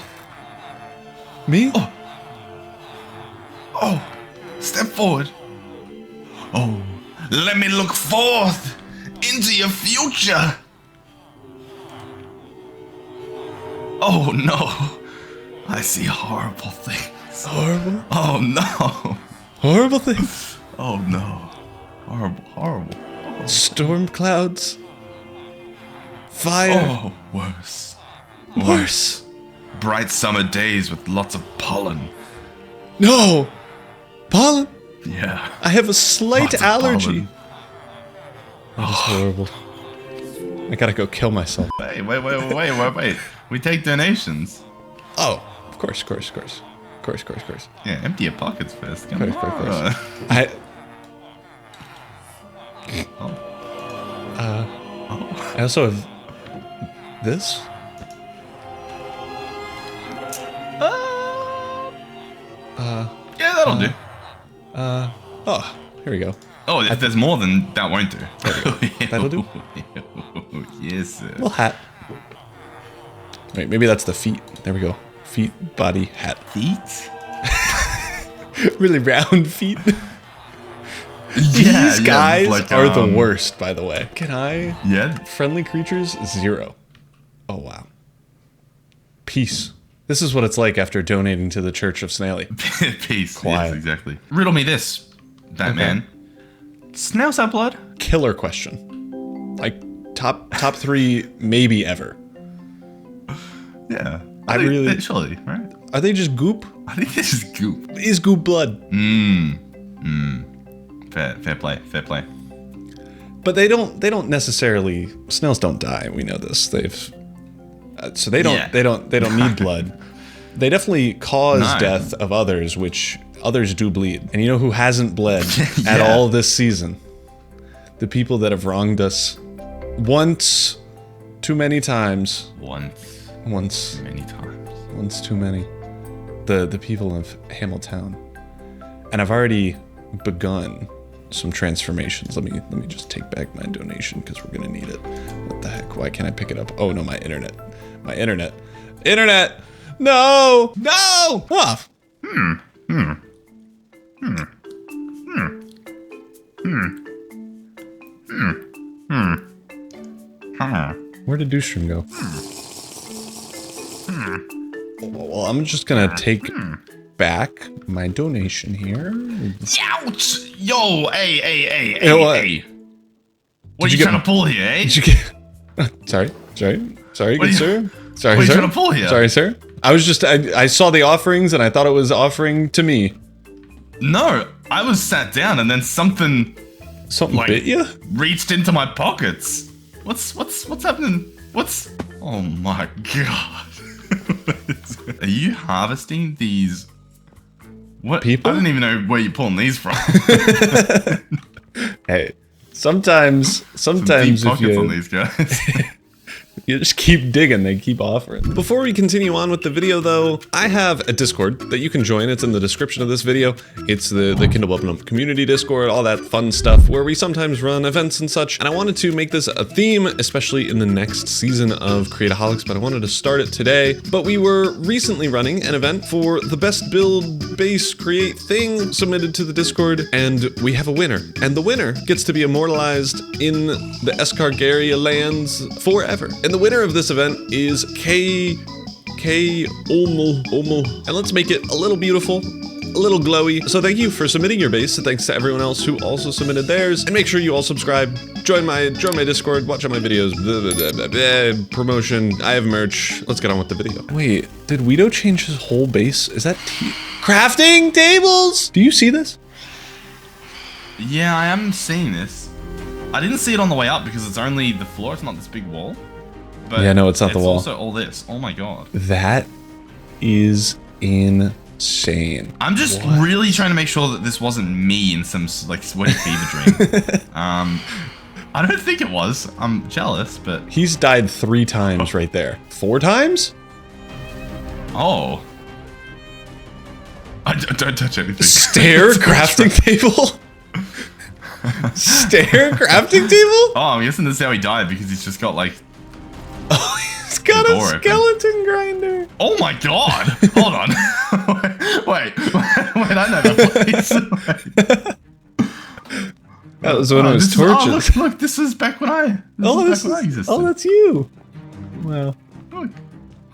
Me? Oh, step forward. Oh, let me look forth into your future. Oh no, I see horrible things. Horrible? Oh no. Horrible things? Oh no. Horrible. Storm clouds? Fire? Oh, worse. Worse? Bright summer days with lots of pollen. No! Pollen? Yeah. I have a slight Lots of allergy. pollen. That is horrible. I gotta go kill myself. Hey, wait. We take donations. Oh, of course. Yeah, empty your pockets first. Come Of on. course. I also have this. Yeah, that'll do. Oh, here we go. Oh, if there's more than that won't do. That'll do. Yes, sir. Little hat. Wait, maybe that's the feet. There we go. Feet, body, hat. Feet? Really round feet. Yeah, These guys like, are the worst, by the way. Can I? Yeah. Friendly creatures, 0. Oh, wow. Peace. This is what it's like after donating to the Church of Snaily. Peace. Quiet. Yes, exactly. Riddle me this, Batman. Snails have blood? Killer question. Like, top 3 maybe ever. Yeah. Surely, right? Are they just goop? I think this is goop. Is goop blood? Fair play. But they don't necessarily. Snails don't die. We know this. So they don't need blood. They definitely cause death of others, which others do bleed. And you know who hasn't bled at all this season? The people that have wronged us once too many times. Once Many times. Once too many. The people of Hamilton. And I've already begun some transformations. Let me just take back my donation because we're gonna need it. What the heck? Why can't I pick it up? Oh no, my internet. No! Off. Where did Dewstream go? Well, I'm just gonna take back my donation here. Ouch! Yo, hey, what? hey. What Did are you you trying to pull here, eh? Did you get? Sorry, good sir. Sorry, what are you sir. trying to pull here? Sorry, sir. I was just I saw the offerings and I thought it was offering to me. No, I was sat down and then something Something bit you? reached into my pockets. What's happening? Oh my god. Are you harvesting these? What People? I don't even know where you're pulling these from. Hey, sometimes Deep if pockets on you these guys. you just keep digging, they keep offering. Before we continue on with the video though, I have a Discord that you can join. It's in the description of this video. It's the Kindle Bubble Up community Discord, all that fun stuff where we sometimes run events and such. And I wanted to make this a theme, especially in the next season of Create-O-Holics, but I wanted to start it today. But we were recently running an event for the best build, base, create thing submitted to the Discord, and we have a winner. And the winner gets to be immortalized in the Escargaria lands forever. And the winner of this event is Omo. And let's make it a little beautiful, a little glowy. So thank you for submitting your base. Thanks to everyone else who also submitted theirs. And make sure you all subscribe, join my Discord, watch all my videos, promotion. I have merch. Let's get on with the video. Wait, did Weedo change his whole base? Is that crafting tables? Do you see this? Yeah, I am seeing this. I didn't see it on the way up because it's only the floor. It's not this big wall. But yeah, no, it's not the wall. It's also all this. Oh my god. That is insane. I'm just really trying to make sure that this wasn't me in some like sweaty fever dream. I don't think it was. I'm jealous, but he's died 3 times right there. 4 times? Oh. Don't touch anything. Stair crafting table? Stair crafting table? Oh, I'm guessing this is how he died because he's just got like. Oh, he's got a skeleton grinder. Oh my god! Hold on. wait, I know that place. That was when I was tortured. Look, this is back when I. This is back when I existed. Oh, that's you. Wow. Look.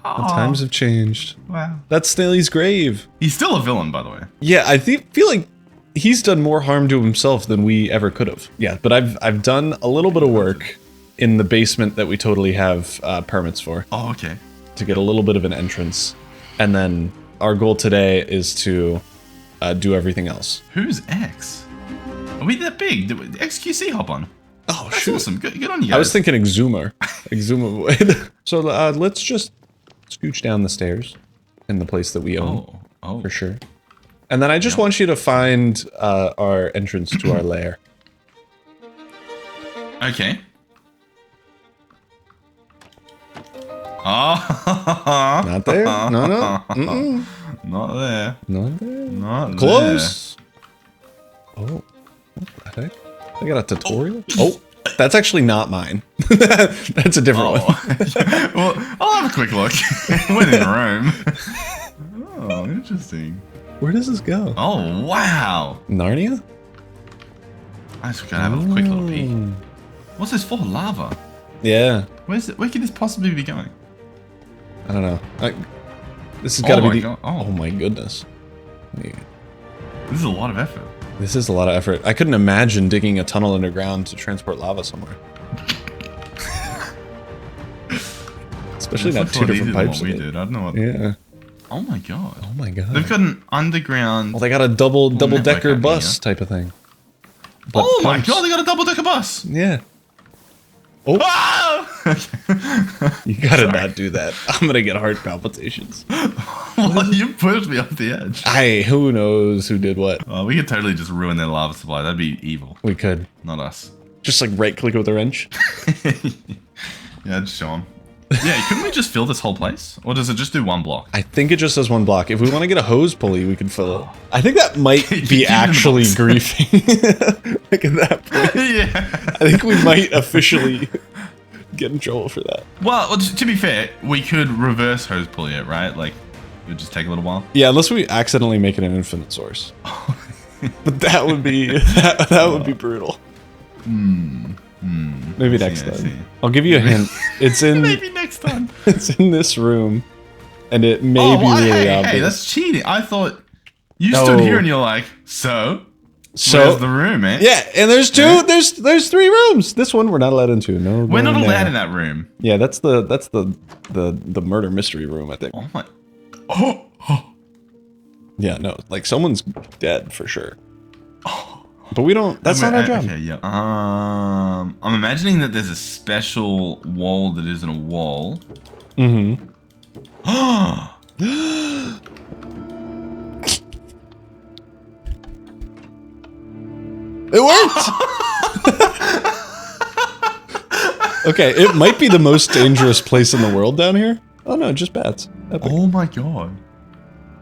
The times have changed. Wow. That's Snail's grave. He's still a villain, by the way. Yeah, I feel like he's done more harm to himself than we ever could have. Yeah, but I've done a little bit of work in the basement that we totally have permits for. Oh, okay. To get a little bit of an entrance. And then our goal today is to do everything else. Who's X? Are we that big? Did XQC hop on? Oh, that's shoot. Awesome. Good on you guys. I was thinking Exuma. Exuma. So let's just scooch down the stairs in the place that we own. Oh. For sure. And then I just want you to find our entrance to our lair. Okay. Oh. Not there? No. Mm-mm. Not there. Not there? Not close. There. Oh. What the heck? I got a tutorial? Oh. That's actually not mine. That's a different one. Well, I'll have a quick look. When in Rome. Oh, interesting. Where does this go? Oh, wow. Narnia? I just gotta have a quick little peek. What's this for? Lava? Yeah. Where could this possibly be going? I don't know. This has got to be the... God. Oh my goodness. This is a lot of effort. This is a lot of effort. I couldn't imagine digging a tunnel underground to transport lava somewhere. Especially not 2 different pipes. We did. I don't know what. Yeah. Oh my god. Oh my god. They've got an underground. Well, they got a double-decker bus type of thing. But oh my god, they got a double-decker bus. Yeah. Oh. Ah! You gotta not do that. I'm gonna get heart palpitations. Well, you pushed me off the edge. Who knows who did what? We could totally just ruin their lava supply. That'd be evil. We could. Not us. Just like right-click with a wrench. Yeah, just show them. Yeah, couldn't we just fill this whole place? Or does it just do 1 block? I think it just does 1 block. If we want to get a hose pulley, we can fill it. I think that might be actually griefing. Like at that point. Yeah. I think we might officially get in trouble for that. Well, to be fair, we could reverse hose pulley it, right? Like, it would just take a little while. Yeah, unless we accidentally make it an infinite source. But that would be that would be brutal. Maybe next time. I'll give you a hint. It's in maybe next time. It's in this room, and it may be really obvious. Hey, that's cheating. I thought You stood here and you're like, so where's the room, man? Yeah, and there's two. Yeah. There's 3 rooms. This one we're not allowed into. No, we're not allowed in that room. Yeah, that's the murder mystery room, I think. Oh my. Oh. Yeah, no, like someone's dead for sure. But we don't. That's not our job. Okay, yeah. I'm imagining that there's a special wall that isn't a wall. Mm-hmm. It worked! Okay, it might be the most dangerous place in the world down here. Oh no, just bats. Epic. Oh my god.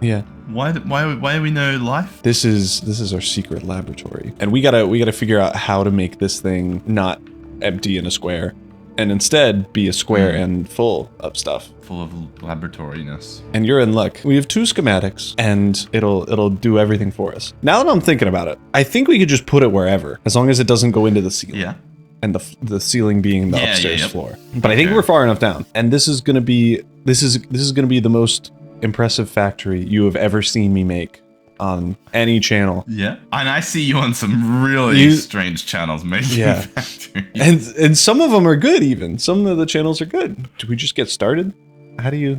Yeah. Why do we know life? This is our secret laboratory. And we gotta figure out how to make this thing not empty in a square. And instead be a square and full of stuff. Full of laboratoriness. And you're in luck. We have 2 schematics and it'll do everything for us. Now that I'm thinking about it, I think we could just put it wherever, as long as it doesn't go into the ceiling. Yeah. And the ceiling being the upstairs floor. But I think we're far enough down. And this is gonna be the most impressive factory you have ever seen me make on any channel. Yeah. And I see you on some really strange channels making factories. And some of them are good even. Some of the channels are good. Do we just get started? How do you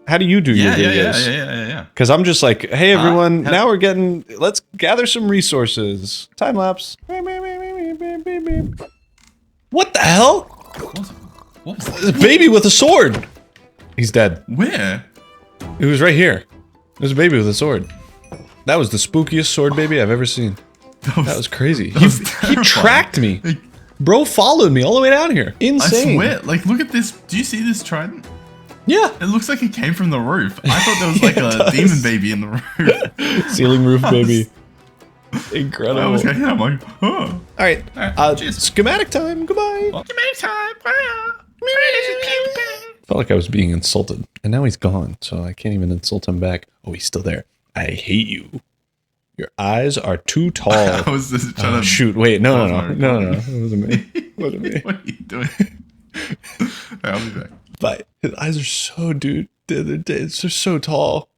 do your videos? Yeah. Because I'm just like, hey everyone, now let's gather some resources. Time lapse. What the hell? What was that? There's a baby with a sword. He's dead. Where? It was right here. There's a baby with a sword. That was the spookiest sword baby I've ever seen. That was crazy. He tracked me. Bro followed me all the way down here. Insane. I swear. Like, look at this. Do you see this trident? Yeah. It looks like it came from the roof. I thought there was like a demon baby in the roof. Ceiling roof baby. Incredible. I was like, I'm like, oh. All right. Schematic time. Goodbye. Schematic time. Felt like I was being insulted, and now he's gone, so I can't even insult him back. Oh, he's still there. I hate you. Your eyes are too tall. I was just trying to shoot. Wait, no. It wasn't me. It wasn't me. What are you doing? I'll be back. But his eyes are so, dude. They're so tall.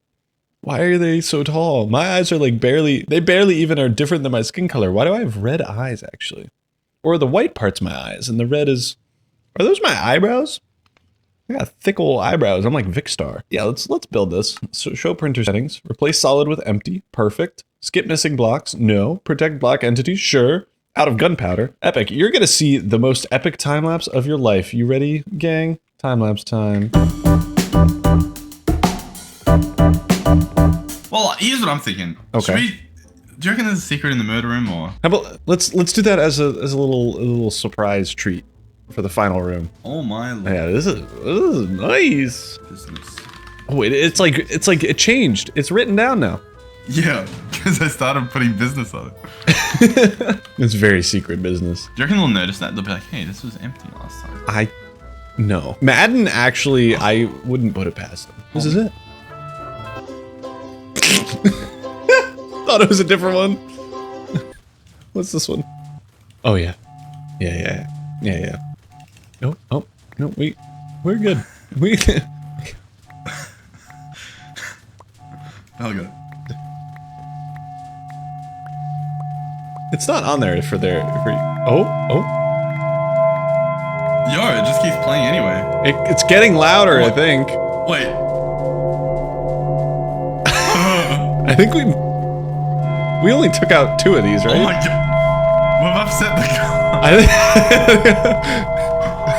Why are they so tall? My eyes are like they barely even are different than my skin color. Why do I have red eyes, actually? Or the white part's my eyes, and the red is... Are those my eyebrows? I got thick old eyebrows. I'm like Vicstar. Yeah, let's build this. So show printer settings. Replace solid with empty. Perfect. Skip missing blocks. No. Protect block entities. Sure. Out of gunpowder. Epic. You're gonna see the most epic time lapse of your life. You ready, gang? Time lapse time. Well, here's what I'm thinking. Okay. Do you reckon there's a secret in the murder room, or? How about let's do that as a little surprise treat for the final room. Oh my lord. Yeah, this is nice. Business. Oh, it's like it changed. It's written down now. Yeah, because I started putting business on it. It's very secret business. Do you reckon they'll notice that? They'll be like, hey, this was empty last time. No. Madden, actually, I wouldn't put it past them. This is it. Thought it was a different one. What's this one? Oh, yeah. Yeah. No, we're good. Oh, good. It's not on there for oh. Yo, it just keeps playing anyway. It's getting louder, I think. Wait. I think we only took out 2 of these, right? Oh my god. We've upset the car.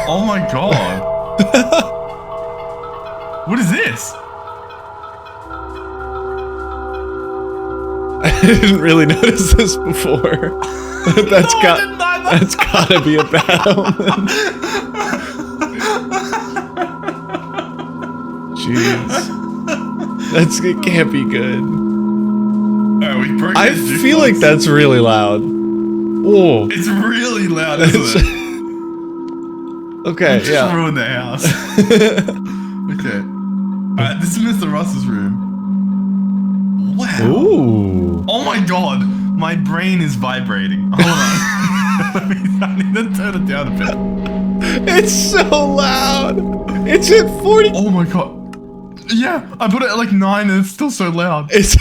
Oh my god. What is this? I didn't really notice this before. That's gotta be a bad omen. Jeez. It can't be good. I feel like that's really loud. Whoa. It's really loud, isn't it? Okay, just ruined the house. Okay. Alright, this is Mr. Ross's room. Wow. Ooh. Oh my god. My brain is vibrating. Hold on. I need to turn it down a bit. It's so loud. It's at 40. Oh my god. Yeah, I put it at like 9 and it's still so loud. It's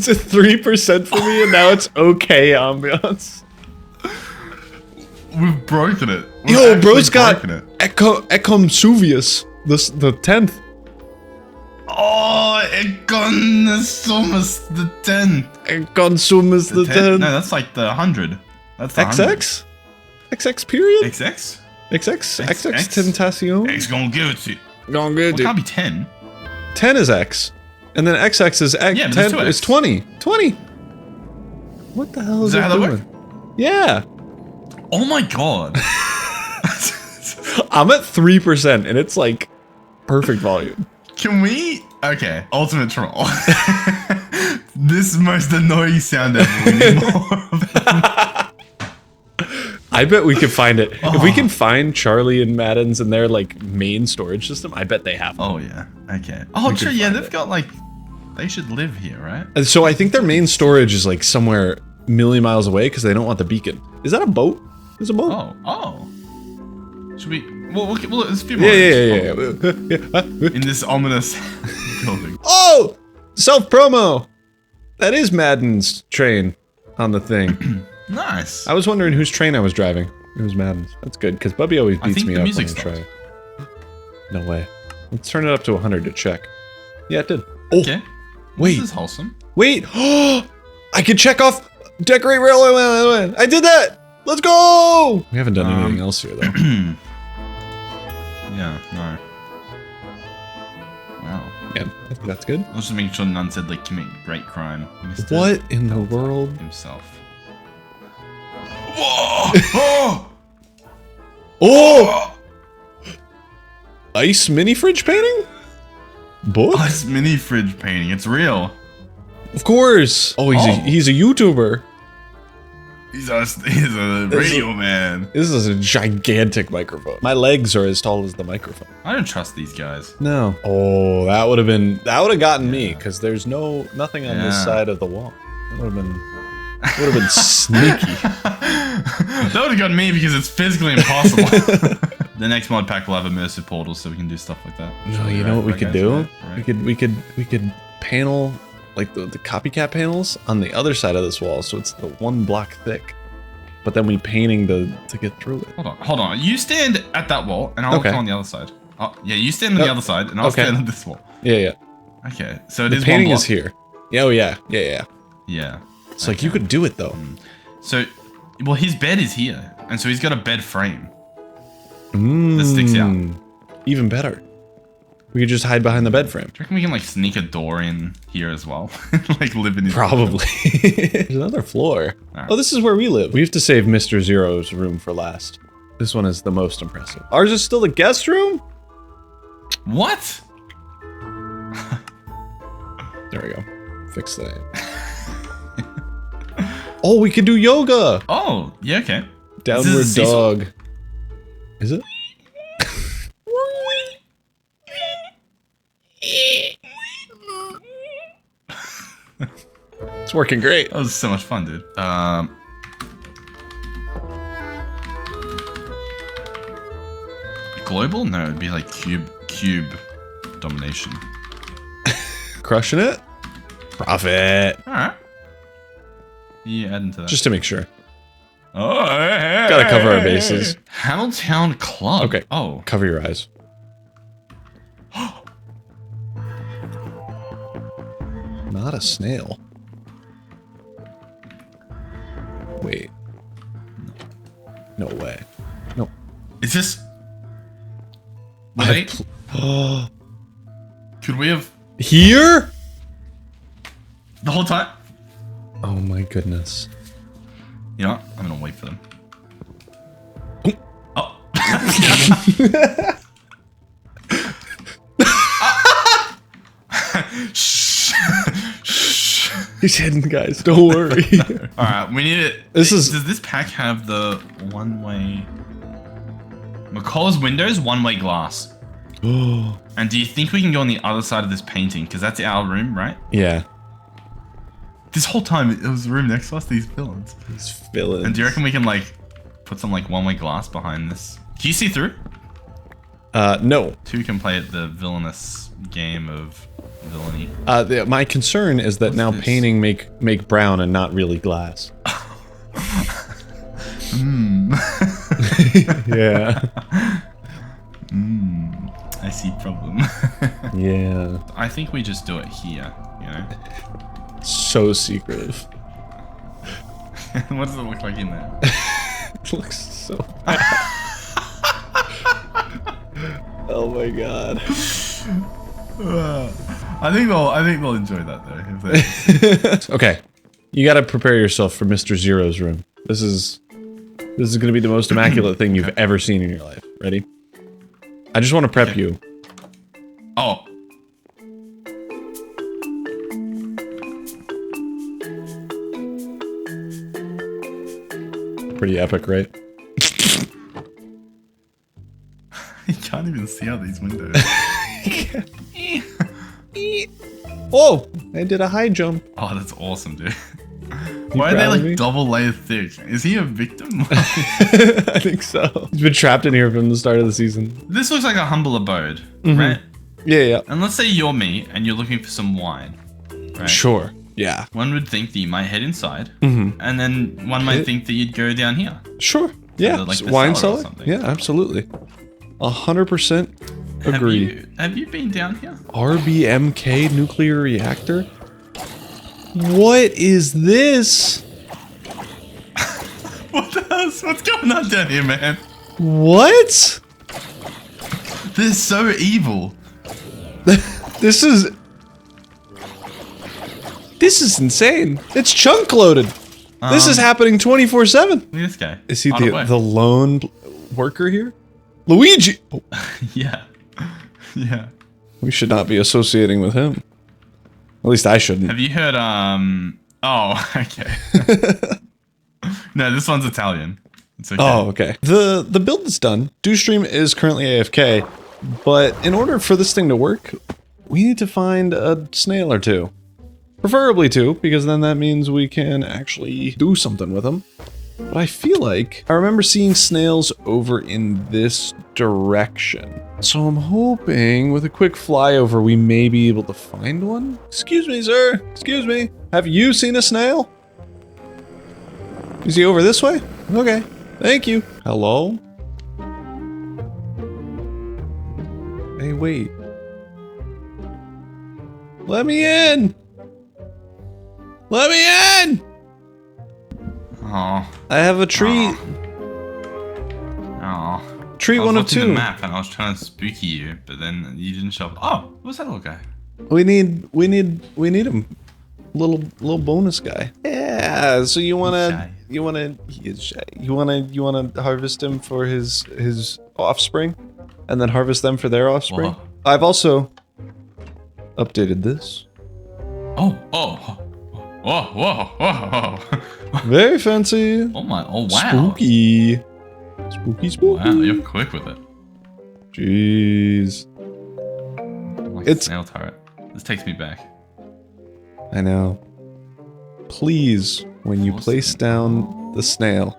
a 3% for me, and now it's okay ambiance. We've broken it. Yo, bro's got Ecomsuvius, the 10th. Oh, Econosumus the 10. Econsumus the 10th. No, that's like the 100. That's the XX? XX period? XX? XX Tentacion? X gonna give it to you. Gone good, Well, it dude. can't be 10. 10 is X. And then XX is X. Yeah, but 10 there's two is X. 20. 20. What the hell is that it how that doing? works? Yeah. Oh my god. I'm at 3% and it's like perfect volume. Can we? Okay, ultimate troll. This most annoying sound ever. We need more of it. I bet we could find it. If we can find Charlie and Madden's in their like main storage system, I bet they have them. Oh yeah. Okay. Oh, We true. can Yeah, find they've it. got like. They should live here, right? And so I think their main storage is like somewhere a million miles away because they don't want the beacon. Is that a boat? There's a boat. Oh. Should we? Well, there's a few more. Yeah. In this ominous building. Oh! Self promo! That is Madden's train on the thing. Nice. I was wondering whose train I was driving. It was Madden's. That's good, because Bubby always I beats think me the up when I music try. stopped. No way. Let's turn it up to 100 to check. Yeah, it did. Oh, Okay. wait. This is wholesome. Wait! I could check off decorate railway. I did that! Let's go! We haven't done anything else here, though. Yeah. No. Wow. Yeah, I think that's good. I was just making sure none said like commit great crime. Mr. What in the world? Himself. Whoa! Oh! Oh! Ice mini fridge painting? Book? Oh, it's mini fridge painting. It's real. Of course. Oh, he's a YouTuber. He's a radio man. This is a gigantic microphone. My legs are as tall as the microphone. I don't trust these guys. No. Oh, that would have gotten me because there's nothing on this Yeah. side of the wall. That would have been sneaky. That would have gotten me because it's physically impossible. The next mod pack will have immersive portals, so we can do stuff like that. No, you know what we Right, could guys? do? Right. We could panel like the copycat panels on the other side of this wall, so it's the one block thick. But then we painting to get through it. Hold on. You stand at that wall, and I'll Okay. come on the other side. Oh, yeah, you stand on the other side, and I'll Okay. stand on this wall. Yeah. Okay, so it The is painting one is block. here. Yeah, oh yeah. Yeah. It's like you could do it though. So, well, his bed is here, and so he's got a bed frame that sticks out. Do Even better. We could just hide behind the bed frame. you reckon we can like sneak a door in here as well? Like live in his Probably. There's another floor. Alright. Oh, this is where we live. We have to save Mr. Zero's room for last. This one is the most impressive. Ours is still the guest room? What? There we go. Fix that. Oh, we could do yoga. Oh, yeah, okay. Downward This is a seesaw? dog. Is it? It's working great. That was so much fun, dude. Global? No, it'd be like cube domination. Crushing it. Profit. All right. Yeah, add into that. Just to make sure. Oh, hey, Gotta cover our bases. Hamiltown Club. Okay. Oh. Cover your eyes. Not a snail. Wait. No way. No. Is this? I've Wait. Oh. Could we have Here? the whole time? Oh my goodness. You know what? I'm gonna wait for them. Oh. Shh. Shh. He's hidden, guys. Don't worry. All right, we need it. This is- Does this pack have the one-way? McCall's windows, one-way glass. And do you think we can go on the other side of this painting? Because that's our room, right? Yeah. This whole time it was the room next to us. These villains. He's filling. And do you reckon we can like put some like one-way glass behind this? Can you see through? No. 2 can play at the villainous game of villainy. My concern is that now this? painting make brown and not really glass. Yeah. I see problem. Yeah. I think we just do it here, you know? So secretive. What does it look like in there? It looks so bad. Oh my god. I think they'll enjoy that though. If they... Okay. You gotta prepare yourself for Mr. Zero's room. This is gonna be the most immaculate thing you've ever seen in your life. Ready? I just want to prep you. Oh. Pretty epic, right? You can't even see out these windows. Whoa! I did a high jump. Oh, that's awesome, dude. Why are they proud of me? like double layer thick? Is he a victim? I think so. He's been trapped in here from the start of the season. This looks like a humble abode, right? Yeah. And let's say you're me and you're looking for some wine, right? Sure. Yeah. One would think that you might head inside, and then one might think that you'd go down here. Sure. Yeah. like the Wine cellar or cellar? something. Yeah, absolutely. 100% agree. Have you been down here? RBMK nuclear reactor? What is this? What the hell? What's going on down here, man? What? They're so evil. This is insane. It's chunk loaded. This is happening 24/7. Look at this guy. Is he On the way. the lone worker here? Luigi! Oh, Yeah. Yeah. we should not be associating with him. At least I shouldn't. Have you heard, oh, okay. No, this one's Italian. It's okay. Oh, okay. The build is done. Dewstream is currently AFK, but in order for this thing to work, we need to find a snail or two. Preferably 2, because then that means we can actually do something with them. But I feel like I remember seeing snails over in this direction. So I'm hoping with a quick flyover we may be able to find one. Excuse me, sir. Excuse me. Have you seen a snail? Is he over this way? Okay. Thank you. Hello? Hey, wait. Let me in! Let me in! Oh. I have a treat. Oh. Treat I was one of watching 2. the map and I was trying to spooky you, but then you didn't show up. Oh, what's that little guy? We need him. Little bonus guy. Yeah. So you wanna he is shy. You wanna harvest him for his offspring, and then harvest them for their offspring. Whoa. I've also updated this. Oh, whoa. Very fancy. Oh my, oh wow. Spooky. Spooky. Wow, you're quick with it. Jeez. Like It's- a snail turret. This takes me back. I know. Please, when you What's place the- down the snail,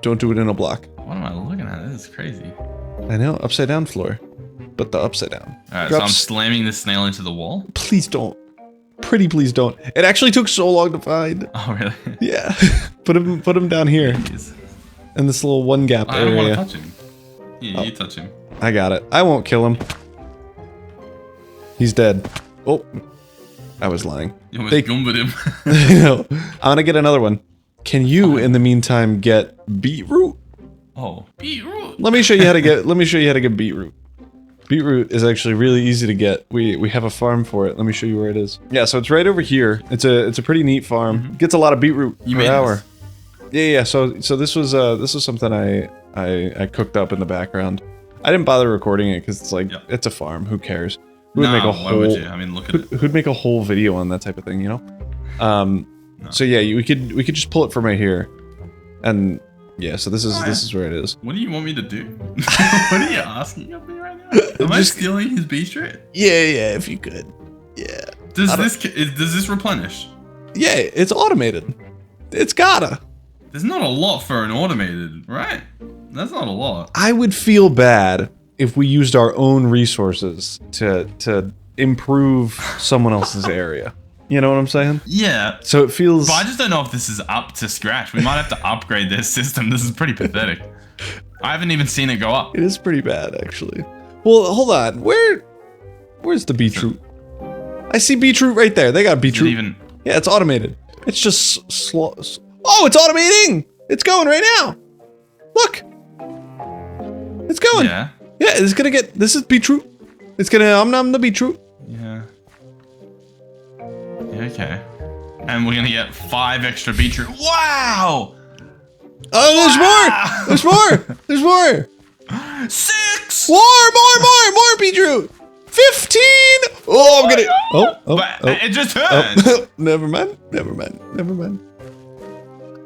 don't do it in a block. What am I looking at? This is crazy. I know, upside down floor, but the upside down. Alright, so I'm Drops- slamming this snail into the wall. Please don't. Pretty please don't. It actually took so long to find. Oh, really? Yeah. put him down here Jeez. in this little one gap I don't want to area. touch him. Yeah, you touch him. I got it. I won't kill him. He's dead. Oh, I was lying. You almost They- gumbered him. No. I'm gonna get another one. Can you, in the meantime, get beetroot? Oh, beetroot. Let me show you how to get beetroot. Beetroot is actually really easy to get. We have a farm for it. Let me show you where it is. Yeah, so it's right over here. It's a pretty neat farm. Gets a lot of beetroot You per made hour. this? Yeah. So this was something I cooked up in the background. I didn't bother recording it because it's like Yep. it's a farm. Who cares? Who would No, make a why whole? would you? I mean, look at it. Who'd make a whole video on that type of thing? You know. So yeah, we could just pull it from right here, and yeah. So this is where it is. What do you want me to do? What are you asking of me right now? Am I stealing his beetroot? Yeah. If you could. Yeah. Does this replenish? Yeah. It's automated. It's gotta. There's not a lot for an automated, right? That's not a lot. I would feel bad if we used our own resources to improve someone else's area. You know what I'm saying? Yeah. So it feels... But I just don't know if this is up to scratch. We might have to upgrade this system. This is pretty pathetic. I haven't even seen it go up. It is pretty bad, actually. Well, hold on. Where's the beetroot? I see beetroot right there. They got beetroot. Even... Yeah, it's automated. It's just slow. Oh, it's automating! It's going right now! Look! It's going! Yeah. Yeah, it's gonna get... This is beetroot. It's gonna nom the beetroot. Yeah. Yeah, okay. And we're gonna get 5 extra beetroot. Wow! Oh, there's more! There's more! 6! More beetroot! 15! Oh, I'm gonna... But it just turned! Oh. Never mind.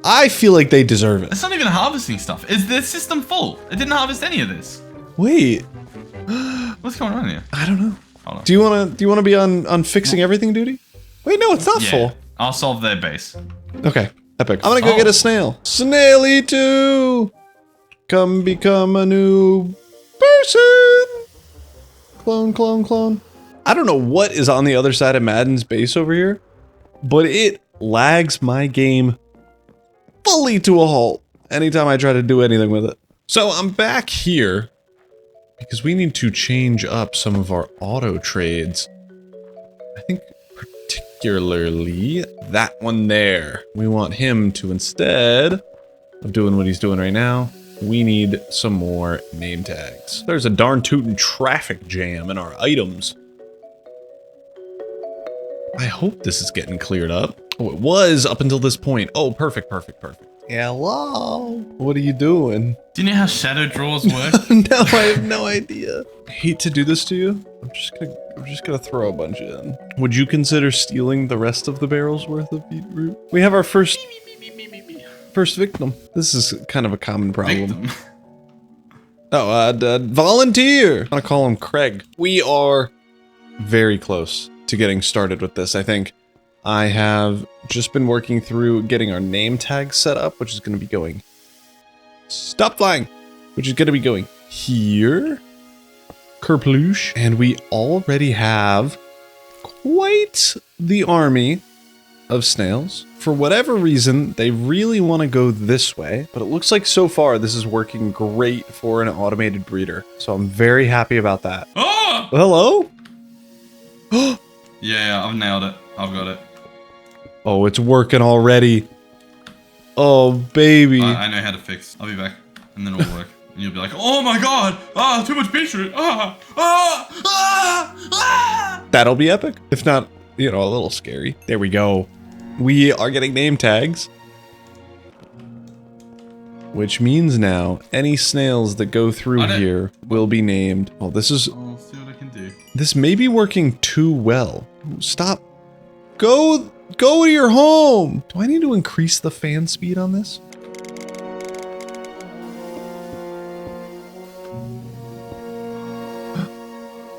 I feel like they deserve it. It's not even harvesting stuff. Is the system full? It didn't harvest any of this. Wait. What's going on here? I don't know. Hold on. Do you wanna be on fixing everything duty? Wait, no, it's not full. I'll solve their base. Okay, epic. I'm gonna go get a snail. Snaily 2! Come become a new person! Clone. I don't know what is on the other side of Madden's base over here, but it lags my game fully to a halt anytime I try to do anything with it. So I'm back here because we need to change up some of our auto trades. I think particularly that one there. We want him to, instead of doing what he's doing right now, we need some more name tags. There's a darn tootin' traffic jam in our items. I hope this is getting cleared up. Oh, it was up until this point. Oh, perfect. Hello? What are you doing? Do you know how shadow drawers work? No, I have no idea. I hate to do this to you. I'm just gonna throw a bunch in. Would you consider stealing the rest of the barrel's worth of beetroot? We have our first victim. This is kind of a common problem. Victim. Oh, volunteer. I'm gonna call him Craig. We are very close to getting started with this, I think. I have just been working through getting our name tag set up, which is going to be going... Stop flying! Which is going to be going here. Kerploosh. And we already have quite the army of snails. For whatever reason, they really want to go this way, but it looks like so far this is working great for an automated breeder. So I'm very happy about that. Oh! Hello? Yeah, I've nailed it. I've got it. Oh, it's working already. Oh, baby. I know how to fix. I'll be back, and then it'll work. And you'll be like, oh my god! Ah, too much beetroot! That'll be epic. If not, you know, a little scary. There we go. We are getting name tags. Which means now, any snails that go through here will be named. Oh, this is... I'll see what I can do. This may be working too well. Stop. Go to your home. Do I need to increase the fan speed on this?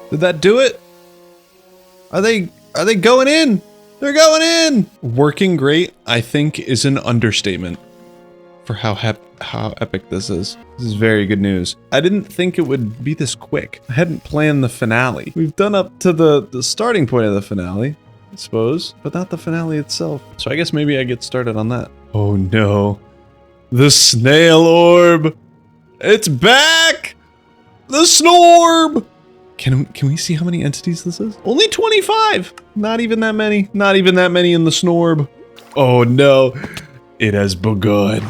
Did that do it? Are they going in? They're going in. Working great, I think, is an understatement for how epic this is. This is very good news. I didn't think it would be this quick. I hadn't planned the finale. We've done up to the starting point of the finale, I suppose, but not the finale itself. So I guess maybe I get started on that. Oh no. The snail orb. It's back. The snorb. Can we see how many entities this is? Only 25. Not even that many. Not even that many in the snorb. Oh no. It has begun.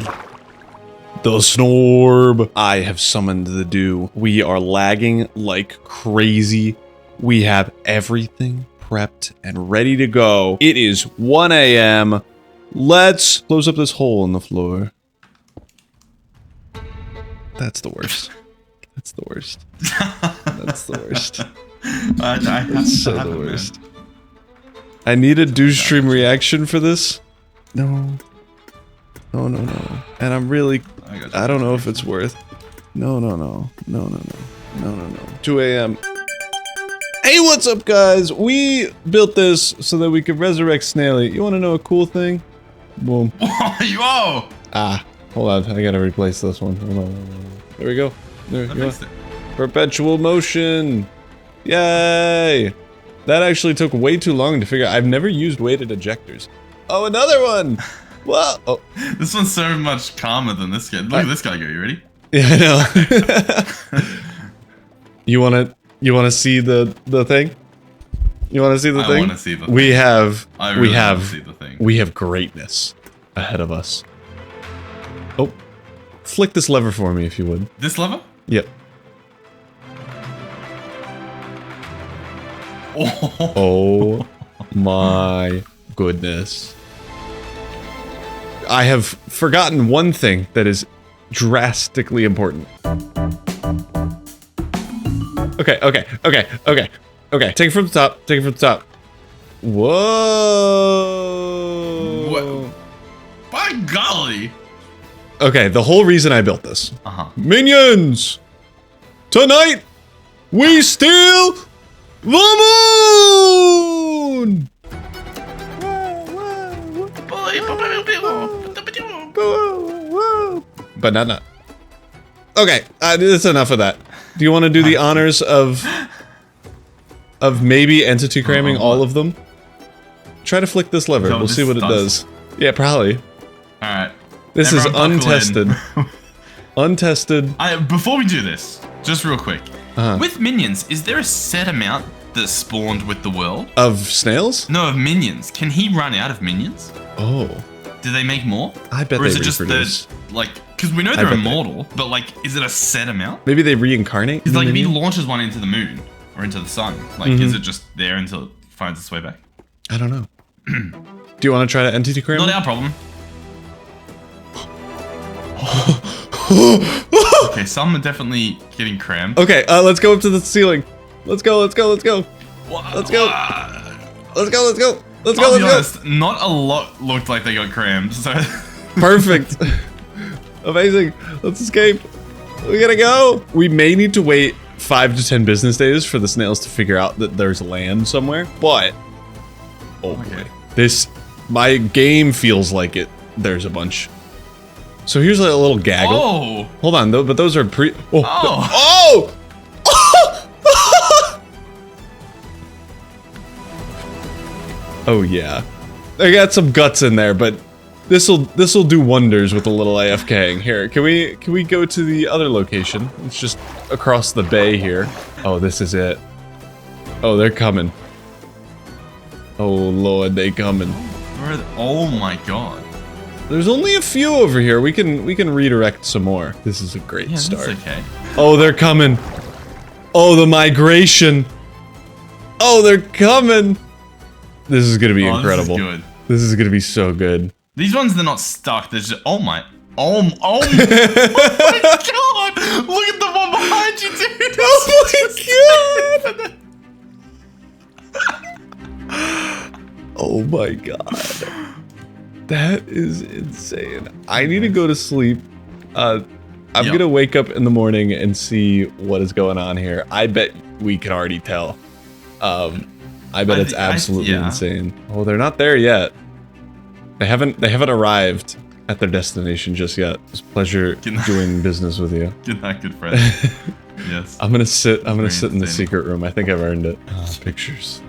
The snorb. I have summoned the dew. We are lagging like crazy. We have everything prepped and ready to go. It is 1 a.m. Let's close up this hole in the floor. That's the worst. That's the worst. That's the worst. That's so the worst. I need a do stream reaction for this. No. No. And I'm really... I don't know if it's worth... No. 2 a.m. Hey, what's up, guys? We built this so that we could resurrect Snaily. You want to know a cool thing? Boom. Whoa! Ah, hold on. I gotta replace this one. Hold on. There we go. There That you fixed go. it. Perpetual motion. Yay! That actually took way too long to figure out. I've never used weighted ejectors. Oh, another one! Whoa! Oh. This one's so much calmer than this guy. Look at this guy go. You ready? Yeah, I know. You wanna see the thing? You wanna see the thing? I wanna see the thing. We have I really wanna see the thing. we have greatness ahead of us. Oh. Flick this lever for me if you would. This lever? Yep. Oh. Oh my goodness. I have forgotten one thing that is drastically important. Okay. Take it from the top. Take it from the top. Whoa. What? By golly. Okay, the whole reason I built this. Minions! Tonight, we steal the moon! Banana. Okay, that's enough of that. Do you want to do the honors of maybe entity cramming all of them? Try to flick this lever. We'll see what it does. Yeah, probably. Alright. This is Everyone buckle in. untested. Untested. Before we do this, just real quick. With minions, is there a set amount that spawned with the world? Of snails? No, of minions. Can he run out of minions? Oh. Do they make more? I bet or they is it just reproduce. the, like, because we know I they're bet they- immortal, but like, is it a set amount? Maybe they reincarnate? Because like, if he maybe? launches one into the moon or into the sun, like, is it just there until it finds its way back? I don't know. Do you want to try to entity cram? Not our problem. Okay, some are definitely getting crammed. Okay, let's go up to the ceiling. Let's go. Let's go. Let's go. Let's go. I'll be honest, not a lot looked like they got crammed, so... Perfect. Amazing. Let's escape. We gotta go. We may need to wait 5 to 10 business days for the snails to figure out that there's land somewhere, but... Oh boy. My game feels like it. There's a bunch. So here's a little gaggle. Oh! Hold on, though, but those are Oh! Oh! Oh yeah. I got some guts in there, but this'll do wonders with a little AFKing. Here, can we go to the other location? It's just across the bay here. Oh, this is it. Oh, they're coming. Oh lord, they coming. Oh my god. There's only a few over here. We can redirect some more. This is a great start. That's okay. Oh, they're coming. Oh, the migration. Oh, they're coming. This is gonna be incredible. This is good. This is gonna be so good. These ones, they're not stuck. They're just... Oh my... Oh my god! Look at the one behind you, dude! Oh my god! Oh my god. That is insane. I need to go to sleep. I'm gonna wake up in the morning and see what is going on here. I bet we can already tell. I bet it's absolutely insane. Oh, they're not there yet. They haven't arrived at their destination just yet. It's a pleasure doing business with you. Good night, good friend. Yes. I'm gonna sit in the secret room. I think I've earned it. Pictures.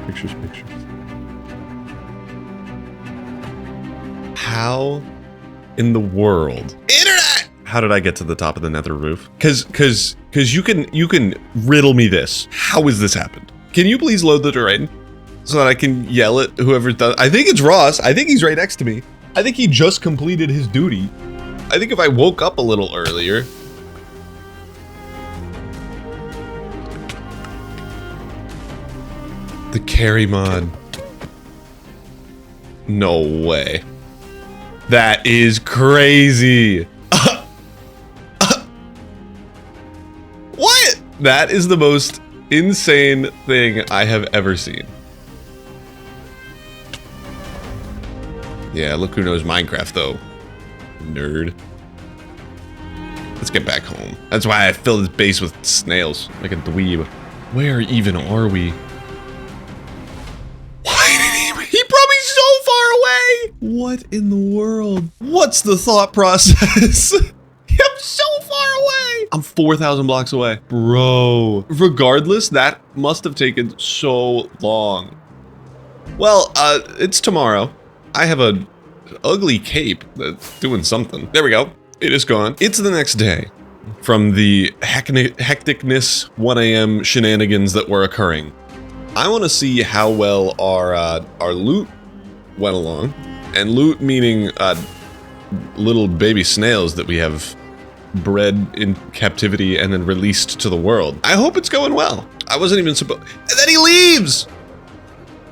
Pictures. How in the world? Internet! How did I get to the top of the nether roof? Cause you can riddle me this. How has this happened? Can you please load the terrain so that I can yell at whoever does? I think it's Ross. I think he's right next to me. I think he just completed his duty. I think if I woke up a little earlier. The carry mod. No way. That is crazy. What? That is the most insane thing I have ever seen. Yeah, look who knows Minecraft though. Nerd. Let's get back home. That's why I filled his base with snails, like a dweeb. Where even are we? Why did he brought me so far away? What in the world? What's the thought process? I'm so far away. I'm 4,000 blocks away. Bro. Regardless, that must have taken so long. Well, it's tomorrow. I have a ugly cape that's doing something. There we go. It is gone. It's the next day from the hecticness 1 a.m. shenanigans that were occurring. I want to see how well our loot went along. And loot meaning little baby snails that we have bred in captivity and then released to the world. I hope it's going well. I wasn't even supposed... And then he leaves!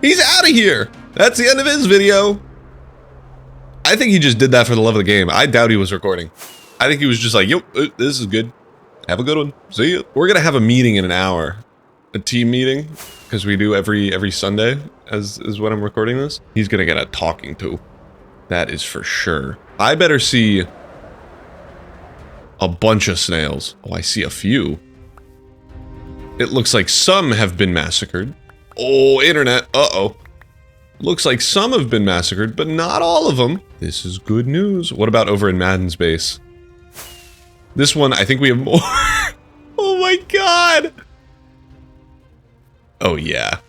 He's out of here! That's the end of his video. I think he just did that for the love of the game. I doubt he was recording. I think he was just like, yo, this is good. Have a good one. See ya. We're gonna have a meeting in an hour. A team meeting, because we do every Sunday, as when I'm recording this. He's gonna get a talking to. That is for sure. I better see a bunch of snails. Oh, I see a few. It looks like some have been massacred. Oh, internet. Uh-oh. Looks like some have been massacred, but not all of them. This is good news. What about over in Madden's base? This one, I think we have more. Oh my god. Oh yeah.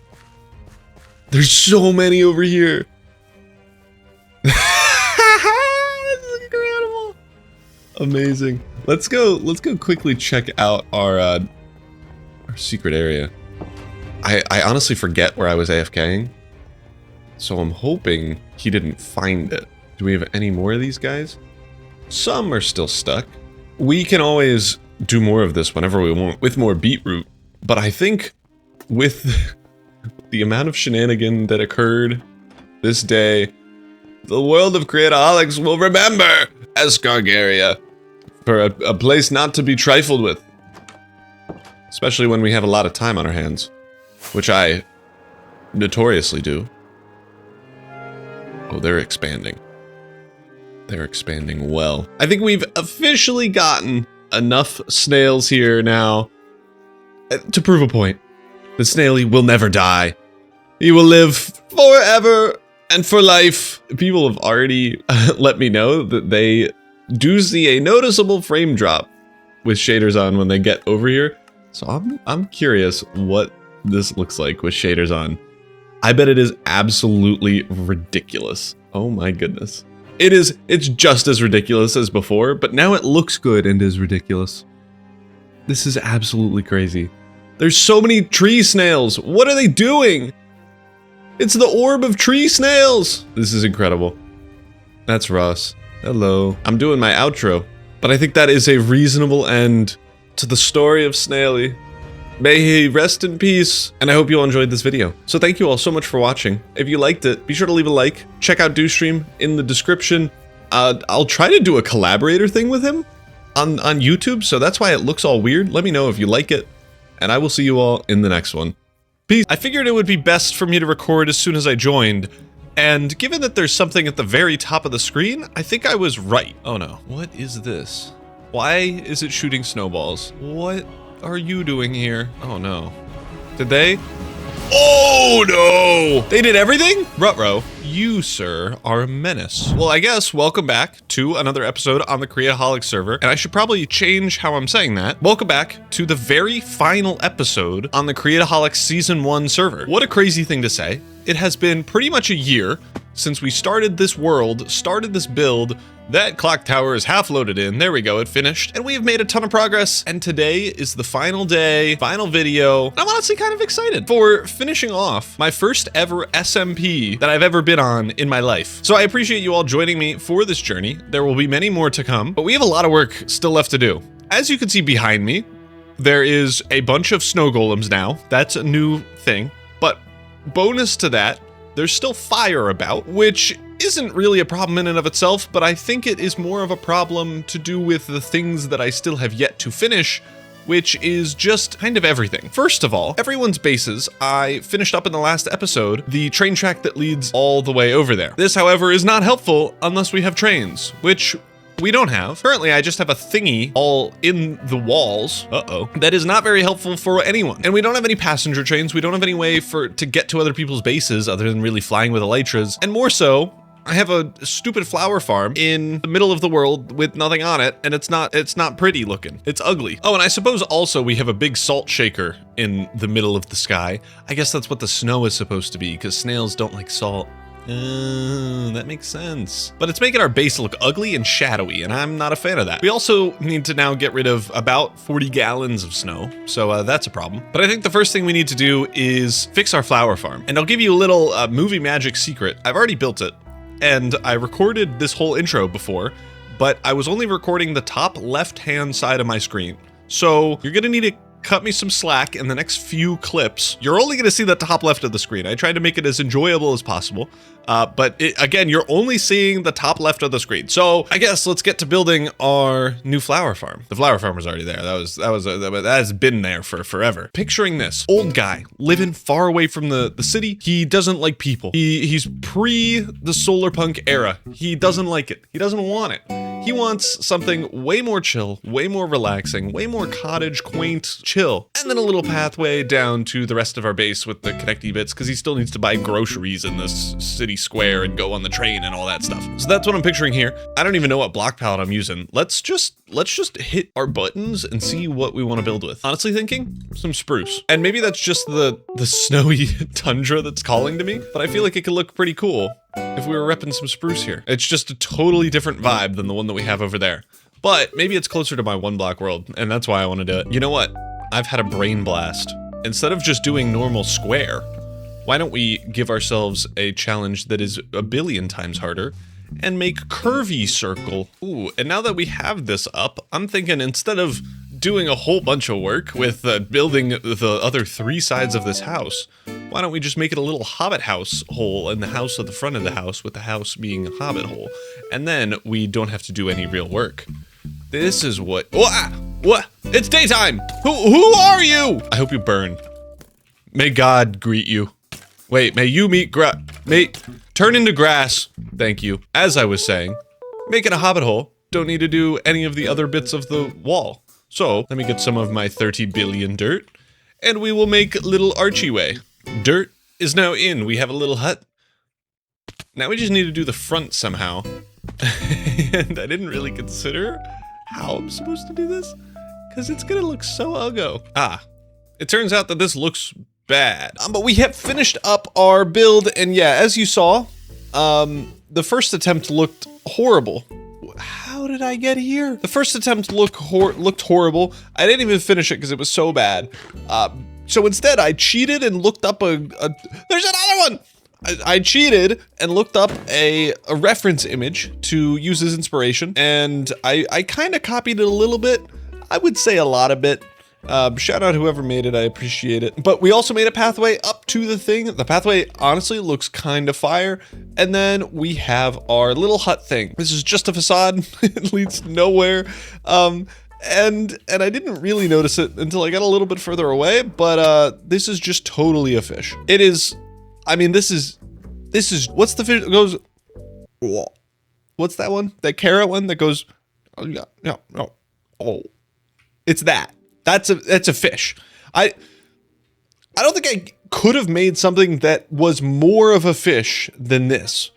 There's so many over here. This is incredible. Amazing. Let's go quickly check out our secret area. I honestly forget where I was AFKing. So I'm hoping he didn't find it. Do we have any more of these guys? Some are still stuck. We can always do more of this whenever we want with more beetroot. But I think with the amount of shenanigan that occurred this day, the world of Create-O-Holics will remember Escargaria for a place not to be trifled with. Especially when we have a lot of time on our hands, which I notoriously do. Oh, they're expanding. They're expanding well. I think we've officially gotten enough snails here now to prove a point. The snaily will never die. He will live forever and for life. People have already let me know that they do see a noticeable frame drop with shaders on when they get over here. So I'm curious what this looks like with shaders on. I bet it is absolutely ridiculous. Oh my goodness. It's just as ridiculous as before, but now it looks good and is ridiculous. This is absolutely crazy. There's so many tree snails. What are they doing? It's the orb of tree snails. This is incredible. That's Ross. Hello. I'm doing my outro, but I think that is a reasonable end to the story of Snaily. May he rest in peace, and I hope you all enjoyed this video. So thank you all so much for watching. If you liked it, be sure to leave a like. Check out DoStream in the description. I'll try to do a collaborator thing with him on YouTube, so that's why it looks all weird. Let me know if you like it, and I will see you all in the next one. Peace. I figured it would be best for me to record as soon as I joined, and given that there's something at the very top of the screen, I think I was right. Oh no, what is this? Why is it shooting snowballs? What are you doing here? Oh no. Did they? Oh no! They did everything? Ruh-roh, you, sir, are a menace. Well, I guess welcome back to another episode on the Create-O-Holics server, and I should probably change how I'm saying that. Welcome back to the very final episode on the Create-O-Holics Season 1 server. What a crazy thing to say. It has been pretty much a year since we started this world, started this build. That clock tower is half loaded in. There we go, it finished. And we have made a ton of progress. And today is the final day, final video. I'm honestly kind of excited for finishing off my first ever SMP that I've ever been on in my life. So I appreciate you all joining me for this journey. There will be many more to come, but we have a lot of work still left to do. As you can see behind me, there is a bunch of snow golems now. That's a new thing. But bonus to that, there's still fire about, which isn't really a problem in and of itself, but I think it is more of a problem to do with the things that I still have yet to finish, which is just kind of everything. First of all, everyone's bases. I finished up in the last episode the train track that leads all the way over there. This, however, is not helpful unless we have trains, which we don't have. Currently, I just have a thingy all in the walls. That is not very helpful for anyone. And we don't have any passenger trains. We don't have any way to get to other people's bases other than really flying with elytras. And more so, I have a stupid flower farm in the middle of the world with nothing on it, and it's not pretty looking. It's ugly. Oh, and I suppose also we have a big salt shaker in the middle of the sky. I guess that's what the snow is supposed to be, because snails don't like salt. That makes sense. But it's making our base look ugly and shadowy, and I'm not a fan of that. We also need to now get rid of about 40 gallons of snow, so that's a problem. But I think the first thing we need to do is fix our flower farm. And I'll give you a little movie magic secret. I've already built it, and I recorded this whole intro before, but I was only recording the top left-hand side of my screen. So you're gonna need to cut me some slack in the next few clips. You're only going to see the top left of the screen. I tried to make it as enjoyable as possible, but again, you're only seeing the top left of the screen. So I guess let's get to building our new flower farm. The flower farm was already there. That has been there for forever. Picturing this old guy living far away from the city. He doesn't like people. He's pre the solar punk era. He doesn't like it. He doesn't want it. He wants something way more chill, way more relaxing, way more cottage, quaint, chill. And then a little pathway down to the rest of our base with the connecty bits, because he still needs to buy groceries in this city square and go on the train and all that stuff. So that's what I'm picturing here. I don't even know what block palette I'm using. Let's just hit our buttons and see what we want to build with. Honestly thinking, some spruce. And maybe that's just the snowy tundra that's calling to me, but I feel like it could look pretty cool if we were repping some spruce here. It's just a totally different vibe than the one that we have over there. But maybe it's closer to my one block world, and that's why I want to do it. You know what? I've had a brain blast. Instead of just doing normal square, why don't we give ourselves a challenge that is a billion times harder and make curvy circle? Ooh, and now that we have this up, I'm thinking instead of doing a whole bunch of work with building the other 3 sides of this house, why don't we just make it a little hobbit house hole in the house at the front of the house, with the house being a hobbit hole, and then we don't have to do any real work. This is what? What? It's daytime. Who are you? I hope you burn. May God greet you. Wait, may you meet turn into grass. Thank you. As I was saying, make it a hobbit hole. Don't need to do any of the other bits of the wall. So let me get some of my 30 billion dirt, and we will make little archway. Dirt is now in. We have a little hut. Now we just need to do the front somehow. And I didn't really consider how I'm supposed to do this, because it's gonna look so uggo. It turns out that this looks bad. But we have finished up our build, and yeah, as you saw, the first attempt looked horrible. How did I get here? The first attempt looked horrible. I didn't even finish it because it was so bad. So instead, I cheated and looked up there's another one! I cheated and looked up a reference image to use as inspiration, and I kind of copied it a little bit. I would say a lot of it. Shout out whoever made it, I appreciate it. But we also made a pathway up to the thing. The pathway honestly looks kind of fire. And then we have our little hut thing. This is just a facade. It leads nowhere. And I didn't really notice it until I got a little bit further away, but this is just totally a fish. It is, I mean, this is, what's the fish that goes, what's that one? That carrot one that goes, oh, it's that. That's a fish. I don't think I could have made something that was more of a fish than this.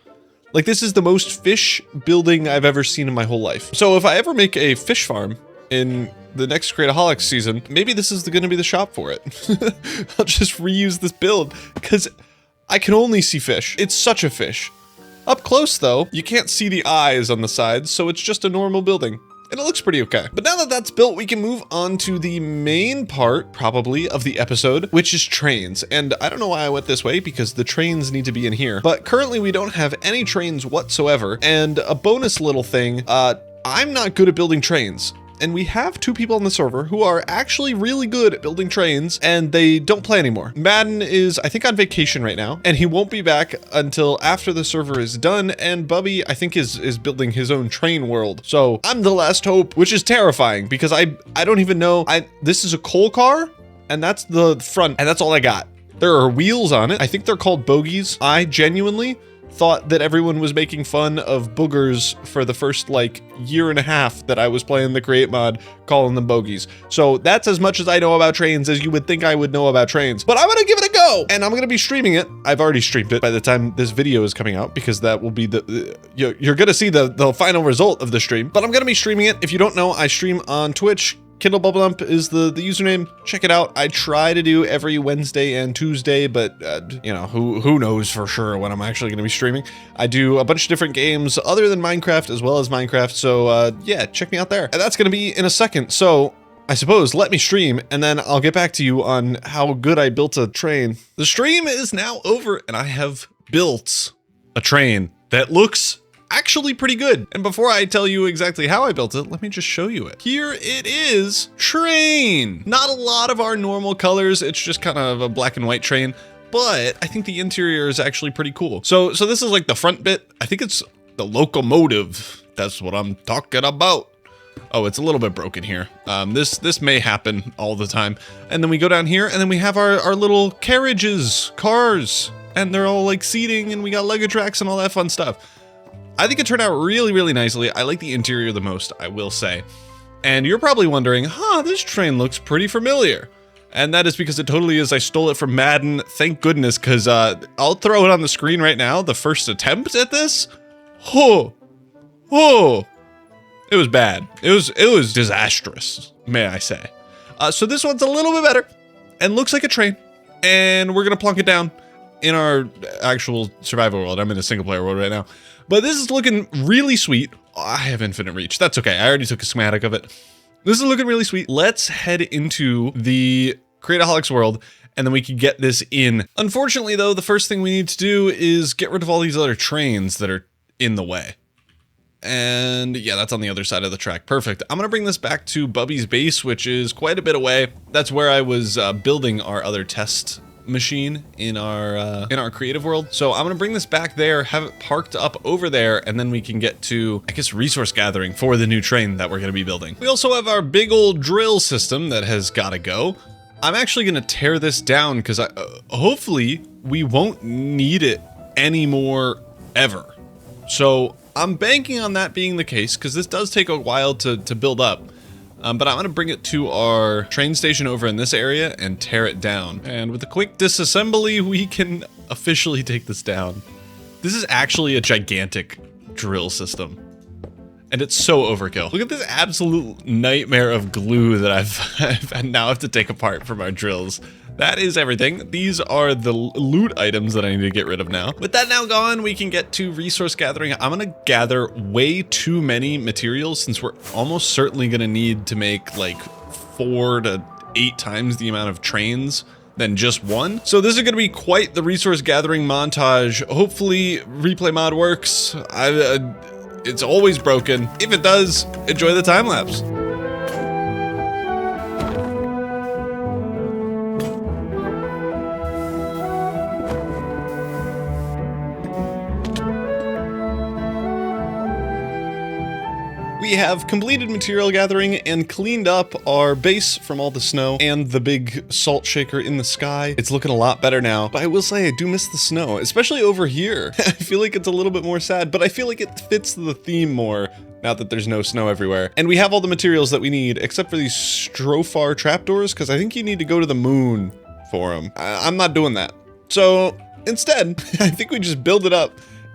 Like, this is the most fish building I've ever seen in my whole life. So if I ever make a fish farm in the next Create-O-Holics season, maybe this is going to be the shop for it. I'll just reuse this build because I can only see fish. It's such a fish. Up close though, you can't see the eyes on the sides, so it's just a normal building. And it looks pretty okay. But now that that's built, we can move on to the main part, probably, of the episode, which is trains. And I don't know why I went this way, because the trains need to be in here. But currently, we don't have any trains whatsoever. And a bonus little thing, I'm not good at building trains. And we have 2 people on the server who are actually really good at building trains, and they don't play anymore. Madden is, I think, on vacation right now, and he won't be back until after the server is done, and Bubby, I think, is building his own train world. So I'm the last hope, which is terrifying, because I don't even know. This is a coal car, and that's the front, and that's all I got. There are wheels on it. I think they're called bogies. I genuinely thought that everyone was making fun of boogers for the first like year and a half that I was playing the Create mod, calling them bogies. So that's as much as I know about trains as you would think I would know about trains, but I'm gonna give it a go, and I'm gonna be streaming it. I've already streamed it by the time this video is coming out, because that will be you're gonna see the final result of the stream, but I'm gonna be streaming it. If you don't know, I stream on Twitch. Kindle Bubbledump is the username. Check it out. I try to do every Wednesday and Tuesday, but you know, who knows for sure when I'm actually going to be streaming. I do a bunch of different games other than Minecraft as well as Minecraft. So yeah, check me out there. And that's going to be in a second. So I suppose let me stream, and then I'll get back to you on how good I built a train. The stream is now over, and I have built a train that looks actually pretty good. And before I tell you exactly how I built it, let me just show you it. Here it is, train. Not a lot of our normal colors. It's just kind of a black and white train, but I think the interior is actually pretty cool. So this is like the front bit. I think it's the locomotive. That's what I'm talking about. Oh, it's a little bit broken here. This may happen all the time. And then we go down here, and then we have our little carriages, cars, and they're all like seating, and we got Lego tracks and all that fun stuff. I think it turned out really, really nicely. I like the interior the most, I will say. And you're probably wondering, this train looks pretty familiar. And that is because it totally is. I stole it from Madden. Thank goodness, because I'll throw it on the screen right now. The first attempt at this, it was bad. It was disastrous, may I say. So this one's a little bit better and looks like a train. And we're gonna plunk it down in our actual survival world. I'm in a single player world right now. But this is looking really sweet. Oh, I have infinite reach. That's okay. I already took a schematic of it. This is looking really sweet. Let's head into the Create-O-Holics world, and then we can get this in. Unfortunately, though, the first thing we need to do is get rid of all these other trains that are in the way. And yeah, that's on the other side of the track. Perfect. I'm going to bring this back to Bubby's base, which is quite a bit away. That's where I was building our other test machine in our creative world. So I'm gonna bring this back there, have it parked up over there, and then we can get to, I guess, resource gathering for the new train that we're gonna be building. We also have our big old drill system that has gotta go. I'm actually gonna tear this down because hopefully we won't need it anymore ever. So I'm banking on that being the case, because this does take a while to build up. But I'm going to bring it to our train station over in this area and tear it down. And with a quick disassembly, we can officially take this down. This is actually a gigantic drill system. And it's so overkill. Look at this absolute nightmare of glue that I now have to take apart from our drills. That is everything. These are the loot items that I need to get rid of now. With that now gone, we can get to resource gathering. I'm gonna gather way too many materials, since we're almost certainly gonna need to make like 4 to 8 times the amount of trains than just one. So this is gonna be quite the resource gathering montage. Hopefully replay mod works. It's always broken. If it does, enjoy the time lapse. We have completed material gathering and cleaned up our base from all the snow and the big salt shaker in the sky. It's looking a lot better now, but I will say I do miss the snow, especially over here. I feel like it's a little bit more sad, but I feel like it fits the theme more now that there's no snow everywhere. And we have all the materials that we need, except for these Strofar trapdoors, because I think you need to go to the moon for them. I'm not doing that. So instead, I think we just build it up,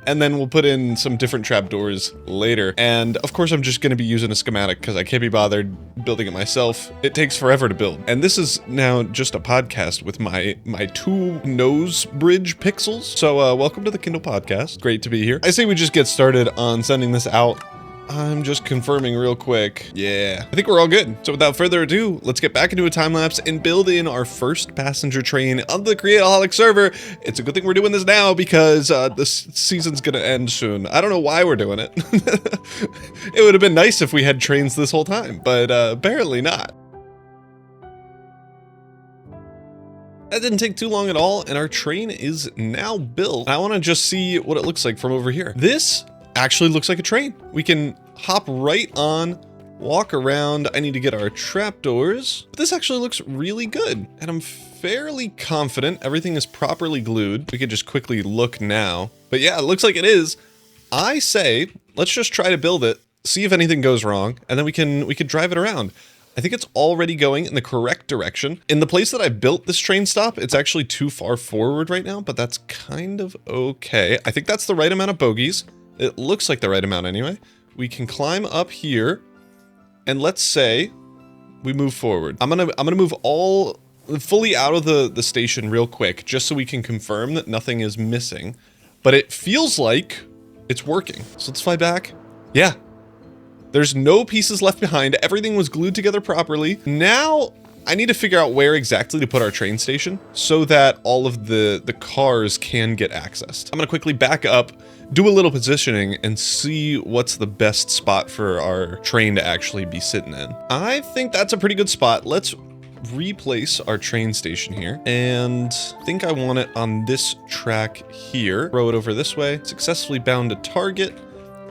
and then we'll put in some different trapdoors later. And of course, I'm just going to be using a schematic because I can't be bothered building it myself. It takes forever to build. And this is now just a podcast with my 2 nose bridge pixels. So welcome to the Kindle podcast. Great to be here. I say we just get started on sending this out. I'm just confirming real quick. Yeah, I think we're all good. So without further ado, let's get back into a time lapse and build in our first passenger train on the Create-O-Holics server. It's a good thing we're doing this now because this season's gonna end soon. I don't know why we're doing it. It would have been nice if we had trains this whole time, but apparently not. That didn't take too long at all, and our train is now built. I want to just see what it looks like from over here. This actually looks like a train. We can hop right on walk around. I need to get our trapdoors. But this actually looks really good. And I'm fairly confident everything is properly glued. We could just quickly look now. But yeah, it looks like it is. I say, let's just try to build it, see if anything goes wrong, and then we can drive it around. I think it's already going in the correct direction. In the place that I built this train stop, it's actually too far forward right now, but that's kind of okay. I think that's the right amount of bogies. It looks like the right amount anyway. We can climb up here, and let's say we move forward. I'm gonna move all fully out of the station real quick, just so we can confirm that nothing is missing. But it feels like it's working. So let's fly back. Yeah. There's no pieces left behind. Everything was glued together properly. Now I need to figure out where exactly to put our train station so that all of the cars can get accessed. I'm gonna quickly back up, do a little positioning, and see what's the best spot for our train to actually be sitting in. I think that's a pretty good spot. Let's replace our train station here, and I think I want it on this track here. Throw it over this way. Successfully bound to target,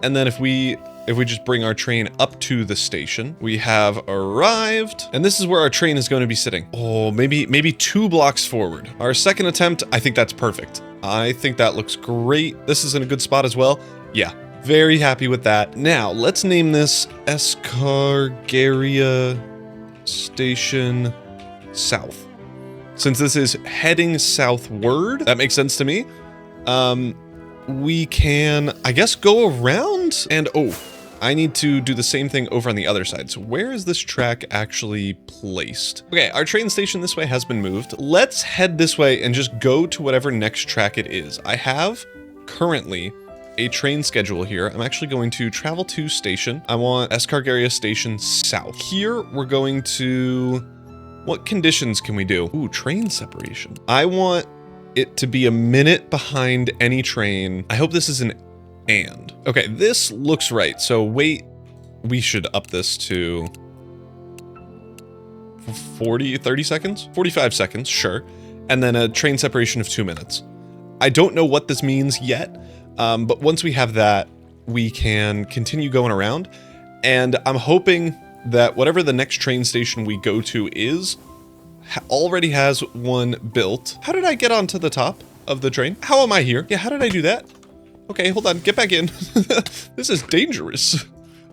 and then if we just bring our train up to the station, we have arrived, and this is where our train is going to be sitting. Oh, maybe 2 blocks forward. Our second attempt, I think that's perfect. I think that looks great. This is in a good spot as well. Yeah, very happy with that. Now, let's name this STARGAZE Station South. Since this is heading southward, that makes sense to me. We can, I guess, go around and, oh, I need to do the same thing over on the other side. So where is this track actually placed? Okay, our train station this way has been moved. Let's head this way and just go to whatever next track it is. I have currently a train schedule here. I'm actually going to travel to station. I want STARGAZE Station South. Here, we're going to, what conditions can we do? Ooh, train separation. I want it to be a minute behind any train. I hope this is an and. Okay, this looks right. So wait, we should up this to 30 seconds? 45 seconds, sure. And then a train separation of 2 minutes. I don't know what this means yet, but once we have that, we can continue going around. And I'm hoping that whatever the next train station we go to is, already has one built. How did I get onto the top of the train? How am I here? Yeah, how did I do that? Okay, hold on, get back in. This is dangerous.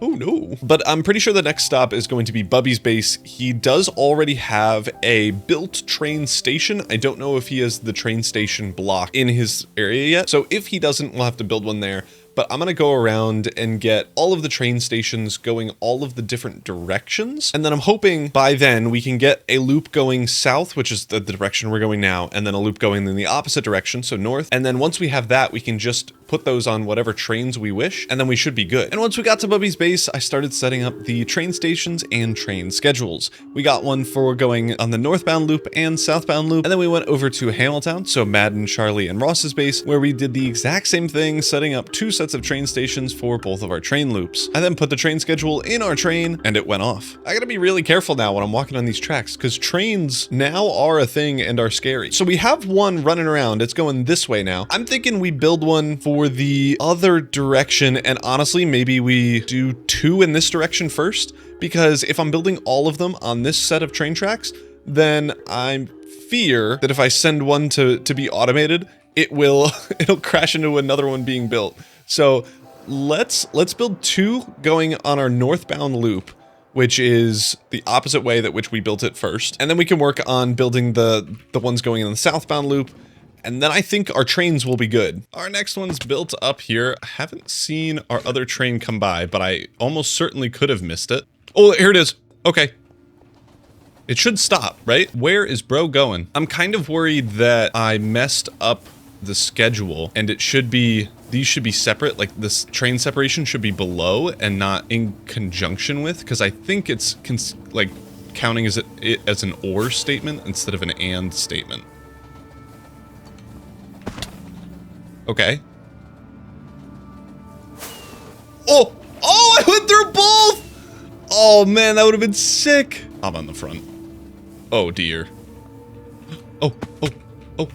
Oh no. But I'm pretty sure the next stop is going to be Bubby's base. He does already have a built train station. I don't know if he has the train station block in his area yet. So if he doesn't, we'll have to build one there. But I'm gonna go around and get all of the train stations going all of the different directions. And then I'm hoping by then we can get a loop going south, which is the direction we're going now, and then a loop going in the opposite direction, so north. And then once we have that, we can just put those on whatever trains we wish, and then we should be good. And once we got to Bubby's base, I started setting up the train stations and train schedules. We got one for going on the northbound loop and southbound loop, and then we went over to Hamilton, so Madden, Charlie, and Ross's base, where we did the exact same thing, setting up 2 sets of train stations for both of our train loops. I then put the train schedule in our train, and it went off. I gotta be really careful now when I'm walking on these tracks, because trains now are a thing and are scary. So we have one running around, it's going this way now. I'm thinking we build one for the other direction, and honestly, maybe we do 2 in this direction first, because if I'm building all of them on this set of train tracks, then I fear that if I send one to be automated, it'll crash into another one being built. So let's build 2 going on our northbound loop, which is the opposite way that which we built it first. And then we can work on building the ones going in the southbound loop. And then I think our trains will be good. Our next one's built up here. I haven't seen our other train come by, but I almost certainly could have missed it. Oh, here it is. Okay. It should stop, right? Where is bro going? I'm kind of worried that I messed up the schedule, and it should be, these should be separate. Like this train separation should be below and not in conjunction with, because I think it's like counting as it as an or statement instead of an and statement. Okay. Oh! Oh, I went through both! Oh man, that would have been sick. I'm on the front. Oh dear. Oh, oh, oh,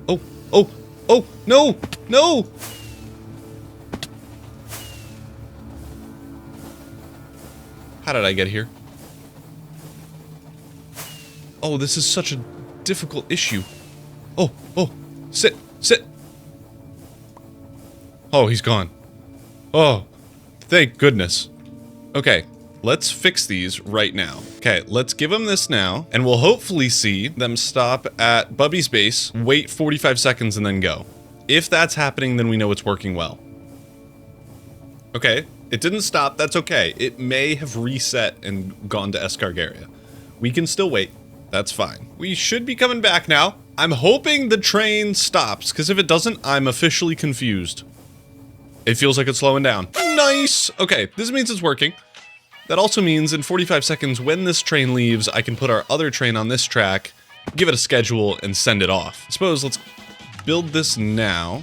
oh, oh, oh, no, no! How did I get here? Oh, this is such a difficult issue. Oh, sit. Oh, he's gone. Oh, thank goodness. Okay, let's fix these right now. Okay, let's give them this now, and we'll hopefully see them stop at Bubby's base, wait 45 seconds, and then go. If that's happening, then we know it's working well. Okay, it didn't stop, that's okay. It may have reset and gone to Escargaria. We can still wait, that's fine. We should be coming back now. I'm hoping the train stops, because if it doesn't, I'm officially confused. It feels like it's slowing down. Nice! Okay, this means it's working. That also means in 45 seconds, when this train leaves, I can put our other train on this track, give it a schedule, and send it off. I suppose let's build this now.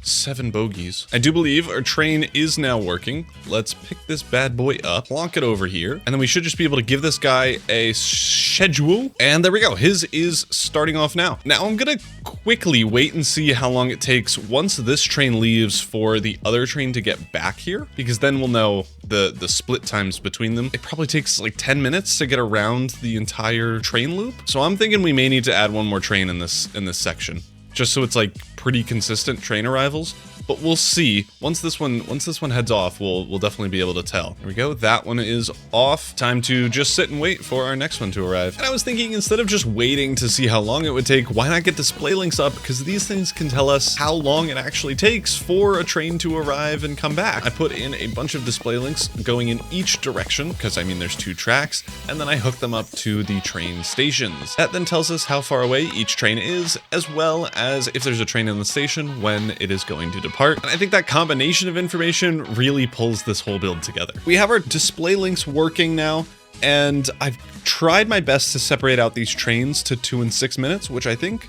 7 bogies. I do believe our train is now working. Let's pick this bad boy up, plonk it over here, and then we should just be able to give this guy a schedule. And there we go. His is starting off now. Now I'm gonna quickly wait and see how long it takes once this train leaves for the other train to get back here, because then we'll know the split times between them. It probably takes like 10 minutes to get around the entire train loop. So I'm thinking we may need to add one more train in this section, just so it's like pretty consistent train arrivals. But we'll see. Once this one heads off, we'll definitely be able to tell. There we go. That one is off. Time to just sit and wait for our next one to arrive. And I was thinking, instead of just waiting to see how long it would take, why not get display links up? Because these things can tell us how long it actually takes for a train to arrive and come back. I put in a bunch of display links going in each direction, because I mean there's 2 tracks, and then I hook them up to the train stations. That then tells us how far away each train is, as well as if there's a train in the station, when it is going to depart. And I think that combination of information really pulls this whole build together. We have our display links working now, and I've tried my best to separate out these trains to 2 and 6 minutes, which I think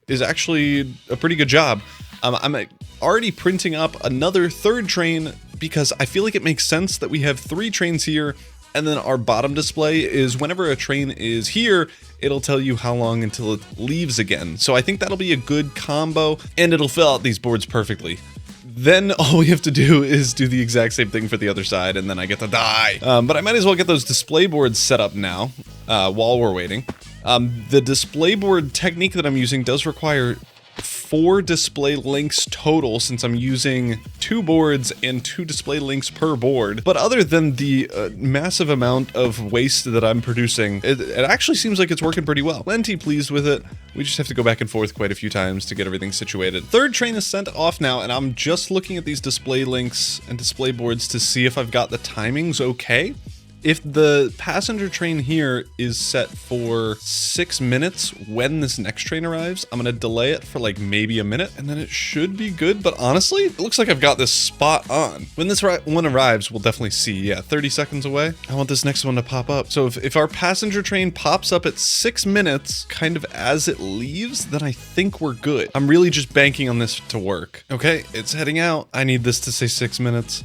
is actually a pretty good job. I'm already printing up another 3rd train because I feel like it makes sense that we have 3 trains here, and then our bottom display is whenever a train is here, it'll tell you how long until it leaves again. So I think that'll be a good combo, and it'll fill out these boards perfectly. Then all we have to do is do the exact same thing for the other side, and then I get to die. But I might as well get those display boards set up now, while we're waiting. The display board technique that I'm using does require 4 display links total, since I'm using 2 boards and 2 display links per board. But other than the massive amount of waste that I'm producing, it actually seems like it's working pretty well. Plenty pleased with it. We just have to go back and forth quite a few times to get everything situated. 3rd train is sent off now, and I'm just looking at these display links and display boards to see if I've got the timings okay. If the passenger train here is set for 6 minutes when this next train arrives, I'm gonna delay it for like maybe a minute, and then it should be good. But honestly, it looks like I've got this spot on. When this one arrives, we'll definitely see. Yeah, 30 seconds away. I want this next one to pop up. So if our passenger train pops up at 6 minutes, kind of as it leaves, then I think we're good. I'm really just banking on this to work. Okay, it's heading out. I need this to say 6 minutes.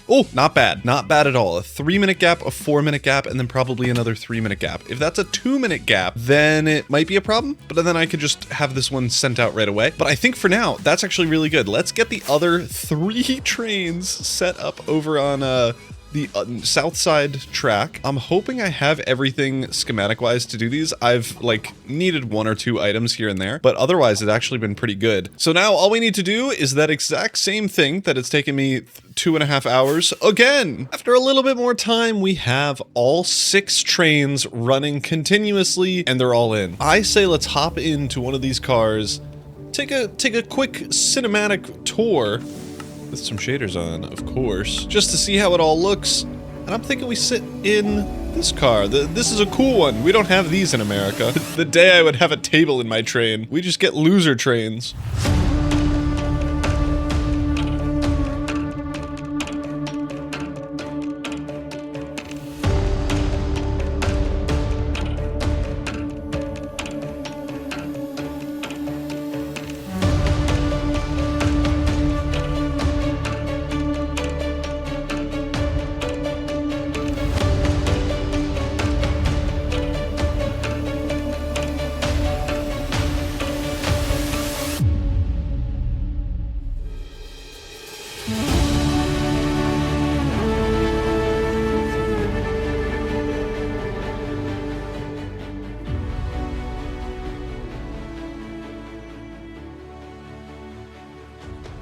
Oh, not bad. Not bad at all. A 3-minute gap, a 4-minute gap, and then probably another 3-minute gap. If that's a 2-minute gap, then it might be a problem, but then I could just have this one sent out right away. But I think for now, that's actually really good. Let's get the other 3 trains set up over on the south side track. I'm hoping I have everything schematic wise to do these. I've like needed 1 or 2 items here and there, but otherwise it's actually been pretty good. So now all we need to do is that exact same thing that it's taken me 2.5 hours again. After a little bit more time, we have all 6 trains running continuously, and they're all in. I say let's hop into one of these cars, take a quick cinematic tour with some shaders on, of course, just to see how it all looks. And I'm thinking we sit in this car. This is a cool one. We don't have these in America. The day I would have a table in my train. We just get loser trains.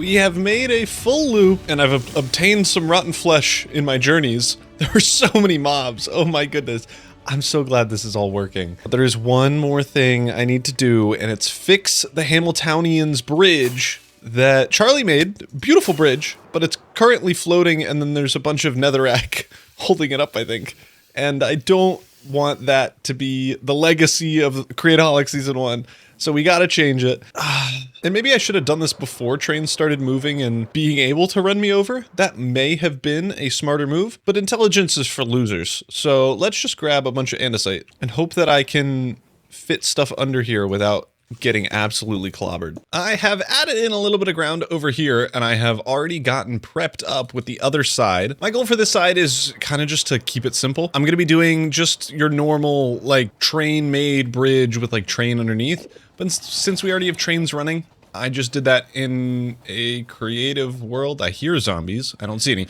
We have made a full loop, and I've obtained some rotten flesh in my journeys. There are so many mobs. Oh my goodness. I'm so glad this is all working. There is one more thing I need to do, and it's fix the Hamiltonians bridge that Charlie made. Beautiful bridge, but it's currently floating, and then there's a bunch of netherrack holding it up, I think. And I don't want that to be the legacy of Create-O-Holics Season 1. So we gotta change it. And maybe I should have done this before trains started moving and being able to run me over. That may have been a smarter move, but intelligence is for losers. So let's just grab a bunch of andesite and hope that I can fit stuff under here without getting absolutely clobbered. I have added in a little bit of ground over here, and I have already gotten prepped up with the other side. My goal for this side is kind of just to keep it simple. I'm gonna be doing just your normal, like, train-made bridge with, like, train underneath. But since we already have trains running, I just did that in a creative world. I hear zombies. I don't see any.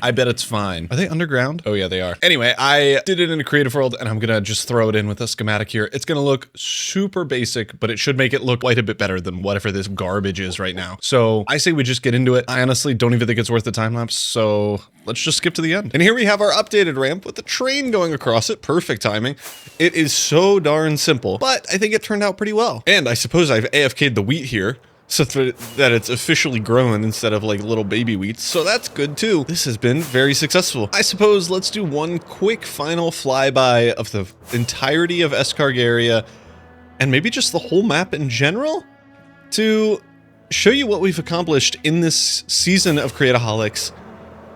I bet it's fine. Are they underground? Oh yeah, they are. Anyway, I did it in a creative world, and I'm gonna just throw it in with a schematic here. It's gonna look super basic, but it should make it look quite a bit better than whatever this garbage is right now. So I say we just get into it. I honestly don't even think it's worth the time lapse, so let's just skip to the end. And here we have our updated ramp with the train going across it. Perfect timing. It is so darn simple, but I think it turned out pretty well. And I suppose I've AFK'd the wheat here, so that it's officially grown instead of like little baby wheats. So that's good too. This has been very successful. I suppose let's do one quick final flyby of the entirety of STARGAZE and maybe just the whole map in general to show you what we've accomplished in this season of Create-O-Holics.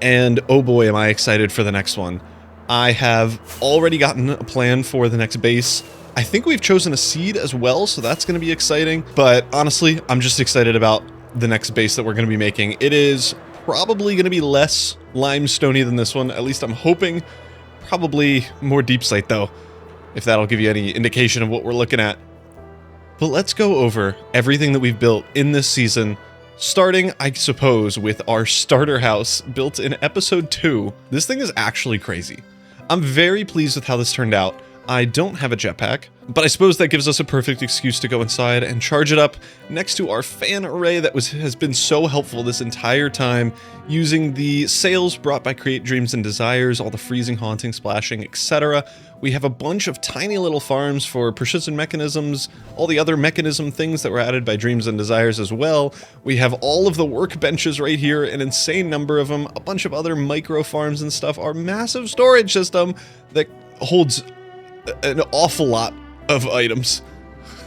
And oh boy, am I excited for the next one. I have already gotten a plan for the next base. I think we've chosen a seed as well, so that's going to be exciting. But honestly, I'm just excited about the next base that we're going to be making. It is probably going to be less limestoney than this one. At least I'm hoping. Probably more deep slate though, if that'll give you any indication of what we're looking at. But let's go over everything that we've built in this season, starting, I suppose, with our starter house built in episode 2. This thing is actually crazy. I'm very pleased with how this turned out. I don't have a jetpack, but I suppose that gives us a perfect excuse to go inside and charge it up next to our fan array that has been so helpful this entire time, using the sails brought by Create Dreams and Desires, all the freezing, haunting, splashing, etc. We have a bunch of tiny little farms for precision mechanisms, all the other mechanism things that were added by Dreams and Desires as well. We have all of the workbenches right here, an insane number of them, a bunch of other micro farms and stuff, our massive storage system that holds an awful lot of items.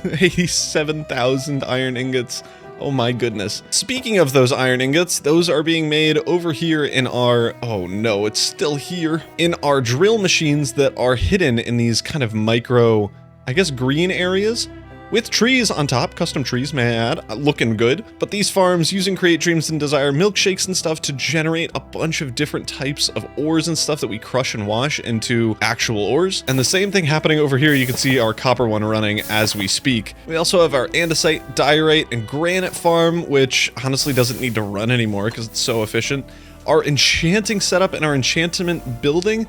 87,000 iron ingots. Oh my goodness. Speaking of those iron ingots, those are being made over here in our, oh no, it's still here, in our drill machines that are hidden in these kind of micro, I guess, green areas. With trees on top, custom trees, may I add, looking good. But these farms using Create Dreams and Desire milkshakes and stuff to generate a bunch of different types of ores and stuff that we crush and wash into actual ores. And the same thing happening over here. You can see our copper one running as we speak. We also have our andesite, diorite, and granite farm, which honestly doesn't need to run anymore because it's so efficient. Our enchanting setup and our enchantment building.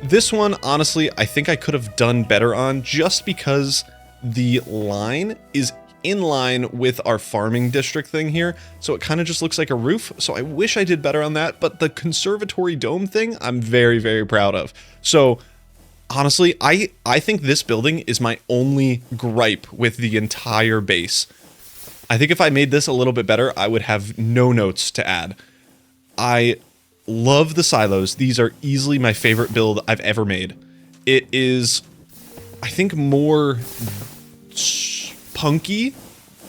This one, honestly, I think I could have done better on just because the line is in line with our farming district thing here, so it kind of just looks like a roof. So I wish I did better on that, but the conservatory dome thing I'm very, very proud of. So honestly, I think this building is my only gripe with the entire base. I think if I made this a little bit better, I would have no notes to add. I love the silos. These are easily my favorite build I've ever made. It is, I think, more punky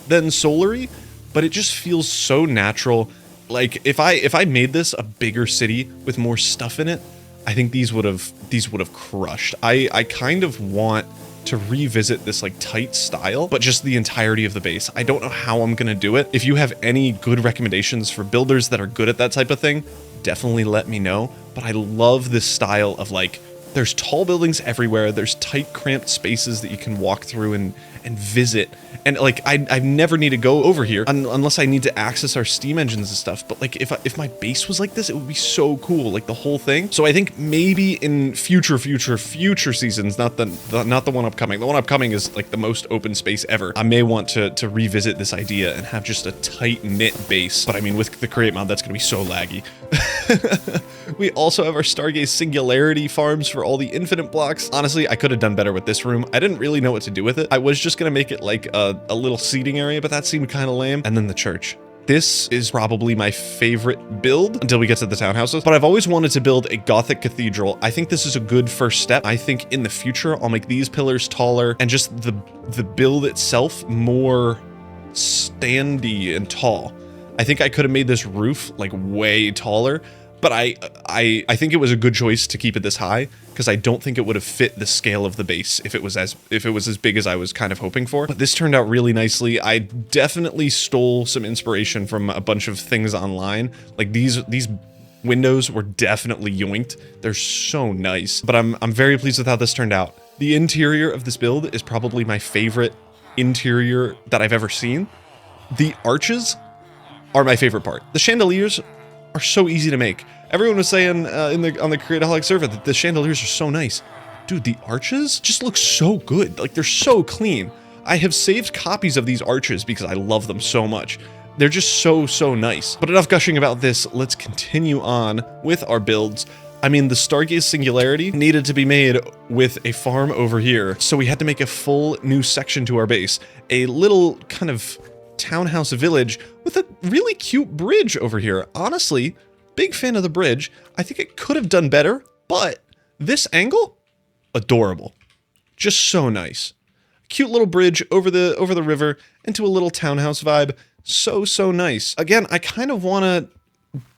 than solary, but it just feels so natural. Like if I made this a bigger city with more stuff in it, I think these would have crushed. I kind of want to revisit this like tight style, but just the entirety of the base. I don't know how I'm gonna do it. If you have any good recommendations for builders that are good at that type of thing, definitely let me know. But I love this style of like There's tall buildings everywhere. There's tight, cramped spaces that you can walk through and visit. And like, I never need to go over here unless I need to access our steam engines and stuff. But like, if my base was like this, it would be so cool, like the whole thing. So I think maybe in future seasons, not the one upcoming. The one upcoming is like the most open space ever. I may want to revisit this idea and have just a tight knit base. But I mean, with the Create mod, that's gonna be so laggy. We also have our STARGAZE Singularity farms for all the infinite blocks. Honestly, I could have done better with this room. I didn't really know what to do with it. I was just gonna make it like a little seating area, but that seemed kind of lame. And then the church. This is probably my favorite build until we get to the townhouses, but I've always wanted to build a Gothic cathedral. I think this is a good first step. I think in the future, I'll make these pillars taller and just the build itself more standy and tall. I think I could have made this roof like way taller, but I think it was a good choice to keep it this high because I don't think it would have fit the scale of the base if it was as big as I was kind of hoping for. But this turned out really nicely. I definitely stole some inspiration from a bunch of things online. Like these windows were definitely yoinked. They're so nice. But I'm very pleased with how this turned out. The interior of this build is probably my favorite interior that I've ever seen. The arches are my favorite part. The chandeliers are so easy to make. Everyone was saying on the Create-O-Holics server that the chandeliers are so nice. Dude, the arches just look so good. Like, they're so clean. I have saved copies of these arches because I love them so much. They're just so nice. But enough gushing about this. Let's continue on with our builds. I mean, the STARGAZE Singularity needed to be made with a farm over here, so we had to make a full new section to our base. A little kind of townhouse village with a really cute bridge over here. Honestly, big fan of the bridge. I think it could have done better, but this angle, adorable. Just so nice. Cute little bridge over the river into a little townhouse vibe. So nice. Again, I kind of want to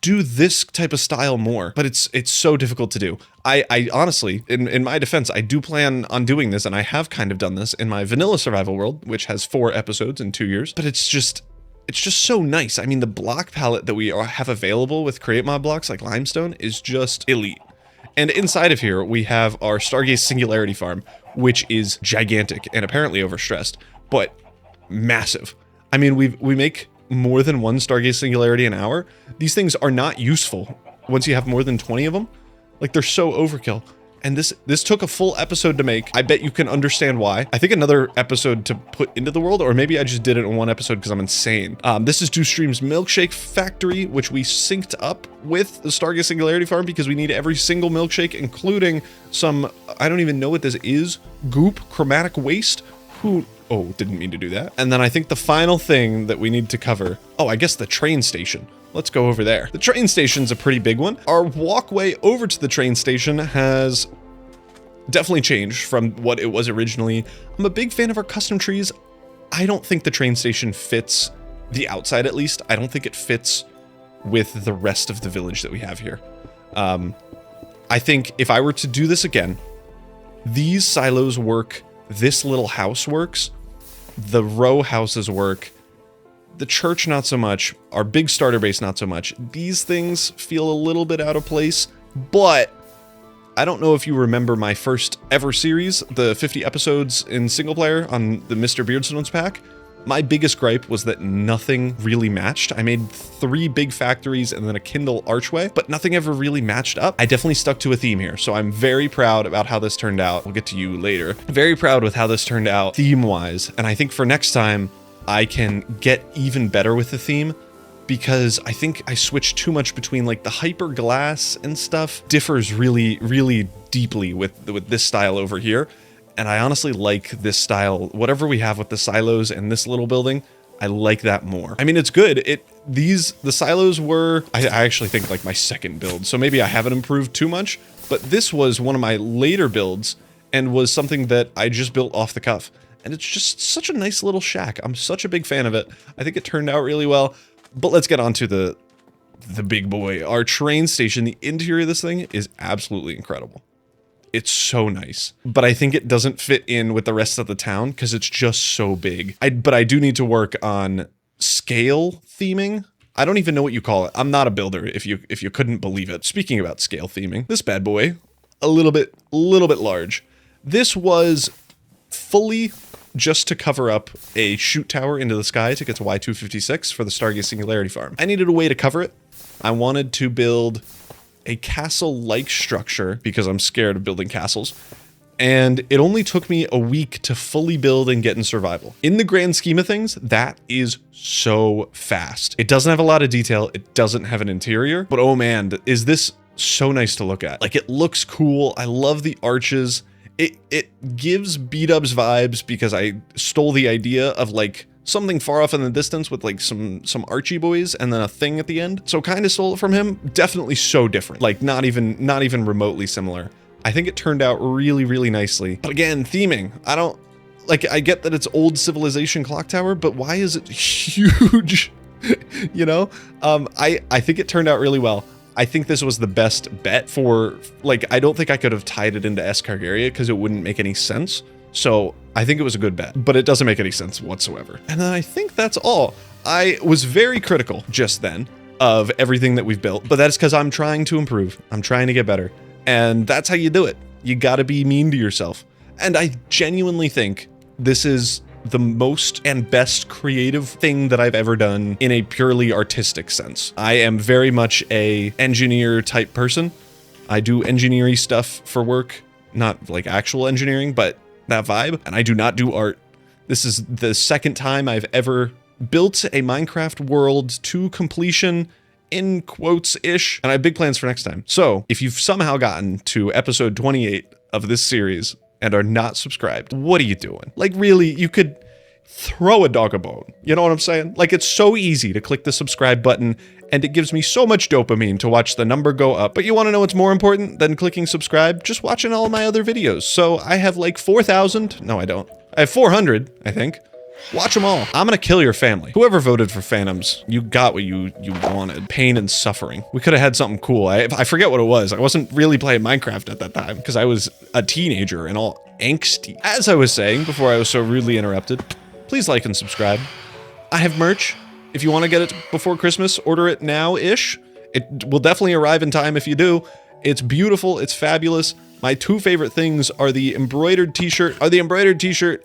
do this type of style more, but it's so difficult to do. I honestly, in my defense, I do plan on doing this, and I have kind of done this in my vanilla survival world, which has 4 episodes in 2 years, but it's just so nice. I mean, the block palette that we have available with Create mod blocks like limestone is just elite. And inside of here, we have our STARGAZE Singularity farm, which is gigantic and apparently overstressed, but massive. I mean, we make more than 1 STARGAZE Singularity an hour. These things are not useful once you have more than 20 of them. Like, they're so overkill. And this took a full episode to make. I bet you can understand why. I think another episode to put into the world, or maybe I just did it in 1 episode because I'm insane. This is DoStream's milkshake factory, which we synced up with the STARGAZE Singularity farm because we need every single milkshake, including some, I don't even know what this is, goop, chromatic waste. Oh, didn't mean to do that. And then I think the final thing that we need to cover, oh, I guess the train station. Let's go over there. The train station's a pretty big one. Our walkway over to the train station has definitely changed from what it was originally. I'm a big fan of our custom trees. I don't think the train station fits, the outside at least. I don't think it fits with the rest of the village that we have here. I think if I were to do this again, these silos work, this little house works, the row houses work, the church not so much, our big starter base not so much. These things feel a little bit out of place, but I don't know if you remember my first ever series, the 50 episodes in single player on the Mr. Beardstones pack. My biggest gripe was that nothing really matched. I made 3 big factories and then a Kindle archway, but nothing ever really matched up. I definitely stuck to a theme here, so I'm very proud about how this turned out. We'll get to you later. Very proud with how this turned out theme-wise, and I think for next time, I can get even better with the theme because I think I switched too much between like the hyper glass and stuff. Differs really deeply with this style over here. And I honestly like this style, whatever we have with the silos and this little building, I like that more. I mean, it's good. The silos were, I actually think like my second build, so maybe I haven't improved too much, but this was one of my later builds and was something that I just built off the cuff. And it's just such a nice little shack. I'm such a big fan of it. I think it turned out really well, but let's get on to the big boy. Our train station, the interior of this thing is absolutely incredible. It's so nice, but I think it doesn't fit in with the rest of the town because it's just so big. But I do need to work on scale theming. I don't even know what you call it. I'm not a builder if you couldn't believe it. Speaking about scale theming, this bad boy, a little bit large. This was fully just to cover up a shoot tower into the sky to get to Y256 for the STARGAZE Singularity farm. I needed a way to cover it. I wanted to build a castle-like structure because I'm scared of building castles. And it only took me a week to fully build and get in survival. In the grand scheme of things, that is so fast. It doesn't have a lot of detail. It doesn't have an interior, but oh man, is this so nice to look at. Like, it looks cool. I love the arches. It gives B-dubs vibes because I stole the idea of like something far off in the distance with like some Archie boys and then a thing at the end. So kind of stole it from him. Definitely so different. Like not even remotely similar. I think it turned out really, really nicely. But again, theming. I get that it's old civilization clock tower, but why is it huge? You know? I think it turned out really well. I think this was the best bet for, like, I don't think I could have tied it into Escargaria because it wouldn't make any sense. So I think it was a good bet, but it doesn't make any sense whatsoever. And then I think that's all. I was very critical just then of everything that we've built, but that's because I'm trying to improve. I'm trying to get better. And that's how you do it. You gotta be mean to yourself. And I genuinely think this is the most and best creative thing that I've ever done in a purely artistic sense. I am very much a engineer type person. I do engineering stuff for work, not like actual engineering, but that vibe. And I do not do art. This is the second time I've ever built a Minecraft world to completion, in quotes-ish, and I have big plans for next time. So if you've somehow gotten to episode 28 of this series and are not subscribed, what are you doing? Like, really, you could throw a dog a bone. You know what I'm saying? Like, it's so easy to click the subscribe button, and it gives me so much dopamine to watch the number go up. But you want to know what's more important than clicking subscribe? Just watching all of my other videos. So I have like 4,000. No, I don't. I have 400, I think. Watch them all. I'm gonna kill your family. Whoever voted for Phantoms, you got what you wanted. Pain and suffering. We could have had something cool. I forget what it was. I wasn't really playing Minecraft at that time because I was a teenager and all angsty. As I was saying before I was so rudely interrupted, please like and subscribe. I have merch. If you want to get it before Christmas, order it now-ish. It will definitely arrive in time if you do. It's beautiful. It's fabulous. My two favorite things are the embroidered t-shirt,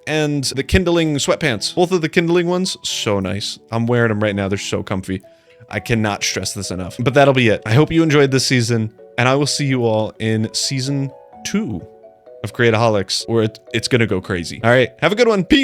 and the kindling sweatpants. Both of the kindling ones, so nice. I'm wearing them right now. They're so comfy. I cannot stress this enough. But that'll be it. I hope you enjoyed this season, and I will see you all in season 2 of Create-O-Holics, where it's gonna go crazy. All right, have a good one. Peace.